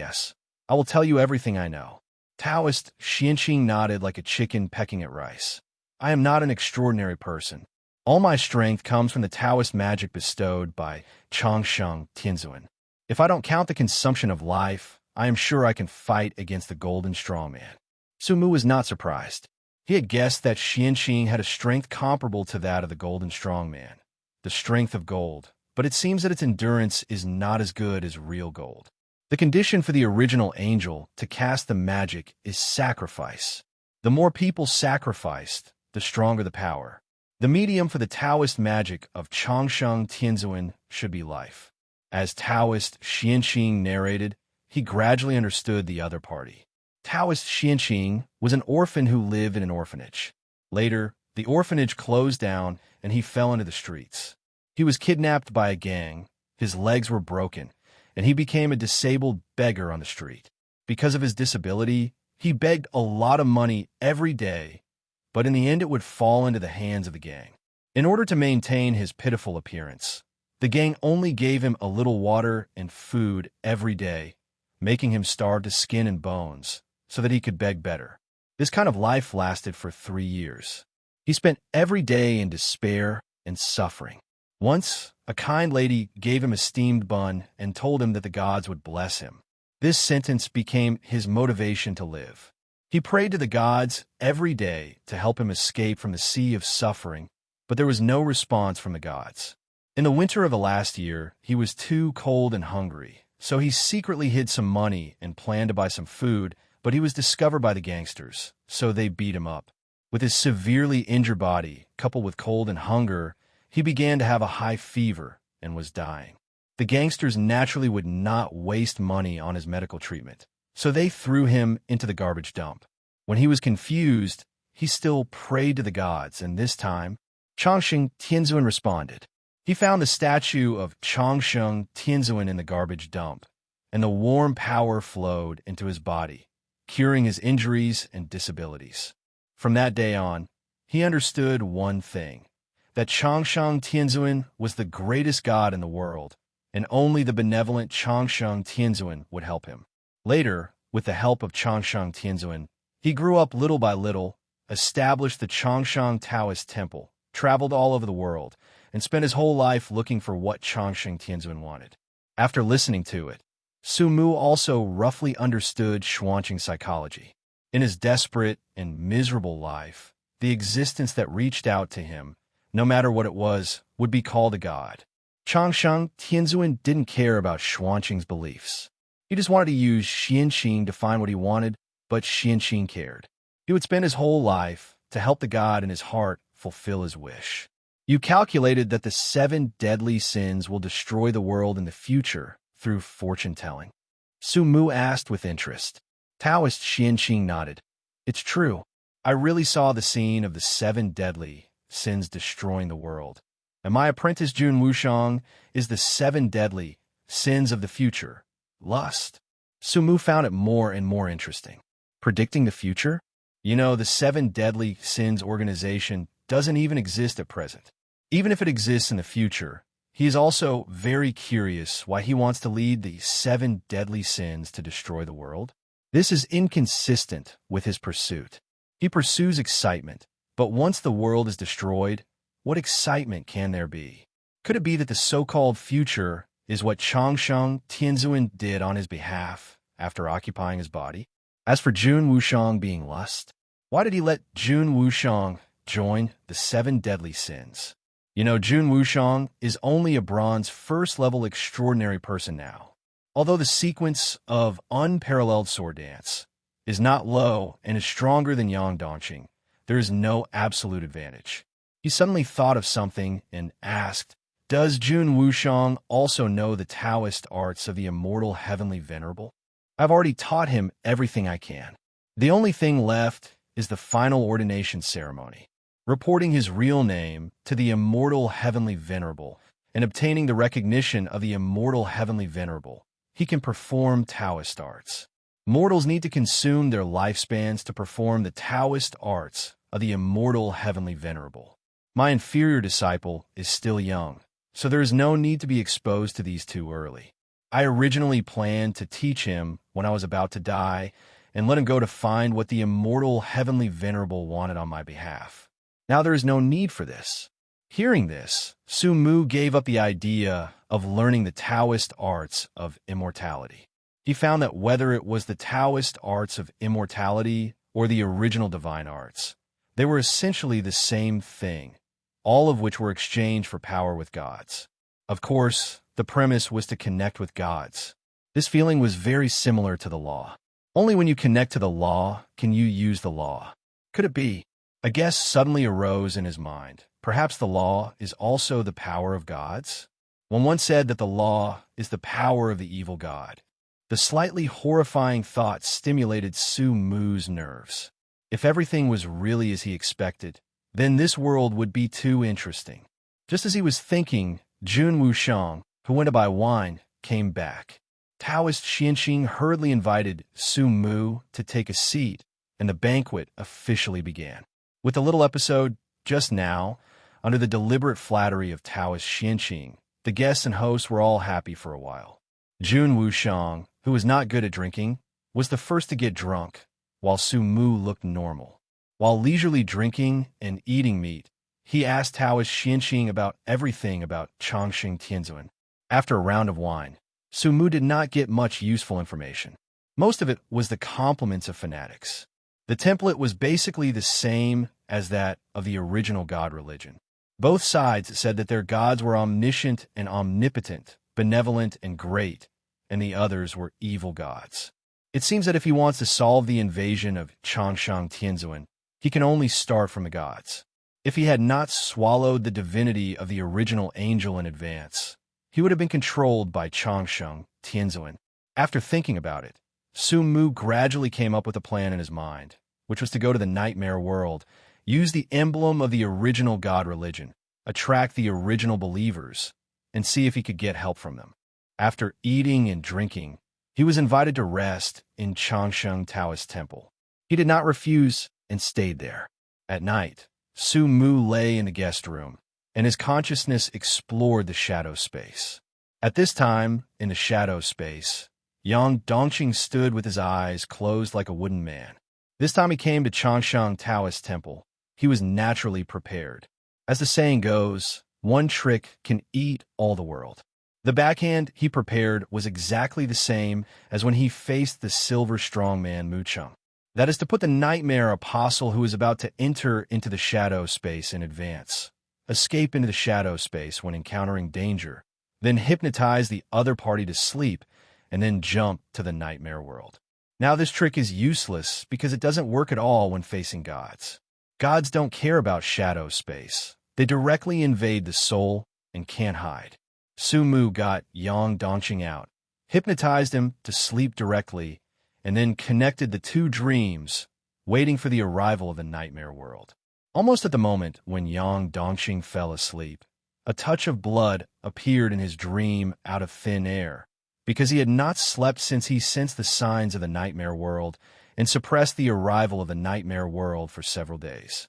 I will tell you everything I know. Taoist Xianqing nodded like a chicken pecking at rice. I am not an extraordinary person. All my strength comes from the Taoist magic bestowed by Changsheng Tianzuan. If I don't count the consumption of life, I am sure I can fight against the golden strongman. Sumu was not surprised. He had guessed that Xianqing had a strength comparable to that of the golden strongman, the strength of gold, but it seems that its endurance is not as good as real gold. The condition for the original angel to cast the magic is sacrifice. The more people sacrificed, the stronger the power. The medium for the Taoist magic of Changsheng Tianzuan should be life. As Taoist Xianqing narrated, he gradually understood the other party. Taoist Xianqing was an orphan who lived in an orphanage. Later, the orphanage closed down and he fell into the streets. He was kidnapped by a gang, his legs were broken, and he became a disabled beggar on the street. Because of his disability, he begged a lot of money every day, but in the end it would fall into the hands of the gang. In order to maintain his pitiful appearance, the gang only gave him a little water and food every day, making him starve to skin and bones so that he could beg better. This kind of life lasted for 3 years. He spent every day in despair and suffering. Once, a kind lady gave him a steamed bun and told him that the gods would bless him. This sentence became his motivation to live. He prayed to the gods every day to help him escape from the sea of suffering, but there was no response from the gods. In the winter of the last year, he was too cold and hungry, so he secretly hid some money and planned to buy some food, but he was discovered by the gangsters, so they beat him up. With his severely injured body, coupled with cold and hunger, he began to have a high fever and was dying. The gangsters naturally would not waste money on his medical treatment, so they threw him into the garbage dump. When he was confused, he still prayed to the gods, and this time, Changsheng Tianzuan responded. He found the statue of Changsheng Tianzuan in the garbage dump, and the warm power flowed into his body, curing his injuries and disabilities. From that day on, he understood one thing, that Changsheng Tianzuan was the greatest god in the world, and only the benevolent Changsheng Tianzuan would help him. Later, with the help of Changsheng Tianzuan, he grew up little by little, established the Changsheng Taoist temple, traveled all over the world, and spent his whole life looking for what Changsheng Tianzuan wanted. After listening to it, Su Mu also roughly understood Xuanqing psychology. In his desperate and miserable life, the existence that reached out to him, no matter what it was, would be called a god. Changsheng Tianzuan didn't care about Xuanqing's beliefs. He just wanted to use Xianqing to find what he wanted, but Xianqing cared. He would spend his whole life to help the god in his heart fulfill his wish. You calculated that the 7 deadly sins will destroy the world in the future through fortune-telling. Su Mu asked with interest. Taoist Xianqing nodded. It's true. I really saw the scene of the 7 deadly sins destroying the world. And my apprentice Jun Wushang is the 7 deadly sins of the future. Lust. Su Mu found it more and more interesting. Predicting the future? You know, the 7 deadly sins organization doesn't even exist at present. Even if it exists in the future, he is also very curious why he wants to lead the 7 deadly sins to destroy the world. This is inconsistent with his pursuit. He pursues excitement, but once the world is destroyed, what excitement can there be? Could it be that the so-called future is what Changsheng Tianzuan did on his behalf after occupying his body? As for Jun Wushang being lust, why did he let Jun Wushang join the 7 deadly sins? You know, Jun Wushang is only a bronze first-level extraordinary person now. Although the sequence of unparalleled sword dance is not low and is stronger than Yang Dongqing, there is no absolute advantage. He suddenly thought of something and asked, does Jun Wushang also know the Taoist arts of the immortal heavenly venerable? I've already taught him everything I can. The only thing left is the final ordination ceremony, reporting his real name to the immortal heavenly venerable and obtaining the recognition of the immortal heavenly venerable. He can perform Taoist arts. Mortals need to consume their lifespans to perform the Taoist arts of the immortal heavenly venerable. My inferior disciple is still young, so there is no need to be exposed to these too early. I originally planned to teach him when I was about to die and let him go to find what the immortal heavenly venerable wanted on my behalf. Now there is no need for this. Hearing this, Su Mu gave up the idea of learning the Taoist arts of immortality. He found that whether it was the Taoist arts of immortality or the original divine arts, they were essentially the same thing, all of which were exchanged for power with gods. Of course, the premise was to connect with gods. This feeling was very similar to the law. Only when you connect to the law can you use the law. Could it be? A guess suddenly arose in his mind. Perhaps the law is also the power of gods? One once said that the law is the power of the evil god. The slightly horrifying thought stimulated Su Mu's nerves. If everything was really as he expected, then this world would be too interesting. Just as he was thinking, Jun Wushang, who went to buy wine, came back. Taoist Xianqing hurriedly invited Su Mu to take a seat, and the banquet officially began. With the little episode just now, under the deliberate flattery of Taoist Xianqing, the guests and hosts were all happy for a while. Jun Wushang, who was not good at drinking, was the first to get drunk, while Su Mu looked normal. While leisurely drinking and eating meat, he asked Taoist Xianqing about everything about Changsheng Tianzuan. After a round of wine, Su Mu did not get much useful information. Most of it was the compliments of fanatics. The template was basically the same as that of the original god religion. Both sides said that their gods were omniscient and omnipotent, benevolent and great, and the others were evil gods. It seems that if he wants to solve the invasion of Changsheng Tianzuan, he can only start from the gods. If he had not swallowed the divinity of the original angel in advance, he would have been controlled by Changsheng Tianzuan. After thinking about it, Su Mu gradually came up with a plan in his mind, which was to go to the nightmare world, use the emblem of the original god religion, attract the original believers, and see if he could get help from them. After eating and drinking, He was invited to rest in Changsheng Taoist Temple. He did not refuse and stayed there. At night, Su Mu lay in the guest room, and his consciousness explored the shadow space. At this time, in the shadow space, Yang Dongqing stood with his eyes closed like a wooden man. This time he came to Changsheng Taoist Temple. He was naturally prepared. As the saying goes, one trick can eat all the world. The backhand he prepared was exactly the same as when he faced the silver strongman Mu Cheng. That is to put the nightmare apostle who is about to enter into the shadow space in advance, escape into the shadow space when encountering danger, then hypnotize the other party to sleep, and then jump to the nightmare world. Now this trick is useless because it doesn't work at all when facing gods. Gods don't care about shadow space. They directly invade the soul and can't hide. Su Mu got Yang Dongqing out, hypnotized him to sleep directly, and then connected the two dreams, waiting for the arrival of the nightmare world. Almost at the moment when Yang Dongqing fell asleep, a touch of blood appeared in his dream out of thin air, because he had not slept since he sensed the signs of the nightmare world and suppressed the arrival of the nightmare world for several days.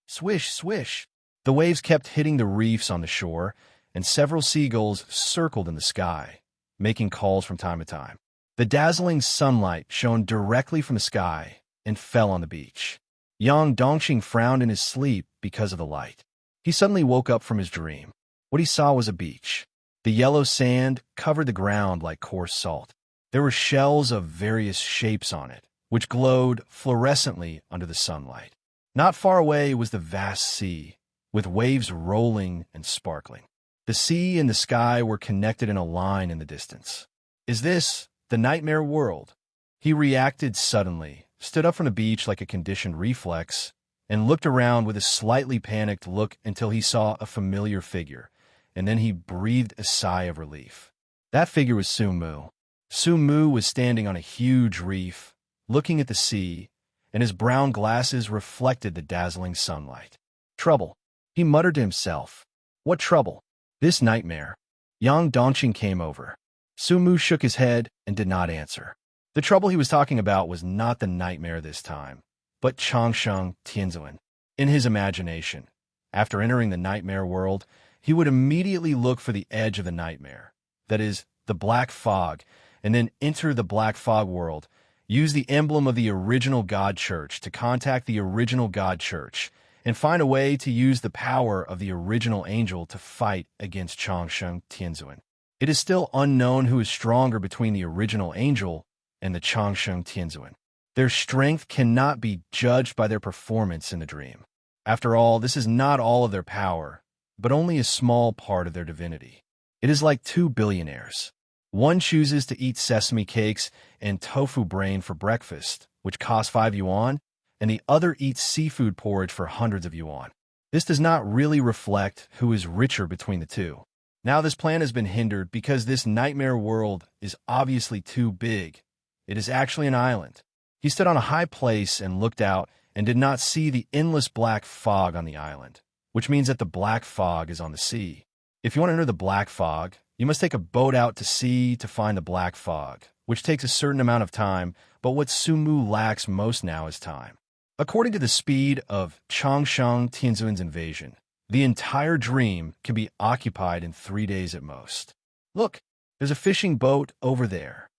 Swish, swish! The waves kept hitting the reefs on the shore, and several seagulls circled in the sky, making calls from time to time. The dazzling sunlight shone directly from the sky and fell on the beach. Yang Dongqing frowned in his sleep because of the light. He suddenly woke up from his dream. What he saw was a beach. The yellow sand covered the ground like coarse salt. There were shells of various shapes on it, which glowed fluorescently under the sunlight. Not far away was the vast sea, with waves rolling and sparkling. The sea and the sky were connected in a line in the distance. Is this the nightmare world? He reacted suddenly, stood up from the beach like a conditioned reflex, and looked around with a slightly panicked look until he saw a familiar figure, and then he breathed a sigh of relief. That figure was Su Mu. Su Mu was standing on a huge reef, looking at the sea, and his brown glasses reflected the dazzling sunlight. Trouble, he muttered to himself. What trouble? This nightmare. Yang Dongqing came over. Su Mu shook his head and did not answer. The trouble he was talking about was not the nightmare this time, but Changsheng Tianzuan. In his imagination, after entering the nightmare world, he would immediately look for the edge of the nightmare, that is, the black fog, and then enter the black fog world, use the emblem of the original God Church to contact the original God Church, and find a way to use the power of the original angel to fight against Changsheng Tianzuan. It is still unknown who is stronger between the original angel and the Changsheng Tianzuan. Their strength cannot be judged by their performance in the dream. After all, this is not all of their power, but only a small part of their divinity. It is like two billionaires. One chooses to eat sesame cakes and tofu brain for breakfast, which costs 5 yuan, and the other eats seafood porridge for hundreds of yuan. This does not really reflect who is richer between the two. Now this plan has been hindered because this nightmare world is obviously too big. It is actually an island. He stood on a high place and looked out and did not see the endless black fog on the island, which means that the black fog is on the sea. If you want to enter the black fog, you must take a boat out to sea to find the black fog, which takes a certain amount of time, but what Su Mu lacks most now is time. According to the speed of Changsheng Tianzuan's invasion, the entire dream can be occupied in 3 days at most. Look, there's a fishing boat over there.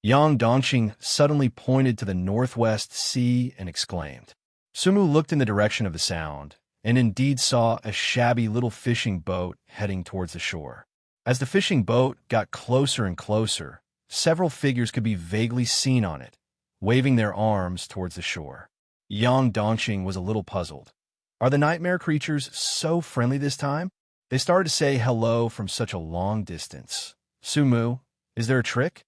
Yang Dongqing suddenly pointed to the northwest sea and exclaimed. Su Mu looked in the direction of the sound, and indeed saw a shabby little fishing boat heading towards the shore. As the fishing boat got closer and closer, several figures could be vaguely seen on it, waving their arms towards the shore. Yang Dongqing was a little puzzled. Are the nightmare creatures so friendly this time? They started to say hello from such a long distance. Su Mu, is there a trick?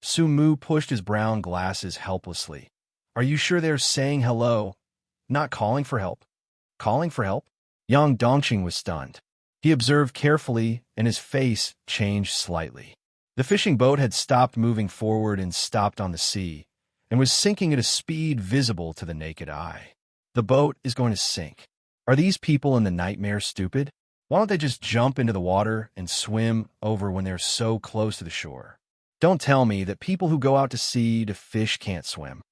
Su Mu pushed his brown glasses helplessly. Are you sure they're saying hello, not calling for help? Calling for help? Yang Dongqing was stunned. He observed carefully, and his face changed slightly. The fishing boat had stopped moving forward and stopped on the sea, and was sinking at a speed visible to the naked eye. The boat is going to sink. Are these people in the nightmare stupid? Why don't they just jump into the water and swim over when they're so close to the shore? Don't tell me that people who go out to sea to fish can't swim.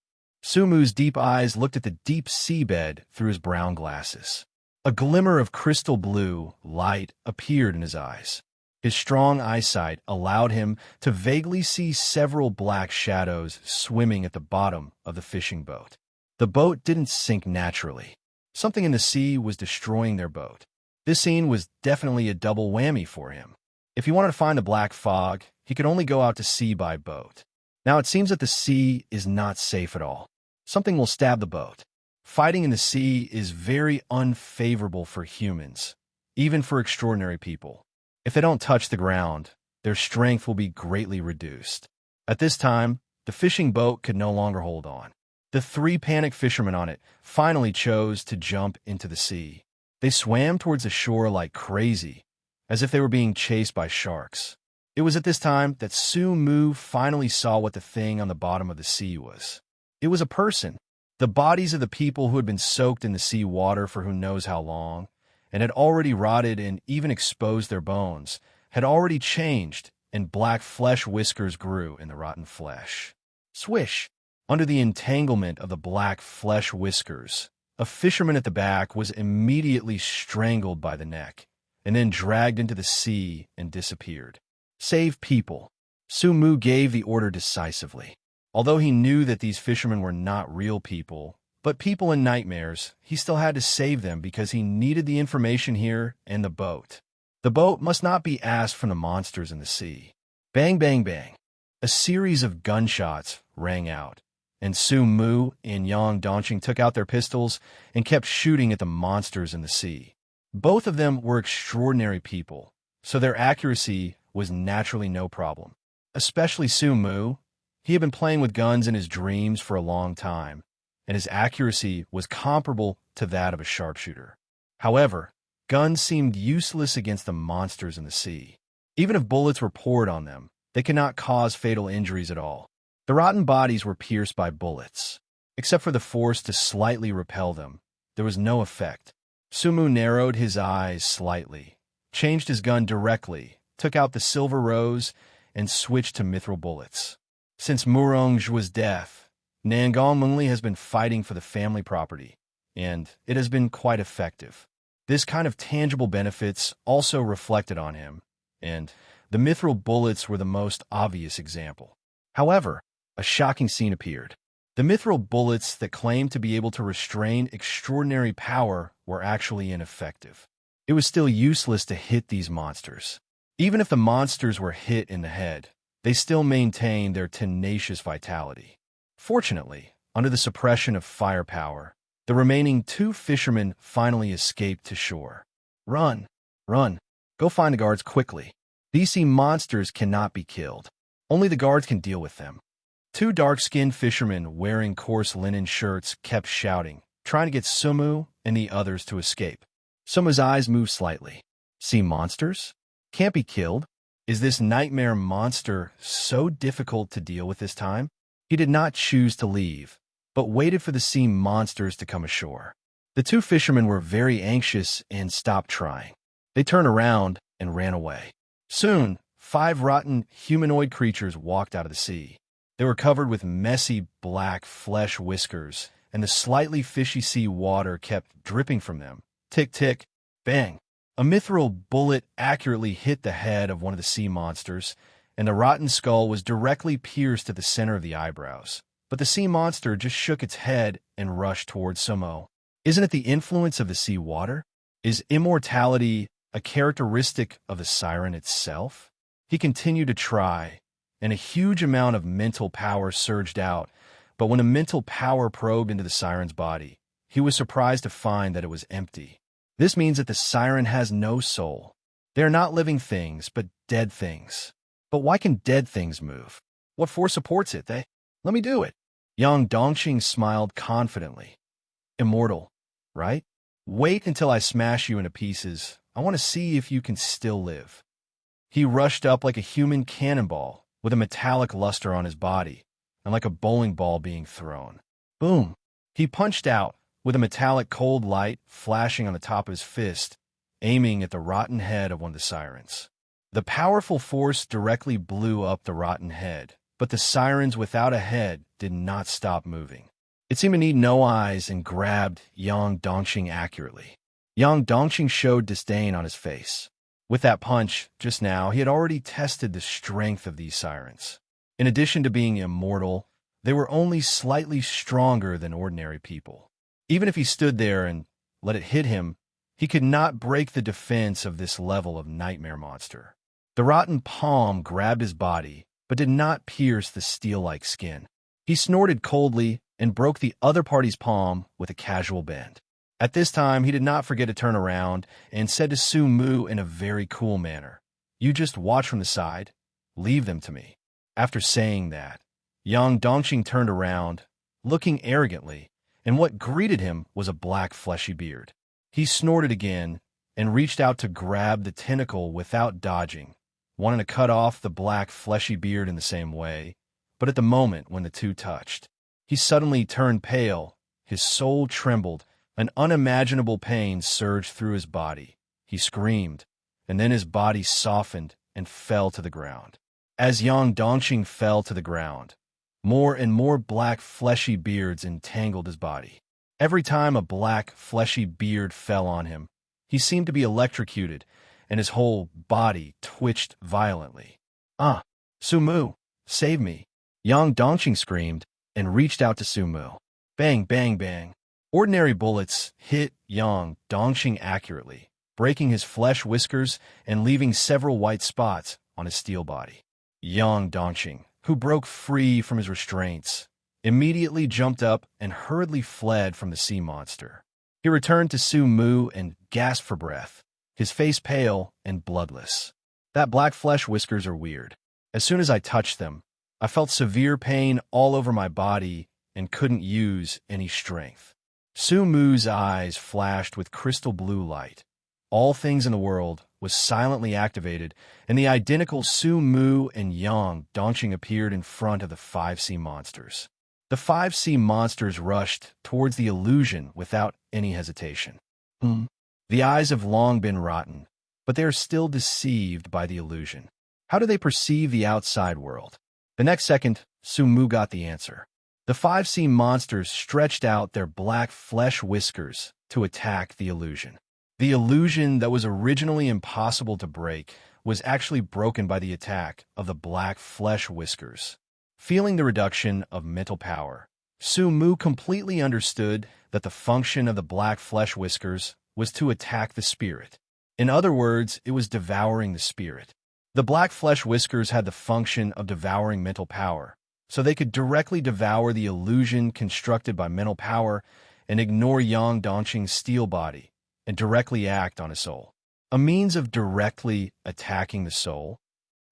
Sumu's deep eyes looked at the deep seabed through his brown glasses. A glimmer of crystal blue light appeared in his eyes. His strong eyesight allowed him to vaguely see several black shadows swimming at the bottom of the fishing boat. The boat didn't sink naturally. Something in the sea was destroying their boat. This scene was definitely a double whammy for him. If he wanted to find the black fog, he could only go out to sea by boat. Now it seems that the sea is not safe at all. Something will stab the boat. Fighting in the sea is very unfavorable for humans, even for extraordinary people. If they don't touch the ground, their strength will be greatly reduced. At this time, the fishing boat could no longer hold on. The 3 panicked fishermen on it finally chose to jump into the sea. They swam towards the shore like crazy, as if they were being chased by sharks. It was at this time that Sumu finally saw what the thing on the bottom of the sea was. It was a person. The bodies of the people who had been soaked in the sea water for who knows how long, and had already rotted and even exposed their bones, had already changed, and black flesh whiskers grew in the rotten flesh. Swish! Under the entanglement of the black flesh whiskers, a fisherman at the back was immediately strangled by the neck, and then dragged into the sea and disappeared. Save people. Sumu gave the order decisively. Although he knew that these fishermen were not real people, but people in nightmares, he still had to save them because he needed the information here and the boat. The boat must not be asked from the monsters in the sea. Bang, bang, bang. A series of gunshots rang out, and Sumu and Yang Dongqing took out their pistols and kept shooting at the monsters in the sea. Both of them were extraordinary people, so their accuracy was naturally no problem. Especially Sumu. He had been playing with guns in his dreams for a long time, and his accuracy was comparable to that of a sharpshooter. However, guns seemed useless against the monsters in the sea. Even if bullets were poured on them, they could not cause fatal injuries at all. The rotten bodies were pierced by bullets. Except for the force to slightly repel them, there was no effect. Sumu narrowed his eyes slightly, changed his gun directly, took out the silver rose, and switched to mithril bullets. Since Murong's was death, Nangong Mengli has been fighting for the family property, and it has been quite effective. This kind of tangible benefits also reflected on him, and the mithril bullets were the most obvious example. However, a shocking scene appeared. The mithril bullets that claimed to be able to restrain extraordinary power were actually ineffective. It was still useless to hit these monsters. Even if the monsters were hit in the head, they still maintained their tenacious vitality. Fortunately, under the suppression of firepower, the remaining 2 fishermen finally escaped to shore. Run! Run! Go find the guards quickly. These sea monsters cannot be killed. Only the guards can deal with them. 2 dark-skinned fishermen wearing coarse linen shirts kept shouting, trying to get Sumu and the others to escape. Sumu's eyes moved slightly. Sea monsters? Can't be killed? Is this nightmare monster so difficult to deal with this time? He did not choose to leave, but waited for the sea monsters to come ashore. The 2 fishermen were very anxious and stopped trying. They turned around and ran away. Soon, 5 rotten humanoid creatures walked out of the sea. They were covered with messy black flesh whiskers, and the slightly fishy sea water kept dripping from them. Tick, tick, bang. A mithril bullet accurately hit the head of one of the sea monsters, and the rotten skull was directly pierced at the center of the eyebrows. But the sea monster just shook its head and rushed towards Sumo. Isn't it the influence of the sea water? Is immortality a characteristic of the siren itself? He continued to try, and a huge amount of mental power surged out, but when a mental power probed into the siren's body, he was surprised to find that it was empty. This means that the siren has no soul. They are not living things, but dead things. But why can dead things move? What force supports it? Let me do it. Yang Dongqing smiled confidently. Immortal, right? Wait until I smash you into pieces. I want to see if you can still live. He rushed up like a human cannonball, with a metallic luster on his body, and like a bowling ball being thrown. Boom! He punched out, with a metallic cold light flashing on the top of his fist, aiming at the rotten head of one of the sirens. The powerful force directly blew up the rotten head, but the sirens without a head did not stop moving. It seemed to need no eyes and grabbed Yang Dongqing accurately. Yang Dongqing showed disdain on his face. With that punch, just now, he had already tested the strength of these sirens. In addition to being immortal, they were only slightly stronger than ordinary people. Even if he stood there and let it hit him, he could not break the defense of this level of nightmare monster. The rotten palm grabbed his body, but did not pierce the steel-like skin. He snorted coldly and broke the other party's palm with a casual bend. At this time, he did not forget to turn around and said to Su Mu in a very cool manner, "You just watch from the side. Leave them to me." After saying that, Yang Dongqing turned around, looking arrogantly, and what greeted him was a black fleshy beard. He snorted again and reached out to grab the tentacle without dodging, wanting to cut off the black fleshy beard in the same way, but at the moment when the two touched, he suddenly turned pale, his soul trembled, an unimaginable pain surged through his body. He screamed, and then his body softened and fell to the ground. As Yang Dongqing fell to the ground, more and more black fleshy beards entangled his body. Every time a black fleshy beard fell on him, he seemed to be electrocuted, and his whole body twitched violently. "Ah, Su Mu, save me!" Yang Dongqing screamed and reached out to Su Mu. Bang, bang, bang. Ordinary bullets hit Yang Dongqing accurately, breaking his flesh whiskers and leaving several white spots on his steel body. Yang Dongqing, who broke free from his restraints, immediately jumped up and hurriedly fled from the sea monster. He returned to Su Mu and gasped for breath, his face pale and bloodless. "That black flesh whiskers are weird. As soon as I touched them, I felt severe pain all over my body and couldn't use any strength." Su Mu's eyes flashed with crystal blue light. All things in the world was silently activated, and the identical Su Mu and Yang Dongqing appeared in front of the 5 sea monsters. The 5 sea monsters rushed towards the illusion without any hesitation. The eyes have long been rotten, but they are still deceived by the illusion. How do they perceive the outside world? The next second, Su Mu got the answer. The 5 sea monsters stretched out their black flesh whiskers to attack the illusion. The illusion that was originally impossible to break was actually broken by the attack of the black flesh whiskers. Feeling the reduction of mental power, Su Mu completely understood that the function of the black flesh whiskers was to attack the spirit. In other words, it was devouring the spirit. The black flesh whiskers had the function of devouring mental power, so they could directly devour the illusion constructed by mental power and ignore Yang Dongqing's steel body and directly act on his soul. A means of directly attacking the soul?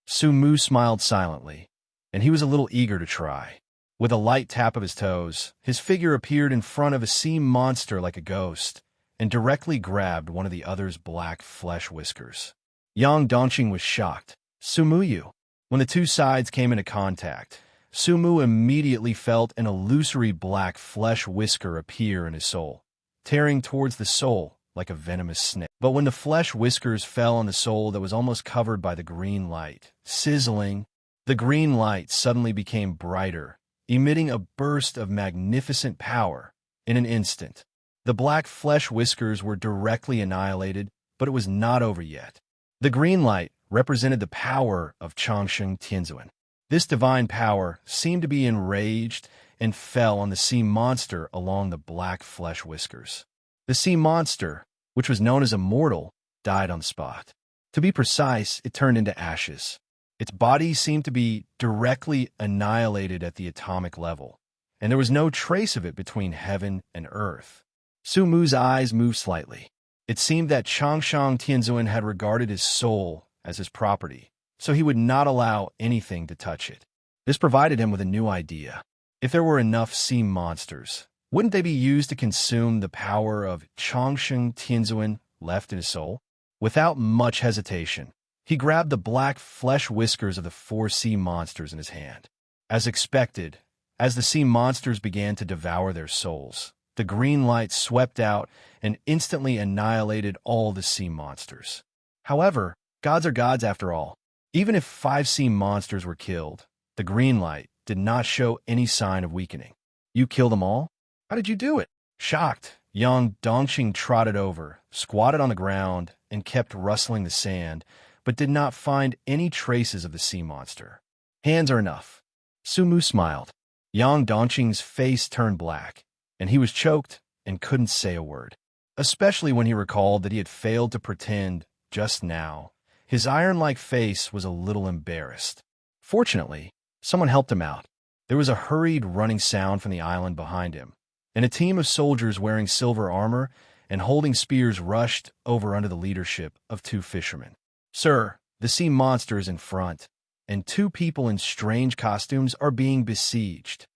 Su Mu smiled silently, and he was a little eager to try. With a light tap of his toes, his figure appeared in front of a sea monster like a ghost and directly grabbed one of the other's black flesh whiskers. Yang Dongqing was shocked. "Su Mu, you." When the two sides came into contact, Su Mu immediately felt an illusory black flesh whisker appear in his soul, tearing towards the soul like a venomous snake. But when the flesh whiskers fell on the soul that was almost covered by the green light, sizzling, the green light suddenly became brighter, emitting a burst of magnificent power. In an instant, the black flesh whiskers were directly annihilated, but it was not over yet. The green light represented the power of Changsheng Tianzuan. This divine power seemed to be enraged and fell on the sea monster along the black flesh whiskers. The sea monster, which was known as immortal, died on the spot. To be precise, it turned into ashes. Its body seemed to be directly annihilated at the atomic level, and there was no trace of it between heaven and earth. Su Mu's eyes moved slightly. It seemed that Changsheng Tianzuan had regarded his soul as his property, so he would not allow anything to touch it. This provided him with a new idea. If there were enough sea monsters, wouldn't they be used to consume the power of Changsheng Tianzuan left in his soul? Without much hesitation, he grabbed the black flesh whiskers of the 4 sea monsters in his hand. As expected, as the sea monsters began to devour their souls, the green light swept out and instantly annihilated all the sea monsters. However, Gods are gods after all. Even if 5 sea monsters were killed, the green light did not show any sign of weakening. You killed them all? How did you do it? Shocked, young Dongxing trotted over, squatted on the ground, and kept rustling the sand, but did not find any traces of the sea monster. Hands are enough. Sumu smiled. Yang Dongqing's face turned black, and he was choked and couldn't say a word, especially when he recalled that he had failed to pretend just now. His iron-like face was a little embarrassed. Fortunately, someone helped him out. There was a hurried running sound from the island behind him, and a team of soldiers wearing silver armor and holding spears rushed over under the leadership of 2 fishermen. "Sir, the sea monster is in front, and 2 people in strange costumes are being besieged."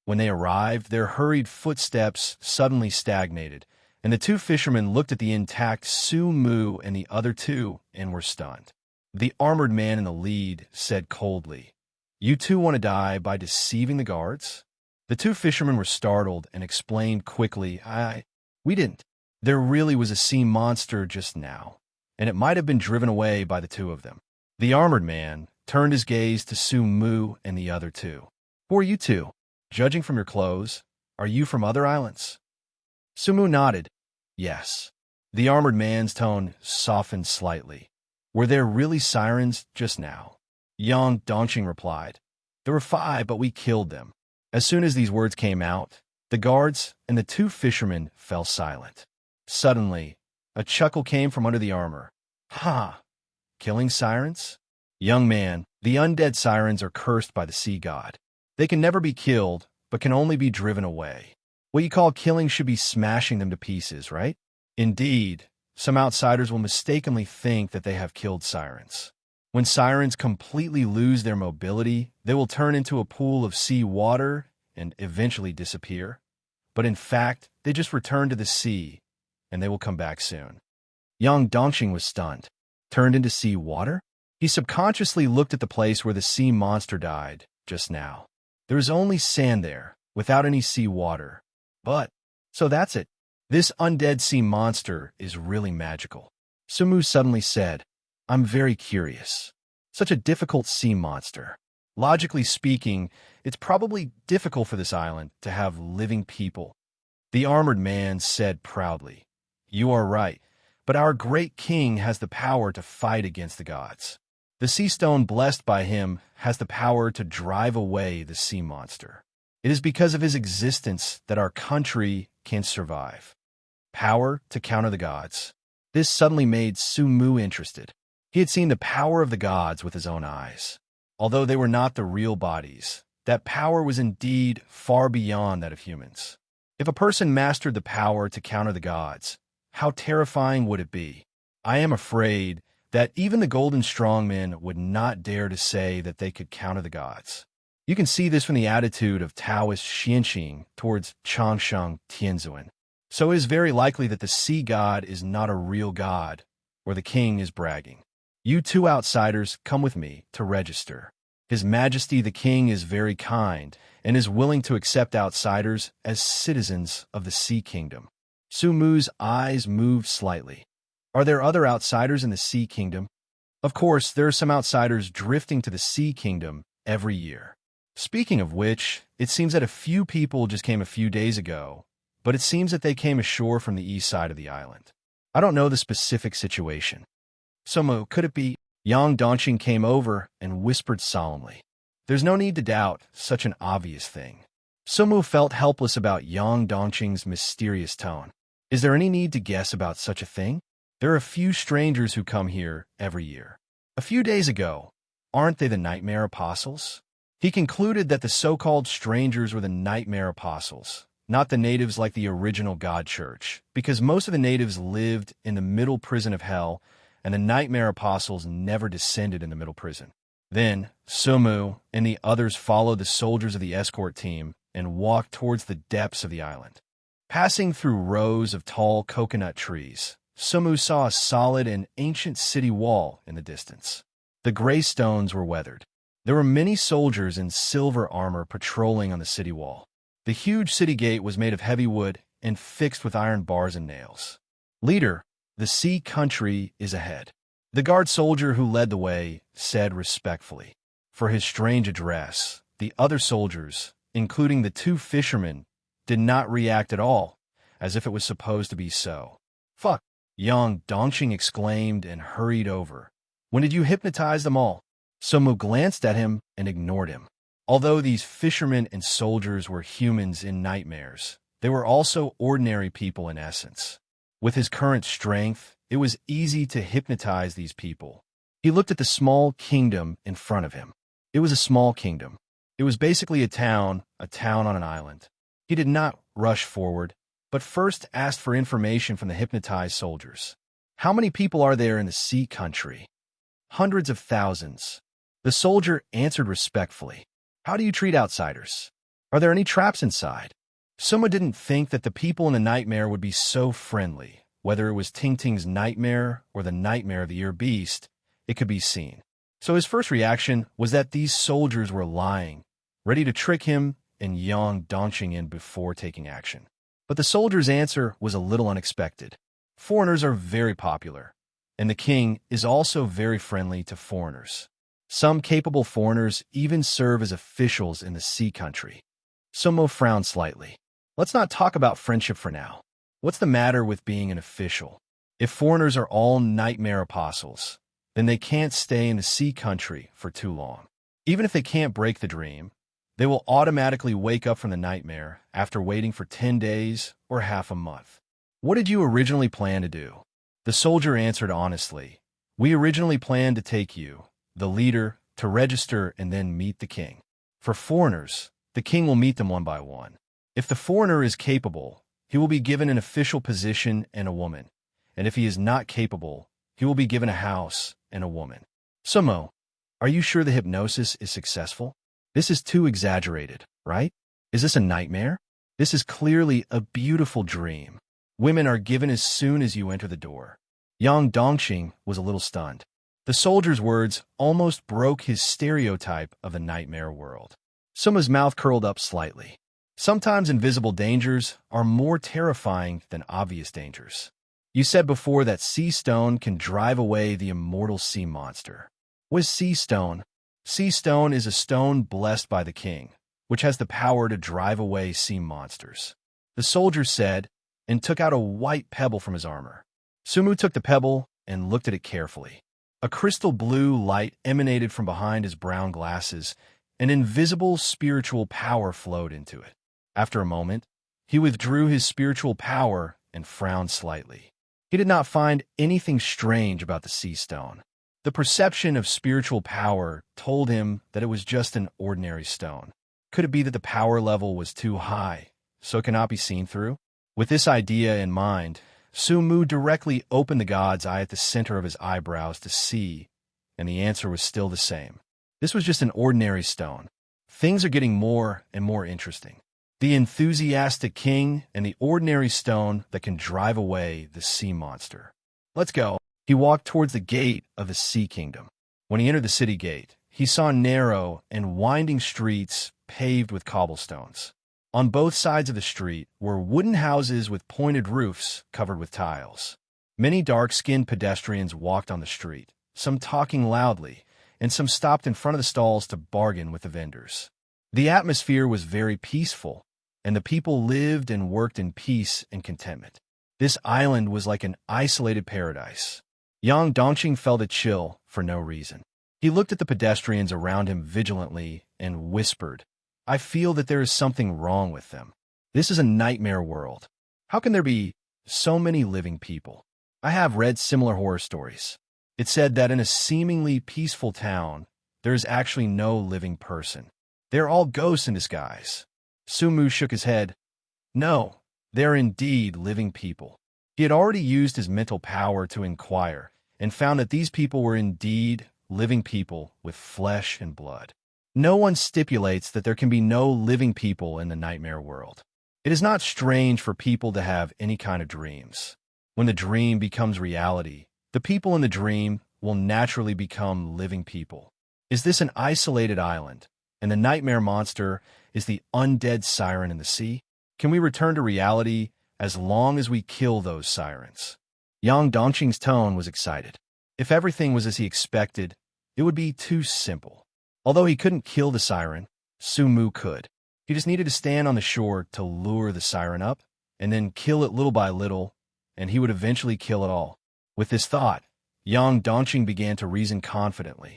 When they arrived, their hurried footsteps suddenly stagnated, and the 2 fishermen looked at the intact Su Mu and the other 2 and were stunned. The armored man in the lead said coldly, "You 2 want to die by deceiving the guards?" The 2 fishermen were startled and explained quickly, We didn't. There really was a sea monster just now, and it might have been driven away by the 2 of them." The armored man turned his gaze to Su Mu and the other 2. "Who are you 2? Judging from your clothes, are you from other islands?" Sumu nodded. "Yes." The armored man's tone softened slightly. "Were there really sirens just now?" Yang Dongqing replied, "There were 5, but we killed them." As soon as these words came out, the guards and the 2 fishermen fell silent. Suddenly, a chuckle came from under the armor. "Ha! Killing sirens? Young man, the undead sirens are cursed by the sea god. They can never be killed, but can only be driven away. What you call killing should be smashing them to pieces, right? Indeed, some outsiders will mistakenly think that they have killed sirens. When sirens completely lose their mobility, they will turn into a pool of sea water and eventually disappear. But in fact, they just return to the sea, and they will come back soon." Yang Dongqing was stunned. Turned into sea water? He subconsciously looked at the place where the sea monster died just now. There was only sand there, without any sea water. So that's it. This undead sea monster is really magical. Sumu suddenly said, "I'm very curious. Such a difficult sea monster. Logically speaking, it's probably difficult for this island to have living people." The armored man said proudly, "You are right, but our great king has the power to fight against the gods. The sea stone blessed by him has the power to drive away the sea monster. It is because of his existence that our country can survive. Power to counter the gods." This suddenly made Sumu interested. He had seen the power of the gods with his own eyes. Although they were not the real bodies, that power was indeed far beyond that of humans. If a person mastered the power to counter the gods, how terrifying would it be? I am afraid that even the golden strongmen would not dare to say that they could counter the gods. You can see this from the attitude of Taoist Xianxing towards Changsheng Tianzuan. So it is very likely that the sea god is not a real god, or the king is bragging. You 2 outsiders come with me to register. His Majesty the King is very kind and is willing to accept outsiders as citizens of the Sea Kingdom. Sumu's eyes moved slightly. Are there other outsiders in the Sea Kingdom? Of course, there are some outsiders drifting to the Sea Kingdom every year. Speaking of which, it seems that a few people just came a few days ago, but it seems that they came ashore from the east side of the island. I don't know the specific situation. Sumu, could it be? Yang Dongqing came over and whispered solemnly. There's no need to doubt such an obvious thing. Sumu felt helpless about Yang Dongqing's mysterious tone. Is there any need to guess about such a thing? There are a few strangers who come here every year. A few days ago, aren't they the Nightmare Apostles? He concluded that the so-called strangers were the Nightmare Apostles, not the natives like the original God Church, because most of the natives lived in the middle prison of hell, and the Nightmare Apostles never descended in the middle prison. Then, Sumu and the others followed the soldiers of the escort team and walked towards the depths of the island. Passing through rows of tall coconut trees, Sumu saw a solid and ancient city wall in the distance. The gray stones were weathered. There were many soldiers in silver armor patrolling on the city wall. The huge city gate was made of heavy wood and fixed with iron bars and nails. Leader, the sea country is ahead. The guard soldier who led the way said respectfully. For his strange address, the other soldiers, including the two fishermen, did not react at all, as if it was supposed to be so. Fuck, young Dongqing exclaimed and hurried over. When did you hypnotize them all? Sumu glanced at him and ignored him. Although these fishermen and soldiers were humans in nightmares, they were also ordinary people in essence. With his current strength, it was easy to hypnotize these people. He looked at the small kingdom in front of him. It was a small kingdom. It was basically a town on an island. He did not rush forward, but first asked for information from the hypnotized soldiers. How many people are there in the sea country? Hundreds of thousands. The soldier answered respectfully. How do you treat outsiders? Are there any traps inside? Soma didn't think that the people in the nightmare would be so friendly. Whether it was Ting Ting's nightmare or the nightmare of the ear beast, it could be seen. So his first reaction was that these soldiers were lying, ready to trick him and Yang Dongqing in before taking action. But the soldier's answer was a little unexpected. Foreigners are very popular, and the king is also very friendly to foreigners. Some capable foreigners even serve as officials in the sea country. Somo frowned slightly. Let's not talk about friendship for now. What's the matter with being an official? If foreigners are all nightmare apostles, then they can't stay in the sea country for too long. Even if they can't break the dream, they will automatically wake up from the nightmare after waiting for 10 days or half a month. What did you originally plan to do? The soldier answered honestly. We originally planned to take you, the leader, to register and then meet the king. For foreigners, the king will meet them one by one. If the foreigner is capable, he will be given an official position and a woman. And if he is not capable, he will be given a house and a woman. Sumo, are you sure the hypnosis is successful? This is too exaggerated, right? Is this a nightmare? This is clearly a beautiful dream. Women are given as soon as you enter the door. Yang Dongqing was a little stunned. The soldier's words almost broke his stereotype of the nightmare world. Suma's mouth curled up slightly. Sometimes invisible dangers are more terrifying than obvious dangers. You said before that sea stone can drive away the immortal sea monster. What is sea stone? Sea stone is a stone blessed by the king, which has the power to drive away sea monsters. The soldier said, and took out a white pebble from his armor. Sumu took the pebble and looked at it carefully. A crystal blue light emanated from behind his brown glasses. An invisible spiritual power flowed into it. After a moment, he withdrew his spiritual power and frowned slightly. He did not find anything strange about the sea stone. The perception of spiritual power told him that it was just an ordinary stone. Could it be that the power level was too high, so it cannot be seen through? With this idea in mind, Sumu directly opened the god's eye at the center of his eyebrows to see, and the answer was still the same. This was just an ordinary stone. Things are getting more and more interesting. The enthusiastic king and the ordinary stone that can drive away the sea monster. Let's go. He walked towards the gate of the sea kingdom. When he entered the city gate, he saw narrow and winding streets paved with cobblestones. On both sides of the street were wooden houses with pointed roofs covered with tiles. Many dark-skinned pedestrians walked on the street, some talking loudly, and some stopped in front of the stalls to bargain with the vendors. The atmosphere was very peaceful, and the people lived and worked in peace and contentment. This island was like an isolated paradise. Yang Dongqing felt a chill for no reason. He looked at the pedestrians around him vigilantly and whispered, I feel that there is something wrong with them. This is a nightmare world. How can there be so many living people? I have read similar horror stories. It said that in a seemingly peaceful town, there is actually no living person. They are all ghosts in disguise. Sumu shook his head. No, they are indeed living people. He had already used his mental power to inquire and found that these people were indeed living people with flesh and blood. No one stipulates that there can be no living people in the nightmare world. It is not strange for people to have any kind of dreams. When the dream becomes reality, the people in the dream will naturally become living people. Is this an isolated island, and the nightmare monster is the undead siren in the sea? Can we return to reality as long as we kill those sirens? Yang Dongqing's tone was excited. If everything was as he expected, it would be too simple. Although he couldn't kill the siren, Sumu could. He just needed to stand on the shore to lure the siren up, and then kill it little by little, and he would eventually kill it all. With this thought, Yang Dongqing began to reason confidently.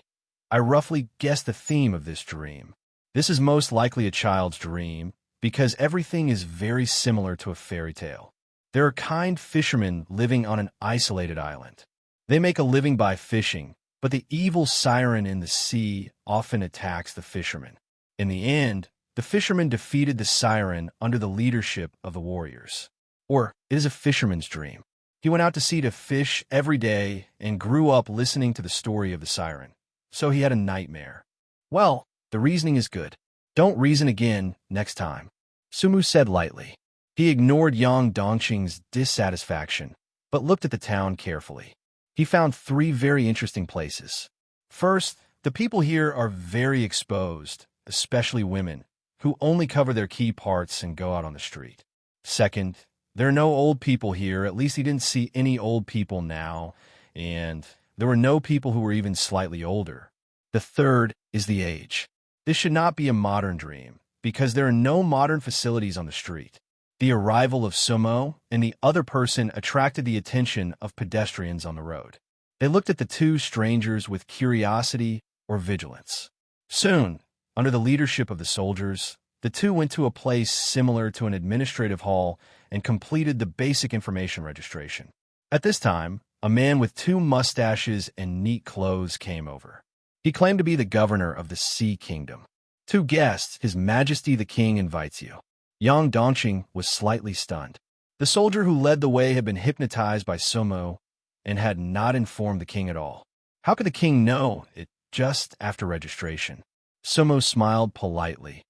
I roughly guessed the theme of this dream. This is most likely a child's dream, because everything is very similar to a fairy tale. There are kind fishermen living on an isolated island. They make a living by fishing, but the evil siren in the sea often attacks the fishermen. In the end, the fisherman defeated the siren under the leadership of the warriors. Or, it is a fisherman's dream. He went out to sea to fish every day and grew up listening to the story of the siren. So he had a nightmare. Well, the reasoning is good. Don't reason again next time, Sumu said lightly. He ignored Yang Dongqing's dissatisfaction, but looked at the town carefully. He found 3 very interesting places. First, the people here are very exposed, especially women, who only cover their key parts and go out on the street. Second, there are no old people here, at least he didn't see any old people now, and there were no people who were even slightly older. The third is the age. This should not be a modern dream, because there are no modern facilities on the street. The arrival of Sumo and the other person attracted the attention of pedestrians on the road. They looked at the 2 strangers with curiosity or vigilance. Soon, under the leadership of the soldiers, the 2 went to a place similar to an administrative hall and completed the basic information registration. At this time, a man with 2 mustaches and neat clothes came over. He claimed to be the governor of the Sea Kingdom. 2 guests, His Majesty the King invites you. Yang Dongqing was slightly stunned. The soldier who led the way had been hypnotized by Sumo and had not informed the king at all. How could the king know it just after registration? Sumo smiled politely.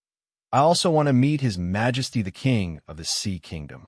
I also want to meet His Majesty the King of the Sea Kingdom.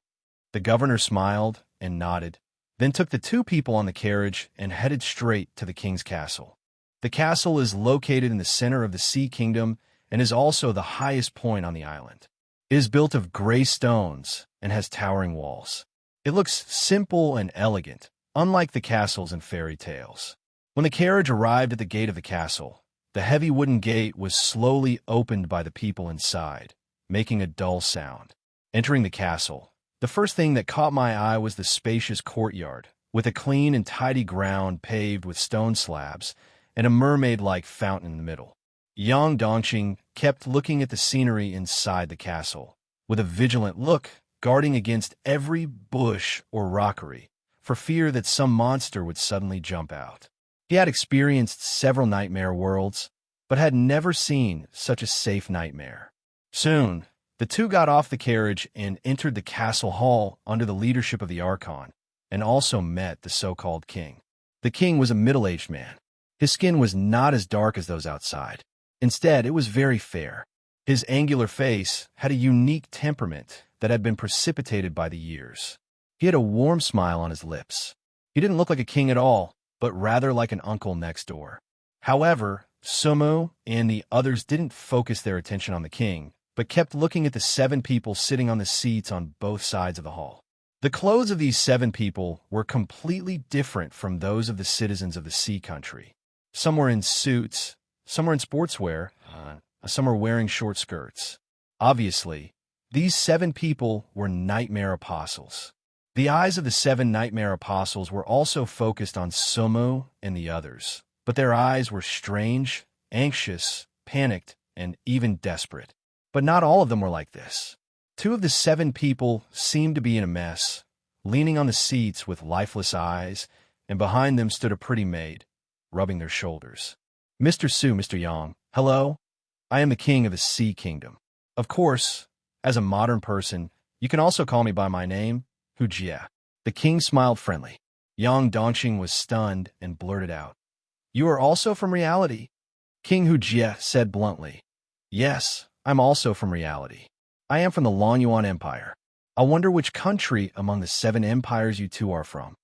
The governor smiled and nodded, then took the 2 people on the carriage and headed straight to the king's castle. The castle is located in the center of the Sea Kingdom and is also the highest point on the island. It is built of gray stones and has towering walls. It looks simple and elegant, unlike the castles in fairy tales. When the carriage arrived at the gate of the castle, the heavy wooden gate was slowly opened by the people inside, making a dull sound. Entering the castle, the first thing that caught my eye was the spacious courtyard, with a clean and tidy ground paved with stone slabs and a mermaid-like fountain in the middle. Yang Dongqing kept looking at the scenery inside the castle, with a vigilant look, guarding against every bush or rockery, for fear that some monster would suddenly jump out. He had experienced several nightmare worlds, but had never seen such a safe nightmare. Soon, the 2 got off the carriage and entered the castle hall under the leadership of the Archon, and also met the so-called king. The king was a middle-aged man. His skin was not as dark as those outside. Instead, it was very fair. His angular face had a unique temperament that had been precipitated by the years. He had a warm smile on his lips. He didn't look like a king at all, but rather like an uncle next door. However, Sumo and the others didn't focus their attention on the king, but kept looking at the 7 people sitting on the seats on both sides of the hall. The clothes of these 7 people were completely different from those of the citizens of the sea country. Some were in suits, some were in sportswear, some were wearing short skirts. Obviously, these 7 people were nightmare apostles. The eyes of the 7 nightmare apostles were also focused on Sumo and the others, but their eyes were strange, anxious, panicked, and even desperate. But not all of them were like this. 2 of the 7 people seemed to be in a mess, leaning on the seats with lifeless eyes, and behind them stood a pretty maid, rubbing their shoulders. Mr. Su, Mr. Yang, hello? I am the king of the Sea Kingdom. Of course, as a modern person, you can also call me by my name, Hu Jie. The king smiled friendly. Yang Dongqing was stunned and blurted out, You are also from reality? King Hu Jie said bluntly, Yes, I'm also from reality. I am from the Long Yuan Empire. I wonder which country among the 7 empires you 2 are from.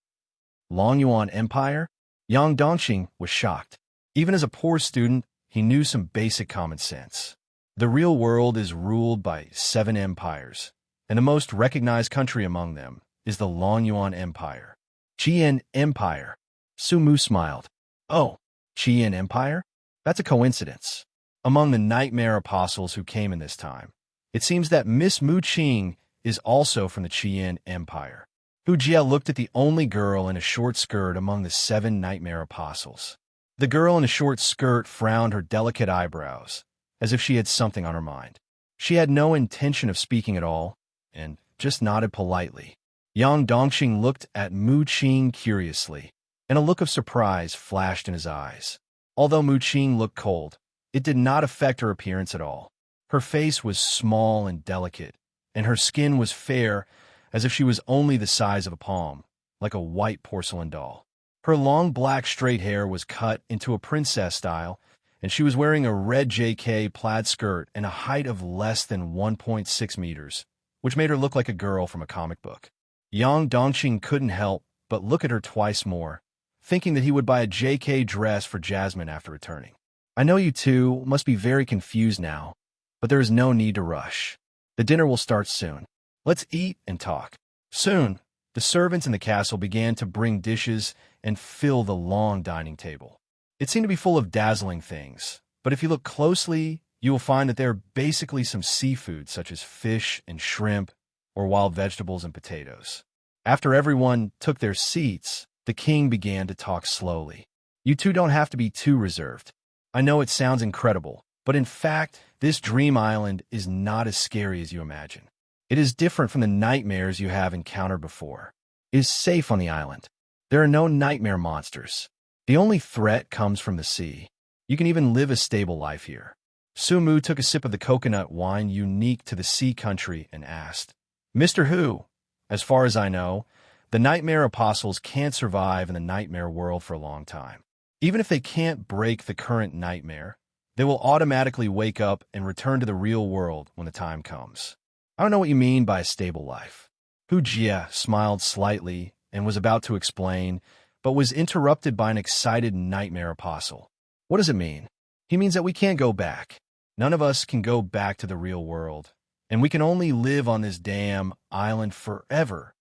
Long Yuan Empire? Yang Dongqing was shocked. Even as a poor student, he knew some basic common sense. The real world is ruled by 7 empires, and the most recognized country among them is the Long Yuan Empire. Jian Empire. Sumu smiled. Oh, Qian Empire? That's a coincidence. Among the nightmare apostles who came in this time, it seems that Miss Mu Qing is also from the Qian Empire. Hu Jie looked at the only girl in a short skirt among the 7 nightmare apostles. The girl in a short skirt frowned her delicate eyebrows, as if she had something on her mind. She had no intention of speaking at all, and just nodded politely. Yang Dongxing looked at Mu Qing curiously, and a look of surprise flashed in his eyes. Although Mu Qing looked cold, it did not affect her appearance at all. Her face was small and delicate, and her skin was fair, as if she was only the size of a palm, like a white porcelain doll. Her long black straight hair was cut into a princess style, and she was wearing a red JK plaid skirt and a height of less than 1.6 meters, which made her look like a girl from a comic book. Yang Dongxing couldn't help but look at her twice more, thinking that he would buy a JK dress for Jasmine after returning. I know you two must be very confused now, but there is no need to rush. The dinner will start soon. Let's eat and talk. Soon, the servants in the castle began to bring dishes and fill the long dining table. It seemed to be full of dazzling things, but if you look closely, you will find that they are basically some seafood such as fish and shrimp or wild vegetables and potatoes. After everyone took their seats, the king began to talk slowly. You two don't have to be too reserved. I know it sounds incredible, but in fact, this dream island is not as scary as you imagine. It is different from the nightmares you have encountered before. It is safe on the island. There are no nightmare monsters. The only threat comes from the sea. You can even live a stable life here. Sumu took a sip of the coconut wine unique to the sea country and asked, Mr. Hu, as far as I know, the nightmare apostles can't survive in the nightmare world for a long time. Even if they can't break the current nightmare, they will automatically wake up and return to the real world when the time comes. I don't know what you mean by a stable life. Hu Jie smiled slightly and was about to explain, but was interrupted by an excited nightmare apostle. What does it mean? He means that we can't go back. None of us can go back to the real world, and we can only live on this damn island forever.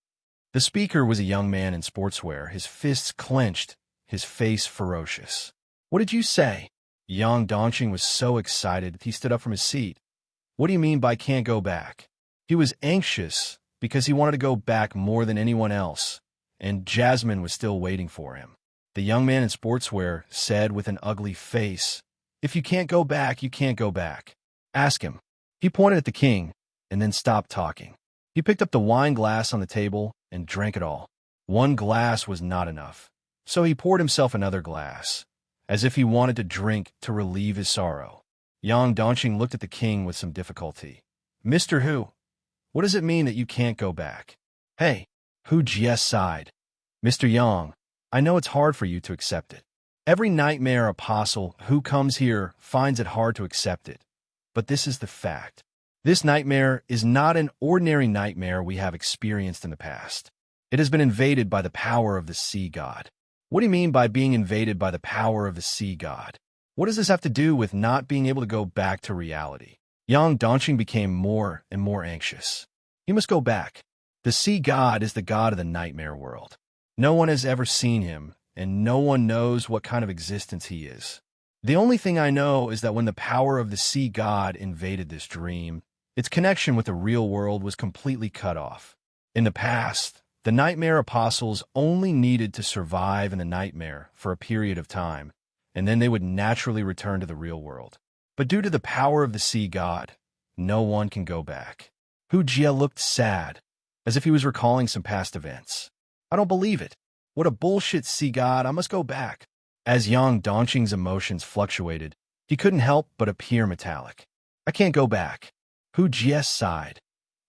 The speaker was a young man in sportswear, his fists clenched, his face ferocious. What did you say? Yang Dongxing was so excited that he stood up from his seat. What do you mean by can't go back? He was anxious because he wanted to go back more than anyone else, and Jasmine was still waiting for him. The young man in sportswear said with an ugly face, If you can't go back, you can't go back. Ask him. He pointed at the king and then stopped talking. He picked up the wine glass on the table and drank it all. One glass was not enough, so he poured himself another glass, as if he wanted to drink to relieve his sorrow. Yang Dongxing looked at the king with some difficulty. Mr. Hu, what does it mean that you can't go back? Hey, Hu Jie sighed. Mr. Yang, I know it's hard for you to accept it. Every nightmare apostle who comes here finds it hard to accept it. But this is the fact. This nightmare is not an ordinary nightmare we have experienced in the past. It has been invaded by the power of the sea god. What do you mean by being invaded by the power of the sea god? What does this have to do with not being able to go back to reality? Yang Dongxing became more and more anxious. He must go back. The sea god is the god of the nightmare world. No one has ever seen him, and no one knows what kind of existence he is. The only thing I know is that when the power of the sea god invaded this dream, its connection with the real world was completely cut off. In the past, the nightmare apostles only needed to survive in the nightmare for a period of time, and then they would naturally return to the real world. But due to the power of the sea god, no one can go back. Hu Jie looked sad, as if he was recalling some past events. I don't believe it. What a bullshit sea god, I must go back. As Yang Dongxing's emotions fluctuated, he couldn't help but appear metallic. I can't go back. Hu Jie sighed.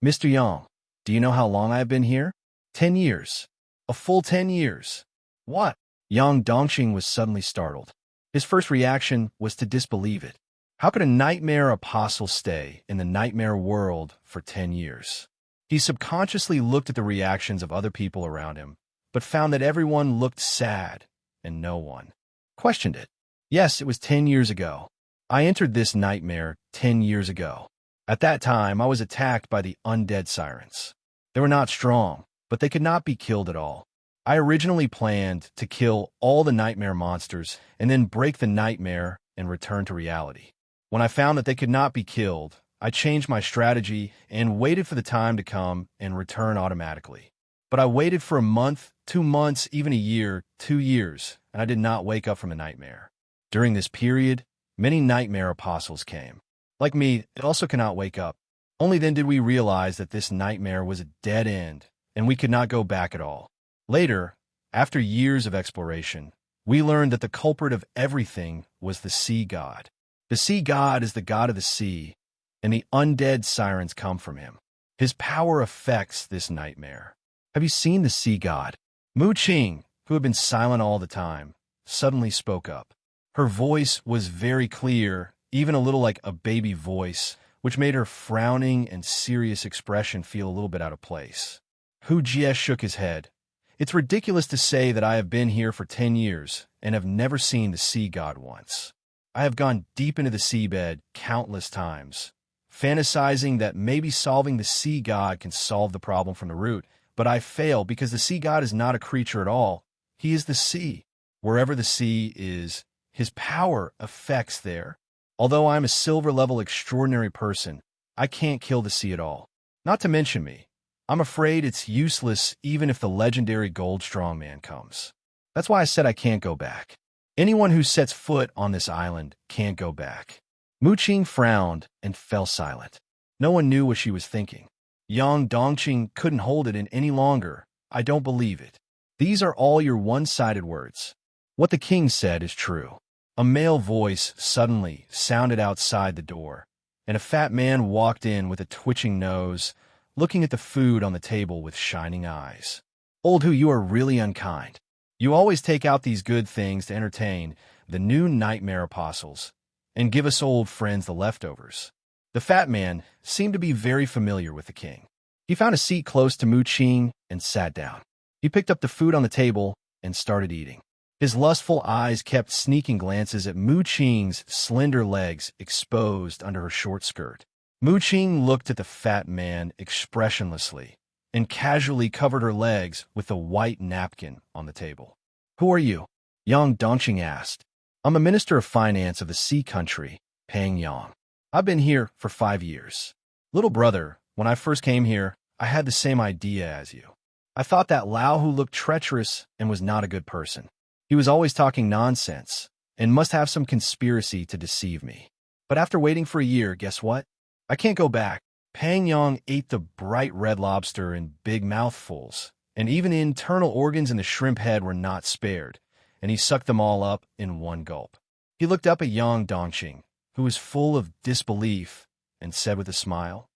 Mr. Yang, do you know how long I have been here? 10 years. A full 10 years. What? Yang Dongxing was suddenly startled. His first reaction was to disbelieve it. How could a nightmare apostle stay in the nightmare world for 10 years? He subconsciously looked at the reactions of other people around him, but found that everyone looked sad, and no one questioned it. Yes, it was 10 years ago. I entered this nightmare 10 years ago. At that time, I was attacked by the undead sirens. They were not strong, but they could not be killed at all. I originally planned to kill all the nightmare monsters and then break the nightmare and return to reality. When I found that they could not be killed, I changed my strategy and waited for the time to come and return automatically. But I waited for a month, 2 months, even a year, 2 years, and I did not wake up from the nightmare. During this period, many nightmare apostles came. Like me, they also cannot wake up. Only then did we realize that this nightmare was a dead end, and we could not go back at all. Later, after years of exploration, we learned that the culprit of everything was the sea god. The sea god is the god of the sea, and the undead sirens come from him. His power affects this nightmare. Have you seen the sea god? Mu Qing, who had been silent all the time, suddenly spoke up. Her voice was very clear, even a little like a baby voice, which made her frowning and serious expression feel a little bit out of place. Hu Jie shook his head. It's ridiculous to say that I have been here for 10 years and have never seen the sea god once. I have gone deep into the seabed countless times, fantasizing that maybe solving the sea god can solve the problem from the root, but I fail because the sea god is not a creature at all. He is the sea. Wherever the sea is, his power affects there. Although I'm a silver-level extraordinary person, I can't kill the sea at all. Not to mention me. I'm afraid it's useless even if the legendary gold strongman comes. That's why I said I can't go back. Anyone who sets foot on this island can't go back. Mu Qing frowned and fell silent. No one knew what she was thinking. Yang Dongqing couldn't hold it in any longer. I don't believe it. These are all your one-sided words. What the king said is true. A male voice suddenly sounded outside the door, and a fat man walked in with a twitching nose, looking at the food on the table with shining eyes. Old Hu, you are really unkind. You always take out these good things to entertain the new nightmare apostles and give us old friends the leftovers. The fat man seemed to be very familiar with the king. He found a seat close to Mu Qing and sat down. He picked up the food on the table and started eating. His lustful eyes kept sneaking glances at Mu Qing's slender legs exposed under her short skirt. Mu Qing looked at the fat man expressionlessly and casually covered her legs with the white napkin on the table. Who are you? Yang Dongqing asked. I'm a minister of finance of the sea country, Pangyang. I've been here for 5 years. Little brother, when I first came here, I had the same idea as you. I thought that Lao Hu looked treacherous and was not a good person. He was always talking nonsense and must have some conspiracy to deceive me. But after waiting for a year, guess what? I can't go back. Pangyang ate the bright red lobster in big mouthfuls, and even the internal organs in the shrimp head were not spared, and he sucked them all up in one gulp. He looked up at Yang Dongqing, who was full of disbelief, and said with a smile,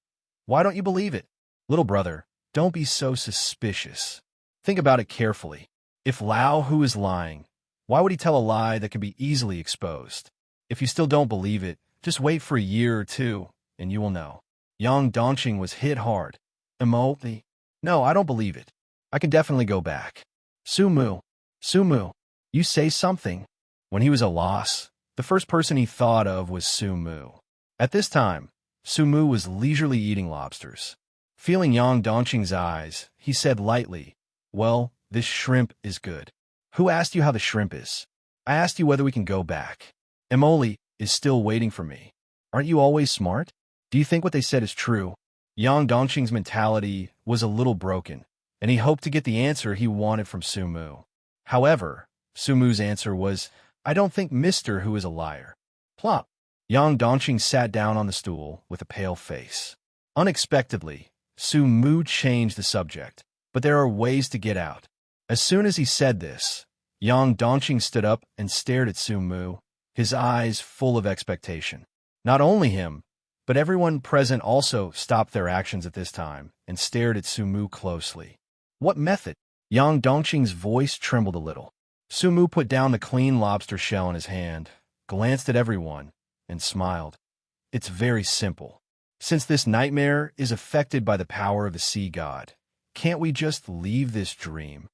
Why don't you believe it? Little brother, don't be so suspicious. Think about it carefully. If Lao Hu is lying, why would he tell a lie that can be easily exposed? If you still don't believe it, just wait for a year or two, and you will know. Yang Dongqing was hit hard. Emotionally, no, I don't believe it. I can definitely go back. Sumu, you say something. When he was a loss, the first person he thought of was Sumu. At this time, Sumu was leisurely eating lobsters. Feeling Yang Dongqing's eyes, he said lightly, Well, this shrimp is good. Who asked you how the shrimp is? I asked you whether we can go back. Emoli is still waiting for me. Aren't you always smart? Do you think what they said is true? Yang Dongqing's mentality was a little broken, and he hoped to get the answer he wanted from Sumu. However, Sumu's answer was, I don't think Mr. Hu is a liar. Plop. Yang Dongqing sat down on the stool with a pale face. Unexpectedly, Sumu changed the subject, but there are ways to get out. As soon as he said this, Yang Dongqing stood up and stared at Sumu, his eyes full of expectation. Not only him, but everyone present also stopped their actions at this time and stared at Sumu closely. What method? Yang Dongqing's voice trembled a little. Sumu put down the clean lobster shell in his hand, glanced at everyone, and smiled. It's very simple. Since this nightmare is affected by the power of the sea god, can't we just leave this dream?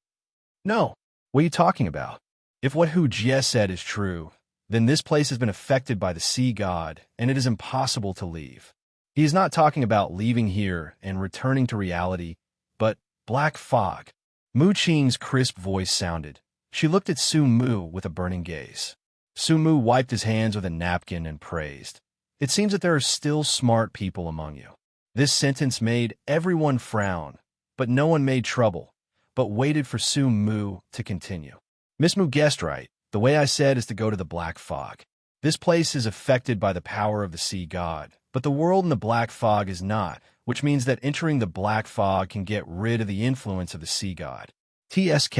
No. What are you talking about? If what Hu Jie said is true, then this place has been affected by the sea god, and it is impossible to leave. He is not talking about leaving here and returning to reality, but black fog. Mu Qing's crisp voice sounded. She looked at Su Mu with a burning gaze. Su Mu wiped his hands with a napkin and praised. It seems that there are still smart people among you. This sentence made everyone frown, but no one made trouble, but waited for Su Mu to continue. Miss Mu guessed right. The way I said is to go to the Black Fog. This place is affected by the power of the sea god, but the world in the Black Fog is not, which means that entering the Black Fog can get rid of the influence of the sea god. TSK.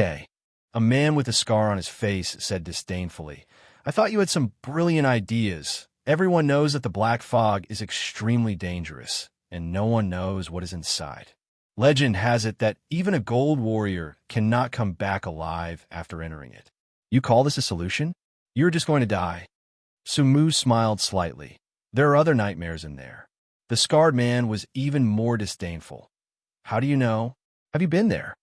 A man with a scar on his face said disdainfully, I thought you had some brilliant ideas. Everyone knows that the Black Fog is extremely dangerous, and no one knows what is inside. Legend has it that even a gold warrior cannot come back alive after entering it. You call this a solution? You're just going to die. Sumu smiled slightly. There are other nightmares in there. The scarred man was even more disdainful. How do you know? Have you been there?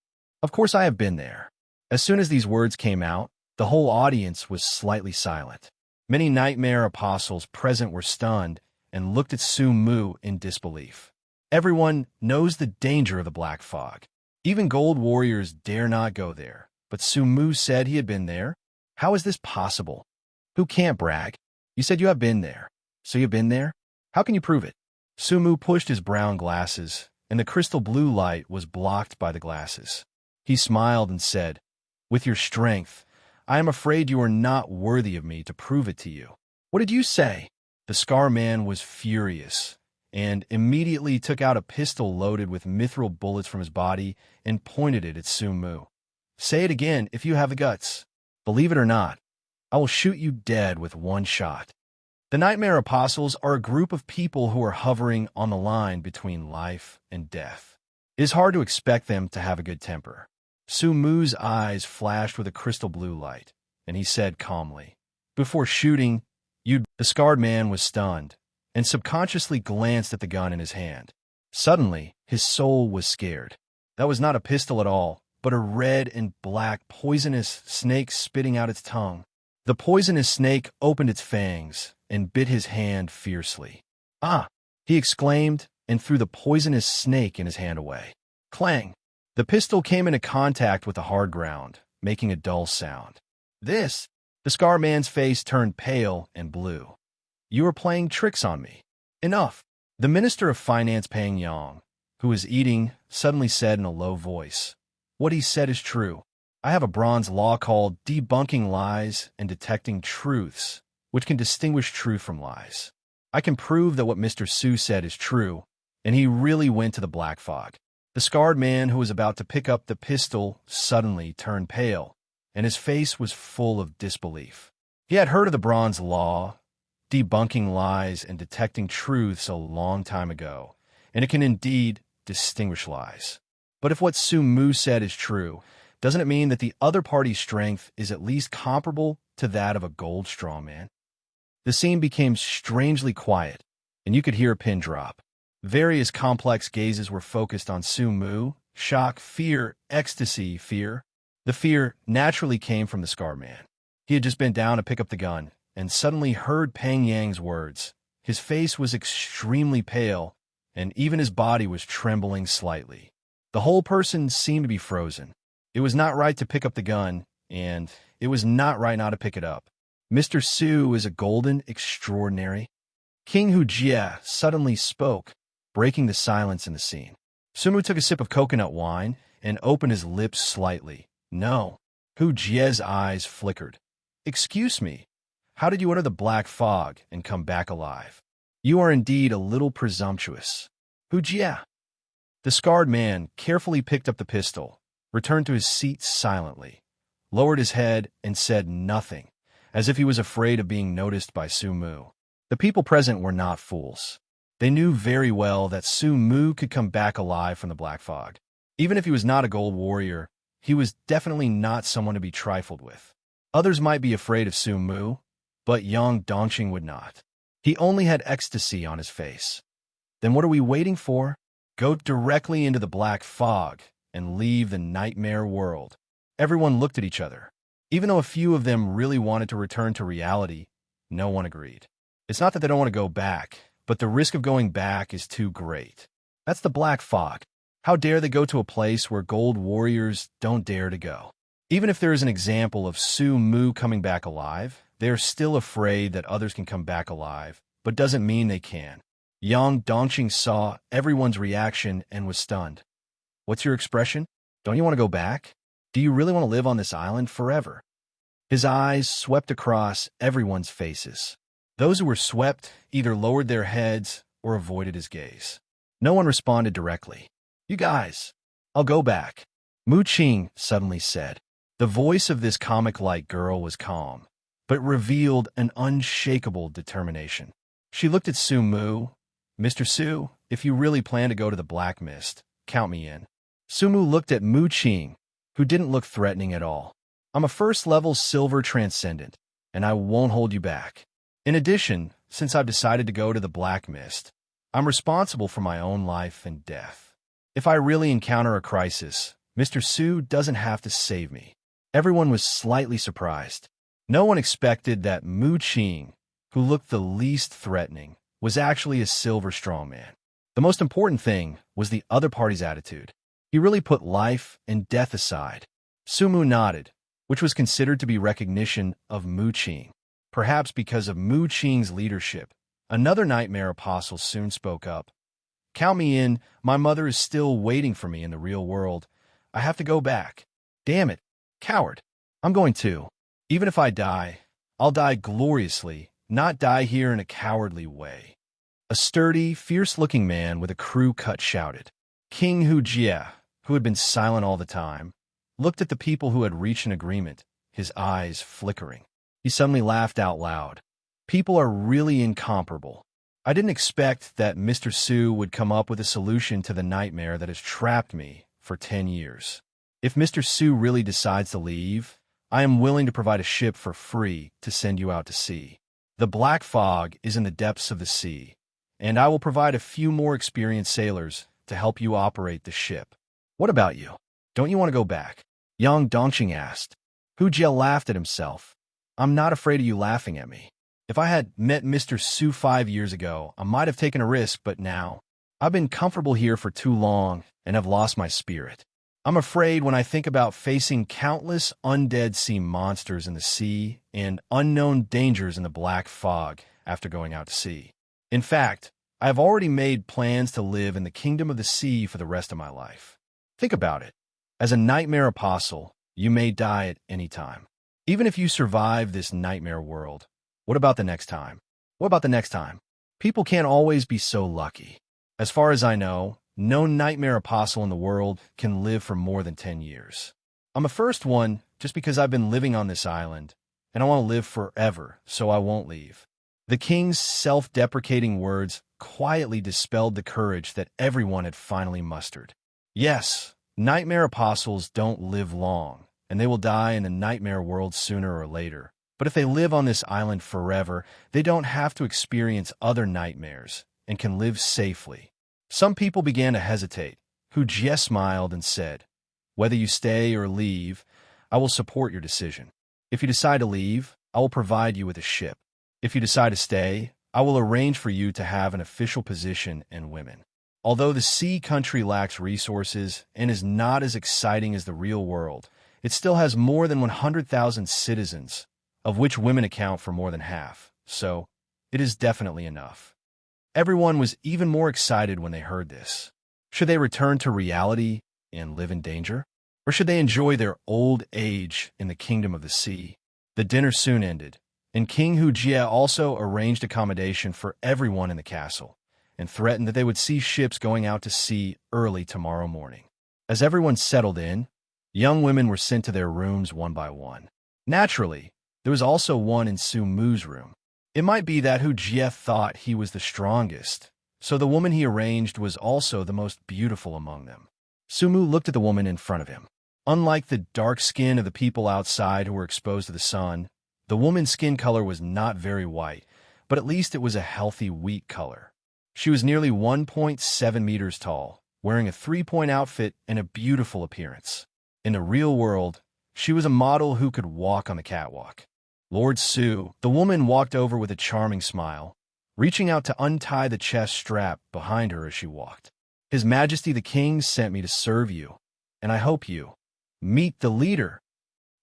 Of course I have been there. As soon as these words came out, the whole audience was slightly silent. Many nightmare apostles present were stunned and looked at Sumu in disbelief. Everyone knows the danger of the Black Fog. Even gold warriors dare not go there. But Sumu said he had been there. How is this possible? Who can't brag? You said you have been there. So you've been there? How can you prove it? Sumu pushed his brown glasses, and the crystal blue light was blocked by the glasses. He smiled and said, With your strength, I am afraid you are not worthy of me to prove it to you. What did you say? The Scar Man was furious, and immediately took out a pistol loaded with mithril bullets from his body and pointed it at Sumu. Say it again if you have the guts. Believe it or not, I will shoot you dead with one shot. The Nightmare Apostles are a group of people who are hovering on the line between life and death. It is hard to expect them to have a good temper. Sumu's eyes flashed with a crystal blue light, and he said calmly, Before shooting, you'd... The scarred man was stunned, and subconsciously glanced at the gun in his hand. Suddenly, his soul was scared. That was not a pistol at all, but a red and black poisonous snake spitting out its tongue. The poisonous snake opened its fangs and bit his hand fiercely. Ah! He exclaimed and threw the poisonous snake in his hand away. Clang! The pistol came into contact with the hard ground, making a dull sound. This! The scar man's face turned pale and blue. You are playing tricks on me. Enough! The Minister of Finance Pang Yang, who was eating, suddenly said in a low voice, What he said is true. I have a bronze law called debunking lies and detecting truths, which can distinguish truth from lies. I can prove that what Mr. Su said is true, and he really went to the Black Fog. The scarred man who was about to pick up the pistol suddenly turned pale, and his face was full of disbelief. He had heard of the bronze law, debunking lies and detecting truths a long time ago, and it can indeed distinguish lies. But if what Su Mu said is true, doesn't it mean that the other party's strength is at least comparable to that of a gold strawman? The scene became strangely quiet, and you could hear a pin drop. Various complex gazes were focused on Su Mu. Shock, fear, ecstasy, fear. The fear naturally came from the scar man. He had just bent down to pick up the gun, and suddenly heard Pang Yang's words. His face was extremely pale, and even his body was trembling slightly. The whole person seemed to be frozen. It was not right to pick up the gun, and it was not right not to pick it up. Mr. Su is a golden extraordinary. King Hu Jie suddenly spoke, breaking the silence in the scene. Sumu took a sip of coconut wine and opened his lips slightly. No. Hu Jie's eyes flickered. Excuse me. How did you enter the Black Fog and come back alive? You are indeed a little presumptuous. Hu Jie. The scarred man carefully picked up the pistol, returned to his seat silently, lowered his head, and said nothing, as if he was afraid of being noticed by Su Mu. The people present were not fools. They knew very well that Su Mu could come back alive from the Black Fog. Even if he was not a gold warrior, he was definitely not someone to be trifled with. Others might be afraid of Su Mu, but Yang Dongqing would not. He only had ecstasy on his face. Then what are we waiting for? Go directly into the Black Fog and leave the nightmare world. Everyone looked at each other. Even though a few of them really wanted to return to reality, no one agreed. It's not that they don't want to go back, but the risk of going back is too great. That's the Black Fog. How dare they go to a place where gold warriors don't dare to go? Even if there is an example of Su Mu coming back alive, they are still afraid that others can come back alive, but doesn't mean they can. Yang Dongqing saw everyone's reaction and was stunned. What's your expression? Don't you want to go back? Do you really want to live on this island forever? His eyes swept across everyone's faces. Those who were swept either lowered their heads or avoided his gaze. No one responded directly. You guys, I'll go back, Mu Qing suddenly said. The voice of this comic-like girl was calm, but revealed an unshakable determination. She looked at Su Mu. Mr. Su, if you really plan to go to the Black Mist, count me in. Su Mu looked at Mu Qing, who didn't look threatening at all. I'm a first-level silver transcendent, and I won't hold you back. In addition, since I've decided to go to the Black Mist, I'm responsible for my own life and death. If I really encounter a crisis, Mr. Su doesn't have to save me. Everyone was slightly surprised. No one expected that Mu Qing, who looked the least threatening, was actually a silver strongman. The most important thing was the other party's attitude. He really put life and death aside. Su Mu nodded, which was considered to be recognition of Mu Qing. Perhaps because of Mu Qing's leadership, another nightmare apostle soon spoke up. Count me in, my mother is still waiting for me in the real world. I have to go back. Damn it, coward. I'm going too. Even if I die, I'll die gloriously, not die here in a cowardly way. A sturdy, fierce-looking man with a crew cut shouted. King Hu Jie, who had been silent all the time, looked at the people who had reached an agreement, his eyes flickering. He suddenly laughed out loud. People are really incomparable. I didn't expect that Mr. Su would come up with a solution to the nightmare that has trapped me for 10 years. If Mr. Su really decides to leave, I am willing to provide a ship for free to send you out to sea. The black fog is in the depths of the sea, and I will provide a few more experienced sailors to help you operate the ship. What about you? Don't you want to go back? Yang Dongqing asked. Hu Jie laughed at himself. I'm not afraid of you laughing at me. If I had met Mr. Su 5 years ago, I might have taken a risk, but now, I've been comfortable here for too long and have lost my spirit. I'm afraid when I think about facing countless undead sea monsters in the sea and unknown dangers in the black fog after going out to sea. In fact, I have already made plans to live in the kingdom of the sea for the rest of my life. Think about it. As a nightmare apostle, you may die at any time. Even if you survive this nightmare world, what about the next time? What about the next time? People can't always be so lucky. As far as I know, no nightmare apostle in the world can live for more than 10 years. I'm a first one just because I've been living on this island, and I want to live forever, so I won't leave. The king's self-deprecating words quietly dispelled the courage that everyone had finally mustered. Yes, nightmare apostles don't live long, and they will die in the nightmare world sooner or later. But if they live on this island forever, they don't have to experience other nightmares and can live safely. Some people began to hesitate. Hu Jie smiled and said, whether you stay or leave, I will support your decision. If you decide to leave, I will provide you with a ship. If you decide to stay, I will arrange for you to have an official position and women. Although the sea country lacks resources and is not as exciting as the real world, it still has more than 100,000 citizens, of which women account for more than half, so it is definitely enough. Everyone was even more excited when they heard this. Should they return to reality and live in danger? Or should they enjoy their old age in the kingdom of the sea? The dinner soon ended, and King Hu Jie also arranged accommodation for everyone in the castle, and threatened that they would see ships going out to sea early tomorrow morning. As everyone settled in, young women were sent to their rooms one by one. Naturally, there was also one in Su Mu's room. It might be that Hu Jie thought he was the strongest, so the woman he arranged was also the most beautiful among them. Su Mu looked at the woman in front of him. Unlike the dark skin of the people outside who were exposed to the sun, the woman's skin color was not very white, but at least it was a healthy wheat color. She was nearly 1.7 meters tall, wearing a three-point outfit and a beautiful appearance. In the real world, she was a model who could walk on the catwalk. Lord Su, the woman walked over with a charming smile, reaching out to untie the chest strap behind her as she walked. His Majesty the King sent me to serve you, and I hope you meet the leader.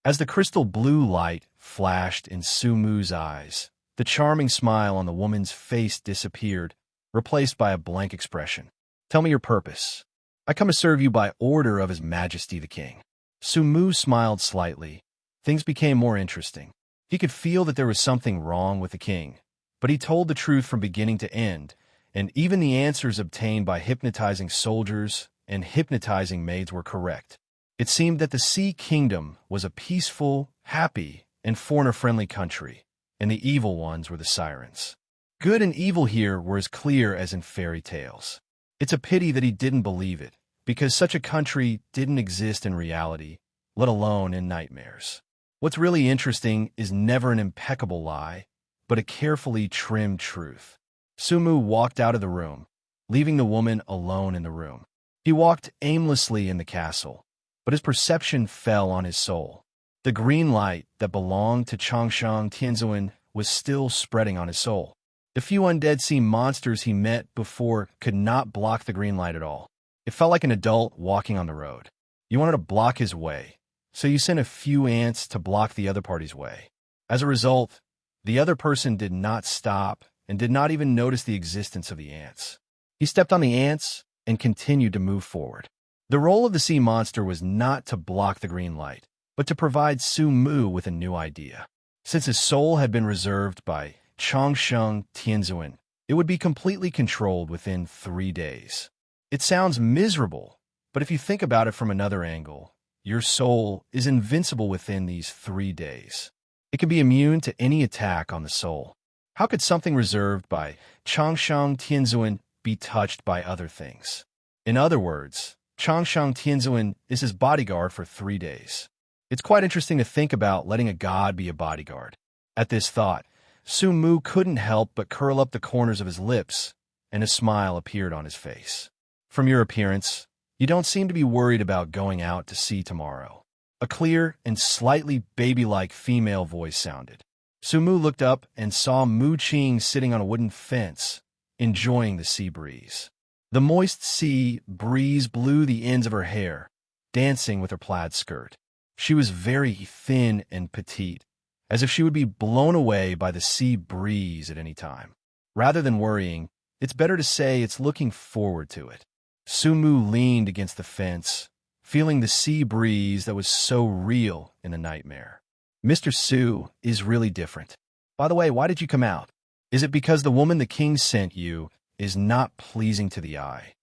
As the crystal blue light flashed in Sumu's eyes, the charming smile on the woman's face disappeared, replaced by a blank expression. Tell me your purpose. I come to serve you by order of His Majesty the King. Sumu smiled slightly. Things became more interesting. He could feel that there was something wrong with the king, but he told the truth from beginning to end, and even the answers obtained by hypnotizing soldiers and hypnotizing maids were correct. It seemed that the Sea Kingdom was a peaceful, happy, and foreigner-friendly country, and the evil ones were the sirens. Good and evil here were as clear as in fairy tales. It's a pity that he didn't believe it, because such a country didn't exist in reality, let alone in nightmares. What's really interesting is never an impeccable lie, but a carefully trimmed truth. Sumu walked out of the room, leaving the woman alone in the room. He walked aimlessly in the castle, but his perception fell on his soul. The green light that belonged to Changshang Tianzuan was still spreading on his soul. The few undead sea monsters he met before could not block the green light at all. It felt like an adult walking on the road. You wanted to block his way, so you sent a few ants to block the other party's way. As a result, the other person did not stop and did not even notice the existence of the ants. He stepped on the ants and continued to move forward. The role of the sea monster was not to block the green light, but to provide Sumu with a new idea. Since his soul had been reserved by Changsheng Tianzuan, it would be completely controlled within 3 days. It sounds miserable, but if you think about it from another angle, your soul is invincible within these 3 days. It can be immune to any attack on the soul. How could something reserved by Changsheng Tianzuan be touched by other things? In other words, Changsheng Tianzuan is his bodyguard for 3 days. It's quite interesting to think about letting a god be a bodyguard. At this thought, Sumu couldn't help but curl up the corners of his lips, and a smile appeared on his face. From your appearance, you don't seem to be worried about going out to sea tomorrow. A clear and slightly baby-like female voice sounded. Sumu looked up and saw Mu Qing sitting on a wooden fence, enjoying the sea breeze. The moist sea breeze blew the ends of her hair, dancing with her plaid skirt. She was very thin and petite, as if she would be blown away by the sea breeze at any time. Rather than worrying, it's better to say it's looking forward to it. Sumu leaned against the fence, feeling the sea breeze that was so real in the nightmare. Mr. Su is really different. By the way, why did you come out? Is it because the woman the king sent you is not pleasing to the eye?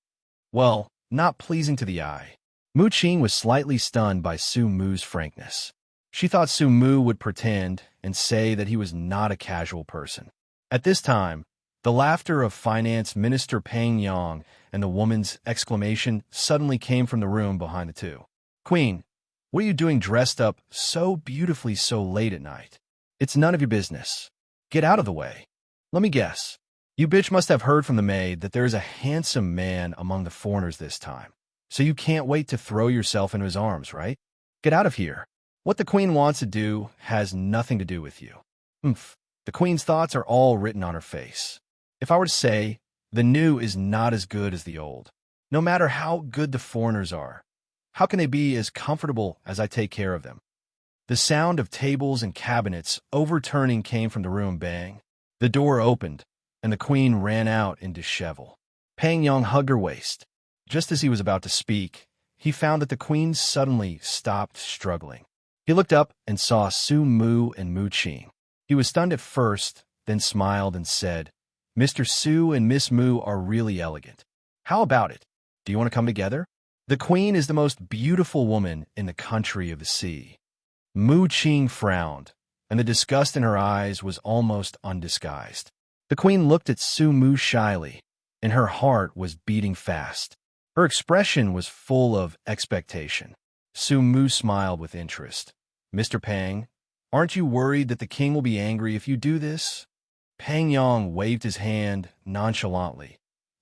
Well, not pleasing to the eye. Mu Qing was slightly stunned by Sumu's frankness. She thought Sumu would pretend and say that he was not a casual person. At this time, the laughter of Finance Minister Peng Yang and the woman's exclamation suddenly came from the room behind the two. Queen, what are you doing dressed up so beautifully so late at night? It's none of your business. Get out of the way. Let me guess. You bitch must have heard from the maid that there is a handsome man among the foreigners this time. So you can't wait to throw yourself into his arms, right? Get out of here. What the queen wants to do has nothing to do with you. The queen's thoughts are all written on her face. If I were to say, the new is not as good as the old, no matter how good the foreigners are, how can they be as comfortable as I take care of them? The sound of tables and cabinets overturning came from the room. Bang. The door opened, and the queen ran out in dishevel. Peng Yang hugged her waist. Just as he was about to speak, he found that the queen suddenly stopped struggling. He looked up and saw Sumu and Mu Qing. He was stunned at first, then smiled and said, Mr. Su and Miss Mu are really elegant. How about it? Do you want to come together? The queen is the most beautiful woman in the country of the sea. Mu Qing frowned, and the disgust in her eyes was almost undisguised. The queen looked at Sumu shyly, and her heart was beating fast. Her expression was full of expectation. Sumu smiled with interest. Mr. Peng, aren't you worried that the king will be angry if you do this? Peng Yang waved his hand nonchalantly.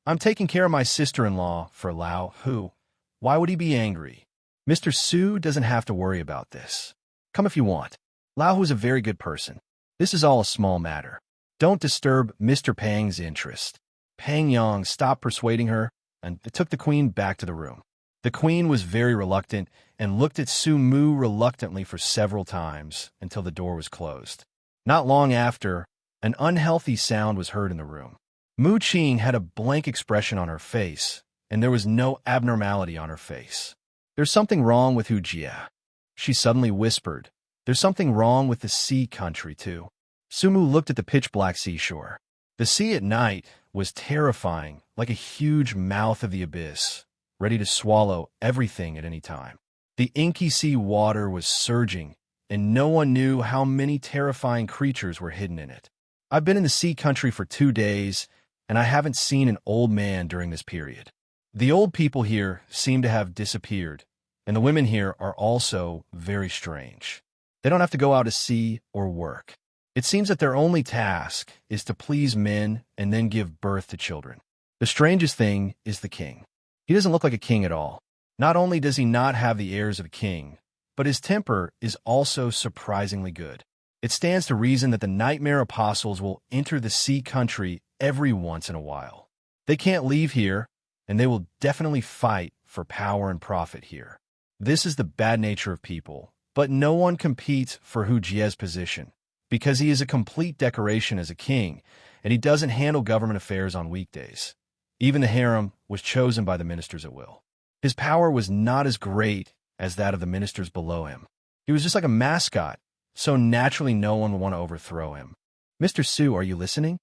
I'm taking care of my sister-in-law for Lao Hu. Why would he be angry? Mr. Su doesn't have to worry about this. Come if you want. Lao Hu is a very good person. This is all a small matter. Don't disturb Mr. Peng's interest. Peng Yang stopped persuading her and took the queen back to the room. The queen was very reluctant and looked at Su Mu reluctantly for several times until the door was closed. Not long after, an unhealthy sound was heard in the room. Mu Qing had a blank expression on her face, and there was no abnormality on her face. "There's something wrong with Hu Jie," she suddenly whispered. "There's something wrong with the sea country, too." Sumu looked at the pitch-black seashore. The sea at night was terrifying, like a huge mouth of the abyss, ready to swallow everything at any time. The inky sea water was surging, and no one knew how many terrifying creatures were hidden in it. I've been in the sea country for 2 days, and I haven't seen an old man during this period. The old people here seem to have disappeared, and the women here are also very strange. They don't have to go out to sea or work. It seems that their only task is to please men and then give birth to children. The strangest thing is the king. He doesn't look like a king at all. Not only does he not have the airs of a king, but his temper is also surprisingly good. It stands to reason that the nightmare apostles will enter the sea country every once in a while. They can't leave here, and they will definitely fight for power and profit here. This is the bad nature of people, but no one competes for Hu Jie's position, because he is a complete decoration as a king, and he doesn't handle government affairs on weekdays. Even the harem was chosen by the ministers at will. His power was not as great as that of the ministers below him. He was just like a mascot, so naturally no one would want to overthrow him. "Mr. Su, are you listening?"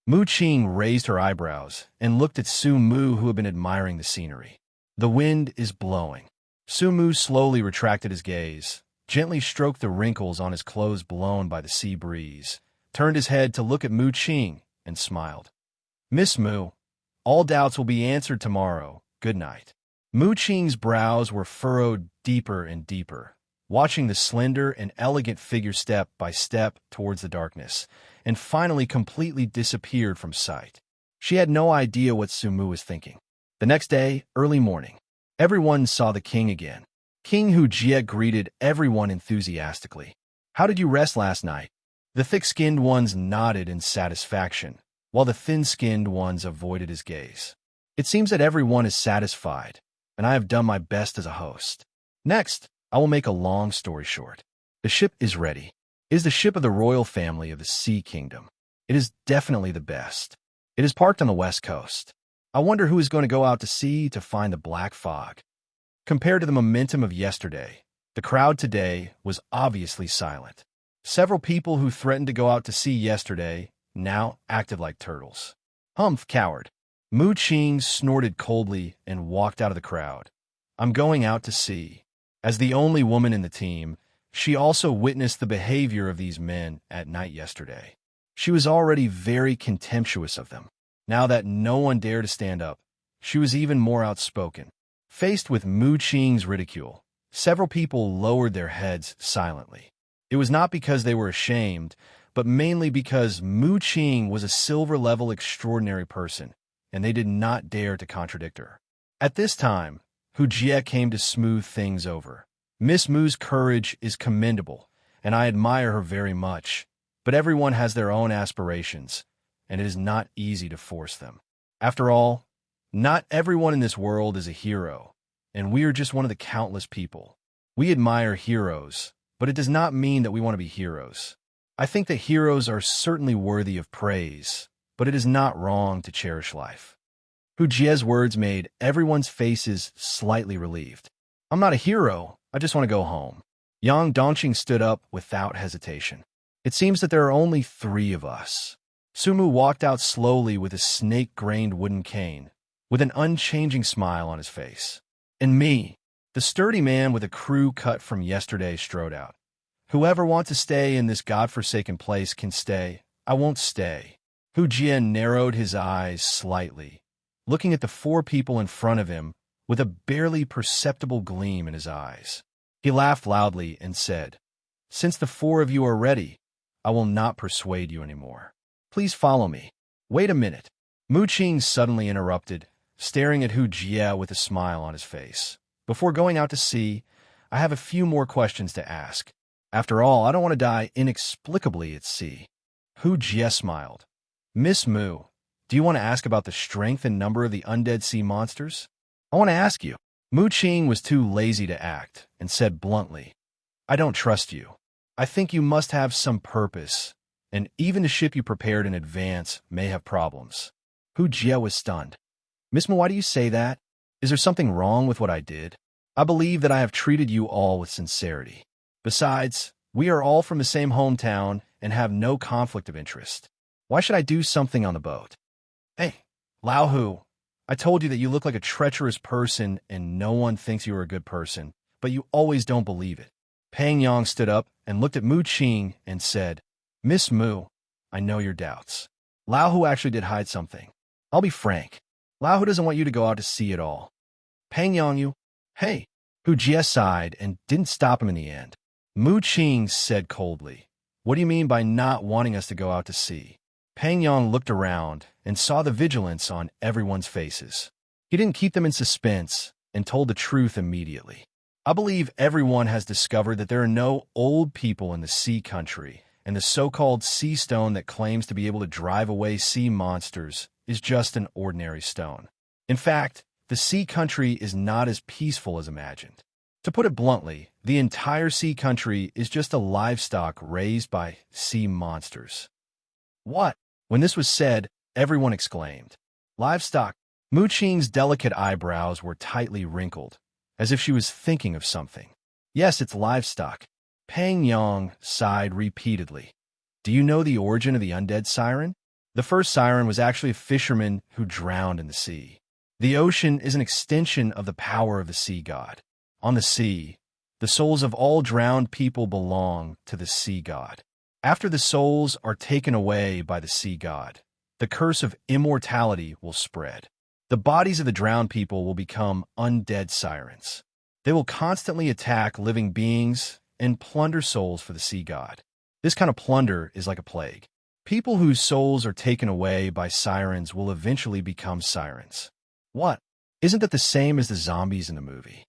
Mu Qing raised her eyebrows and looked at Su Mu, who had been admiring the scenery. "The wind is blowing." Su Mu slowly retracted his gaze, gently stroked the wrinkles on his clothes blown by the sea breeze, turned his head to look at Mu Qing, and smiled. "Miss Mu, all doubts will be answered tomorrow. Good night." Mu Qing's brows were furrowed deeper and deeper, watching the slender and elegant figure step by step towards the darkness, and finally completely disappeared from sight. She had no idea what Su Mu was thinking. The next day, early morning, everyone saw the king again. King Hu Jie greeted everyone enthusiastically. "How did you rest last night?" The thick-skinned ones nodded in satisfaction, while the thin-skinned ones avoided his gaze. "It seems that everyone is satisfied, and I have done my best as a host. Next, I will make a long story short. The ship is ready. It is the ship of the royal family of the Sea Kingdom. It is definitely the best. It is parked on the west coast. I wonder who is going to go out to sea to find the black fog." Compared to the momentum of yesterday, the crowd today was obviously silent. Several people who threatened to go out to sea yesterday now acted like turtles. "Humph, coward." Mu Qing snorted coldly and walked out of the crowd. "I'm going out to sea." As the only woman in the team, she also witnessed the behavior of these men at night yesterday. She was already very contemptuous of them. Now that no one dared to stand up, she was even more outspoken. Faced with Mu Qing's ridicule, several people lowered their heads silently. It was not because they were ashamed, but mainly because Mu Qing was a silver-level extraordinary person, and they did not dare to contradict her. At this time, Hu Jie came to smooth things over. "Miss Mu's courage is commendable, and I admire her very much, but everyone has their own aspirations, and it is not easy to force them. After all, not everyone in this world is a hero, and we are just one of the countless people. We admire heroes, but it does not mean that we want to be heroes. I think that heroes are certainly worthy of praise, but it is not wrong to cherish life." Hu Jie's words made everyone's faces slightly relieved. "I'm not a hero, I just want to go home." Yang Dongqing stood up without hesitation. "It seems that there are only 3 of us." Sumu walked out slowly with a snake-grained wooden cane, with an unchanging smile on his face. "And me." The sturdy man with a crew cut from yesterday strode out. "Whoever wants to stay in this godforsaken place can stay. I won't stay." Hu Jie narrowed his eyes slightly, looking at the 4 people in front of him with a barely perceptible gleam in his eyes. He laughed loudly and said, "Since the 4 of you are ready, I will not persuade you anymore. Please follow me." "Wait a minute." Mu Qing suddenly interrupted, staring at Hu Jie with a smile on his face. "Before going out to sea, I have a few more questions to ask. After all, I don't want to die inexplicably at sea." Hu Jie smiled. "Miss Mu, Do you want to ask about the strength and number of the undead sea monsters? I want to ask you. Mu Qing was too lazy to act and said bluntly, I don't trust you. I think you must have some purpose, and even the ship you prepared in advance may have problems. Hu Jie was stunned. Miss Mu, why do you say that? Is there something wrong with what I did? I believe that I have treated you all with sincerity. Besides, we are all from the same hometown and have no conflict of interest. Why should I do something on the boat? Hey, Lao Hu, I told you that you look like a treacherous person and no one thinks you are a good person, but you always don't believe it. Pang Yang stood up and looked at Mu Qing and said, Miss Mu, I know your doubts. Lao Hu actually did hide something. I'll be frank. Lao Hu doesn't want you to go out to sea at all. Pang Yang, you, hey. Hu Jie sighed and didn't stop him in the end. Mu Qing said coldly, What do you mean by not wanting us to go out to sea? Pang Yang looked around and saw the vigilance on everyone's faces. He didn't keep them in suspense and told the truth immediately. I believe everyone has discovered that there are no old people in the sea country, and the so-called sea stone that claims to be able to drive away sea monsters is just an ordinary stone. In fact, the sea country is not as peaceful as imagined. To put it bluntly, the entire sea country is just a livestock raised by sea monsters. What? When this was said, everyone exclaimed. Livestock. Mu Qing's delicate eyebrows were tightly wrinkled, as if she was thinking of something. Yes, it's livestock. Pang Yang sighed repeatedly. Do you know the origin of the undead siren? The first siren was actually a fisherman who drowned in the sea. The ocean is an extension of the power of the sea god. On the sea, the souls of all drowned people belong to the sea god. After the souls are taken away by the sea god, the curse of immortality will spread. The bodies of the drowned people will become undead sirens. They will constantly attack living beings and plunder souls for the sea god. This kind of plunder is like a plague. People whose souls are taken away by sirens will eventually become sirens. What? Isn't that the same as the zombies in the movie?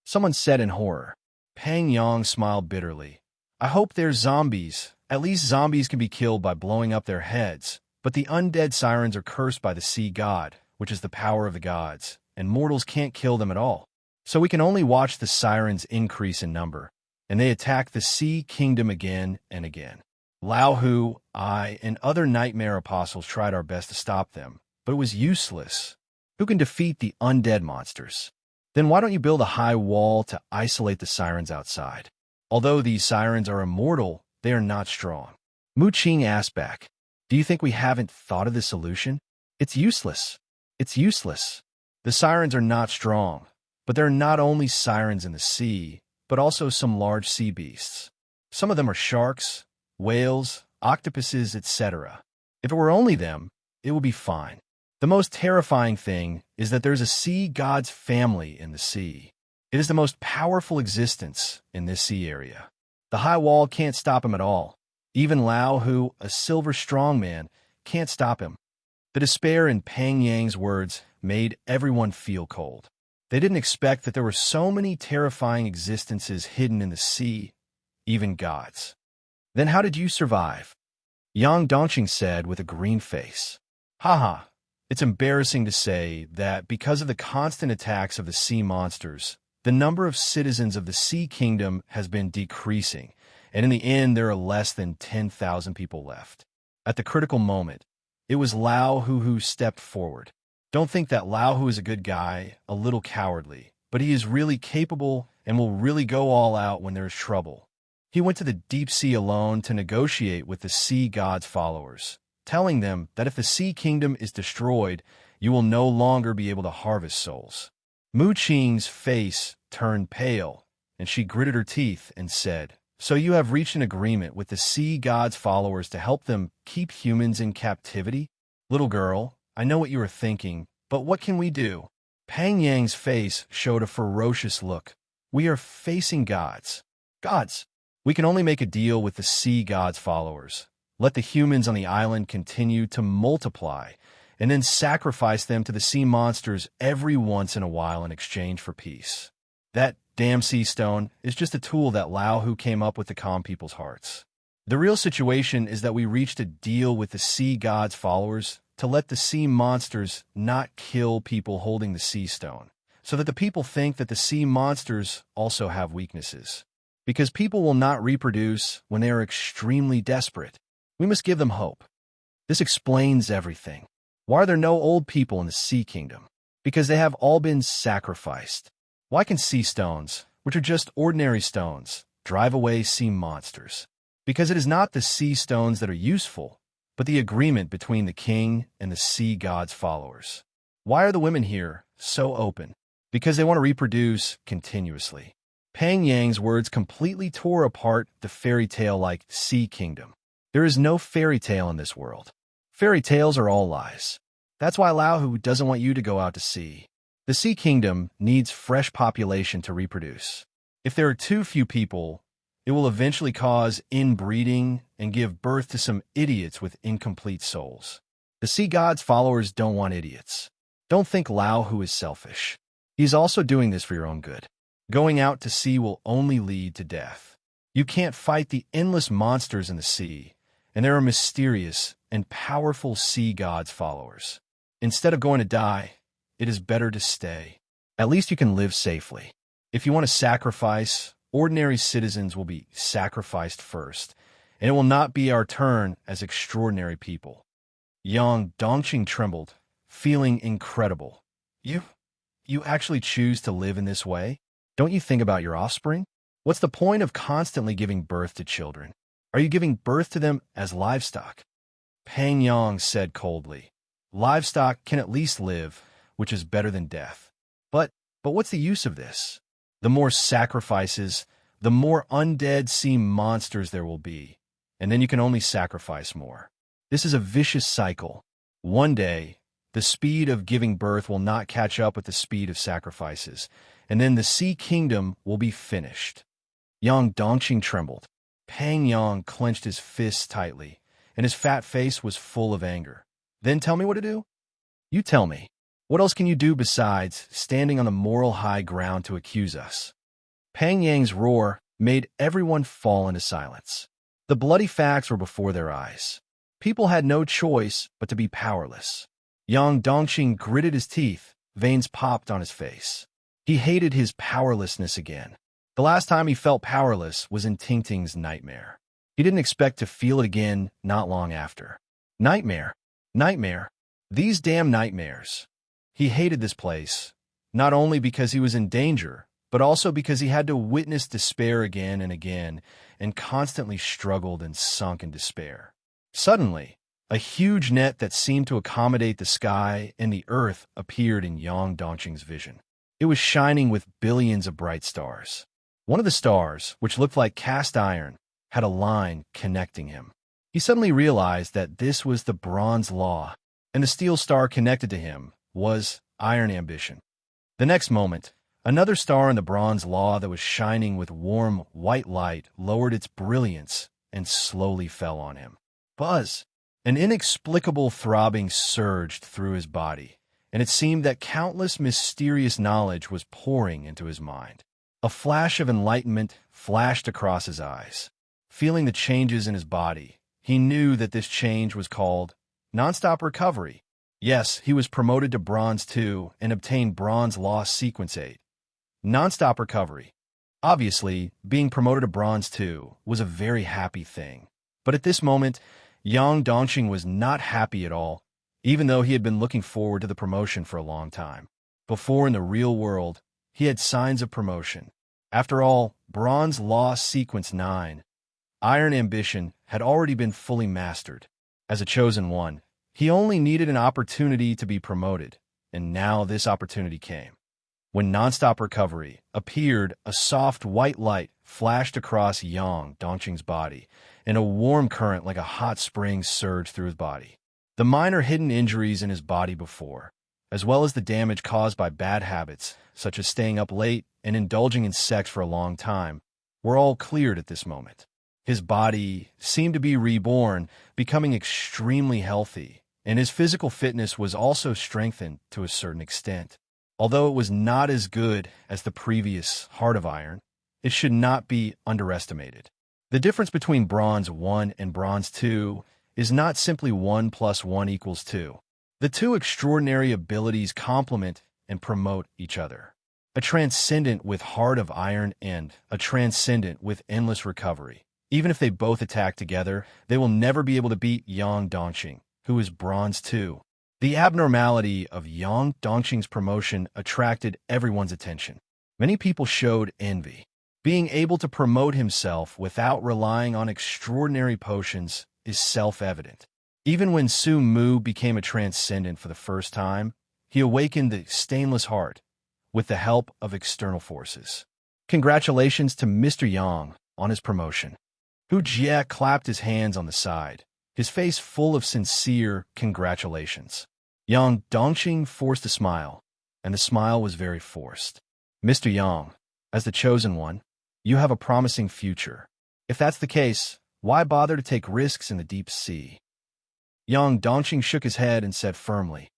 Someone said in horror. Pang Yang smiled bitterly. I hope they're zombies. At least zombies can be killed by blowing up their heads, but the undead sirens are cursed by the sea god, which is the power of the gods, and mortals can't kill them at all. So we can only watch the sirens increase in number, and they attack the sea kingdom again and again. Lao Hu, I, and other nightmare apostles tried our best to stop them, but it was useless. Who can defeat the undead monsters? Then why don't you build a high wall to isolate the sirens outside? Although these sirens are immortal, they are not strong. Mu Qing asked back, Do you think we haven't thought of this solution? It's useless. It's useless. The sirens are not strong, but there are not only sirens in the sea, but also some large sea beasts. Some of them are sharks, whales, octopuses, etc. If it were only them, it would be fine. The most terrifying thing is that there's a sea god's family in the sea. It is the most powerful existence in this sea area. The high wall can't stop him at all. Even Lao Hu, a silver strongman, can't stop him. The despair in Pang Yang's words made everyone feel cold. They didn't expect that there were so many terrifying existences hidden in the sea, even gods. Then how did you survive? Yang Dongqing said with a green face. Haha, it's embarrassing to say that because of the constant attacks of the sea monsters, the number of citizens of the Sea Kingdom has been decreasing, and in the end there are less than 10,000 people left. At the critical moment, it was Lao Hu who stepped forward. Don't think that Lao Hu is a good guy, a little cowardly, but he is really capable and will really go all out when there is trouble. He went to the deep sea alone to negotiate with the sea god's followers, telling them that if the Sea Kingdom is destroyed, you will no longer be able to harvest souls. Mu Qing's face turned pale, and she gritted her teeth and said, So you have reached an agreement with the sea god's followers to help them keep humans in captivity? Little girl, I know what you are thinking, but what can we do? Pang Yang's face showed a ferocious look. We are facing gods. Gods! We can only make a deal with the sea god's followers. Let the humans on the island continue to multiply, and then sacrifice them to the sea monsters every once in a while in exchange for peace. That damn sea stone is just a tool that Lao Hu came up with to calm people's hearts. The real situation is that we reached a deal with the sea god's followers to let the sea monsters not kill people holding the sea stone, so that the people think that the sea monsters also have weaknesses. Because people will not reproduce when they are extremely desperate. We must give them hope. This explains everything. Why are there no old people in the sea kingdom? Because they have all been sacrificed. Why can sea stones, which are just ordinary stones, drive away sea monsters? Because it is not the sea stones that are useful, but the agreement between the king and the sea god's followers. Why are the women here so open? Because they want to reproduce continuously. Pang Yang's words completely tore apart the fairy tale-like sea kingdom. There is no fairy tale in this world. Fairy tales are all lies. That's why Lao Hu doesn't want you to go out to sea. The sea kingdom needs fresh population to reproduce. If there are too few people, it will eventually cause inbreeding and give birth to some idiots with incomplete souls. The sea god's followers don't want idiots. Don't think Lao Hu is selfish. He's also doing this for your own good. Going out to sea will only lead to death. You can't fight the endless monsters in the sea, and there are mysterious and powerful sea god's followers. Instead of going to die, it is better to stay. At least you can live safely. If you want to sacrifice, ordinary citizens will be sacrificed first, and it will not be our turn as extraordinary people. Yang Dongqing trembled, feeling incredible. You actually choose to live in this way? Don't you think about your offspring? What's the point of constantly giving birth to children? Are you giving birth to them as livestock? Pang Yang said coldly. Livestock can at least live, which is better than death. But what's the use of this? The more sacrifices, the more undead sea monsters there will be, and then you can only sacrifice more. This is a vicious cycle. One day, the speed of giving birth will not catch up with the speed of sacrifices, and then the sea kingdom will be finished. Yang Dongqing trembled. Pang Yang clenched his fists tightly, and his fat face was full of anger. Then tell me what to do? You tell me. What else can you do besides standing on the moral high ground to accuse us? Pang Yang's roar made everyone fall into silence. The bloody facts were before their eyes. People had no choice but to be powerless. Yang Dongqing gritted his teeth, veins popped on his face. He hated his powerlessness again. The last time he felt powerless was in Ting Ting's nightmare. He didn't expect to feel it again not long after. Nightmare. Nightmare. These damn nightmares. He hated this place, not only because he was in danger, but also because he had to witness despair again and again, and constantly struggled and sunk in despair. Suddenly, a huge net that seemed to accommodate the sky and the earth appeared in Yang Dongqing's vision. It was shining with billions of bright stars. One of the stars, which looked like cast iron, had a line connecting him. He suddenly realized that this was the bronze law, and the steel star connected to him was iron ambition. The next moment, another star in the bronze law that was shining with warm white light lowered its brilliance and slowly fell on him. Buzz! An inexplicable throbbing surged through his body, and it seemed that countless mysterious knowledge was pouring into his mind. A flash of enlightenment flashed across his eyes. Feeling the changes in his body, he knew that this change was called nonstop recovery. Yes, he was promoted to Bronze 2 and obtained Bronze Law Sequence 8. Nonstop recovery. Obviously, being promoted to Bronze 2 was a very happy thing. But at this moment, Yang Dongqing was not happy at all, even though he had been looking forward to the promotion for a long time. Before, in the real world, he had signs of promotion. After all, Bronze Law Sequence 9, Iron Ambition, had already been fully mastered. As a chosen one, he only needed an opportunity to be promoted, and now this opportunity came. When nonstop recovery appeared, a soft white light flashed across Yang Dongqing's body, and a warm current like a hot spring surged through his body. The minor hidden injuries in his body before, as well as the damage caused by bad habits, such as staying up late and indulging in sex for a long time, were all cleared at this moment. His body seemed to be reborn, becoming extremely healthy, and his physical fitness was also strengthened to a certain extent. Although it was not as good as the previous Heart of Iron, it should not be underestimated. The difference between Bronze 1 and Bronze 2 is not simply 1 plus 1 equals 2. The two extraordinary abilities complement and promote each other. A transcendent with heart of iron and a transcendent with endless recovery. Even if they both attack together, they will never be able to beat Yang Dongqing, who is bronze 2. The abnormality of Yang Dongqing's promotion attracted everyone's attention. Many people showed envy. Being able to promote himself without relying on extraordinary potions is self-evident. Even when Su Mu became a transcendent for the first time, he awakened the stainless heart with the help of external forces. Congratulations to Mr. Yang on his promotion. Hu Jie clapped his hands on the side, his face full of sincere congratulations. Yang Dongqing forced a smile, and the smile was very forced. Mr. Yang, as the chosen one, you have a promising future. If that's the case, why bother to take risks in the deep sea? Yang Dongqing shook his head and said firmly,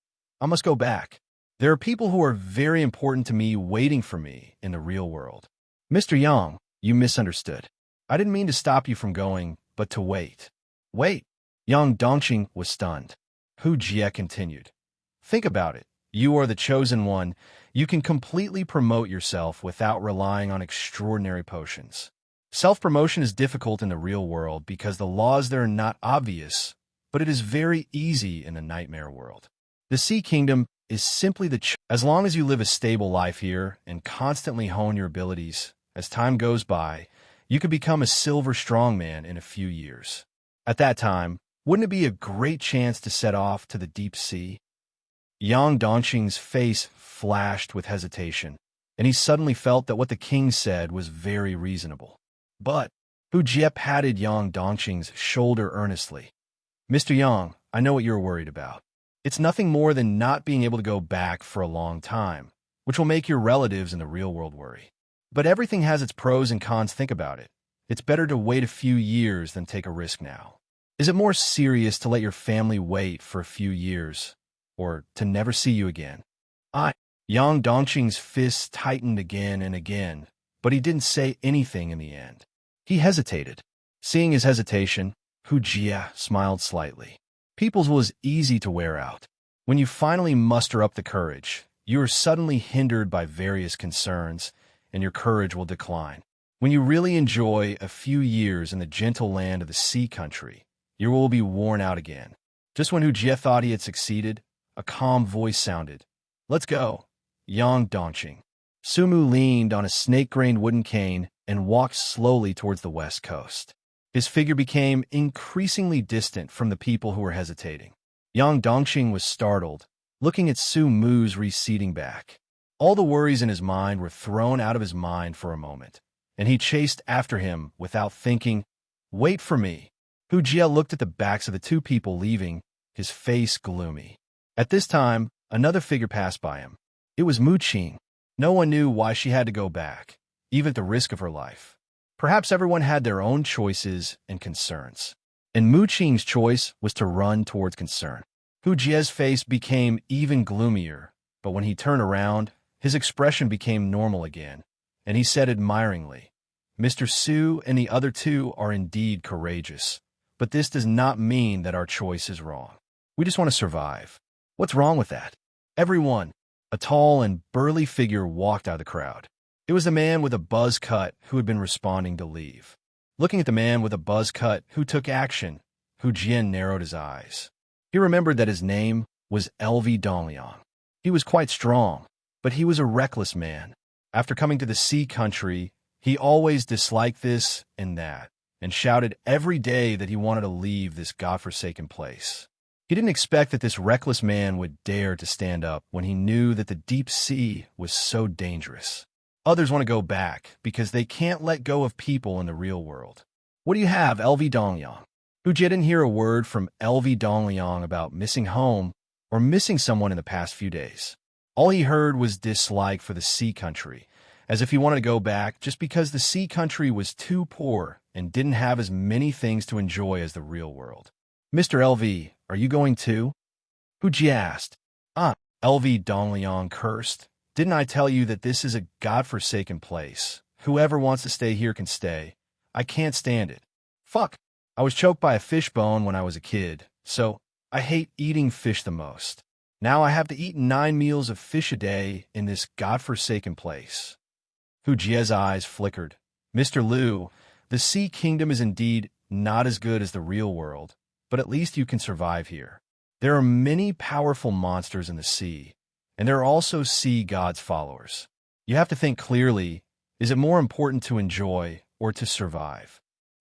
I must go back. There are people who are very important to me waiting for me in the real world. Mr. Yang, you misunderstood. I didn't mean to stop you from going, but to wait. Wait. Yang Dongqing was stunned. Hu Jie continued. Think about it. You are the chosen one. You can completely promote yourself without relying on extraordinary potions. Self-promotion is difficult in the real world because the laws there are not obvious, but it is very easy in the nightmare world. The Sea Kingdom is simply as long as you live a stable life here and constantly hone your abilities, as time goes by, you could become a silver strongman in a few years. At that time, wouldn't it be a great chance to set off to the deep sea? Yang Dongqing's face flashed with hesitation, and he suddenly felt that what the king said was very reasonable. But Hu Jie patted Yang Dongqing's shoulder earnestly. Mr. Yang, I know what you're worried about. It's nothing more than not being able to go back for a long time, which will make your relatives in the real world worry. But everything has its pros and cons. Think about it. It's better to wait a few years than take a risk now. Is it more serious to let your family wait for a few years, or to never see you again? Yang Dongqing's fists tightened again and again, but he didn't say anything in the end. He hesitated. Seeing his hesitation, Hu Jie smiled slightly. People's was easy to wear out. When you finally muster up the courage, you are suddenly hindered by various concerns, and your courage will decline. When you really enjoy a few years in the gentle land of the sea country, you will be worn out again. Just when Hu Jie thought he had succeeded, a calm voice sounded. Let's go. Yang Dongqing. Su Mu leaned on a snake-grained wooden cane and walked slowly towards the west coast. His figure became increasingly distant from the people who were hesitating. Yang Dongqing was startled, looking at Su Mu's receding back. All the worries in his mind were thrown out of his mind for a moment, and he chased after him without thinking. Wait for me. Hu Jie looked at the backs of the two people leaving, his face gloomy. At this time, another figure passed by him. It was Mu Qing. No one knew why she had to go back, even at the risk of her life. Perhaps everyone had their own choices and concerns, and Mu Qing's choice was to run towards concern. Hu Jie's face became even gloomier, but when he turned around, his expression became normal again, and he said admiringly, Mr. Su and the other two are indeed courageous, but this does not mean that our choice is wrong. We just want to survive. What's wrong with that? Everyone. A tall and burly figure walked out of the crowd. It was the man with a buzz cut who had been responding to leave. Looking at the man with a buzz cut who took action, Hu Jie narrowed his eyes. He remembered that his name was LV Dongliang. He was quite strong, but he was a reckless man. After coming to the sea country, he always disliked this and that, and shouted every day that he wanted to leave this godforsaken place. He didn't expect that this reckless man would dare to stand up when he knew that the deep sea was so dangerous. Others want to go back because they can't let go of people in the real world. What do you have, LV Dongliang? Hu Jie didn't hear a word from LV Dongliang about missing home or missing someone in the past few days. All he heard was dislike for the sea country, as if he wanted to go back just because the sea country was too poor and didn't have as many things to enjoy as the real world. Mr. LV, are you going too? Hu Jie asked. LV Dongliang cursed. Didn't I tell you that this is a godforsaken place? Whoever wants to stay here can stay. I can't stand it. Fuck. I was choked by a fish bone when I was a kid, so I hate eating fish the most. Now I have to eat 9 meals of fish a day in this godforsaken place. Hu Jie's eyes flickered. Mr. Liu, the Sea Kingdom is indeed not as good as the real world, but at least you can survive here. There are many powerful monsters in the sea, and there are also sea gods' followers. You have to think clearly, is it more important to enjoy or to survive?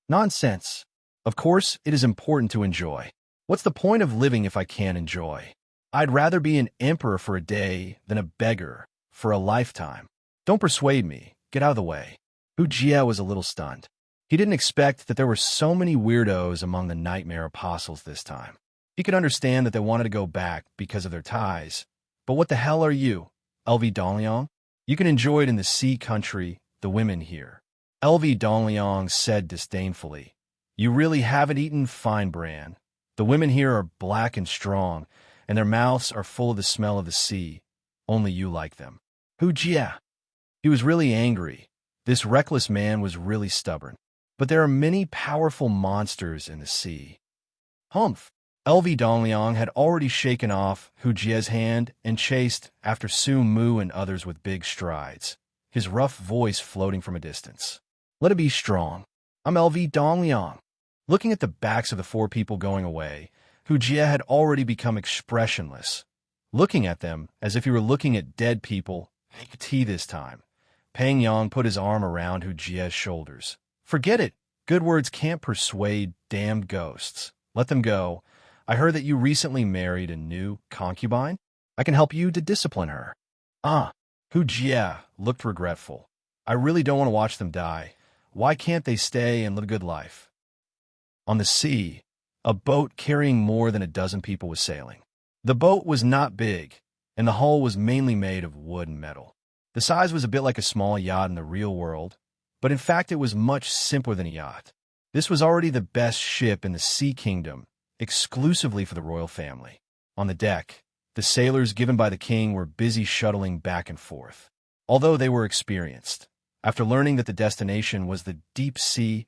Nonsense. Of course, it is important to enjoy. What's the point of living if I can't enjoy? I'd rather be an emperor for a day than a beggar for a lifetime. Don't persuade me. Get out of the way. Hu Jie was a little stunned. He didn't expect that there were so many weirdos among the nightmare apostles this time. He could understand that they wanted to go back because of their ties. But what the hell are you, LV Dongliang? You can enjoy it in the sea country, the women here. LV Dongliang said disdainfully. You really haven't eaten fine bran. The women here are black and strong, and their mouths are full of the smell of the sea. Only you like them. Hu Jie. He was really angry. This reckless man was really stubborn. But there are many powerful monsters in the sea. Humph. LV Dongliang had already shaken off Hu Jie's hand and chased after Su Mu and others with big strides, his rough voice floating from a distance. Let it be strong. I'm LV Dongliang. Looking at the backs of the 4 people going away, Hu Jie had already become expressionless, looking at them as if he were looking at dead people. Tea this time. Peng Yang put his arm around Hu Jie's shoulders. Forget it. Good words can't persuade damned ghosts. Let them go. I heard that you recently married a new concubine. I can help you to discipline her. Hu Jie looked regretful. I really don't want to watch them die. Why can't they stay and live a good life? On the sea, a boat carrying more than a dozen people was sailing. The boat was not big, and the hull was mainly made of wood and metal. The size was a bit like a small yacht in the real world, but in fact it was much simpler than a yacht. This was already the best ship in the Sea Kingdom, exclusively for the royal family. On the deck, the sailors given by the king were busy shuttling back and forth. Although they were experienced, after learning that the destination was the deep sea,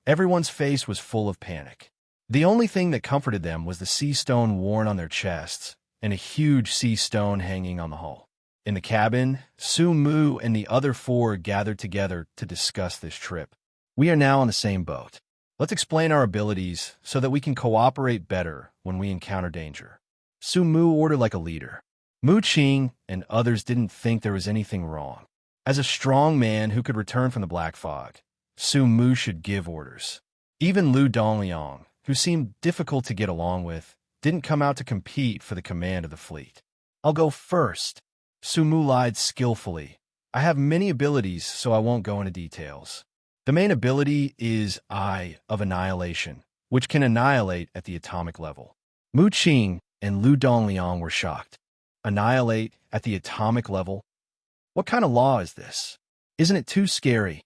everyone's face was full of panic. The only thing that comforted them was the sea stone worn on their chests and a huge sea stone hanging on the hull. In the cabin, Su Mu and the other 4 gathered together to discuss this trip. We are now on the same boat. Let's explain our abilities so that we can cooperate better when we encounter danger. Su Mu ordered like a leader. Mu Qing and others didn't think there was anything wrong. As a strong man who could return from the black fog, Su Mu should give orders. Even Lu Dongliang, who seemed difficult to get along with, didn't come out to compete for the command of the fleet. I'll go first. Su Mu lied skillfully. I have many abilities, so I won't go into details. The main ability is Eye of Annihilation, which can annihilate at the atomic level. Mu Qing and Lu Dongliang were shocked. Annihilate at the atomic level? What kind of law is this? Isn't it too scary?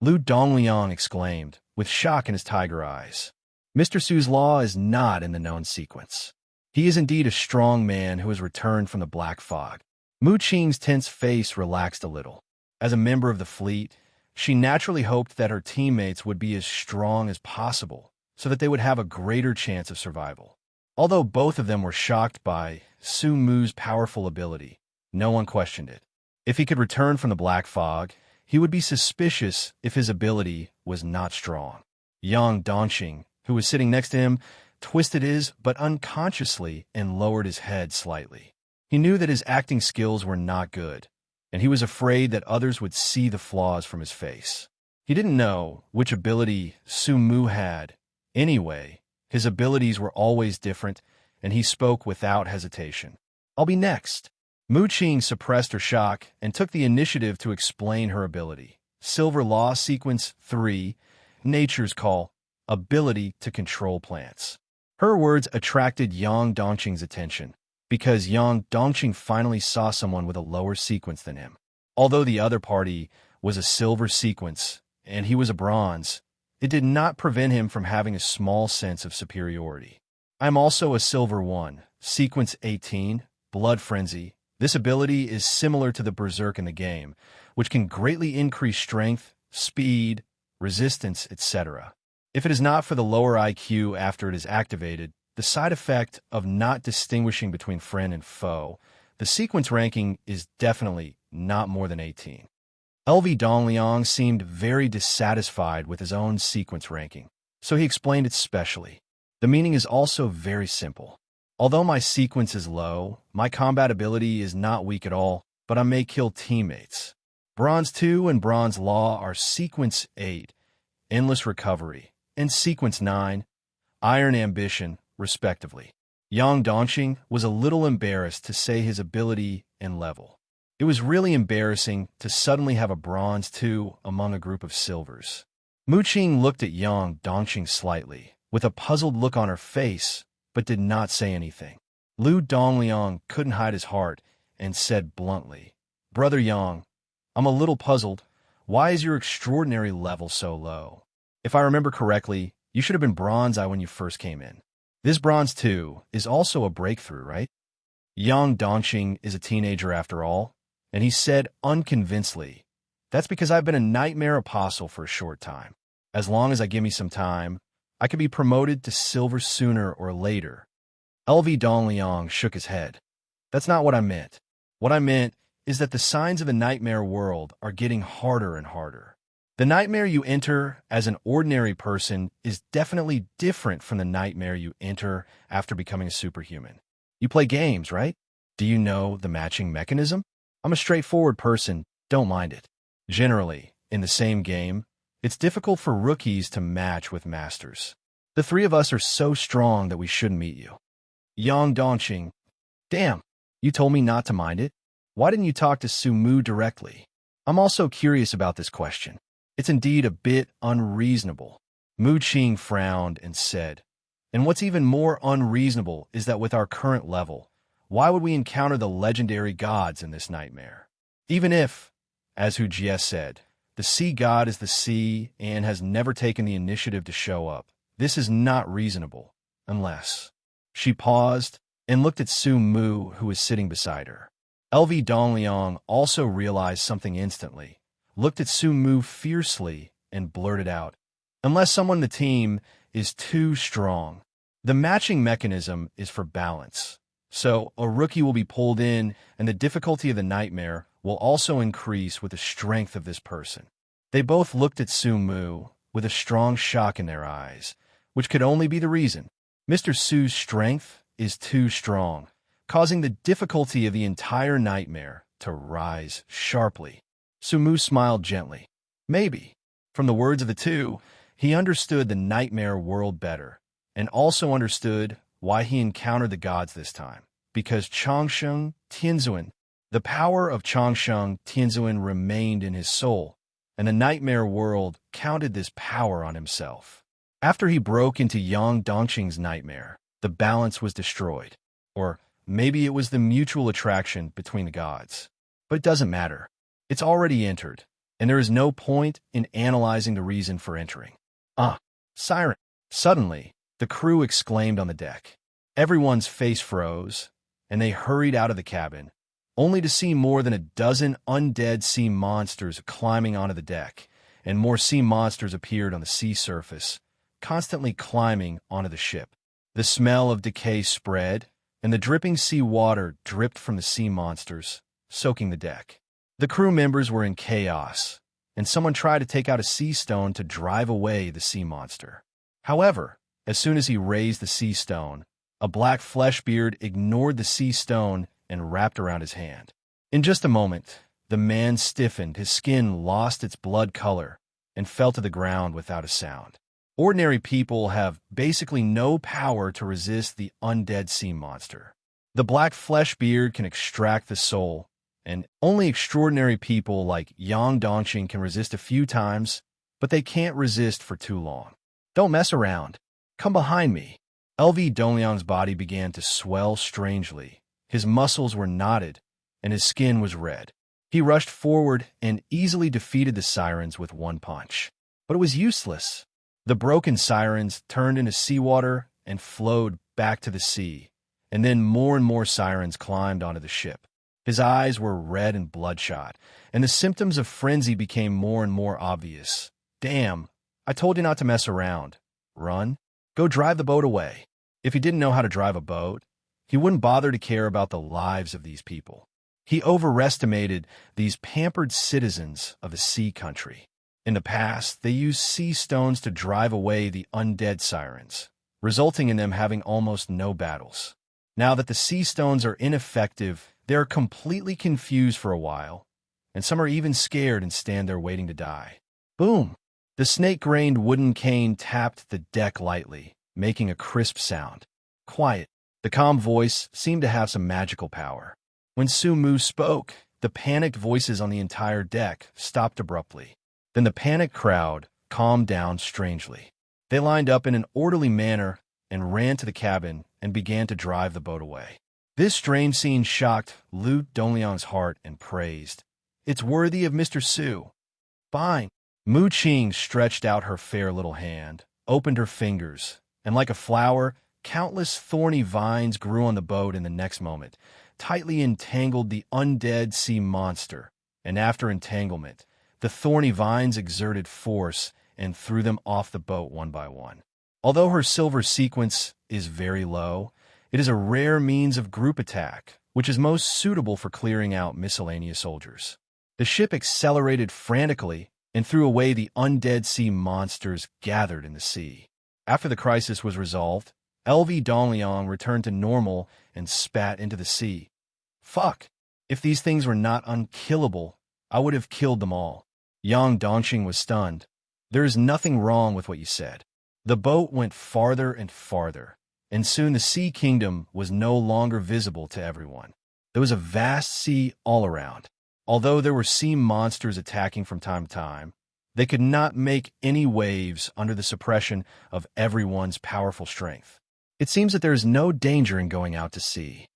Lu Dongliang exclaimed, with shock in his tiger eyes. Mr. Su's law is not in the known sequence. He is indeed a strong man who has returned from the black fog. Mu Qing's tense face relaxed a little. As a member of the fleet, she naturally hoped that her teammates would be as strong as possible so that they would have a greater chance of survival. Although both of them were shocked by Su Mu's powerful ability, no one questioned it. If he could return from the black fog, he would be suspicious if his ability was not strong. Yang Dongqing, who was sitting next to him, twisted his but unconsciously and lowered his head slightly. He knew that his acting skills were not good, and he was afraid that others would see the flaws from his face. He didn't know which ability Su Mu had. Anyway, his abilities were always different, and he spoke without hesitation. I'll be next. Mu Qing suppressed her shock and took the initiative to explain her ability. Silver Law Sequence 3, Nature's Call, Ability to Control Plants. Her words attracted Yang Dongqing's attention, because Yang Dongqing finally saw someone with a lower sequence than him. Although the other party was a silver sequence, and he was a bronze, it did not prevent him from having a small sense of superiority. I'm also a silver 1, sequence 18, Blood Frenzy. This ability is similar to the Berserk in the game, which can greatly increase strength, speed, resistance, etc. If it is not for the lower IQ after it is activated, the side effect of not distinguishing between friend and foe, the sequence ranking is definitely not more than 18. LV Dongliang seemed very dissatisfied with his own sequence ranking, so he explained it specially. The meaning is also very simple. Although my sequence is low, my combat ability is not weak at all, but I may kill teammates. Bronze 2 and Bronze Law are Sequence 8, Endless Recovery, and Sequence 9, Iron Ambition, respectively. Yang Dongqing was a little embarrassed to say his ability and level. It was really embarrassing to suddenly have a Bronze 2 among a group of silvers. Mu Qing looked at Yang Dongqing slightly, with a puzzled look on her face, but did not say anything. Lu Dongliang couldn't hide his heart and said bluntly, "Brother Yang, I'm a little puzzled. Why is your extraordinary level so low? If I remember correctly, you should have been Bronze I when you first came in. This Bronze 2 is also a breakthrough, right?" Yang Dongqing is a teenager after all, and he said unconvincedly, "That's because I've been a nightmare apostle for a short time. As long as I give me some time, I could be promoted to silver sooner or later." LV Dongliang shook his head. "That's not what I meant. What I meant is that the signs of the nightmare world are getting harder and harder. The nightmare you enter as an ordinary person is definitely different from the nightmare you enter after becoming a superhuman. You play games, right? Do you know the matching mechanism? I'm a straightforward person, don't mind it. Generally, in the same game, it's difficult for rookies to match with masters. The three of us are so strong that we shouldn't meet you." Yang Dongqing, "Damn, you told me not to mind it. Why didn't you talk to Sumu directly? I'm also curious about this question. It's indeed a bit unreasonable." Mu Qing frowned and said, "And what's even more unreasonable is that with our current level, why would we encounter the legendary gods in this nightmare? Even if, as Hu Jie said, the sea god is the sea and has never taken the initiative to show up, this is not reasonable, unless..." She paused and looked at Su Mu, who was sitting beside her. LV Dongliang also realized something instantly, looked at Su Mu fiercely, and blurted out, "Unless someone in the team is too strong. The matching mechanism is for balance. So a rookie will be pulled in, and the difficulty of the nightmare will also increase with the strength of this person." They both looked at Su Mu with a strong shock in their eyes, which could only be the reason. Mr. Su's strength is too strong, causing the difficulty of the entire nightmare to rise sharply. Su Mu smiled gently. Maybe. From the words of the two, he understood the nightmare world better, and also understood why he encountered the gods this time. Because Changsheng Tianzuan, the power of Changsheng Tianzuan remained in his soul, and the nightmare world counted this power on himself. After he broke into Yang Dongqing's nightmare, the balance was destroyed. Or maybe it was the mutual attraction between the gods. But it doesn't matter. It's already entered, and there is no point in analyzing the reason for entering. Siren! Suddenly, the crew exclaimed on the deck. Everyone's face froze, and they hurried out of the cabin, only to see more than a dozen undead sea monsters climbing onto the deck, and more sea monsters appeared on the sea surface, constantly climbing onto the ship. The smell of decay spread, and the dripping sea water dripped from the sea monsters, soaking the deck. The crew members were in chaos, and someone tried to take out a sea stone to drive away the sea monster. However, as soon as he raised the sea stone, a black flesh beard ignored the sea stone and wrapped around his hand. In just a moment, the man stiffened, his skin lost its blood color, and fell to the ground without a sound. Ordinary people have basically no power to resist the undead sea monster. The black flesh beard can extract the soul, and only extraordinary people like Yang Dongqing can resist a few times, but they can't resist for too long. "Don't mess around. Come behind me." LV Dongliang's body began to swell strangely. His muscles were knotted, and his skin was red. He rushed forward and easily defeated the sirens with one punch. But it was useless. The broken sirens turned into seawater and flowed back to the sea, and then more and more sirens climbed onto the ship. His eyes were red and bloodshot, and the symptoms of frenzy became more and more obvious. "Damn, I told you not to mess around. Run. Go drive the boat away. If he didn't know how to drive a boat, he wouldn't bother to care about the lives of these people. He overestimated these pampered citizens of a sea country. In the past, they used sea stones to drive away the undead sirens, resulting in them having almost no battles. Now that the sea stones are ineffective, they are completely confused for a while, and some are even scared and stand there waiting to die. Boom! The snake-grained wooden cane tapped the deck lightly, making a crisp sound. Quiet. The calm voice seemed to have some magical power. When Sumu spoke, the panicked voices on the entire deck stopped abruptly. Then the panicked crowd calmed down strangely. They lined up in an orderly manner and ran to the cabin and began to drive the boat away. This strange scene shocked Lu Dongliang's heart and praised, "It's worthy of Mr. Su." Fine. Mu Qing stretched out her fair little hand, opened her fingers, and like a flower, countless thorny vines grew on the boat in the next moment, tightly entangled the undead sea monster, and after entanglement, the thorny vines exerted force and threw them off the boat one by one. Although her silver sequence is very low, it is a rare means of group attack, which is most suitable for clearing out miscellaneous soldiers. The ship accelerated frantically and threw away the undead sea monsters gathered in the sea. After the crisis was resolved, LV Dongliang returned to normal and spat into the sea. Fuck! If these things were not unkillable, I would have killed them all. Yang Dongxing was stunned. There is nothing wrong with what you said. The boat went farther and farther, and soon the Sea Kingdom was no longer visible to everyone. There was a vast sea all around. Although there were sea monsters attacking from time to time, they could not make any waves under the suppression of everyone's powerful strength. It seems that there is no danger in going out to sea.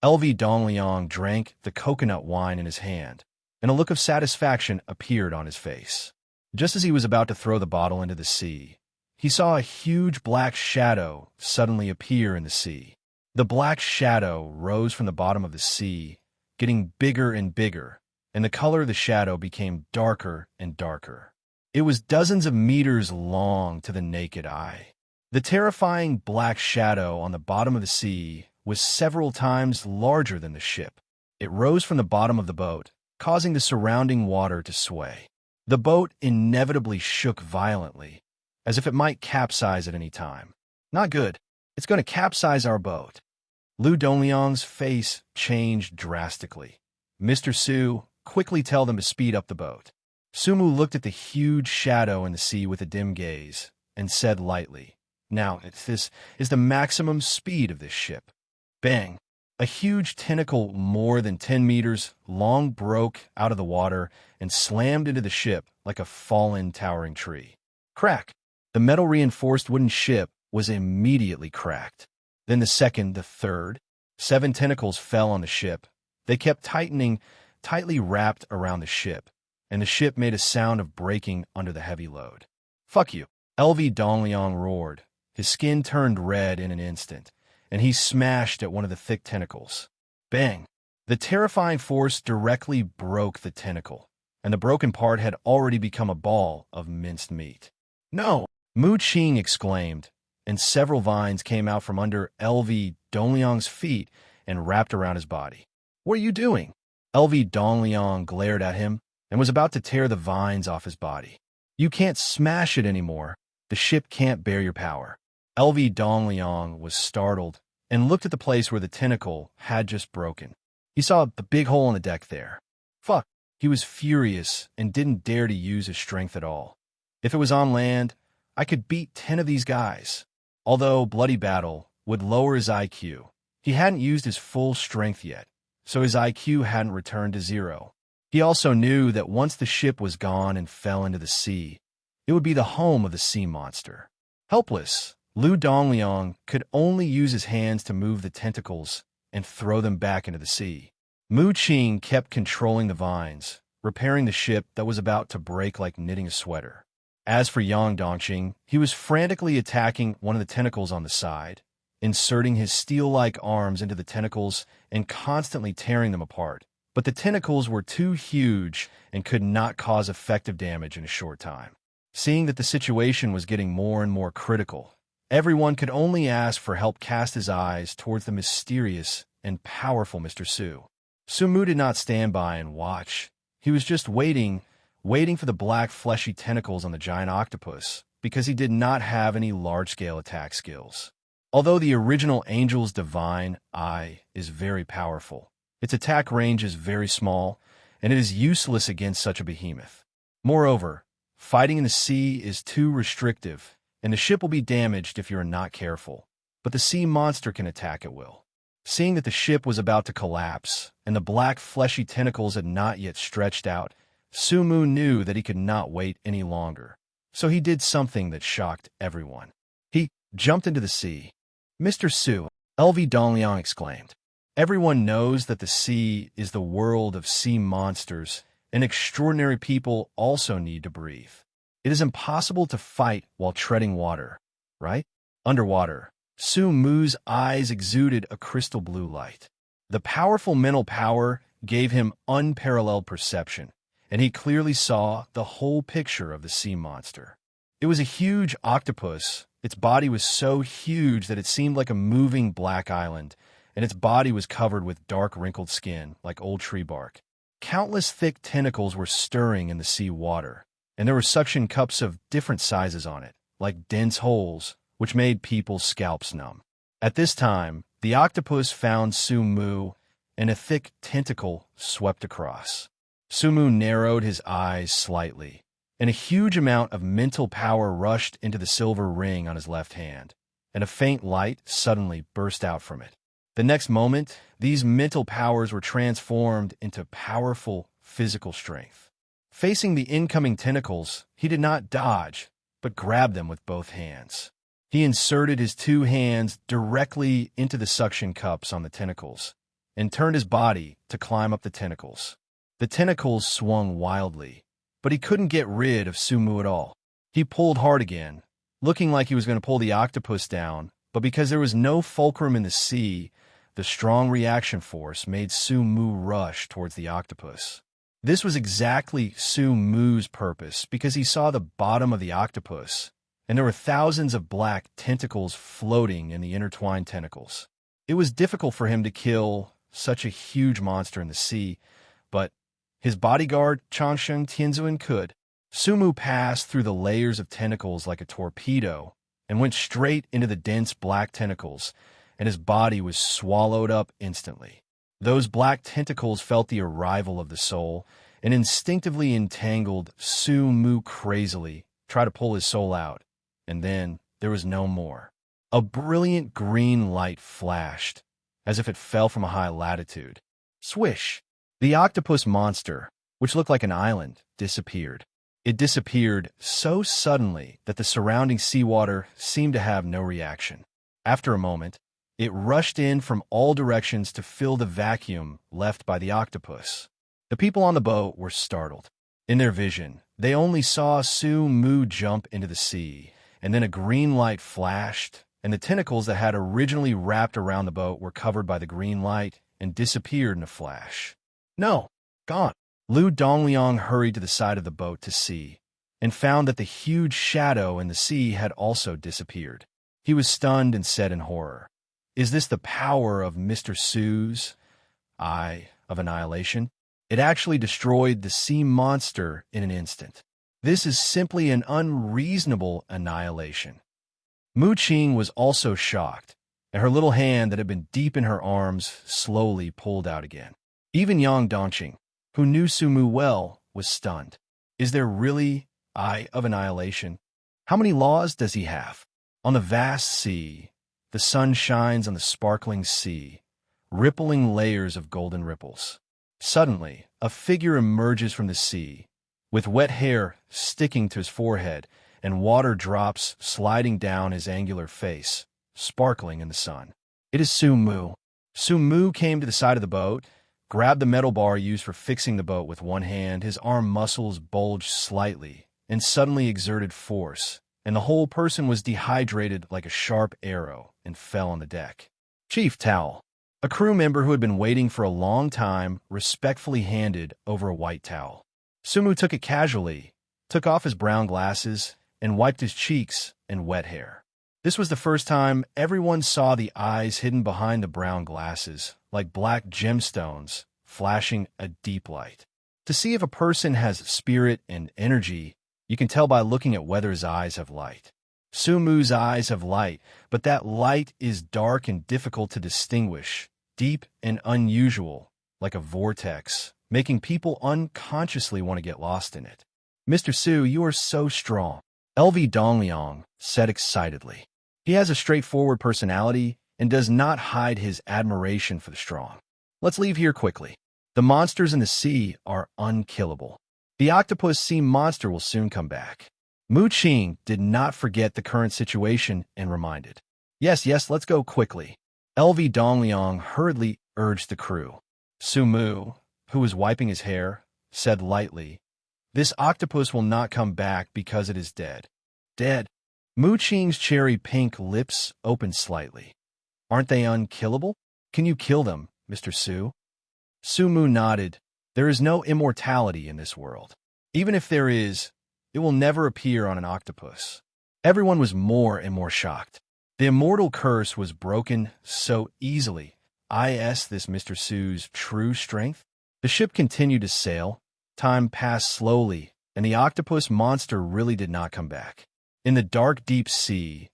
LV Dongliang drank the coconut wine in his hand, and a look of satisfaction appeared on his face. Just as he was about to throw the bottle into the sea, he saw a huge black shadow suddenly appear in the sea. The black shadow rose from the bottom of the sea, getting bigger and bigger, and the color of the shadow became darker and darker. It was dozens of meters long to the naked eye. The terrifying black shadow on the bottom of the sea was several times larger than the ship. It rose from the bottom of the boat, causing the surrounding water to sway. The boat inevitably shook violently, as if it might capsize at any time. Not good. It's going to capsize our boat. Lu Dongliang's face changed drastically. Mr. Su, quickly tell them to speed up the boat. Sumu looked at the huge shadow in the sea with a dim gaze and said lightly, "Now, this is the maximum speed of this ship." Bang! A huge tentacle more than 10 meters long broke out of the water and slammed into the ship like a fallen towering tree. Crack! The metal-reinforced wooden ship was immediately cracked. Then the second, the third. 7 tentacles fell on the ship. They kept tightening, tightly wrapped around the ship, and the ship made a sound of breaking under the heavy load. "Fuck you!" LV Dongliang roared. His skin turned red in an instant, and he smashed at one of the thick tentacles. Bang! The terrifying force directly broke the tentacle, and the broken part had already become a ball of minced meat. "No!" Mu Qing exclaimed, and several vines came out from under LV Dongliang's feet and wrapped around his body. "What are you doing?" LV Dongliang glared at him and was about to tear the vines off his body. "You can't smash it anymore. The ship can't bear your power." LV Dongliang was startled and looked at the place where the tentacle had just broken. He saw the big hole in the deck there. Fuck! He was furious and didn't dare to use his strength at all. If it was on land, I could beat 10 of these guys. Although bloody battle would lower his IQ, he hadn't used his full strength yet, so his IQ hadn't returned to 0. He also knew that once the ship was gone and fell into the sea, it would be the home of the sea monster. Helpless, Lu Dongliang could only use his hands to move the tentacles and throw them back into the sea. Mu Qing kept controlling the vines, repairing the ship that was about to break like knitting a sweater. As for Yang Dongxing, he was frantically attacking one of the tentacles on the side, inserting his steel-like arms into the tentacles and constantly tearing them apart. But the tentacles were too huge and could not cause effective damage in a short time. Seeing that the situation was getting more and more critical, everyone could only ask for help cast his eyes towards the mysterious and powerful Mr. Su. Sumu did not stand by and watch. He was just waiting for the black fleshy tentacles on the giant octopus, because he did not have any large-scale attack skills. Although the original Angel's divine eye is very powerful, its attack range is very small, and it is useless against such a behemoth. Moreover, fighting in the sea is too restrictive, and the ship will be damaged if you are not careful, but the sea monster can attack at will. Seeing that the ship was about to collapse, and the black fleshy tentacles had not yet stretched out, Sumu knew that he could not wait any longer. So he did something that shocked everyone. He jumped into the sea. "Mr. Su," LV Dongliang exclaimed. "Everyone knows that the sea is the world of sea monsters, and extraordinary people also need to breathe. It is impossible to fight while treading water, right?" Underwater, Su Mu's eyes exuded a crystal blue light. The powerful mental power gave him unparalleled perception, and he clearly saw the whole picture of the sea monster. It was a huge octopus. Its body was so huge that it seemed like a moving black island, and its body was covered with dark wrinkled skin like old tree bark. Countless thick tentacles were stirring in the sea water, and there were suction cups of different sizes on it, like dense holes, which made people's scalps numb. At this time, the octopus found Sumu, and a thick tentacle swept across. Sumu narrowed his eyes slightly, and a huge amount of mental power rushed into the silver ring on his left hand, and a faint light suddenly burst out from it. The next moment, these mental powers were transformed into powerful physical strength. Facing the incoming tentacles, he did not dodge, but grabbed them with both hands. He inserted his two hands directly into the suction cups on the tentacles, and turned his body to climb up the tentacles. The tentacles swung wildly, but he couldn't get rid of Sumu at all. He pulled hard again, looking like he was going to pull the octopus down, but because there was no fulcrum in the sea, the strong reaction force made Sumu rush towards the octopus. This was exactly Sumu's purpose, because he saw the bottom of the octopus, and there were thousands of black tentacles floating in the intertwined tentacles. It was difficult for him to kill such a huge monster in the sea, but his bodyguard, Changshen Tianzuan, could. Sumu passed through the layers of tentacles like a torpedo and went straight into the dense black tentacles, and his body was swallowed up instantly. Those black tentacles felt the arrival of the soul and instinctively entangled Sumu crazily, tried to pull his soul out, and then there was no more. A brilliant green light flashed, as if it fell from a high latitude. Swish! The octopus monster, which looked like an island, disappeared. It disappeared so suddenly that the surrounding seawater seemed to have no reaction. After a moment, it rushed in from all directions to fill the vacuum left by the octopus. The people on the boat were startled. In their vision, they only saw Sumu jump into the sea, and then a green light flashed, and the tentacles that had originally wrapped around the boat were covered by the green light and disappeared in a flash. "No, gone." Lu Dongliang hurried to the side of the boat to see, and found that the huge shadow in the sea had also disappeared. He was stunned and said in horror, "Is this the power of Mr. Su's Eye of Annihilation? It actually destroyed the sea monster in an instant. This is simply an unreasonable annihilation." Mu Qing was also shocked, and her little hand that had been deep in her arms slowly pulled out again. Even Yang Dongqing, who knew Sumu well, was stunned. Is there really Eye of Annihilation? How many laws does he have? On the vast sea, the sun shines on the sparkling sea, rippling layers of golden ripples. Suddenly, a figure emerges from the sea, with wet hair sticking to his forehead and water drops sliding down his angular face, sparkling in the sun. It is Sumu. Sumu came to the side of the boat, grabbed the metal bar used for fixing the boat with one hand. His arm muscles bulged slightly and suddenly exerted force, and the whole person was dehydrated like a sharp arrow and fell on the deck. Chief Towel, a crew member who had been waiting for a long time, respectfully handed over a white towel. Sumu took it casually took off his brown glasses, and wiped his cheeks and wet hair. This was the first time everyone saw the eyes hidden behind the brown glasses, like black gemstones, flashing a deep light. To see if a person has spirit and energy, you can tell by looking at whether his eyes have light. Sumu's eyes have light, but that light is dark and difficult to distinguish, deep and unusual, like a vortex, making people unconsciously want to get lost in it. Mr. Su, you are so strong, LV Dongliang said excitedly. He has a straightforward personality and does not hide his admiration for the strong. Let's leave here quickly. The monsters in the sea are unkillable. The octopus sea monster will soon come back. Mu Qing did not forget the current situation and reminded. Yes, let's go quickly. LV Dongliang hurriedly urged the crew. Su Mu, who was wiping his hair, said lightly, "This octopus will not come back because it is dead." Dead? Mu Qing's cherry pink lips opened slightly. Aren't they unkillable? Can you kill them, Mr. Su? Su Mu nodded. There is no immortality in this world. Even if there is, it will never appear on an octopus. Everyone was more and more shocked. The immortal curse was broken so easily. Is this Mr. Su's true strength? The ship continued to sail. Time passed slowly, and the octopus monster really did not come back. In the dark, deep sea,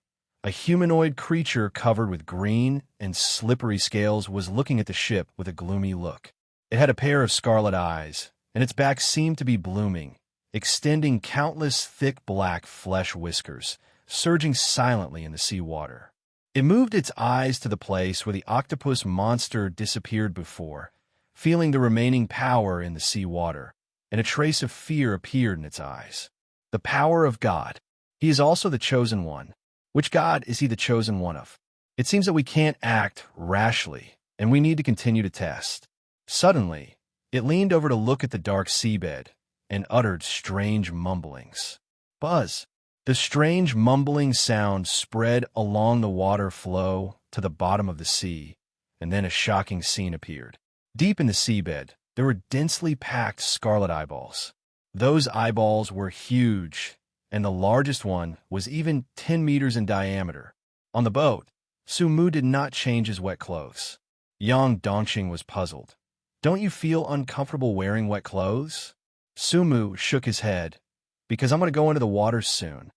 a humanoid creature covered with green and slippery scales was looking at the ship with a gloomy look. It had a pair of scarlet eyes, and its back seemed to be blooming, extending countless thick black flesh whiskers, surging silently in the sea water. It moved its eyes to the place where the octopus monster disappeared before, feeling the remaining power in the sea water, and a trace of fear appeared in its eyes. The power of God. He is also the chosen one. Which God is he the chosen one of? It seems that we can't act rashly, and we need to continue to test. Suddenly, it leaned over to look at the dark seabed and uttered strange mumblings. Buzz! The strange mumbling sound spread along the water flow to the bottom of the sea, and then a shocking scene appeared. Deep in the seabed, there were densely packed scarlet eyeballs. Those eyeballs were huge, and the largest one was even 10 meters in diameter. On the boat, Su Mu did not change his wet clothes. Yang Dongqing was puzzled. Don't you feel uncomfortable wearing wet clothes? Su Mu shook his head. Because I'm going to go into the water soon.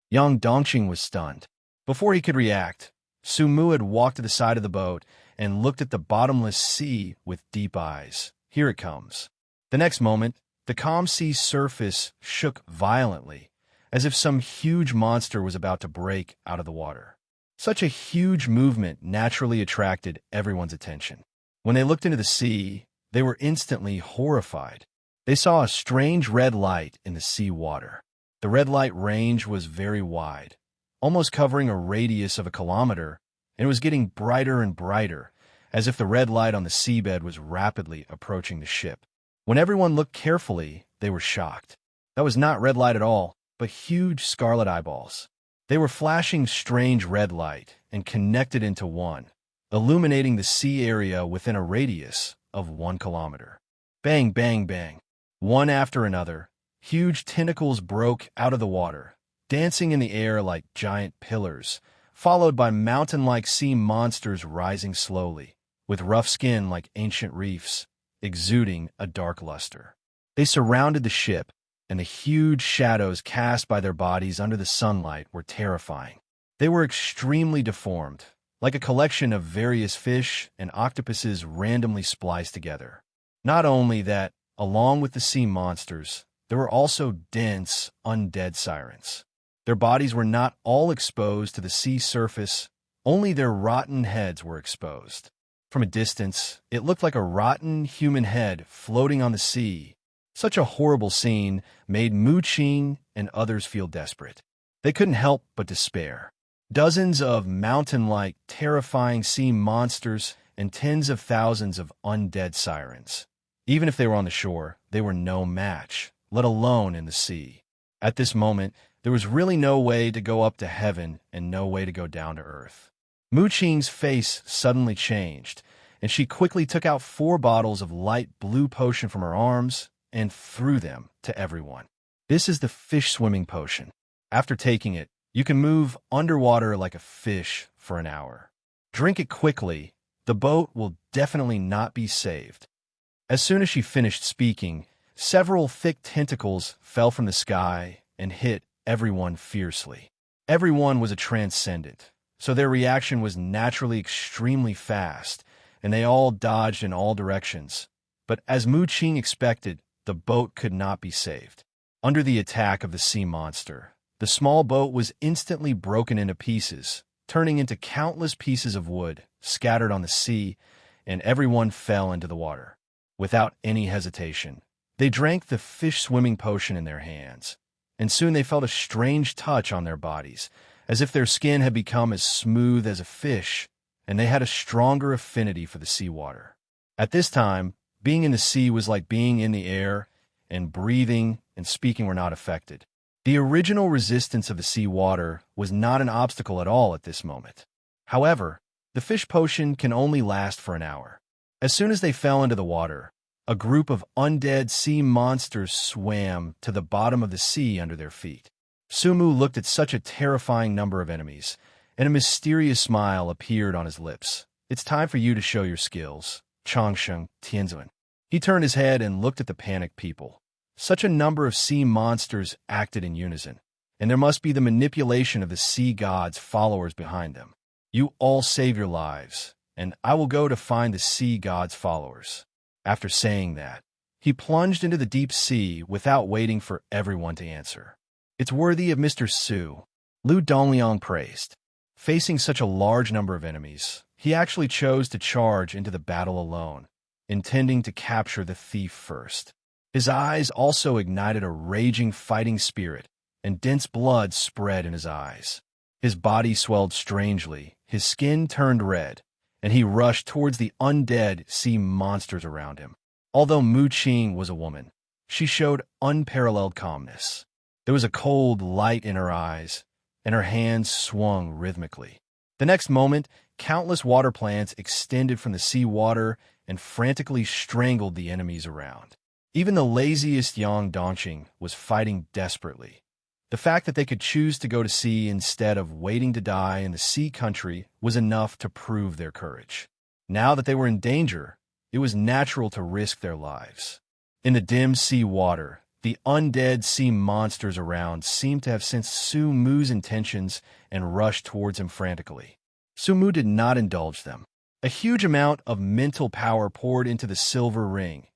Yang Dongqing was stunned. Before he could react, Su Mu had walked to the side of the boat and looked at the bottomless sea with deep eyes. Here it comes. The next moment, the calm sea surface shook violently, as if some huge monster was about to break out of the water. Such a huge movement naturally attracted everyone's attention. When they looked into the sea, they were instantly horrified. They saw a strange red light in the sea water. The red light range was very wide, almost covering a radius of a kilometer, and it was getting brighter and brighter, as if the red light on the seabed was rapidly approaching the ship. When everyone looked carefully, they were shocked. That was not red light at all, but huge scarlet eyeballs. They were flashing strange red light and connected into one, illuminating the sea area within a radius of 1 kilometer. Bang, bang, bang. One after another, huge tentacles broke out of the water, dancing in the air like giant pillars, followed by mountain-like sea monsters rising slowly, with rough skin like ancient reefs, exuding a dark luster. They surrounded the ship, and the huge shadows cast by their bodies under the sunlight were terrifying. They were extremely deformed, like a collection of various fish and octopuses randomly spliced together. Not only that, along with the sea monsters, there were also dense, undead sirens. Their bodies were not all exposed to the sea surface, only their rotten heads were exposed. From a distance, it looked like a rotten human head floating on the sea. Such a horrible scene made Mu Qing and others feel desperate. They couldn't help but despair. Dozens of mountain-like, terrifying sea monsters and tens of thousands of undead sirens. Even if they were on the shore, they were no match, let alone in the sea. At this moment, there was really no way to go up to heaven and no way to go down to earth. Mu Qing's face suddenly changed, and she quickly took out 4 bottles of light blue potion from her arms and threw them to everyone. This is the fish swimming potion. After taking it, you can move underwater like a fish for an hour. Drink it quickly. The boat will definitely not be saved. As soon as she finished speaking, several thick tentacles fell from the sky and hit everyone fiercely. Everyone was a transcendent, so their reaction was naturally extremely fast, and they all dodged in all directions. But as Mu Qing expected, the boat could not be saved. Under the attack of the sea monster, the small boat was instantly broken into pieces, turning into countless pieces of wood scattered on the sea, and everyone fell into the water. Without any hesitation, they drank the fish swimming potion in their hands, and soon they felt a strange touch on their bodies, as if their skin had become as smooth as a fish, and they had a stronger affinity for the seawater. At this time, being in the sea was like being in the air, and breathing and speaking were not affected. The original resistance of the sea water was not an obstacle at all at this moment. However, the fish potion can only last for an hour. As soon as they fell into the water, a group of undead sea monsters swam to the bottom of the sea under their feet. Sumu looked at such a terrifying number of enemies, and a mysterious smile appeared on his lips. "It's time for you to show your skills, Changsheng Tianzuan." He turned his head and looked at the panicked people. Such a number of sea monsters acted in unison, and there must be the manipulation of the sea god's followers behind them. "You all save your lives, and I will go to find the sea god's followers." After saying that, he plunged into the deep sea without waiting for everyone to answer. "It's worthy of Mr. Su," Lu Dongliang praised. Facing such a large number of enemies, he actually chose to charge into the battle alone, intending to capture the thief first. His eyes also ignited a raging fighting spirit, and dense blood spread in his eyes. His body swelled strangely, his skin turned red, and he rushed towards the undead sea monsters around him. Although Mu Qing was a woman, she showed unparalleled calmness. There was a cold light in her eyes, and her hands swung rhythmically. The next moment, countless water plants extended from the sea water and frantically strangled the enemies around. Even the laziest Yang Dongqing was fighting desperately. The fact that they could choose to go to sea instead of waiting to die in the sea country was enough to prove their courage. Now that they were in danger, it was natural to risk their lives. In the dim sea water, the undead sea monsters around seemed to have sensed Su Mu's intentions and rushed towards him frantically. Su Mu did not indulge them. A huge amount of mental power poured into the silver ring,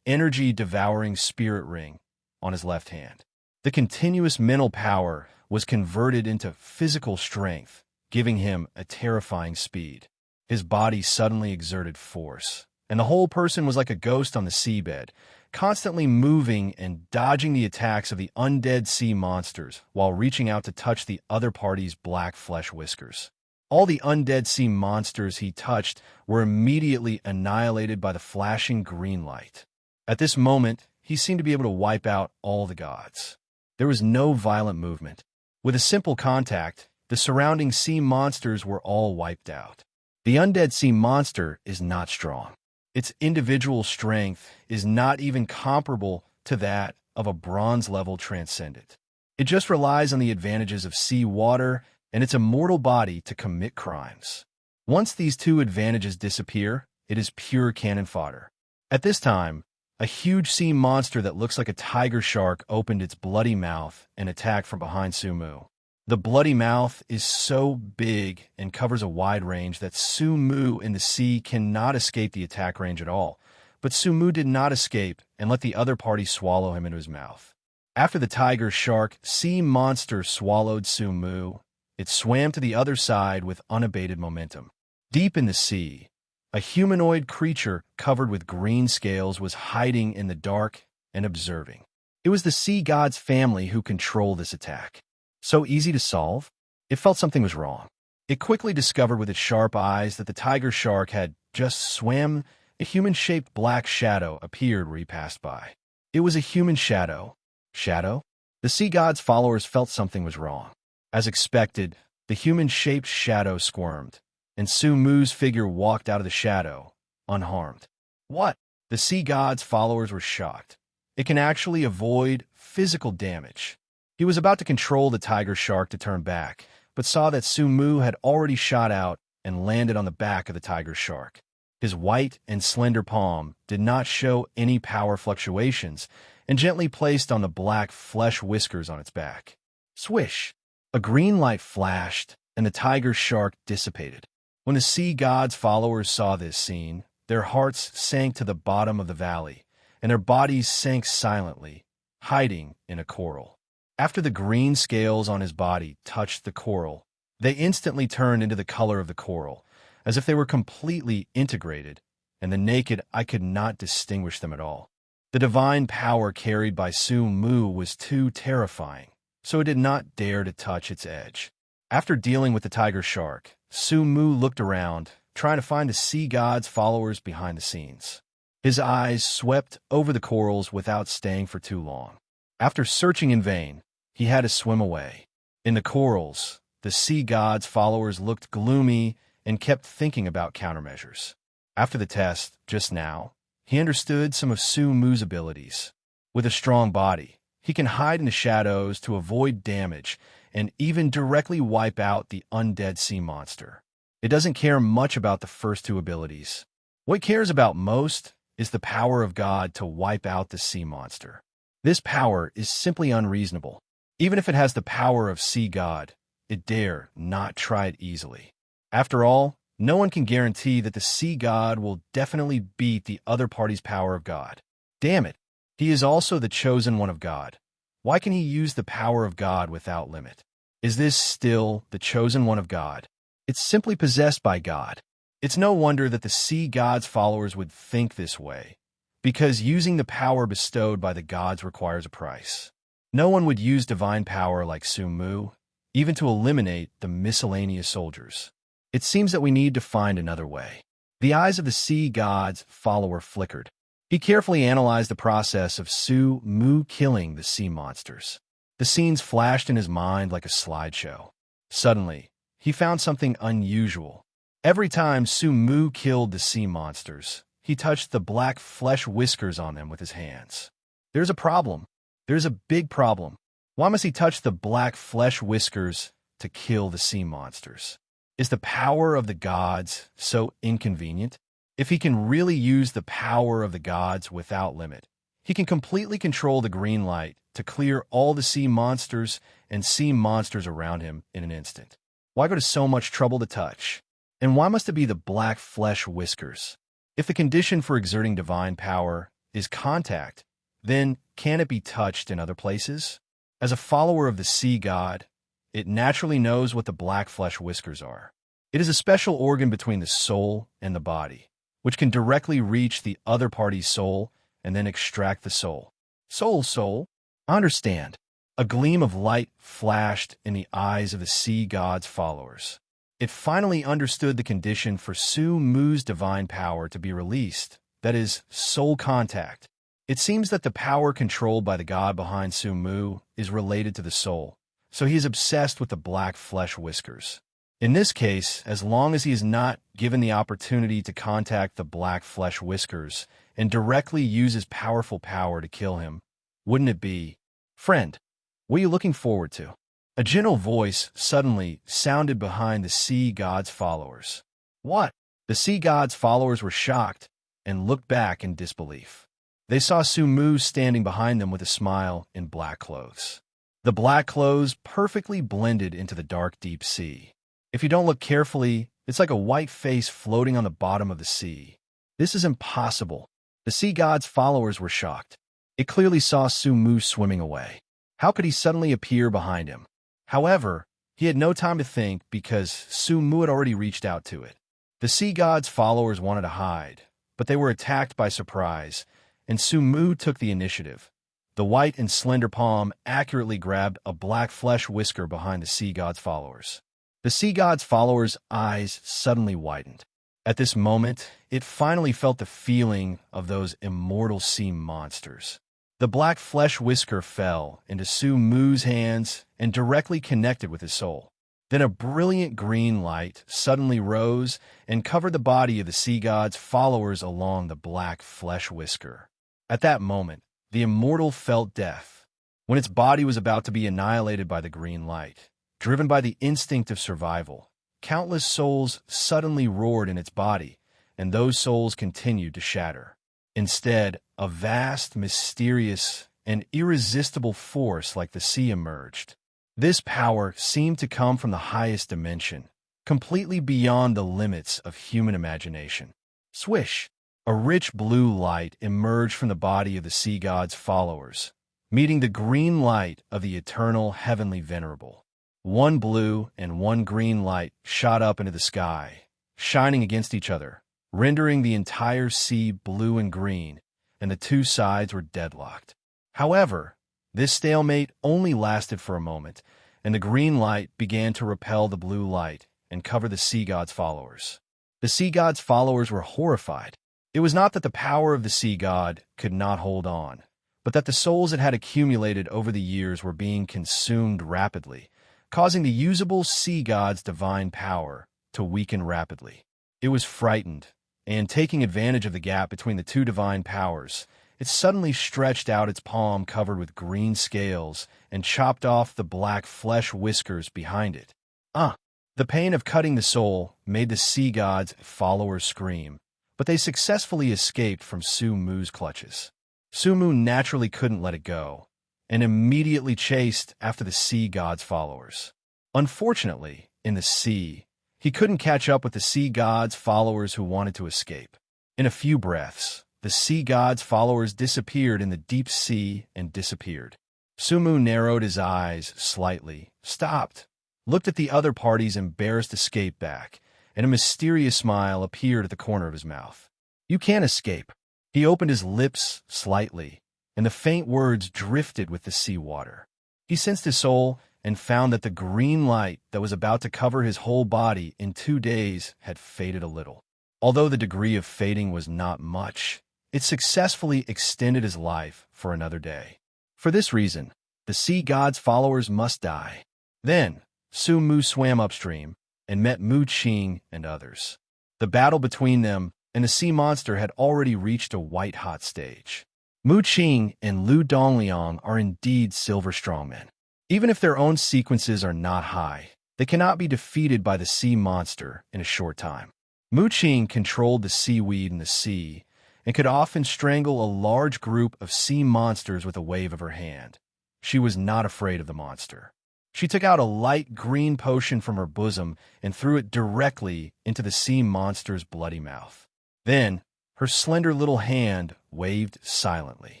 energy-devouring spirit ring, on his left hand. The continuous mental power was converted into physical strength, giving him a terrifying speed. His body suddenly exerted force, and the whole person was like a ghost on the seabed, constantly moving and dodging the attacks of the undead sea monsters while reaching out to touch the other party's black flesh whiskers. All the undead sea monsters he touched were immediately annihilated by the flashing green light. At this moment, he seemed to be able to wipe out all the gods. There was no violent movement. With a simple contact, the surrounding sea monsters were all wiped out. The undead sea monster is not strong. Its individual strength is not even comparable to that of a bronze-level transcendent. It just relies on the advantages of sea water and its immortal body to commit crimes. Once these two advantages disappear, it is pure cannon fodder. At this time, a huge sea monster that looks like a tiger shark opened its bloody mouth and attacked from behind Su Mu. The bloody mouth is so big and covers a wide range that Su Mu in the sea cannot escape the attack range at all, but Su Mu did not escape and let the other party swallow him into his mouth. After the tiger shark sea monster swallowed Su Mu, it swam to the other side with unabated momentum. Deep in the sea, a humanoid creature covered with green scales was hiding in the dark and observing. It was the sea god's family who controlled this attack. So easy to solve? It felt something was wrong. It quickly discovered with its sharp eyes that the tiger shark had just swam. A human-shaped black shadow appeared where he passed by. It was a human shadow. Shadow? The sea god's followers felt something was wrong. As expected, the human-shaped shadow squirmed, and Su Mu's figure walked out of the shadow, unharmed. What? The sea god's followers were shocked. It can actually avoid physical damage. He was about to control the tiger shark to turn back, but saw that Sumu had already shot out and landed on the back of the tiger shark. His white and slender palm did not show any power fluctuations and gently placed on the black flesh whiskers on its back. Swish! A green light flashed, and the tiger shark dissipated. When the sea god's followers saw this scene, their hearts sank to the bottom of the valley, and their bodies sank silently, hiding in a coral. After the green scales on his body touched the coral, they instantly turned into the color of the coral, as if they were completely integrated, and the naked eye could not distinguish them at all. The divine power carried by Sumu was too terrifying, so it did not dare to touch its edge. After dealing with the tiger shark, Sumu looked around, trying to find the sea god's followers behind the scenes. His eyes swept over the corals without staying for too long. After searching in vain, he had to swim away. In the corals, the sea god's followers looked gloomy and kept thinking about countermeasures. After the test, just now, he understood some of Sumu's abilities. With a strong body, he can hide in the shadows to avoid damage and even directly wipe out the undead sea monster. It doesn't care much about the first two abilities. What it cares about most is the power of God to wipe out the sea monster. This power is simply unreasonable. Even if it has the power of sea god, it dare not try it easily. After all, no one can guarantee that the sea god will definitely beat the other party's power of God. Damn it, he is also the chosen one of God. Why can he use the power of God without limit? Is this still the chosen one of God? It's simply possessed by God. It's no wonder that the sea god's followers would think this way, because using the power bestowed by the gods requires a price. No one would use divine power like Sumu, even to eliminate the miscellaneous soldiers. It seems that we need to find another way. The eyes of the sea god's follower flickered. He carefully analyzed the process of Sumu killing the sea monsters. The scenes flashed in his mind like a slideshow. Suddenly, he found something unusual. Every time Sumu killed the sea monsters, he touched the black flesh whiskers on them with his hands. There's a problem. There's a big problem. Why must he touch the black flesh whiskers to kill the sea monsters? Is the power of the gods so inconvenient? If he can really use the power of the gods without limit, he can completely control the green light to clear all the sea monsters and sea monsters around him in an instant. Why go to so much trouble to touch? And why must it be the black flesh whiskers? If the condition for exerting divine power is contact, then can it be touched in other places? As a follower of the sea god, it naturally knows what the black flesh whiskers are. It is a special organ between the soul and the body, which can directly reach the other party's soul and then extract the soul. Soul. I understand. A gleam of light flashed in the eyes of the sea god's followers. It finally understood the condition for Sumu's divine power to be released, that is, soul contact. It seems that the power controlled by the god behind Sumu is related to the soul, so he is obsessed with the black flesh whiskers. In this case, as long as he is not given the opportunity to contact the black flesh whiskers and directly use his powerful power to kill him, wouldn't it be, friend, what are you looking forward to? A gentle voice suddenly sounded behind the sea god's followers. What? The sea god's followers were shocked and looked back in disbelief. They saw Sumu standing behind them with a smile in black clothes. The black clothes perfectly blended into the dark, deep sea. If you don't look carefully, it's like a white face floating on the bottom of the sea. This is impossible. The sea god's followers were shocked. It clearly saw Sumu swimming away. How could he suddenly appear behind him? However, he had no time to think because Sumu had already reached out to it. The sea god's followers wanted to hide, but they were attacked by surprise, and Sumu took the initiative. The white and slender palm accurately grabbed a black flesh whisker behind the sea god's followers. The sea god's followers' eyes suddenly widened. At this moment, it finally felt the feeling of those immortal sea monsters. The black flesh whisker fell into Sumu's hands and directly connected with his soul. Then a brilliant green light suddenly rose and covered the body of the sea god's followers along the black flesh whisker. At that moment, the immortal felt death. when its body was about to be annihilated by the green light. Driven by the instinct of survival, countless souls suddenly roared in its body, and those souls continued to shatter. Instead, a vast, mysterious, and irresistible force like the sea emerged. This power seemed to come from the highest dimension, completely beyond the limits of human imagination. Swish! A rich blue light emerged from the body of the sea god's followers, meeting the green light of the eternal heavenly venerable. One blue and one green light shot up into the sky, shining against each other, rendering the entire sea blue and green, and the two sides were deadlocked. However, this stalemate only lasted for a moment, and the green light began to repel the blue light and cover the sea god's followers. The sea god's followers were horrified. It was not that the power of the sea god could not hold on, but that the souls it had accumulated over the years were being consumed rapidly, causing the usable sea god's divine power to weaken rapidly. It was frightened, and taking advantage of the gap between the two divine powers, it suddenly stretched out its palm covered with green scales and chopped off the black flesh whiskers behind it. The pain of cutting the soul made the sea god's followers scream, but they successfully escaped from Su Mu's clutches. Su Mu naturally couldn't let it go, and immediately chased after the sea god's followers. Unfortunately, in the sea, he couldn't catch up with the sea god's followers who wanted to escape. In a few breaths, the sea god's followers disappeared in the deep sea and disappeared. Su Mu narrowed his eyes slightly, stopped, looked at the other party's embarrassed escape back, and a mysterious smile appeared at the corner of his mouth. "You can't escape." He opened his lips slightly, and the faint words drifted with the sea water. He sensed his soul and found that the green light that was about to cover his whole body in 2 days had faded a little. Although the degree of fading was not much, it successfully extended his life for another day. For this reason, the sea god's followers must die. Then, Su Mu swam upstream and met Mu Qing and others. The battle between them and the sea monster had already reached a white-hot stage. Mu Qing and Lu Dongliang are indeed silver strongmen. Even if their own sequences are not high, they cannot be defeated by the sea monster in a short time. Mu Qing controlled the seaweed in the sea and could often strangle a large group of sea monsters with a wave of her hand. She was not afraid of the monster. She took out a light green potion from her bosom and threw it directly into the sea monster's bloody mouth. Then, her slender little hand waved silently.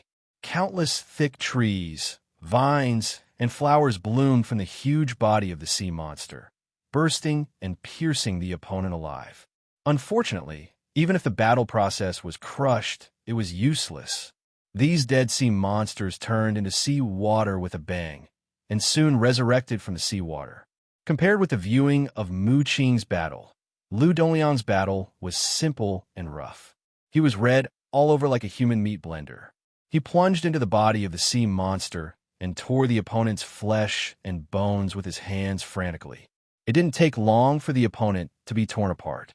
Countless thick trees, vines, and flowers bloomed from the huge body of the sea monster, bursting and piercing the opponent alive. Unfortunately, even if the battle process was crushed, it was useless. These dead sea monsters turned into sea water with a bang, and soon resurrected from the seawater. Compared with the viewing of Mu Qing's battle, Lu Dongliang's battle was simple and rough. He was red all over like a human meat blender. He plunged into the body of the sea monster and tore the opponent's flesh and bones with his hands frantically. It didn't take long for the opponent to be torn apart.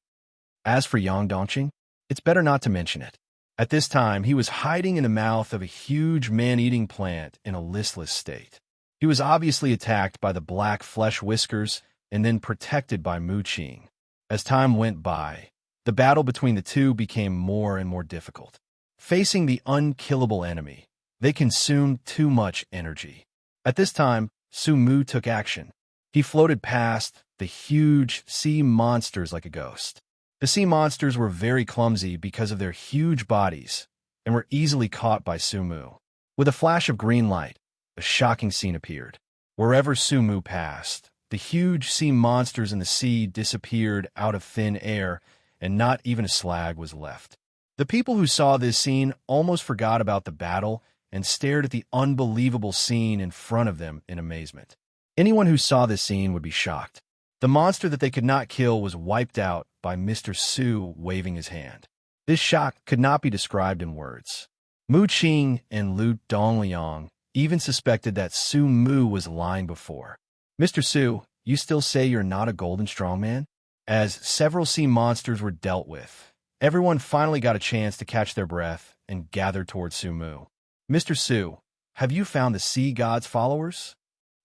As for Yang Dongqing, it's better not to mention it. At this time, he was hiding in the mouth of a huge man-eating plant in a listless state. He was obviously attacked by the black flesh whiskers and then protected by Mu Qing. As time went by, the battle between the two became more and more difficult. Facing the unkillable enemy, they consumed too much energy. At this time, Su Mu took action. He floated past the huge sea monsters like a ghost. The sea monsters were very clumsy because of their huge bodies and were easily caught by Su Mu. With a flash of green light, a shocking scene appeared. Wherever Su Mu passed, the huge sea monsters in the sea disappeared out of thin air, and not even a slag was left. The people who saw this scene almost forgot about the battle and stared at the unbelievable scene in front of them in amazement. Anyone who saw this scene would be shocked. The monster that they could not kill was wiped out by Mr. Su waving his hand. This shock could not be described in words. Mu Qing and Lu Dongliang even suspected that Su Mu was lying before. "Mr. Su, you still say you're not a golden strongman?" As several sea monsters were dealt with, everyone finally got a chance to catch their breath and gathered towards Su Mu. "Mr. Su, have you found the sea god's followers?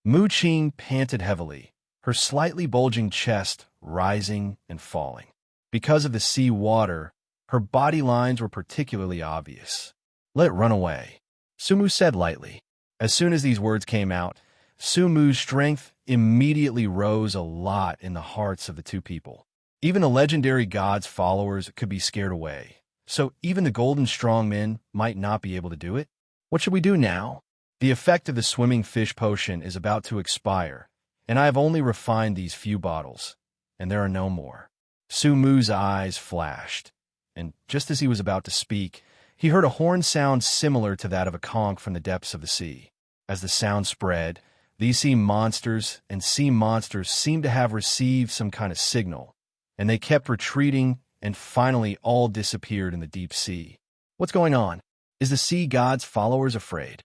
Mu Qing panted heavily, her slightly bulging chest rising and falling. Because of the sea water, her body lines were particularly obvious. Let it run away, Sumu said lightly. As soon as these words came out, Sumu's strength immediately rose a lot in the hearts of the two people. Even the legendary god's followers could be scared away, so even the golden strong men might not be able to do it. What should we do now? The effect of the swimming fish potion is about to expire, and I have only refined these few bottles, and there are no more. Sumu's eyes flashed, and just as he was about to speak, he heard a horn sound similar to that of a conch from the depths of the sea. As the sound spread, these sea monsters seemed to have received some kind of signal, and they kept retreating and finally all disappeared in the deep sea. What's going on? Is the sea god's followers afraid?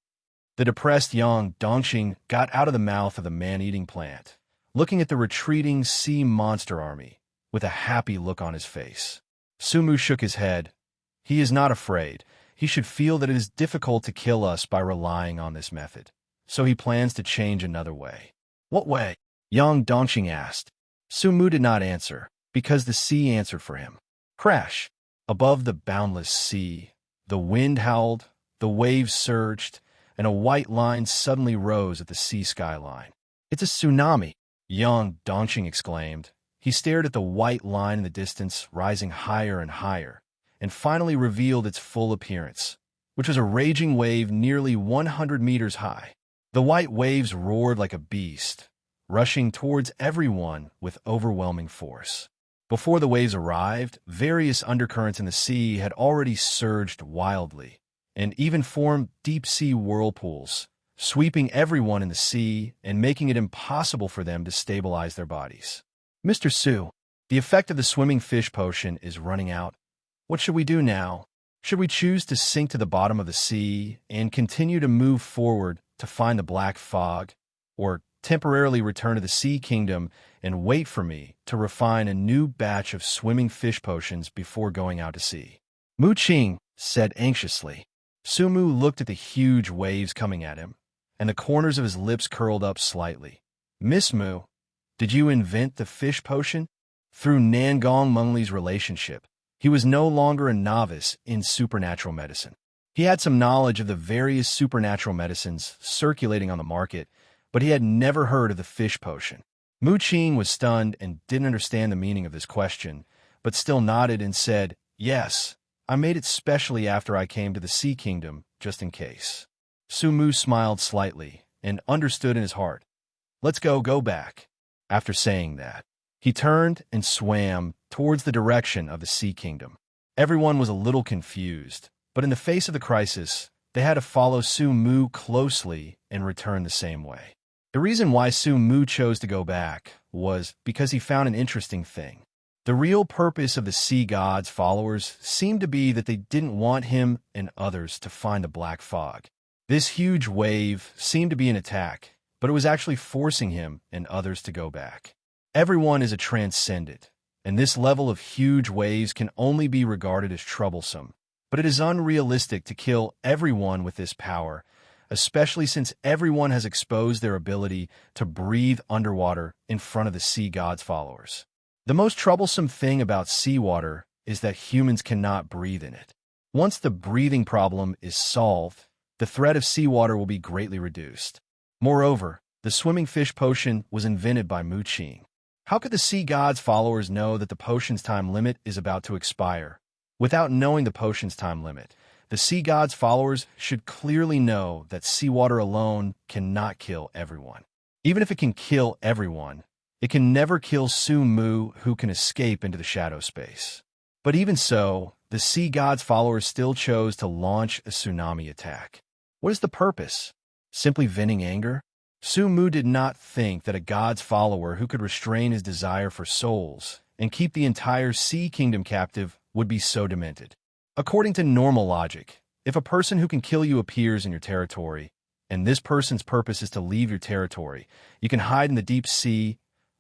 The depressed young Dongxing got out of the mouth of the man-eating plant, looking at the retreating sea monster army with a happy look on his face. Sumu shook his head. He is not afraid. He should feel that it is difficult to kill us by relying on this method. So he plans to change another way. What way? Young Dongxing asked. Sumu did not answer, because the sea answered for him. Crash! Above the boundless sea, the wind howled, the waves surged, and a white line suddenly rose at the sea skyline. It's a tsunami, young Dongxing exclaimed. He stared at the white line in the distance, rising higher and higher, and finally revealed its full appearance, which was a raging wave nearly 100 meters high. The white waves roared like a beast, rushing towards everyone with overwhelming force. Before the waves arrived, various undercurrents in the sea had already surged wildly, and even formed deep-sea whirlpools, sweeping everyone in the sea and making it impossible for them to stabilize their bodies. Mr. Su, the effect of the swimming fish potion is running out. What should we do now? Should we choose to sink to the bottom of the sea and continue to move forward to find the black fog, or temporarily return to the sea kingdom and wait for me to refine a new batch of swimming fish potions before going out to sea? Mu Qing said anxiously. Sumu looked at the huge waves coming at him, and the corners of his lips curled up slightly. Miss Mu, did you invent the fish potion? Through Nangong Mengli's relationship, he was no longer a novice in supernatural medicine. He had some knowledge of the various supernatural medicines circulating on the market, but he had never heard of the fish potion. Mu Qing was stunned and didn't understand the meaning of this question, but still nodded and said, Yes, I made it specially after I came to the Sea Kingdom, just in case. Sumu smiled slightly and understood in his heart. Let's go back. After saying that, he turned and swam towards the direction of the Sea Kingdom. Everyone was a little confused, but in the face of the crisis, they had to follow Sumu closely and return the same way. The reason why Sumu chose to go back was because he found an interesting thing. The real purpose of the sea god's followers seemed to be that they didn't want him and others to find the black fog. This huge wave seemed to be an attack, but it was actually forcing him and others to go back. Everyone is a transcendent, and this level of huge waves can only be regarded as troublesome. But it is unrealistic to kill everyone with this power, especially since everyone has exposed their ability to breathe underwater in front of the sea god's followers. The most troublesome thing about seawater is that humans cannot breathe in it. Once the breathing problem is solved, the threat of seawater will be greatly reduced. Moreover, the swimming fish potion was invented by Mu Qing. How could the sea god's followers know that the potion's time limit is about to expire? Without knowing the potion's time limit, the sea god's followers should clearly know that seawater alone cannot kill everyone. Even if it can kill everyone, it can never kill Sumu, who can escape into the shadow space. But even so, the sea god's followers still chose to launch a tsunami attack. What is the purpose? Simply venting anger? Sumu did not think that a god's follower who could restrain his desire for souls and keep the entire sea kingdom captive would be so demented. According to normal logic, if a person who can kill you appears in your territory, and this person's purpose is to leave your territory, you can hide in the deep sea,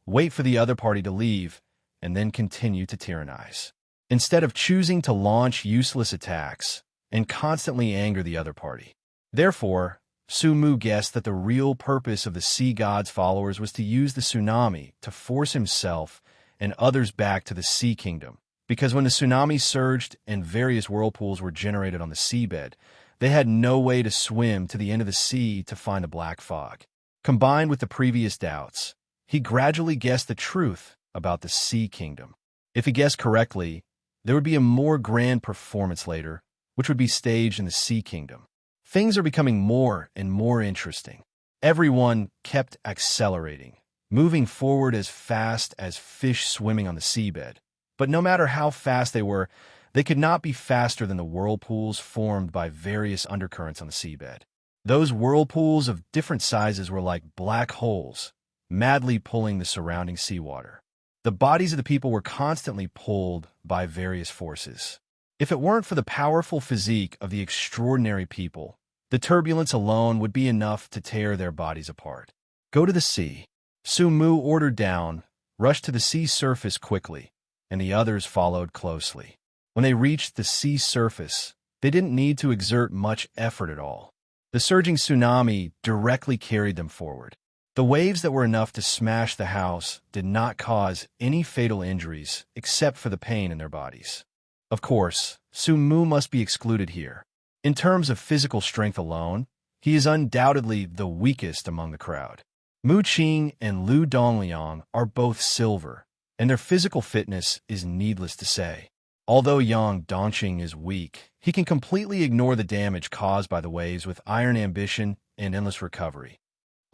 wait for the other party to leave, and then continue to tyrannize. Instead of choosing to launch useless attacks and constantly anger the other party. Therefore, Su Mu guessed that the real purpose of the sea god's followers was to use the tsunami to force himself and others back to the sea kingdom. Because when the tsunami surged and various whirlpools were generated on the seabed, they had no way to swim to the end of the sea to find the black fog. Combined with the previous doubts, he gradually guessed the truth about the sea kingdom. If he guessed correctly, there would be a more grand performance later, which would be staged in the sea kingdom. Things are becoming more and more interesting. Everyone kept accelerating, moving forward as fast as fish swimming on the seabed. But no matter how fast they could not be faster than the whirlpools formed by various undercurrents on the seabed. Those whirlpools of different sizes were like black holes, madly pulling the surrounding seawater. The bodies of the people were constantly pulled by various forces. If it weren't for the powerful physique of the extraordinary people, the turbulence alone would be enough to tear their bodies apart. Go to the sea. Su Mu ordered down, rushed to the sea surface quickly, and the others followed closely. When they reached the sea surface, they didn't need to exert much effort at all. The surging tsunami directly carried them forward. The waves that were enough to smash the house did not cause any fatal injuries except for the pain in their bodies. Of course, Su Mu must be excluded here. In terms of physical strength alone, he is undoubtedly the weakest among the crowd. Mu Qing and Lu Dongliang are both silver, and their physical fitness is needless to say. Although Yang Dongqing is weak, he can completely ignore the damage caused by the waves with iron ambition and endless recovery.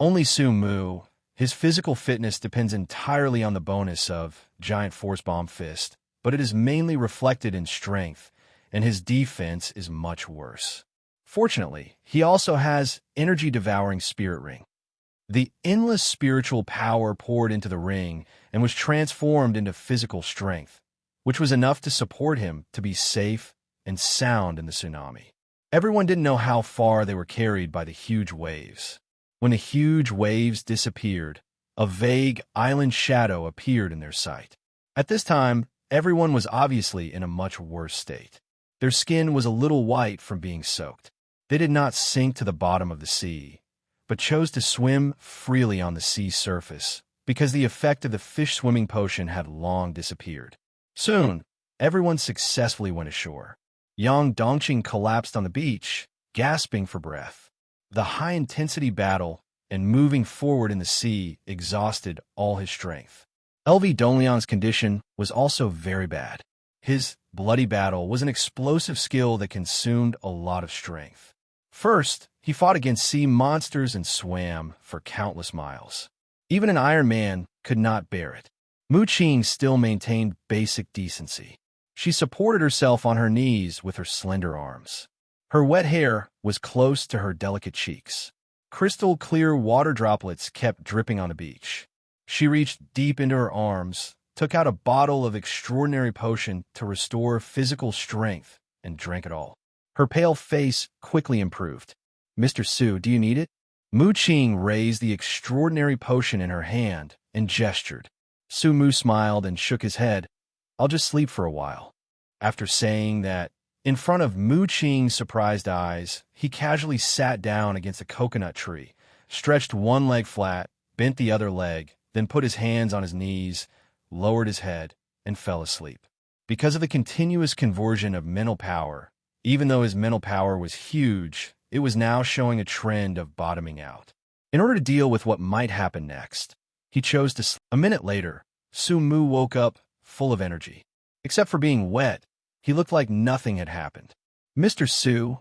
Only Su Mu, his physical fitness depends entirely on the bonus of Giant Force Bomb Fist, but it is mainly reflected in strength, and his defense is much worse. Fortunately, he also has energy-devouring Spirit Ring. The endless spiritual power poured into the ring and was transformed into physical strength, which was enough to support him to be safe and sound in the tsunami. Everyone didn't know how far they were carried by the huge waves. When the huge waves disappeared, a vague island shadow appeared in their sight. At this time, everyone was obviously in a much worse state. Their skin was a little white from being soaked. They did not sink to the bottom of the sea, but chose to swim freely on the sea surface because the effect of the fish swimming potion had long disappeared. Soon, everyone successfully went ashore. Yang Dongqing collapsed on the beach, gasping for breath. The high-intensity battle and moving forward in the sea exhausted all his strength. LV Dongliang's condition was also very bad. His bloody battle was an explosive skill that consumed a lot of strength. First, he fought against sea monsters and swam for countless miles. Even an Iron Man could not bear it. Mu Qing still maintained basic decency. She supported herself on her knees with her slender arms. Her wet hair was close to her delicate cheeks. Crystal-clear water droplets kept dripping on the beach. She reached deep into her arms, took out a bottle of extraordinary potion to restore physical strength, and drank it all. Her pale face quickly improved. "Mr. Su, do you need it?" Mu Qing raised the extraordinary potion in her hand and gestured. Su Mu smiled and shook his head. "I'll just sleep for a while." After saying that, in front of Mu Qing's surprised eyes, he casually sat down against a coconut tree, stretched one leg flat, bent the other leg, then put his hands on his knees, lowered his head, and fell asleep. Because of the continuous conversion of mental power, even though his mental power was huge, it was now showing a trend of bottoming out. In order to deal with what might happen next, he chose to sleep. A minute later, Su Mu woke up full of energy. Except for being wet, he looked like nothing had happened. "Mr. Su,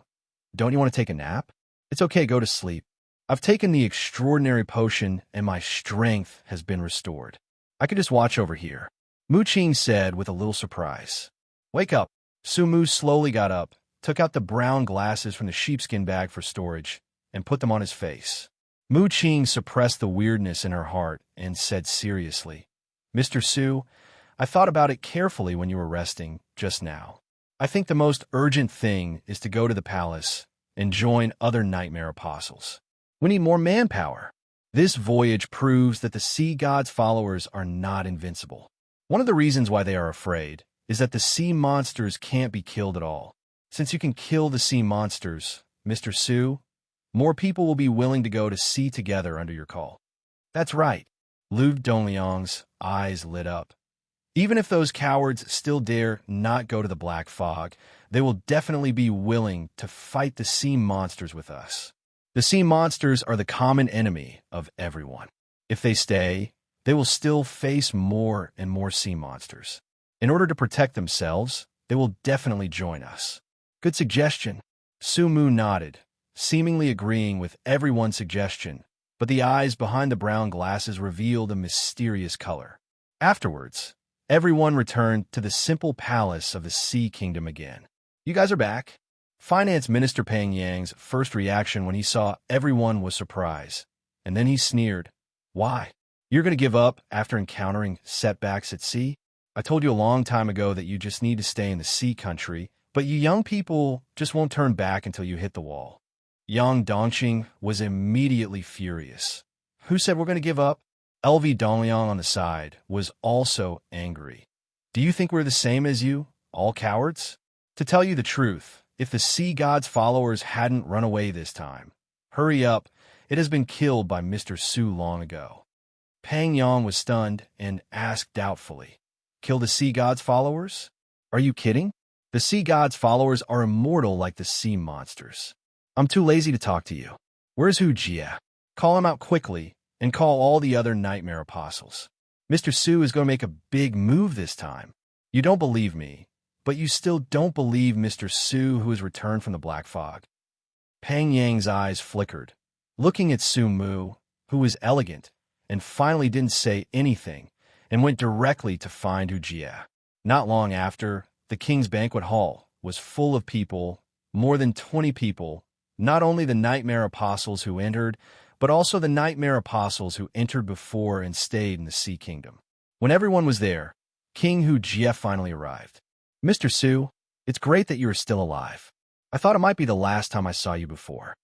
don't you want to take a nap?" "It's okay, go to sleep. I've taken the extraordinary potion and my strength has been restored. I could just watch over here," Mu Qing said with a little surprise. "Wake up." Su Mu slowly got up, took out the brown glasses from the sheepskin bag for storage, and put them on his face. Mu Qing suppressed the weirdness in her heart and said seriously, "Mr. Su, I thought about it carefully when you were resting just now. I think the most urgent thing is to go to the palace and join other nightmare apostles. We need more manpower. This voyage proves that the sea god's followers are not invincible. One of the reasons why they are afraid is that the sea monsters can't be killed at all. Since you can kill the sea monsters, Mr. Su, more people will be willing to go to sea together under your call. That's right. Lu Dongliang's eyes lit up. Even if those cowards still dare not go to the Black Fog, they will definitely be willing to fight the sea monsters with us. The sea monsters are the common enemy of everyone. If they stay, they will still face more and more sea monsters. In order to protect themselves, they will definitely join us. Good suggestion. Su Mu nodded, seemingly agreeing with everyone's suggestion, but the eyes behind the brown glasses revealed a mysterious color. Afterwards, everyone returned to the simple palace of the Sea Kingdom again. You guys are back. Finance Minister Peng Yang's first reaction when he saw everyone was surprise, and then he sneered. Why? You're going to give up after encountering setbacks at sea? I told you a long time ago that you just need to stay in the sea country, but you young people just won't turn back until you hit the wall. Yang Dongqing was immediately furious. Who said we're going to give up? LV Dongliang on the side was also angry. Do you think we're the same as you, all cowards? To tell you the truth, if the sea god's followers hadn't run away this time, hurry up, it has been killed by Mr. Su long ago. Pang Yang was stunned and asked doubtfully, kill the sea god's followers? Are you kidding? The sea god's followers are immortal like the sea monsters. I'm too lazy to talk to you. Where's Hu Jie? Call him out quickly and call all the other nightmare apostles. Mr. Su is going to make a big move this time. You don't believe me, but you still don't believe Mr. Su who has returned from the Black Fog. Pang Yang's eyes flickered, looking at Su Mu, who was elegant, and finally didn't say anything, and went directly to find Hu Jie. Not long after, the king's banquet hall was full of people, more than 20 people, not only the nightmare apostles who entered, but also the nightmare apostles who entered before and stayed in the Sea Kingdom. When everyone was there, King Hu Jie finally arrived. Mr. Su, it's great that you are still alive. I thought it might be the last time I saw you before.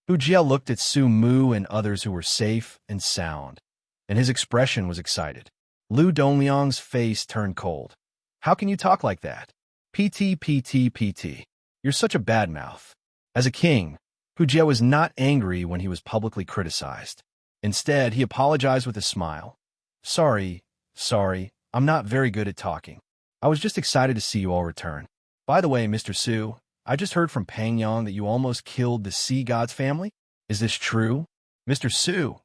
Hu Jie looked at Su Mu and others who were safe and sound, and his expression was excited. Lu Dongliang's face turned cold. How can you talk like that? PT. You're such a bad mouth. As a king, Hu Jie was not angry when he was publicly criticized. Instead, he apologized with a smile. Sorry, I'm not very good at talking. I was just excited to see you all return. By the way, Mr. Su, I just heard from Pang Yang that you almost killed the sea god's family. Is this true? Mr. Su,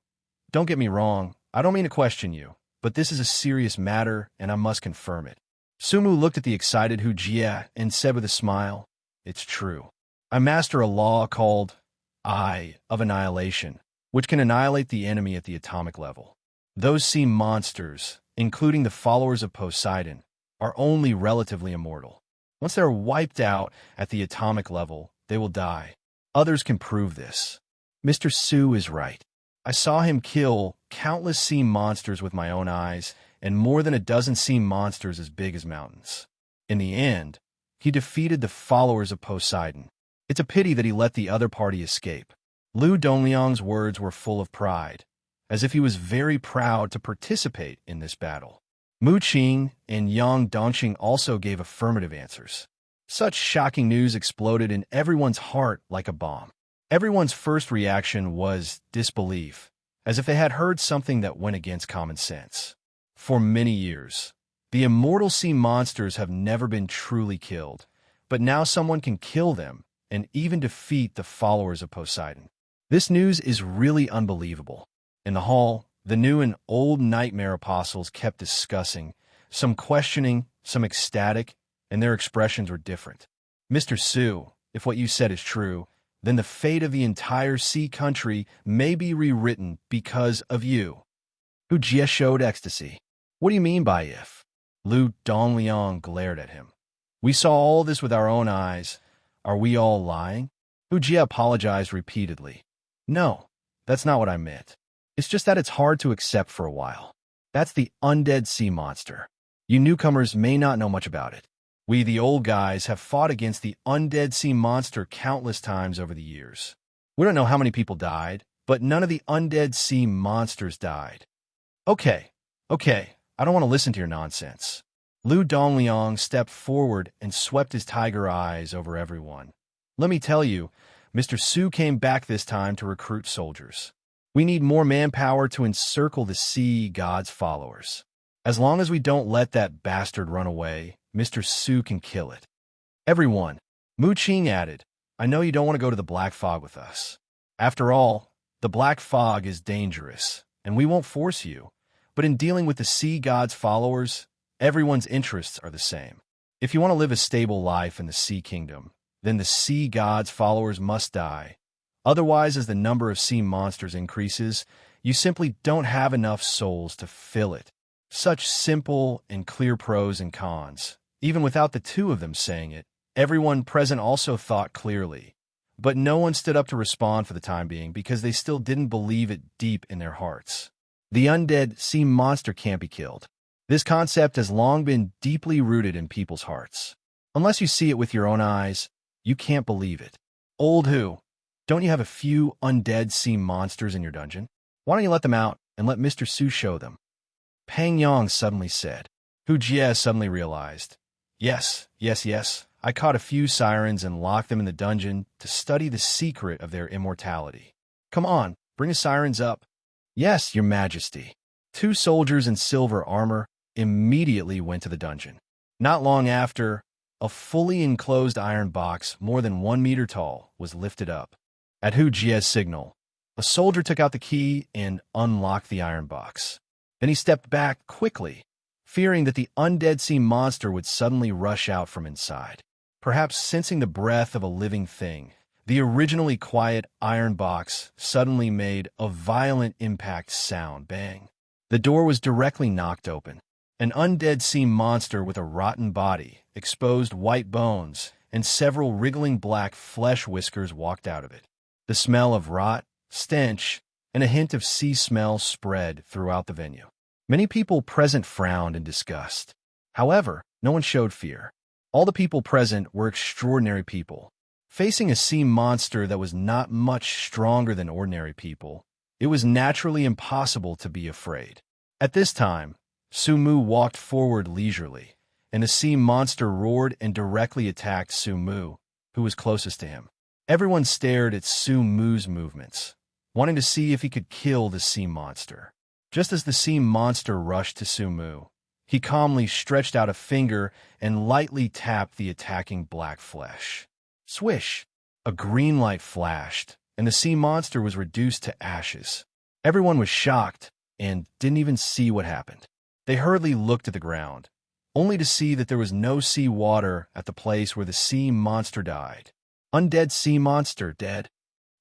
don't get me wrong, I don't mean to question you, but this is a serious matter and I must confirm it. Su Mu looked at the excited Hu Jie and said with a smile, it's true. I master a law called Eye of Annihilation, which can annihilate the enemy at the atomic level. Those sea monsters, including the followers of Poseidon, are only relatively immortal. Once they're wiped out at the atomic level, they will die. Others can prove this. Mr. Su is right. I saw him kill countless sea monsters with my own eyes, and more than a dozen sea monsters as big as mountains. In the end, he defeated the followers of Poseidon. It's a pity that he let the other party escape. Lu Dongliang's words were full of pride, as if he was very proud to participate in this battle. Mu Qing and Yang Dongqing also gave affirmative answers. Such shocking news exploded in everyone's heart like a bomb. Everyone's first reaction was disbelief, as if they had heard something that went against common sense. For many years, the immortal sea monsters have never been truly killed, but now someone can kill them and even defeat the followers of Poseidon. This news is really unbelievable. In the hall, the new and old nightmare apostles kept discussing, some questioning, some ecstatic, and their expressions were different. Mr. Su, if what you said is true, then the fate of the entire sea country may be rewritten because of you. Hu Jie showed ecstasy. What do you mean by if? Lu Dongliang glared at him. We saw all this with our own eyes. Are we all lying? Hu Jie apologized repeatedly. No, that's not what I meant. It's just that it's hard to accept for a while. That's the undead sea monster. You newcomers may not know much about it. We, the old guys, have fought against the undead sea monster countless times over the years. We don't know how many people died, but none of the undead sea monsters died. Okay, I don't want to listen to your nonsense. Lu Dongliang stepped forward and swept his tiger eyes over everyone. Let me tell you, Mr. Su came back this time to recruit soldiers. We need more manpower to encircle the sea god's followers. As long as we don't let that bastard run away, Mr. Su can kill it. Everyone, Mu Qing added, I know you don't want to go to the Black Fog with us. After all, the Black Fog is dangerous, and we won't force you. But in dealing with the sea god's followers, everyone's interests are the same. If you want to live a stable life in the Sea Kingdom, then the sea god's followers must die. Otherwise, as the number of sea monsters increases, you simply don't have enough souls to fill it. Such simple and clear pros and cons. Even without the two of them saying it, everyone present also thought clearly. But no one stood up to respond for the time being because they still didn't believe it deep in their hearts. The undead sea monster can't be killed. This concept has long been deeply rooted in people's hearts. Unless you see it with your own eyes, you can't believe it. Old who? Don't you have a few undead sea monsters in your dungeon? Why don't you let them out and let Mr. Su show them? Pang Yang suddenly said. Hu Jie suddenly realized. Yes. I caught a few sirens and locked them in the dungeon to study the secret of their immortality. Come on, bring the sirens up. Yes, your majesty. 2 soldiers in silver armor immediately went to the dungeon. Not long after, a fully enclosed iron box more than 1 meter tall was lifted up. At Hu Jie's signal, a soldier took out the key and unlocked the iron box. Then he stepped back quickly, fearing that the undead sea monster would suddenly rush out from inside. Perhaps sensing the breath of a living thing, the originally quiet iron box suddenly made a violent impact sound. Bang. The door was directly knocked open. An undead sea monster with a rotten body, exposed white bones, and several wriggling black flesh whiskers walked out of it. The smell of rot, stench, and a hint of sea smell spread throughout the venue. Many people present frowned in disgust. However, no one showed fear. All the people present were extraordinary people. Facing a sea monster that was not much stronger than ordinary people, it was naturally impossible to be afraid. At this time, Su Mu walked forward leisurely, and the sea monster roared and directly attacked Su Mu, who was closest to him. Everyone stared at Su Mu's movements, wanting to see if he could kill the sea monster. Just as the sea monster rushed to Su Mu, he calmly stretched out a finger and lightly tapped the attacking black flesh. Swish! A green light flashed, and the sea monster was reduced to ashes. Everyone was shocked and didn't even see what happened. They hurriedly looked at the ground, only to see that there was no sea water at the place where the sea monster died. Undead sea monster dead.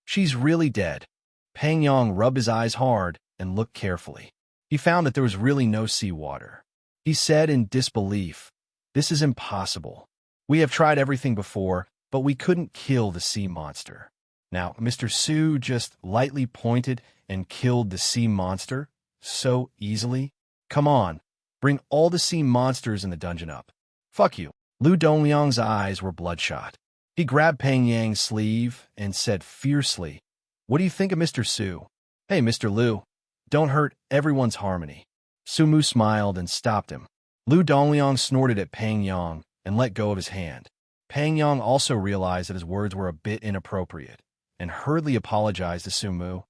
She's really dead. Pang Yang rubbed his eyes hard and looked carefully. He found that there was really no sea water. He said in disbelief, "This is impossible. We have tried everything before, but we couldn't kill the sea monster." Now, Mr. Su just lightly pointed and killed the sea monster so easily. Come on, bring all the sea monsters in the dungeon up. Fuck you. Lu Dongliang's eyes were bloodshot. He grabbed Pang Yang's sleeve and said fiercely, "What do you think of Mr. Su? Hey, Mr. Lu, don't hurt everyone's harmony." Su Mu smiled and stopped him. Lu Dongliang snorted at Pang Yang and let go of his hand. Pang Yang also realized that his words were a bit inappropriate and hurriedly apologized to Su Mu.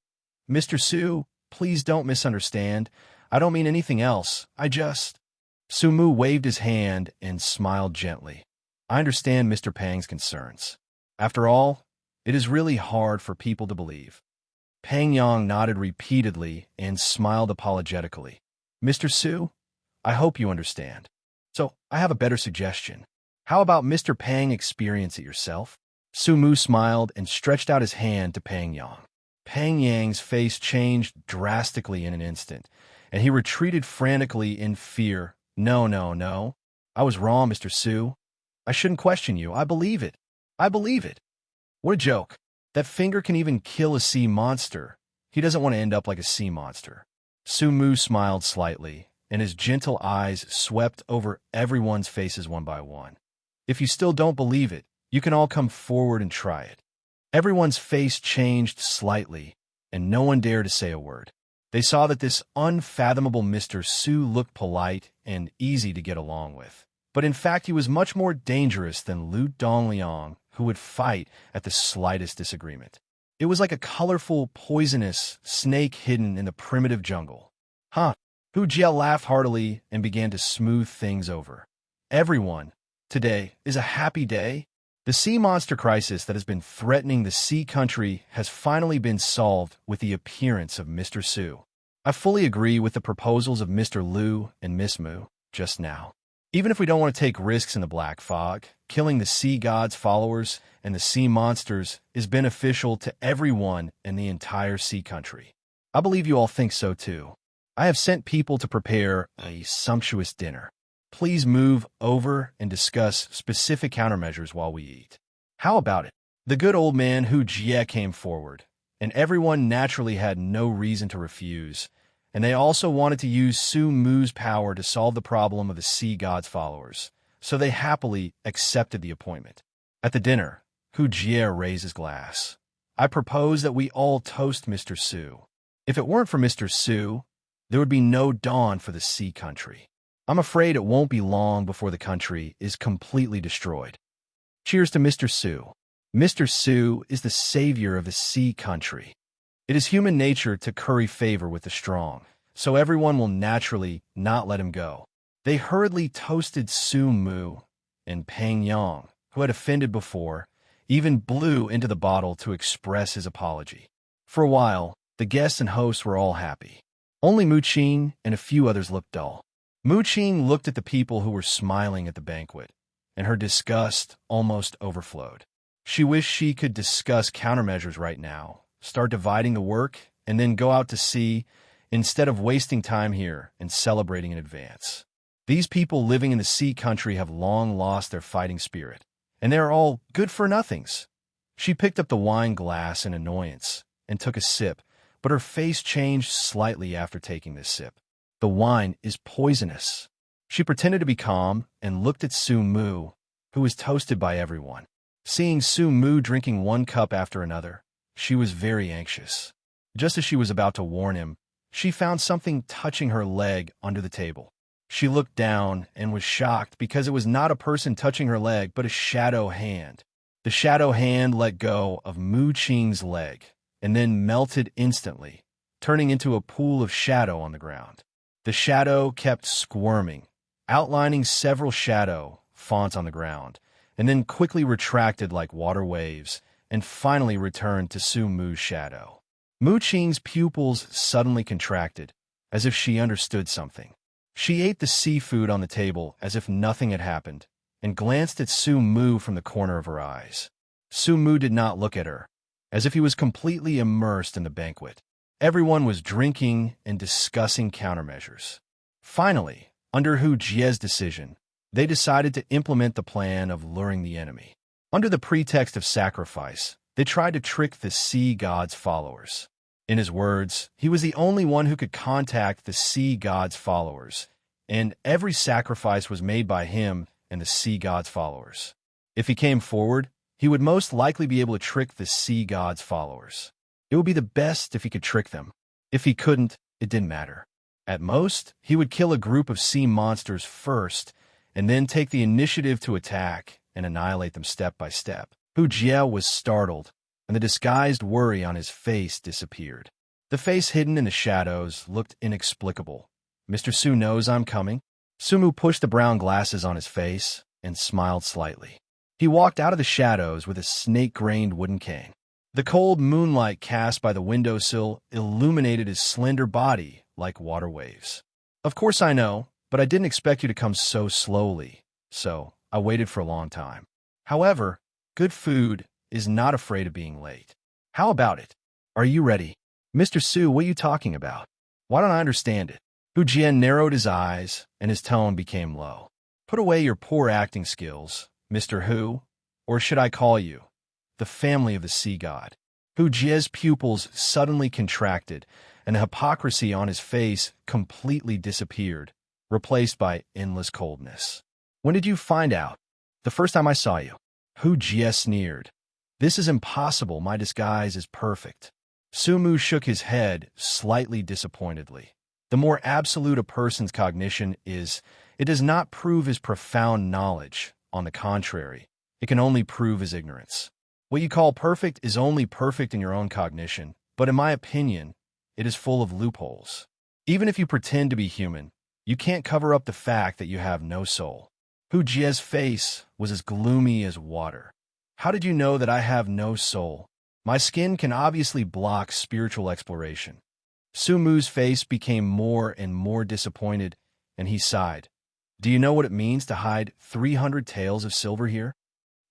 "Mr. Su, please don't misunderstand. I don't mean anything else. Su Mu waved his hand and smiled gently. "I understand Mr. Pang's concerns. After all, it is really hard for people to believe." Pang Yang nodded repeatedly and smiled apologetically. "Mr. Su, I hope you understand. So, I have a better suggestion. How about Mr. Pang experience it yourself?" Su Mu smiled and stretched out his hand to Pang Yang. Pang Yang's face changed drastically in an instant, and he retreated frantically in fear. No. I was wrong, Mr. Su. I shouldn't question you. I believe it. What a joke. That finger can even kill a sea monster. He doesn't want to end up like a sea monster." Su Mu smiled slightly, and his gentle eyes swept over everyone's faces one by one. "If you still don't believe it, you can all come forward and try it." Everyone's face changed slightly, and no one dared to say a word. They saw that this unfathomable Mr. Su looked polite and easy to get along with. But in fact, he was much more dangerous than Lu Dongliang, who would fight at the slightest disagreement. It was like a colorful, poisonous snake hidden in the primitive jungle. Huh. Hu Jie laughed heartily and began to smooth things over. Everyone, today is a happy day. The sea monster crisis that has been threatening the sea country has finally been solved with the appearance of Mr. Su. I fully agree with the proposals of Mr. Liu and Miss Mu just now. Even if we don't want to take risks in the black fog, killing the sea god's followers and the sea monsters is beneficial to everyone in the entire sea country. I believe you all think so too. I have sent people to prepare a sumptuous dinner. Please move over and discuss specific countermeasures while we eat. How about it? The good old man Hu Jie came forward, and everyone naturally had no reason to refuse, and they also wanted to use Su Mu's power to solve the problem of the sea god's followers, so they happily accepted the appointment. At the dinner, Hu Jie raised his glass. I propose that we all toast Mr. Su. If it weren't for Mr. Su, there would be no dawn for the sea country. I'm afraid it won't be long before the country is completely destroyed. Cheers to Mr. Su. Mr. Su is the savior of the sea country. It is human nature to curry favor with the strong, so everyone will naturally not let him go. They hurriedly toasted Su Mu, and Peng Yang, who had offended before, even blew into the bottle to express his apology. For a while, the guests and hosts were all happy. Only Mu Qing and a few others looked dull. Mu Qing looked at the people who were smiling at the banquet, and her disgust almost overflowed. She wished she could discuss countermeasures right now, start dividing the work, and then go out to sea instead of wasting time here and celebrating in advance. These people living in the sea country have long lost their fighting spirit, and they are all good-for-nothings. She picked up the wine glass in annoyance and took a sip, but her face changed slightly after taking this sip. The wine is poisonous. She pretended to be calm and looked at Su Mu, who was toasted by everyone. Seeing Su Mu drinking one cup after another, she was very anxious. Just as she was about to warn him, she found something touching her leg under the table. She looked down and was shocked because it was not a person touching her leg, but a shadow hand. The shadow hand let go of Mu Qing's leg and then melted instantly, turning into a pool of shadow on the ground. The shadow kept squirming, outlining several shadow fonts on the ground, and then quickly retracted like water waves, and finally returned to Su Mu's shadow. Mu Qing's pupils suddenly contracted, as if she understood something. She ate the seafood on the table as if nothing had happened, and glanced at Su Mu from the corner of her eyes. Su Mu did not look at her, as if he was completely immersed in the banquet. Everyone was drinking and discussing countermeasures. Finally, under Hu Jie's decision, they decided to implement the plan of luring the enemy. Under the pretext of sacrifice, they tried to trick the sea god's followers. In his words, he was the only one who could contact the sea god's followers, and every sacrifice was made by him and the sea god's followers. If he came forward, he would most likely be able to trick the sea god's followers. It would be the best if he could trick them. If he couldn't, it didn't matter. At most, he would kill a group of sea monsters first, and then take the initiative to attack and annihilate them step by step. Hu Jie was startled, and the disguised worry on his face disappeared. The face hidden in the shadows looked inexplicable. Mr. Su knows I'm coming. Su Mu pushed the brown glasses on his face and smiled slightly. He walked out of the shadows with a snake-grained wooden cane. The cold moonlight cast by the windowsill illuminated his slender body like water waves. Of course I know, but I didn't expect you to come so slowly, so I waited for a long time. However, good food is not afraid of being late. How about it? Are you ready? Mr. Su, what are you talking about? Why don't I understand it? Hu Jie narrowed his eyes, and his tone became low. Put away your poor acting skills, Mr. Hu, or should I call you the family of the sea god? Hu Jie's pupils suddenly contracted, and the hypocrisy on his face completely disappeared, replaced by endless coldness. When did you find out? The first time I saw you. Hu Jie sneered. This is impossible. My disguise is perfect. Su Mu shook his head slightly disappointedly. The more absolute a person's cognition is, it does not prove his profound knowledge. On the contrary, it can only prove his ignorance. What you call perfect is only perfect in your own cognition, but in my opinion, it is full of loopholes. Even if you pretend to be human, you can't cover up the fact that you have no soul. Hu Jie's face was as gloomy as water. How did you know that I have no soul? My skin can obviously block spiritual exploration. Su Mu's face became more and more disappointed, and he sighed. Do you know what it means to hide 300 taels of silver here?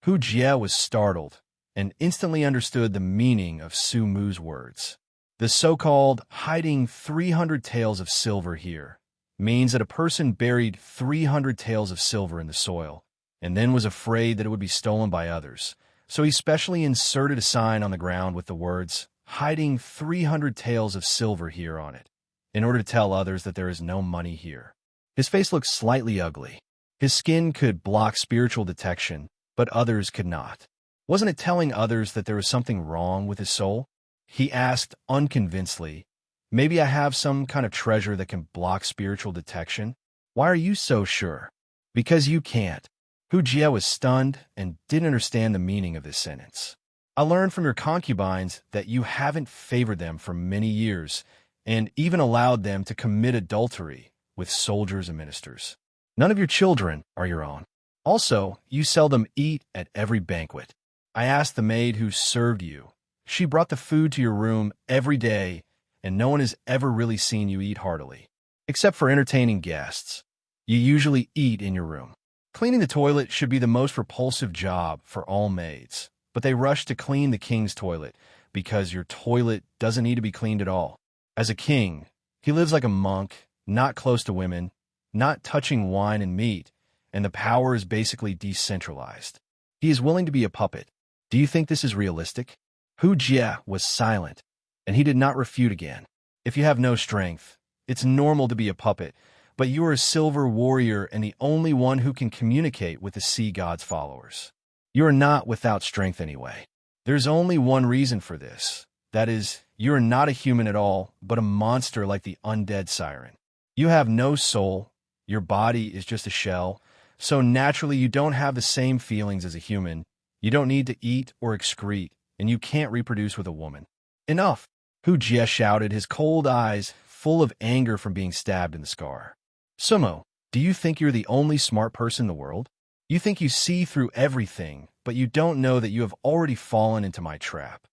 Hu Jie was startled and instantly understood the meaning of Su Mu's words. The so-called hiding 300 taels of silver here means that a person buried 300 taels of silver in the soil and then was afraid that it would be stolen by others. So he specially inserted a sign on the ground with the words, hiding 300 taels of silver here on it, in order to tell others that there is no money here. His face looked slightly ugly. His skin could block spiritual detection, but others could not. Wasn't it telling others that there was something wrong with his soul? He asked unconvincedly, maybe I have some kind of treasure that can block spiritual detection? Why are you so sure? Because you can't. Hu Jie was stunned and didn't understand the meaning of this sentence. I learned from your concubines that you haven't favored them for many years and even allowed them to commit adultery with soldiers and ministers. None of your children are your own. Also, you seldom eat at every banquet. I asked the maid who served you. She brought the food to your room every day, and no one has ever really seen you eat heartily. Except for entertaining guests. You usually eat in your room. Cleaning the toilet should be the most repulsive job for all maids, but they rush to clean the king's toilet because your toilet doesn't need to be cleaned at all. As a king, he lives like a monk, not close to women, not touching wine and meat, and the power is basically decentralized. He is willing to be a puppet. Do you think this is realistic? Hu Jie was silent, and he did not refute again. If you have no strength, it's normal to be a puppet, but you are a silver warrior and the only one who can communicate with the sea god's followers. You are not without strength anyway. There's only one reason for this. That is, you are not a human at all, but a monster like the undead siren. You have no soul, your body is just a shell, so naturally you don't have the same feelings as a human. You don't need to eat or excrete, and you can't reproduce with a woman. Enough! Hu Jie shouted, his cold eyes full of anger from being stabbed in the scar. Sumo, do you think you're the only smart person in the world? You think you see through everything, but you don't know that you have already fallen into my trap.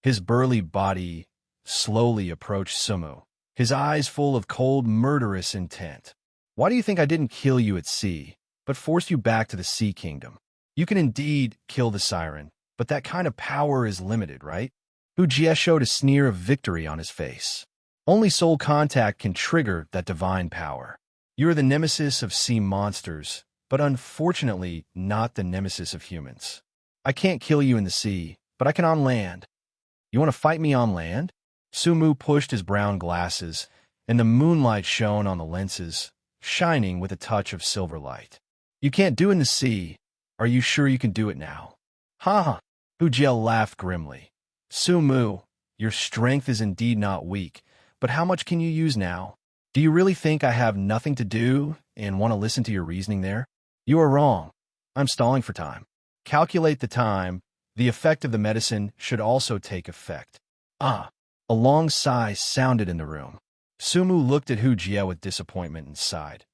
His burly body slowly approached Sumo, his eyes full of cold, murderous intent. Why do you think I didn't kill you at sea, but forced you back to the Sea Kingdom? You can indeed kill the siren, but that kind of power is limited, right? Hu Jie showed a sneer of victory on his face. Only soul contact can trigger that divine power. You are the nemesis of sea monsters, but unfortunately not the nemesis of humans. I can't kill you in the sea, but I can on land. You want to fight me on land? Su Mu pushed his brown glasses, and the moonlight shone on the lenses, shining with a touch of silver light. You can't do it in the sea. Are you sure you can do it now? Ha ha! Hu Jie laughed grimly. Su Mu, your strength is indeed not weak, but how much can you use now? Do you really think I have nothing to do and want to listen to your reasoning there? You are wrong. I'm stalling for time. Calculate the time. The effect of the medicine should also take effect. Ah! A long sigh sounded in the room. Su Mu looked at Hu Jie with disappointment and sighed.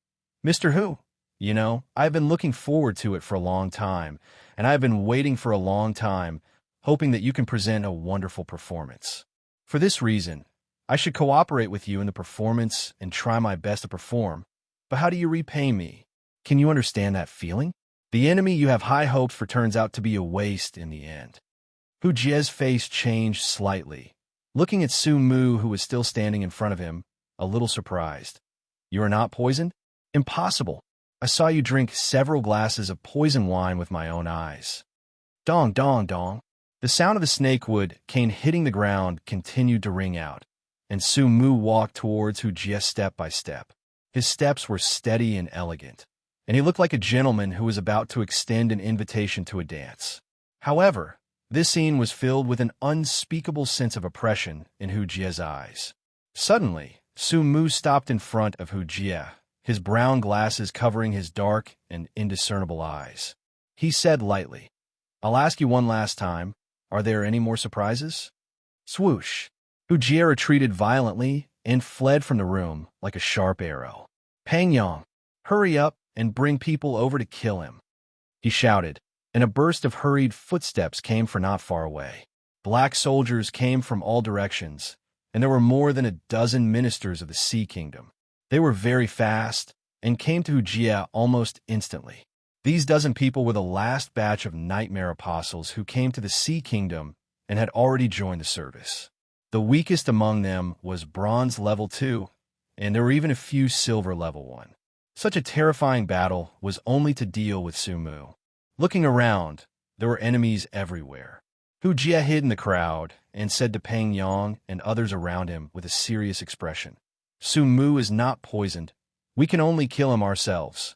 Mr. Hu, you know, I've been looking forward to it for a long time, and I've been waiting for a long time, hoping that you can present a wonderful performance. For this reason, I should cooperate with you in the performance and try my best to perform. But how do you repay me? Can you understand that feeling? The enemy you have high hopes for turns out to be a waste in the end. Hu Jie's face changed slightly, looking at Su Mu, who was still standing in front of him, a little surprised. You are not poisoned? Impossible. I saw you drink several glasses of poison wine with my own eyes. Dong, dong, dong. The sound of the snake wood cane hitting the ground continued to ring out, and Su Mu walked towards Hu Jie step by step. His steps were steady and elegant, and he looked like a gentleman who was about to extend an invitation to a dance. However, this scene was filled with an unspeakable sense of oppression in Hu Jie's eyes. Suddenly, Su Mu stopped in front of Hu Jie, his brown glasses covering his dark and indiscernible eyes. He said lightly, I'll ask you one last time. Are there any more surprises? Swoosh. Hu Jie retreated violently and fled from the room like a sharp arrow. Pang Yang, hurry up and bring people over to kill him, he shouted, and a burst of hurried footsteps came from not far away. Black soldiers came from all directions, and there were more than a dozen ministers of the Sea Kingdom. They were very fast and came to Hu Jie almost instantly. These dozen people were the last batch of nightmare apostles who came to the Sea Kingdom and had already joined the service. The weakest among them was bronze level 2, and there were even a few silver level 1. Such a terrifying battle was only to deal with Su Mu. Looking around, there were enemies everywhere. Hu Jie hid in the crowd and said to Pang Yang and others around him with a serious expression, Su Mu is not poisoned. We can only kill him ourselves.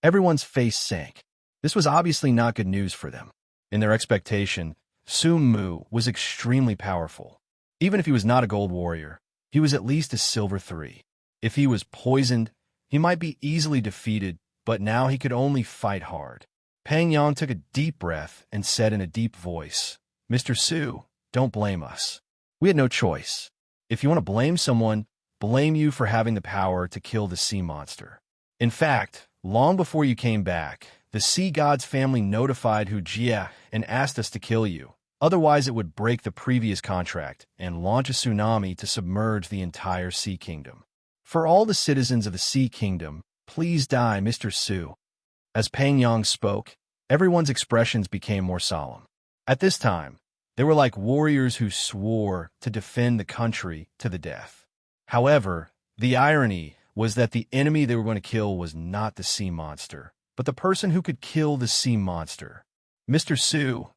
Everyone's face sank. This was obviously not good news for them. In their expectation, Su Mu was extremely powerful. Even if he was not a gold warrior, he was at least a silver 3. If he was poisoned, he might be easily defeated, but now he could only fight hard. Pang Yang took a deep breath and said in a deep voice, Mr. Su, don't blame us. We had no choice. If you want to blame someone, blame you for having the power to kill the sea monster. In fact, long before you came back, the sea god's family notified Hu Jie and asked us to kill you. Otherwise, it would break the previous contract and launch a tsunami to submerge the entire Sea Kingdom. For all the citizens of the Sea Kingdom, please die, Mr. Su. As Pang Yang spoke, everyone's expressions became more solemn. At this time, they were like warriors who swore to defend the country to the death. However, the irony was that the enemy they were going to kill was not the sea monster, but the person who could kill the sea monster. Mr. Su,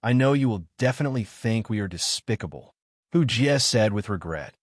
I know you will definitely think we are despicable, Hu Jie said with regret.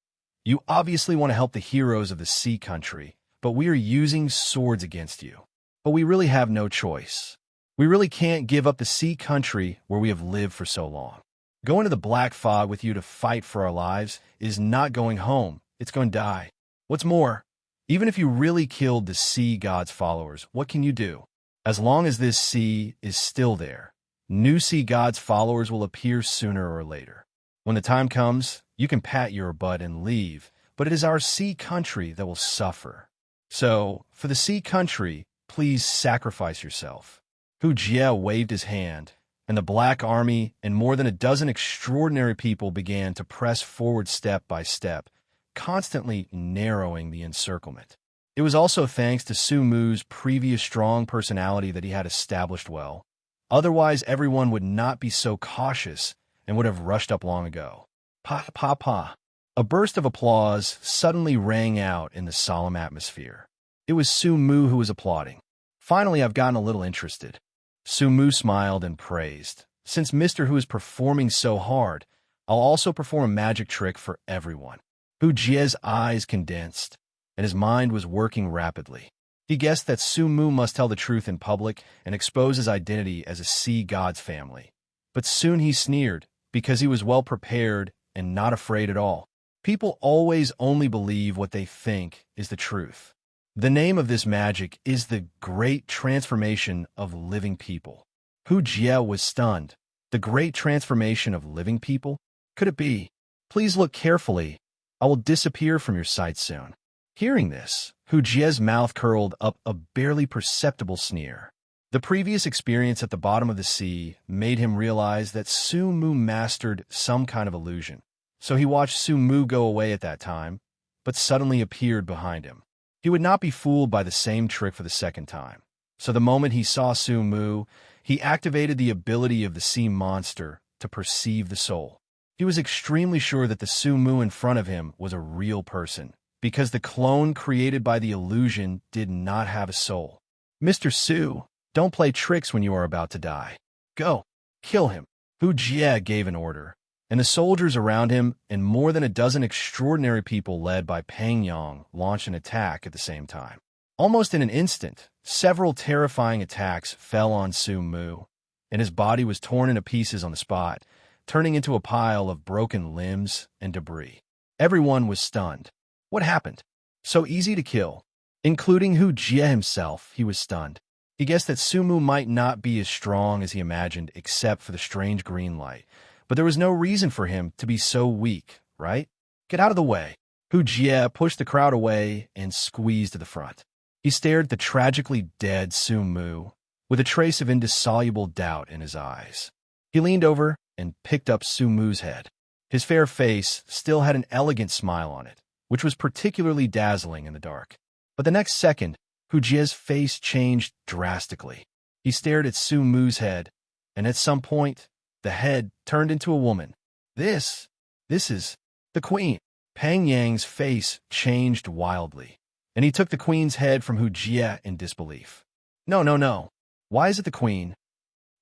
You obviously want to help the heroes of the sea country, but we are using swords against you. But we really have no choice. We really can't give up the sea country where we have lived for so long. Going to the black fog with you to fight for our lives is not going home. It's going to die. What's more, even if you really killed the sea god's followers, what can you do? As long as this sea is still there, new sea god's followers will appear sooner or later. When the time comes, you can pat your butt and leave, but it is our sea country that will suffer. So, for the sea country, please sacrifice yourself. Hu Jie waved his hand, and the Black Army and more than a dozen extraordinary people began to press forward step by step, constantly narrowing the encirclement. It was also thanks to Su Mu's previous strong personality that he had established well. Otherwise, everyone would not be so cautious and would have rushed up long ago. Pa, pa, pa. A burst of applause suddenly rang out in the solemn atmosphere. It was Su Mu who was applauding. Finally, I've gotten a little interested. Su Mu smiled and praised. Since Mr. Hu is performing so hard, I'll also perform a magic trick for everyone. Hu Jie's eyes condensed, and his mind was working rapidly. He guessed that Su Mu must tell the truth in public and expose his identity as a sea god's family. But soon he sneered, because he was well prepared and not afraid at all. People always only believe what they think is the truth. The name of this magic is the Great Transformation of Living People. Hu Jie was stunned. The Great Transformation of Living People? Could it be? Please look carefully. I will disappear from your sight soon. Hearing this, Hu Jie's mouth curled up a barely perceptible sneer. The previous experience at the bottom of the sea made him realize that Su Mu mastered some kind of illusion. So he watched Su Mu go away at that time, but suddenly appeared behind him. He would not be fooled by the same trick for the second time. So the moment he saw Su Mu, he activated the ability of the sea monster to perceive the soul. He was extremely sure that the Su Mu in front of him was a real person, because the clone created by the illusion did not have a soul. Mr. Su, don't play tricks when you are about to die. Go, kill him. Hu Jie gave an order, and the soldiers around him and more than a dozen extraordinary people led by Pang Yang launched an attack at the same time. Almost in an instant, several terrifying attacks fell on Su Mu, and his body was torn into pieces on the spot, turning into a pile of broken limbs and debris. Everyone was stunned. What happened? So easy to kill. Including Hu Jie himself, he was stunned. He guessed that Sumu might not be as strong as he imagined except for the strange green light, but there was no reason for him to be so weak, right? Get out of the way. Hu Jie pushed the crowd away and squeezed to the front. He stared at the tragically dead Sumu with a trace of indissoluble doubt in his eyes. He leaned over and picked up Sumu's head. His fair face still had an elegant smile on it, which was particularly dazzling in the dark. But the next second, Hu Jie's face changed drastically. He stared at Sumu's head, and at some point, the head turned into a woman. This is the queen. Pang Yang's face changed wildly, and he took the queen's head from Hu Jie in disbelief. No, no, no. Why is it the queen?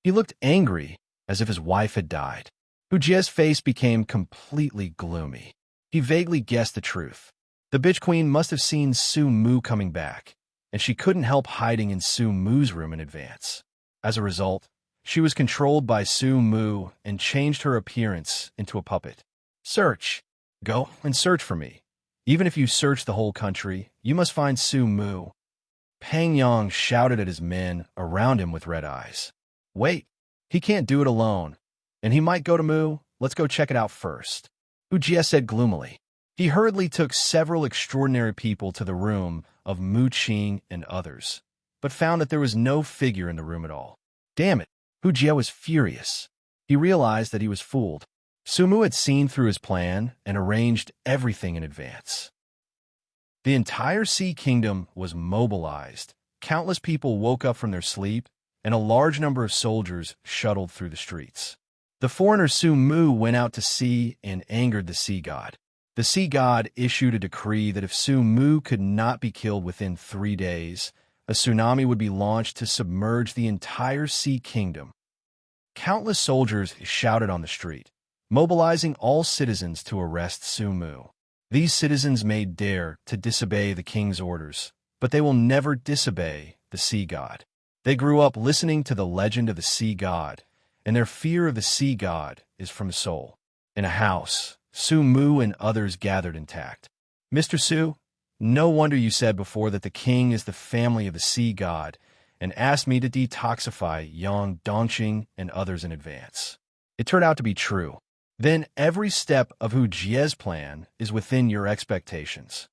He looked angry, as if his wife had died. Hu Jie's face became completely gloomy. He vaguely guessed the truth. The bitch queen must have seen Su Mu coming back, and she couldn't help hiding in Su Mu's room in advance. As a result, she was controlled by Su Mu and changed her appearance into a puppet. Search. Go and search for me. Even if you search the whole country, you must find Su Mu. Pang Yang shouted at his men around him with red eyes. Wait, he can't do it alone. And he might go to Mu. Let's go check it out first. Hu Jie said gloomily. He hurriedly took several extraordinary people to the room of Mu Qing and others, but found that there was no figure in the room at all. Damn it, Hu Jie was furious. He realized that he was fooled. Su Mu had seen through his plan and arranged everything in advance. The entire Sea Kingdom was mobilized. Countless people woke up from their sleep, and a large number of soldiers shuttled through the streets. The foreigner Su Mu went out to sea and angered the sea god. The sea god issued a decree that if Su Mu could not be killed within 3 days, a tsunami would be launched to submerge the entire Sea Kingdom. Countless soldiers shouted on the street, mobilizing all citizens to arrest Su Mu. These citizens may dare to disobey the king's orders, but they will never disobey the sea god. They grew up listening to the legend of the sea god, and their fear of the sea god is from the soul. In a house, Su Mu and others gathered intact. Mr. Su, no wonder you said before that the king is the family of the sea god, and asked me to detoxify Yang Dongqing and others in advance. It turned out to be true. Then every step of Hu Jie's plan is within your expectations.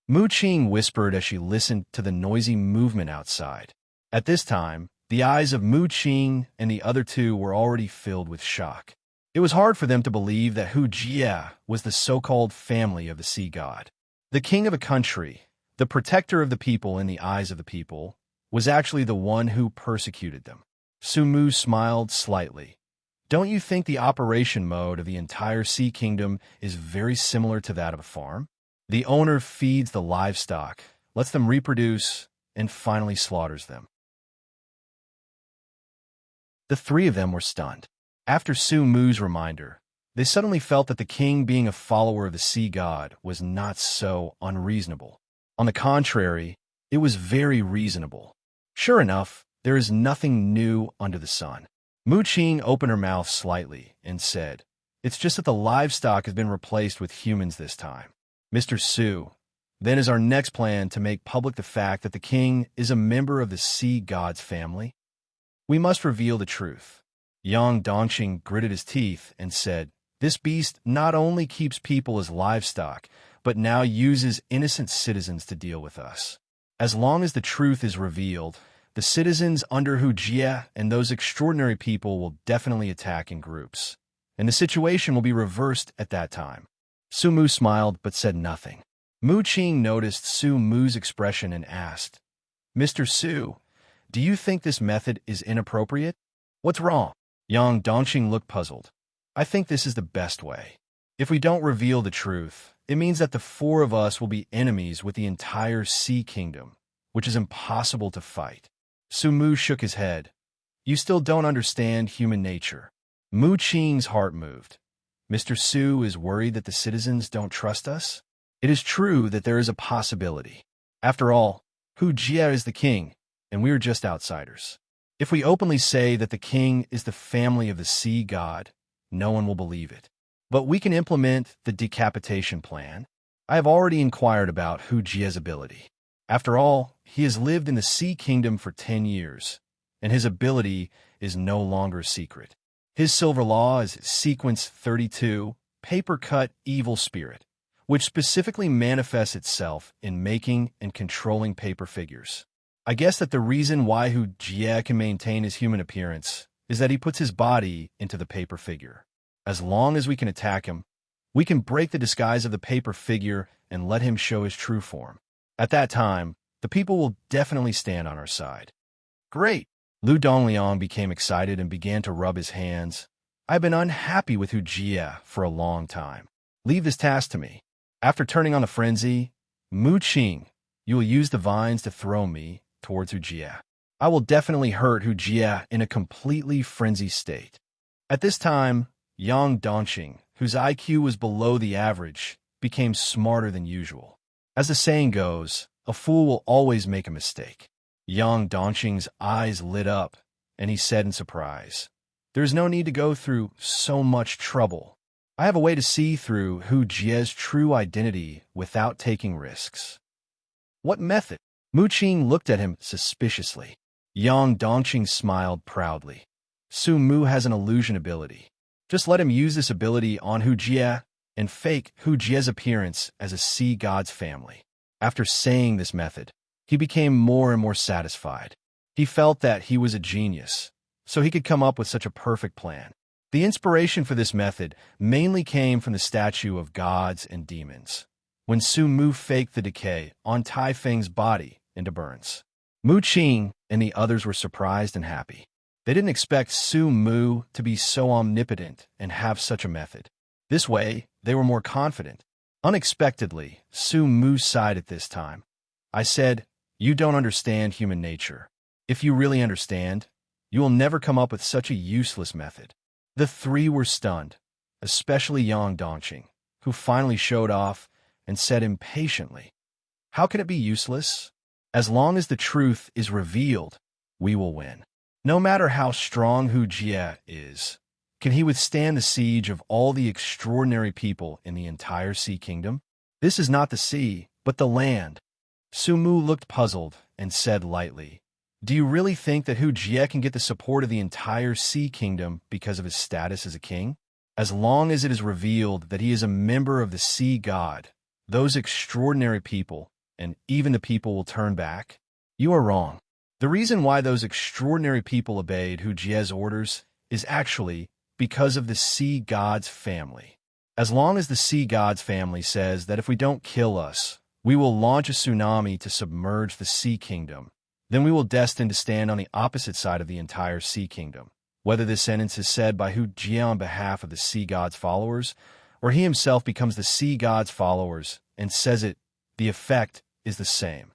Mu Qing whispered as she listened to the noisy movement outside. At this time, the eyes of Mu Qing and the other two were already filled with shock. It was hard for them to believe that Hu Jie was the so-called family of the sea god. The king of a country, the protector of the people in the eyes of the people, was actually the one who persecuted them. Su Mu smiled slightly. Don't you think the operation mode of the entire Sea Kingdom is very similar to that of a farm? The owner feeds the livestock, lets them reproduce, and finally slaughters them. The three of them were stunned. After Su Mu's reminder, they suddenly felt that the king being a follower of the sea god was not so unreasonable. On the contrary, it was very reasonable. Sure enough, there is nothing new under the sun. Mu Qing opened her mouth slightly and said, It's just that the livestock has been replaced with humans this time. Mr. Su, then is our next plan to make public the fact that the king is a member of the sea god's family? We must reveal the truth. Yang Dongqing gritted his teeth and said, This beast not only keeps people as livestock, but now uses innocent citizens to deal with us. As long as the truth is revealed, the citizens under Hu Jie and those extraordinary people will definitely attack in groups, and the situation will be reversed at that time. Su Mu smiled but said nothing. Mu Qing noticed Su Mu's expression and asked, Mr. Su, do you think this method is inappropriate? What's wrong? Yang Dongqing looked puzzled. I think this is the best way. If we don't reveal the truth, it means that the four of us will be enemies with the entire Sea Kingdom, which is impossible to fight. Su Mu shook his head. You still don't understand human nature. Mu Qing's heart moved. Mr. Su is worried that the citizens don't trust us? It is true that there is a possibility. After all, Hu Jie is the king, and we are just outsiders. If we openly say that the king is the family of the sea god, no one will believe it. But we can implement the decapitation plan. I have already inquired about Hu Jie's ability. After all, he has lived in the Sea Kingdom for 10 years, and his ability is no longer a secret. His silver law is Sequence 32, paper-cut evil spirit, which specifically manifests itself in making and controlling paper figures. I guess that the reason why Hu Jie can maintain his human appearance is that he puts his body into the paper figure. As long as we can attack him, we can break the disguise of the paper figure and let him show his true form. At that time, the people will definitely stand on our side. Great! Lu Dongliang became excited and began to rub his hands. I've been unhappy with Hu Jie for a long time. Leave this task to me. After turning on the frenzy, Mu Qing, you will use the vines to throw me towards Hu Jie. I will definitely hurt Hu Jie in a completely frenzied state. At this time, Yang Dongqing, whose IQ was below the average, became smarter than usual. As the saying goes, a fool will always make a mistake. Yang Dongqing's eyes lit up, and he said in surprise, "There is no need to go through so much trouble. I have a way to see through Hu Jie's true identity without taking risks." What method? Mu Qing looked at him suspiciously. Yang Dongqing smiled proudly. Su Mu has an illusion ability. Just let him use this ability on Hu Jie and fake Hu Jie's appearance as a sea god's family. After saying this method, he became more and more satisfied. He felt that he was a genius, so he could come up with such a perfect plan. The inspiration for this method mainly came from the statue of gods and demons, when Su Mu faked the decay on Tai Feng's body into burns. Mu Qing and the others were surprised and happy. They didn't expect Su Mu to be so omnipotent and have such a method. This way, they were more confident. Unexpectedly, Su Mu sighed at this time. I said, "You don't understand human nature. If you really understand, you will never come up with such a useless method." The three were stunned, especially Yang Dongqing, who finally showed off and said impatiently, "How can it be useless? As long as the truth is revealed, we will win." No matter how strong Hu Jie is, can he withstand the siege of all the extraordinary people in the entire Sea Kingdom? This is not the sea, but the land. Su Mu looked puzzled and said lightly, "Do you really think that Hu Jie can get the support of the entire Sea Kingdom because of his status as a king? As long as it is revealed that he is a member of the Sea God, those extraordinary people, and even the people will turn back? You are wrong. The reason why those extraordinary people obeyed Hu Jie's orders is actually because of the Sea God's family. As long as the Sea God's family says that if we don't kill us, we will launch a tsunami to submerge the Sea Kingdom, then we will destined to stand on the opposite side of the entire Sea Kingdom. Whether this sentence is said by Hu Jie on behalf of the Sea God's followers, or he himself becomes the Sea God's followers and says it, the effect is the same.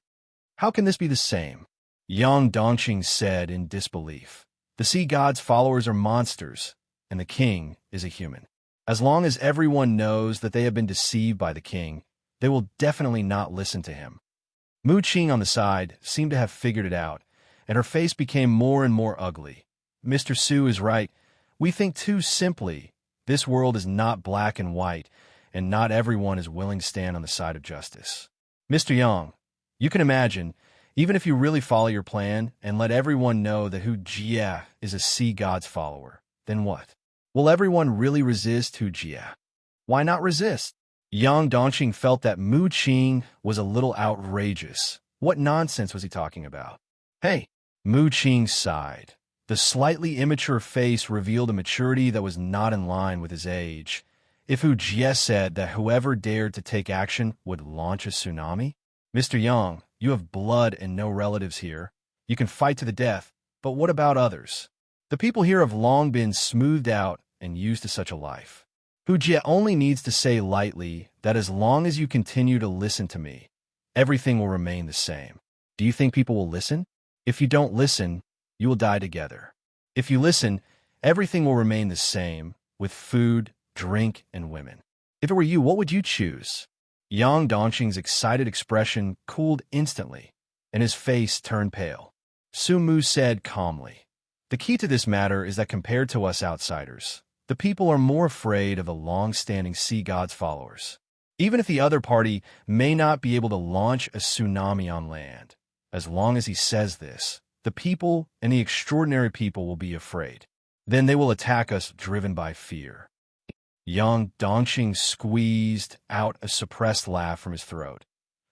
How can this be the same? Yang Dongqing said in disbelief. The Sea God's followers are monsters, and the king is a human. As long as everyone knows that they have been deceived by the king, they will definitely not listen to him. Mu Qing on the side seemed to have figured it out, and her face became more and more ugly. Mr. Su is right. We think too simply. This world is not black and white, and not everyone is willing to stand on the side of justice. Mr. Yang, you can imagine, even if you really follow your plan and let everyone know that Hu Jie is a Sea God's follower, then what? Will everyone really resist Hu Jie? Why not resist? Yang Dongqing felt that Mu Qing was a little outrageous. What nonsense was he talking about? Hey, Mu Qing sighed. The slightly immature face revealed a maturity that was not in line with his age. If Hu Jie said that whoever dared to take action would launch a tsunami? Mr. Yang, you have blood and no relatives here. You can fight to the death, but what about others? The people here have long been smoothed out and used to such a life. Hu Jie only needs to say lightly that as long as you continue to listen to me, everything will remain the same. Do you think people will listen? If you don't listen, you will die together. If you listen, everything will remain the same, with food, drink, and women. If it were you, what would you choose? Yang Dongqing's excited expression cooled instantly, and his face turned pale. Su Mu said calmly, "The key to this matter is that compared to us outsiders, the people are more afraid of the long-standing Sea God's followers. Even if the other party may not be able to launch a tsunami on land, as long as he says this, the people and the extraordinary people will be afraid. Then they will attack us driven by fear. Yang Dongqing squeezed out a suppressed laugh from his throat.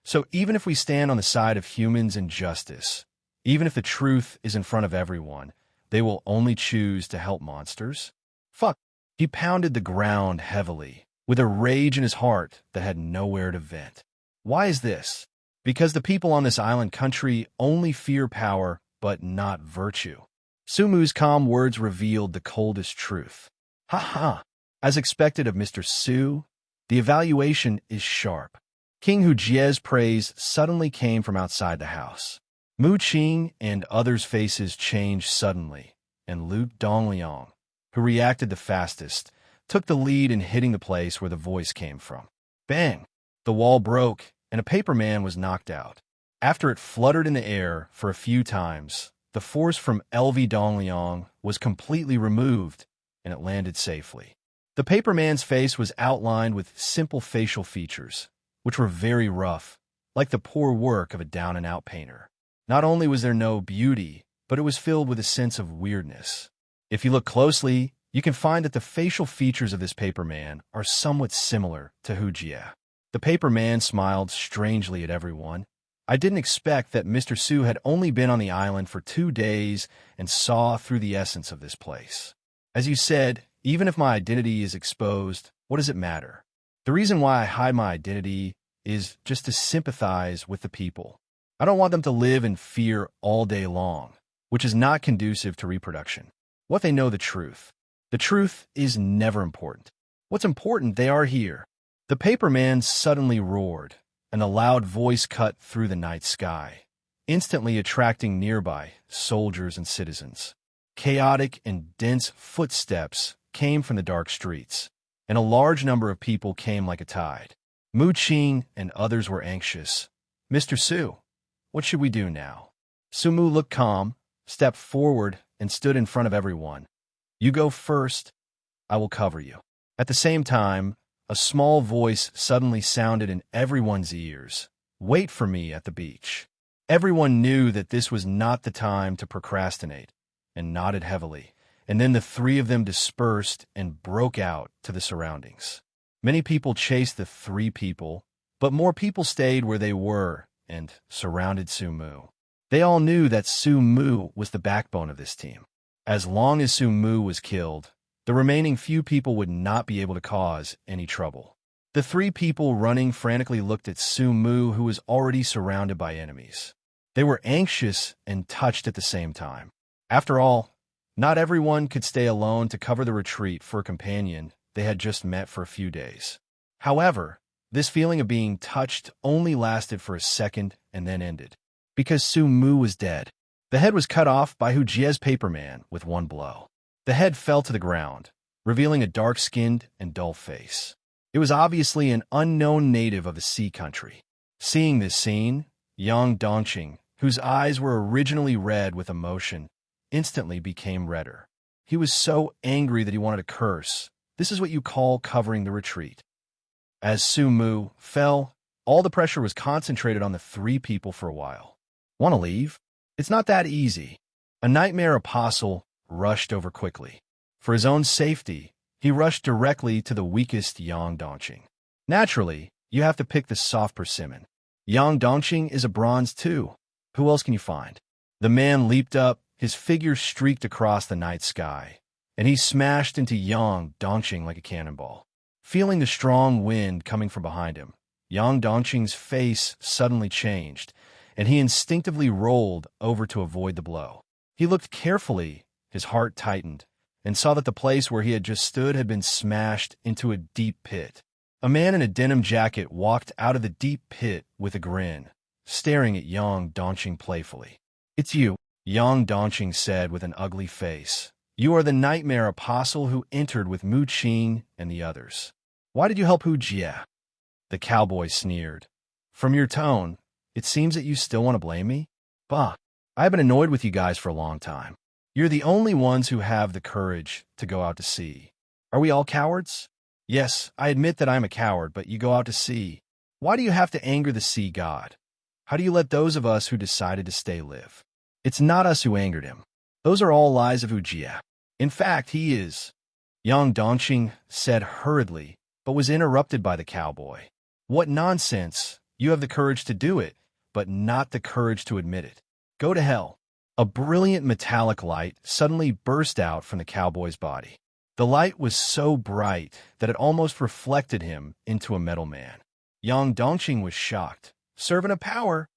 So even if we stand on the side of humans and justice, even if the truth is in front of everyone, they will only choose to help monsters? Fuck. He pounded the ground heavily, with a rage in his heart that had nowhere to vent. Why is this? Because the people on this island country only fear power, but not virtue. Sumu's calm words revealed the coldest truth. Ha ha. As expected of Mr. Su, the evaluation is sharp. King Hujie's praise suddenly came from outside the house. Mu Qing and others' faces changed suddenly, and Lu Dongliang, who reacted the fastest, took the lead in hitting the place where the voice came from. Bang! The wall broke, and a paper man was knocked out. After it fluttered in the air for a few times, the force from LV Dongliang was completely removed, and it landed safely. The paper man's face was outlined with simple facial features, which were very rough, like the poor work of a down-and-out painter. Not only was there no beauty, but it was filled with a sense of weirdness. If you look closely, you can find that the facial features of this paper man are somewhat similar to Hujie. The paper man smiled strangely at everyone. I didn't expect that Mr. Su had only been on the island for 2 days and saw through the essence of this place. As you said, even if my identity is exposed, what does it matter? The reason why I hide my identity is just to sympathize with the people. I don't want them to live in fear all day long, which is not conducive to reproduction. What they know the truth. The truth is never important. What's important, they are here. The paper man suddenly roared, and a loud voice cut through the night sky, instantly attracting nearby soldiers and citizens. Chaotic and dense footsteps came from the dark streets, and a large number of people came like a tide. Mu Qing and others were anxious. Mr. Su, what should we do now? Sumu looked calm, stepped forward, and stood in front of everyone. You go first. I will cover you. At the same time, a small voice suddenly sounded in everyone's ears. Wait for me at the beach. Everyone knew that this was not the time to procrastinate, and nodded heavily. And then the three of them dispersed and broke out to the surroundings. Many people chased the three people, but more people stayed where they were and surrounded Sumu. They all knew that Sumu was the backbone of this team. As long as Sumu was killed, the remaining few people would not be able to cause any trouble. The three people running frantically looked at Sumu, who was already surrounded by enemies. They were anxious and touched at the same time. After all, not everyone could stay alone to cover the retreat for a companion they had just met for a few days. However, this feeling of being touched only lasted for a second and then ended, because Sumu was dead. The head was cut off by Hujie's paper man with one blow. The head fell to the ground, revealing a dark-skinned and dull face. It was obviously an unknown native of the sea country. Seeing this scene, Yang Dongqing, whose eyes were originally red with emotion, instantly became redder. He was so angry that he wanted to curse. This is what you call covering the retreat. As Sumu fell, all the pressure was concentrated on the three people for a while. Want to leave? It's not that easy. A nightmare apostle rushed over quickly. For his own safety, he rushed directly to the weakest Yang Dongqing. Naturally, you have to pick the soft persimmon. Yang Dongqing is a bronze too. Who else can you find? The man leaped up, his figure streaked across the night sky, and he smashed into Yang Dongqing like a cannonball. Feeling the strong wind coming from behind him, Yang Dongqing's face suddenly changed, and he instinctively rolled over to avoid the blow. He looked carefully, his heart tightened, and saw that the place where he had just stood had been smashed into a deep pit. A man in a denim jacket walked out of the deep pit with a grin, staring at Yang Dongqing playfully. It's you, Yang Dongqing said with an ugly face. You are the nightmare apostle who entered with Mu Qing and the others. Why did you help Hujie? The cowboy sneered. From your tone, it seems that you still want to blame me? Bah, I've been annoyed with you guys for a long time. You're the only ones who have the courage to go out to sea. Are we all cowards? Yes, I admit that I'm a coward, but you go out to sea. Why do you have to anger the sea god? How do you let those of us who decided to stay live? It's not us who angered him. Those are all lies of Ujia. In fact, he is. Yang Dongqing said hurriedly, but was interrupted by the cowboy. What nonsense! You have the courage to do it, but not the courage to admit it. Go to hell. A brilliant metallic light suddenly burst out from the cowboy's body. The light was so bright that it almost reflected him into a metal man. Yang Dongqing was shocked. Servant of power!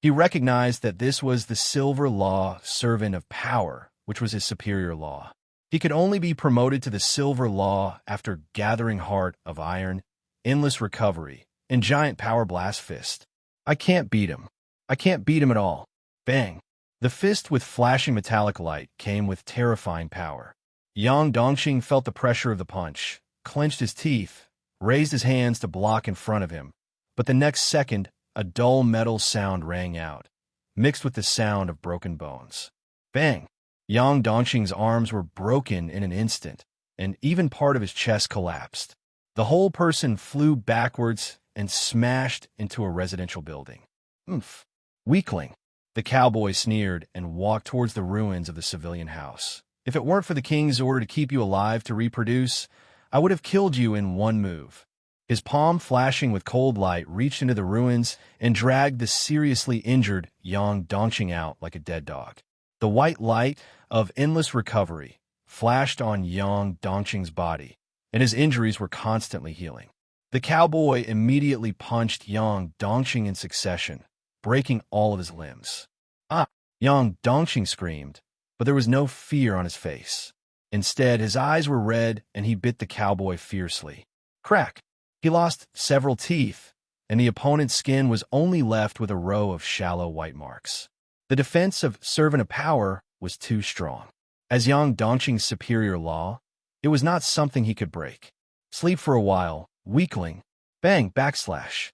He recognized that this was the silver law servant of power, which was his superior law. He could only be promoted to the silver law after gathering heart of iron, endless recovery, and giant power blast fist. I can't beat him. I can't beat him at all. Bang! The fist with flashing metallic light came with terrifying power. Yang Dongqing felt the pressure of the punch, clenched his teeth, raised his hands to block in front of him, but the next second, a dull metal sound rang out, mixed with the sound of broken bones. Bang! Yang Dongqing's arms were broken in an instant, and even part of his chest collapsed. The whole person flew backwards and smashed into a residential building. Oomph! Weakling! The cowboy sneered and walked towards the ruins of the civilian house. If it weren't for the king's order to keep you alive to reproduce, I would have killed you in one move. His palm, flashing with cold light, reached into the ruins and dragged the seriously injured Yang Dongqing out like a dead dog. The white light of endless recovery flashed on Yang Dongqing's body, and his injuries were constantly healing. The cowboy immediately punched Yang Dongqing in succession, breaking all of his limbs. Ah! Yang Dongqing screamed, but there was no fear on his face. Instead, his eyes were red, and he bit the cowboy fiercely. Crack! He lost several teeth, and the opponent's skin was only left with a row of shallow white marks. The defense of servant of power was too strong. As Yang Dongqing's superior law, it was not something he could break. Sleep for a while, weakling. Bang, backslash.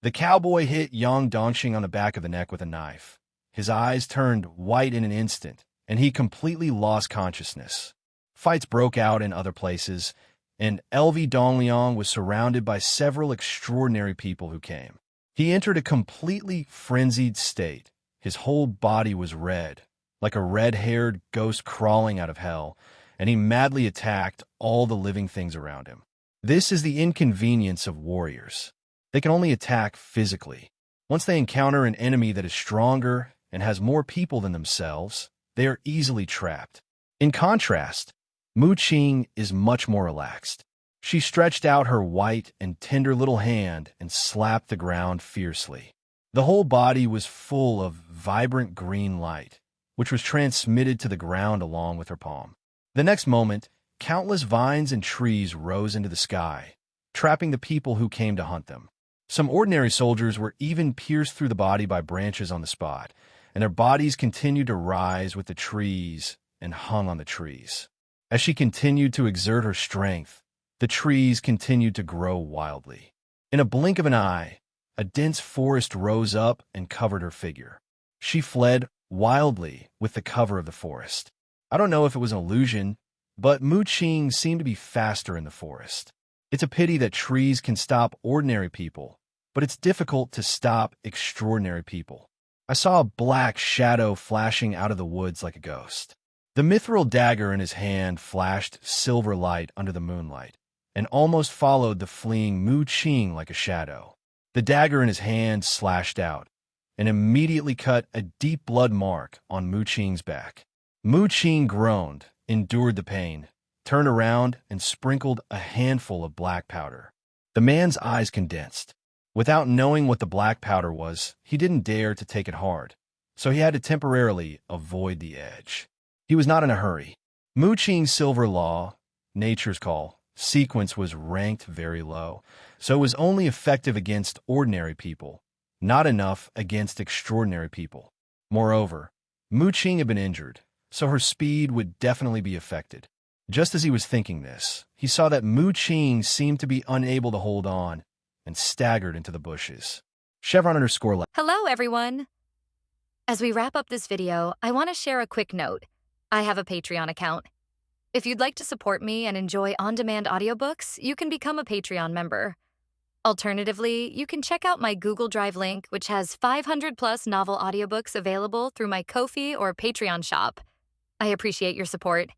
The cowboy hit Yang Dongqing on the back of the neck with a knife. His eyes turned white in an instant, and he completely lost consciousness. Fights broke out in other places, and LV Dongliang was surrounded by several extraordinary people who came. He entered a completely frenzied state. His whole body was red, like a red-haired ghost crawling out of hell, and he madly attacked all the living things around him. This is the inconvenience of warriors. They can only attack physically. Once they encounter an enemy that is stronger and has more people than themselves, they are easily trapped. In contrast, Mu Qing is much more relaxed. She stretched out her white and tender little hand and slapped the ground fiercely. The whole body was full of vibrant green light, which was transmitted to the ground along with her palm. The next moment, countless vines and trees rose into the sky, trapping the people who came to hunt them. Some ordinary soldiers were even pierced through the body by branches on the spot, and their bodies continued to rise with the trees and hung on the trees. As she continued to exert her strength, the trees continued to grow wildly. In a blink of an eye, a dense forest rose up and covered her figure. She fled wildly with the cover of the forest. I don't know if it was an illusion, but Mu Qing seemed to be faster in the forest. It's a pity that trees can stop ordinary people, but it's difficult to stop extraordinary people. I saw a black shadow flashing out of the woods like a ghost. The mithril dagger in his hand flashed silver light under the moonlight, and almost followed the fleeing Mu Qing like a shadow. The dagger in his hand slashed out, and immediately cut a deep blood mark on Mu Qing's back. Mu Qing groaned, endured the pain, turned around, and sprinkled a handful of black powder. The man's eyes condensed. Without knowing what the black powder was, he didn't dare to take it hard, so he had to temporarily avoid the edge. He was not in a hurry. Mu Qing's silver law, nature's call, sequence was ranked very low, so it was only effective against ordinary people, not enough against extraordinary people. Moreover, Mu Qing had been injured, so her speed would definitely be affected. Just as he was thinking this, he saw that Mu Qing seemed to be unable to hold on and staggered into the bushes. Chevron_. Hello, everyone. As we wrap up this video, I want to share a quick note. I have a Patreon account. If you'd like to support me and enjoy on-demand audiobooks, you can become a Patreon member. Alternatively, you can check out my Google Drive link, which has 500 plus novel audiobooks available through my Ko-fi or Patreon shop. I appreciate your support.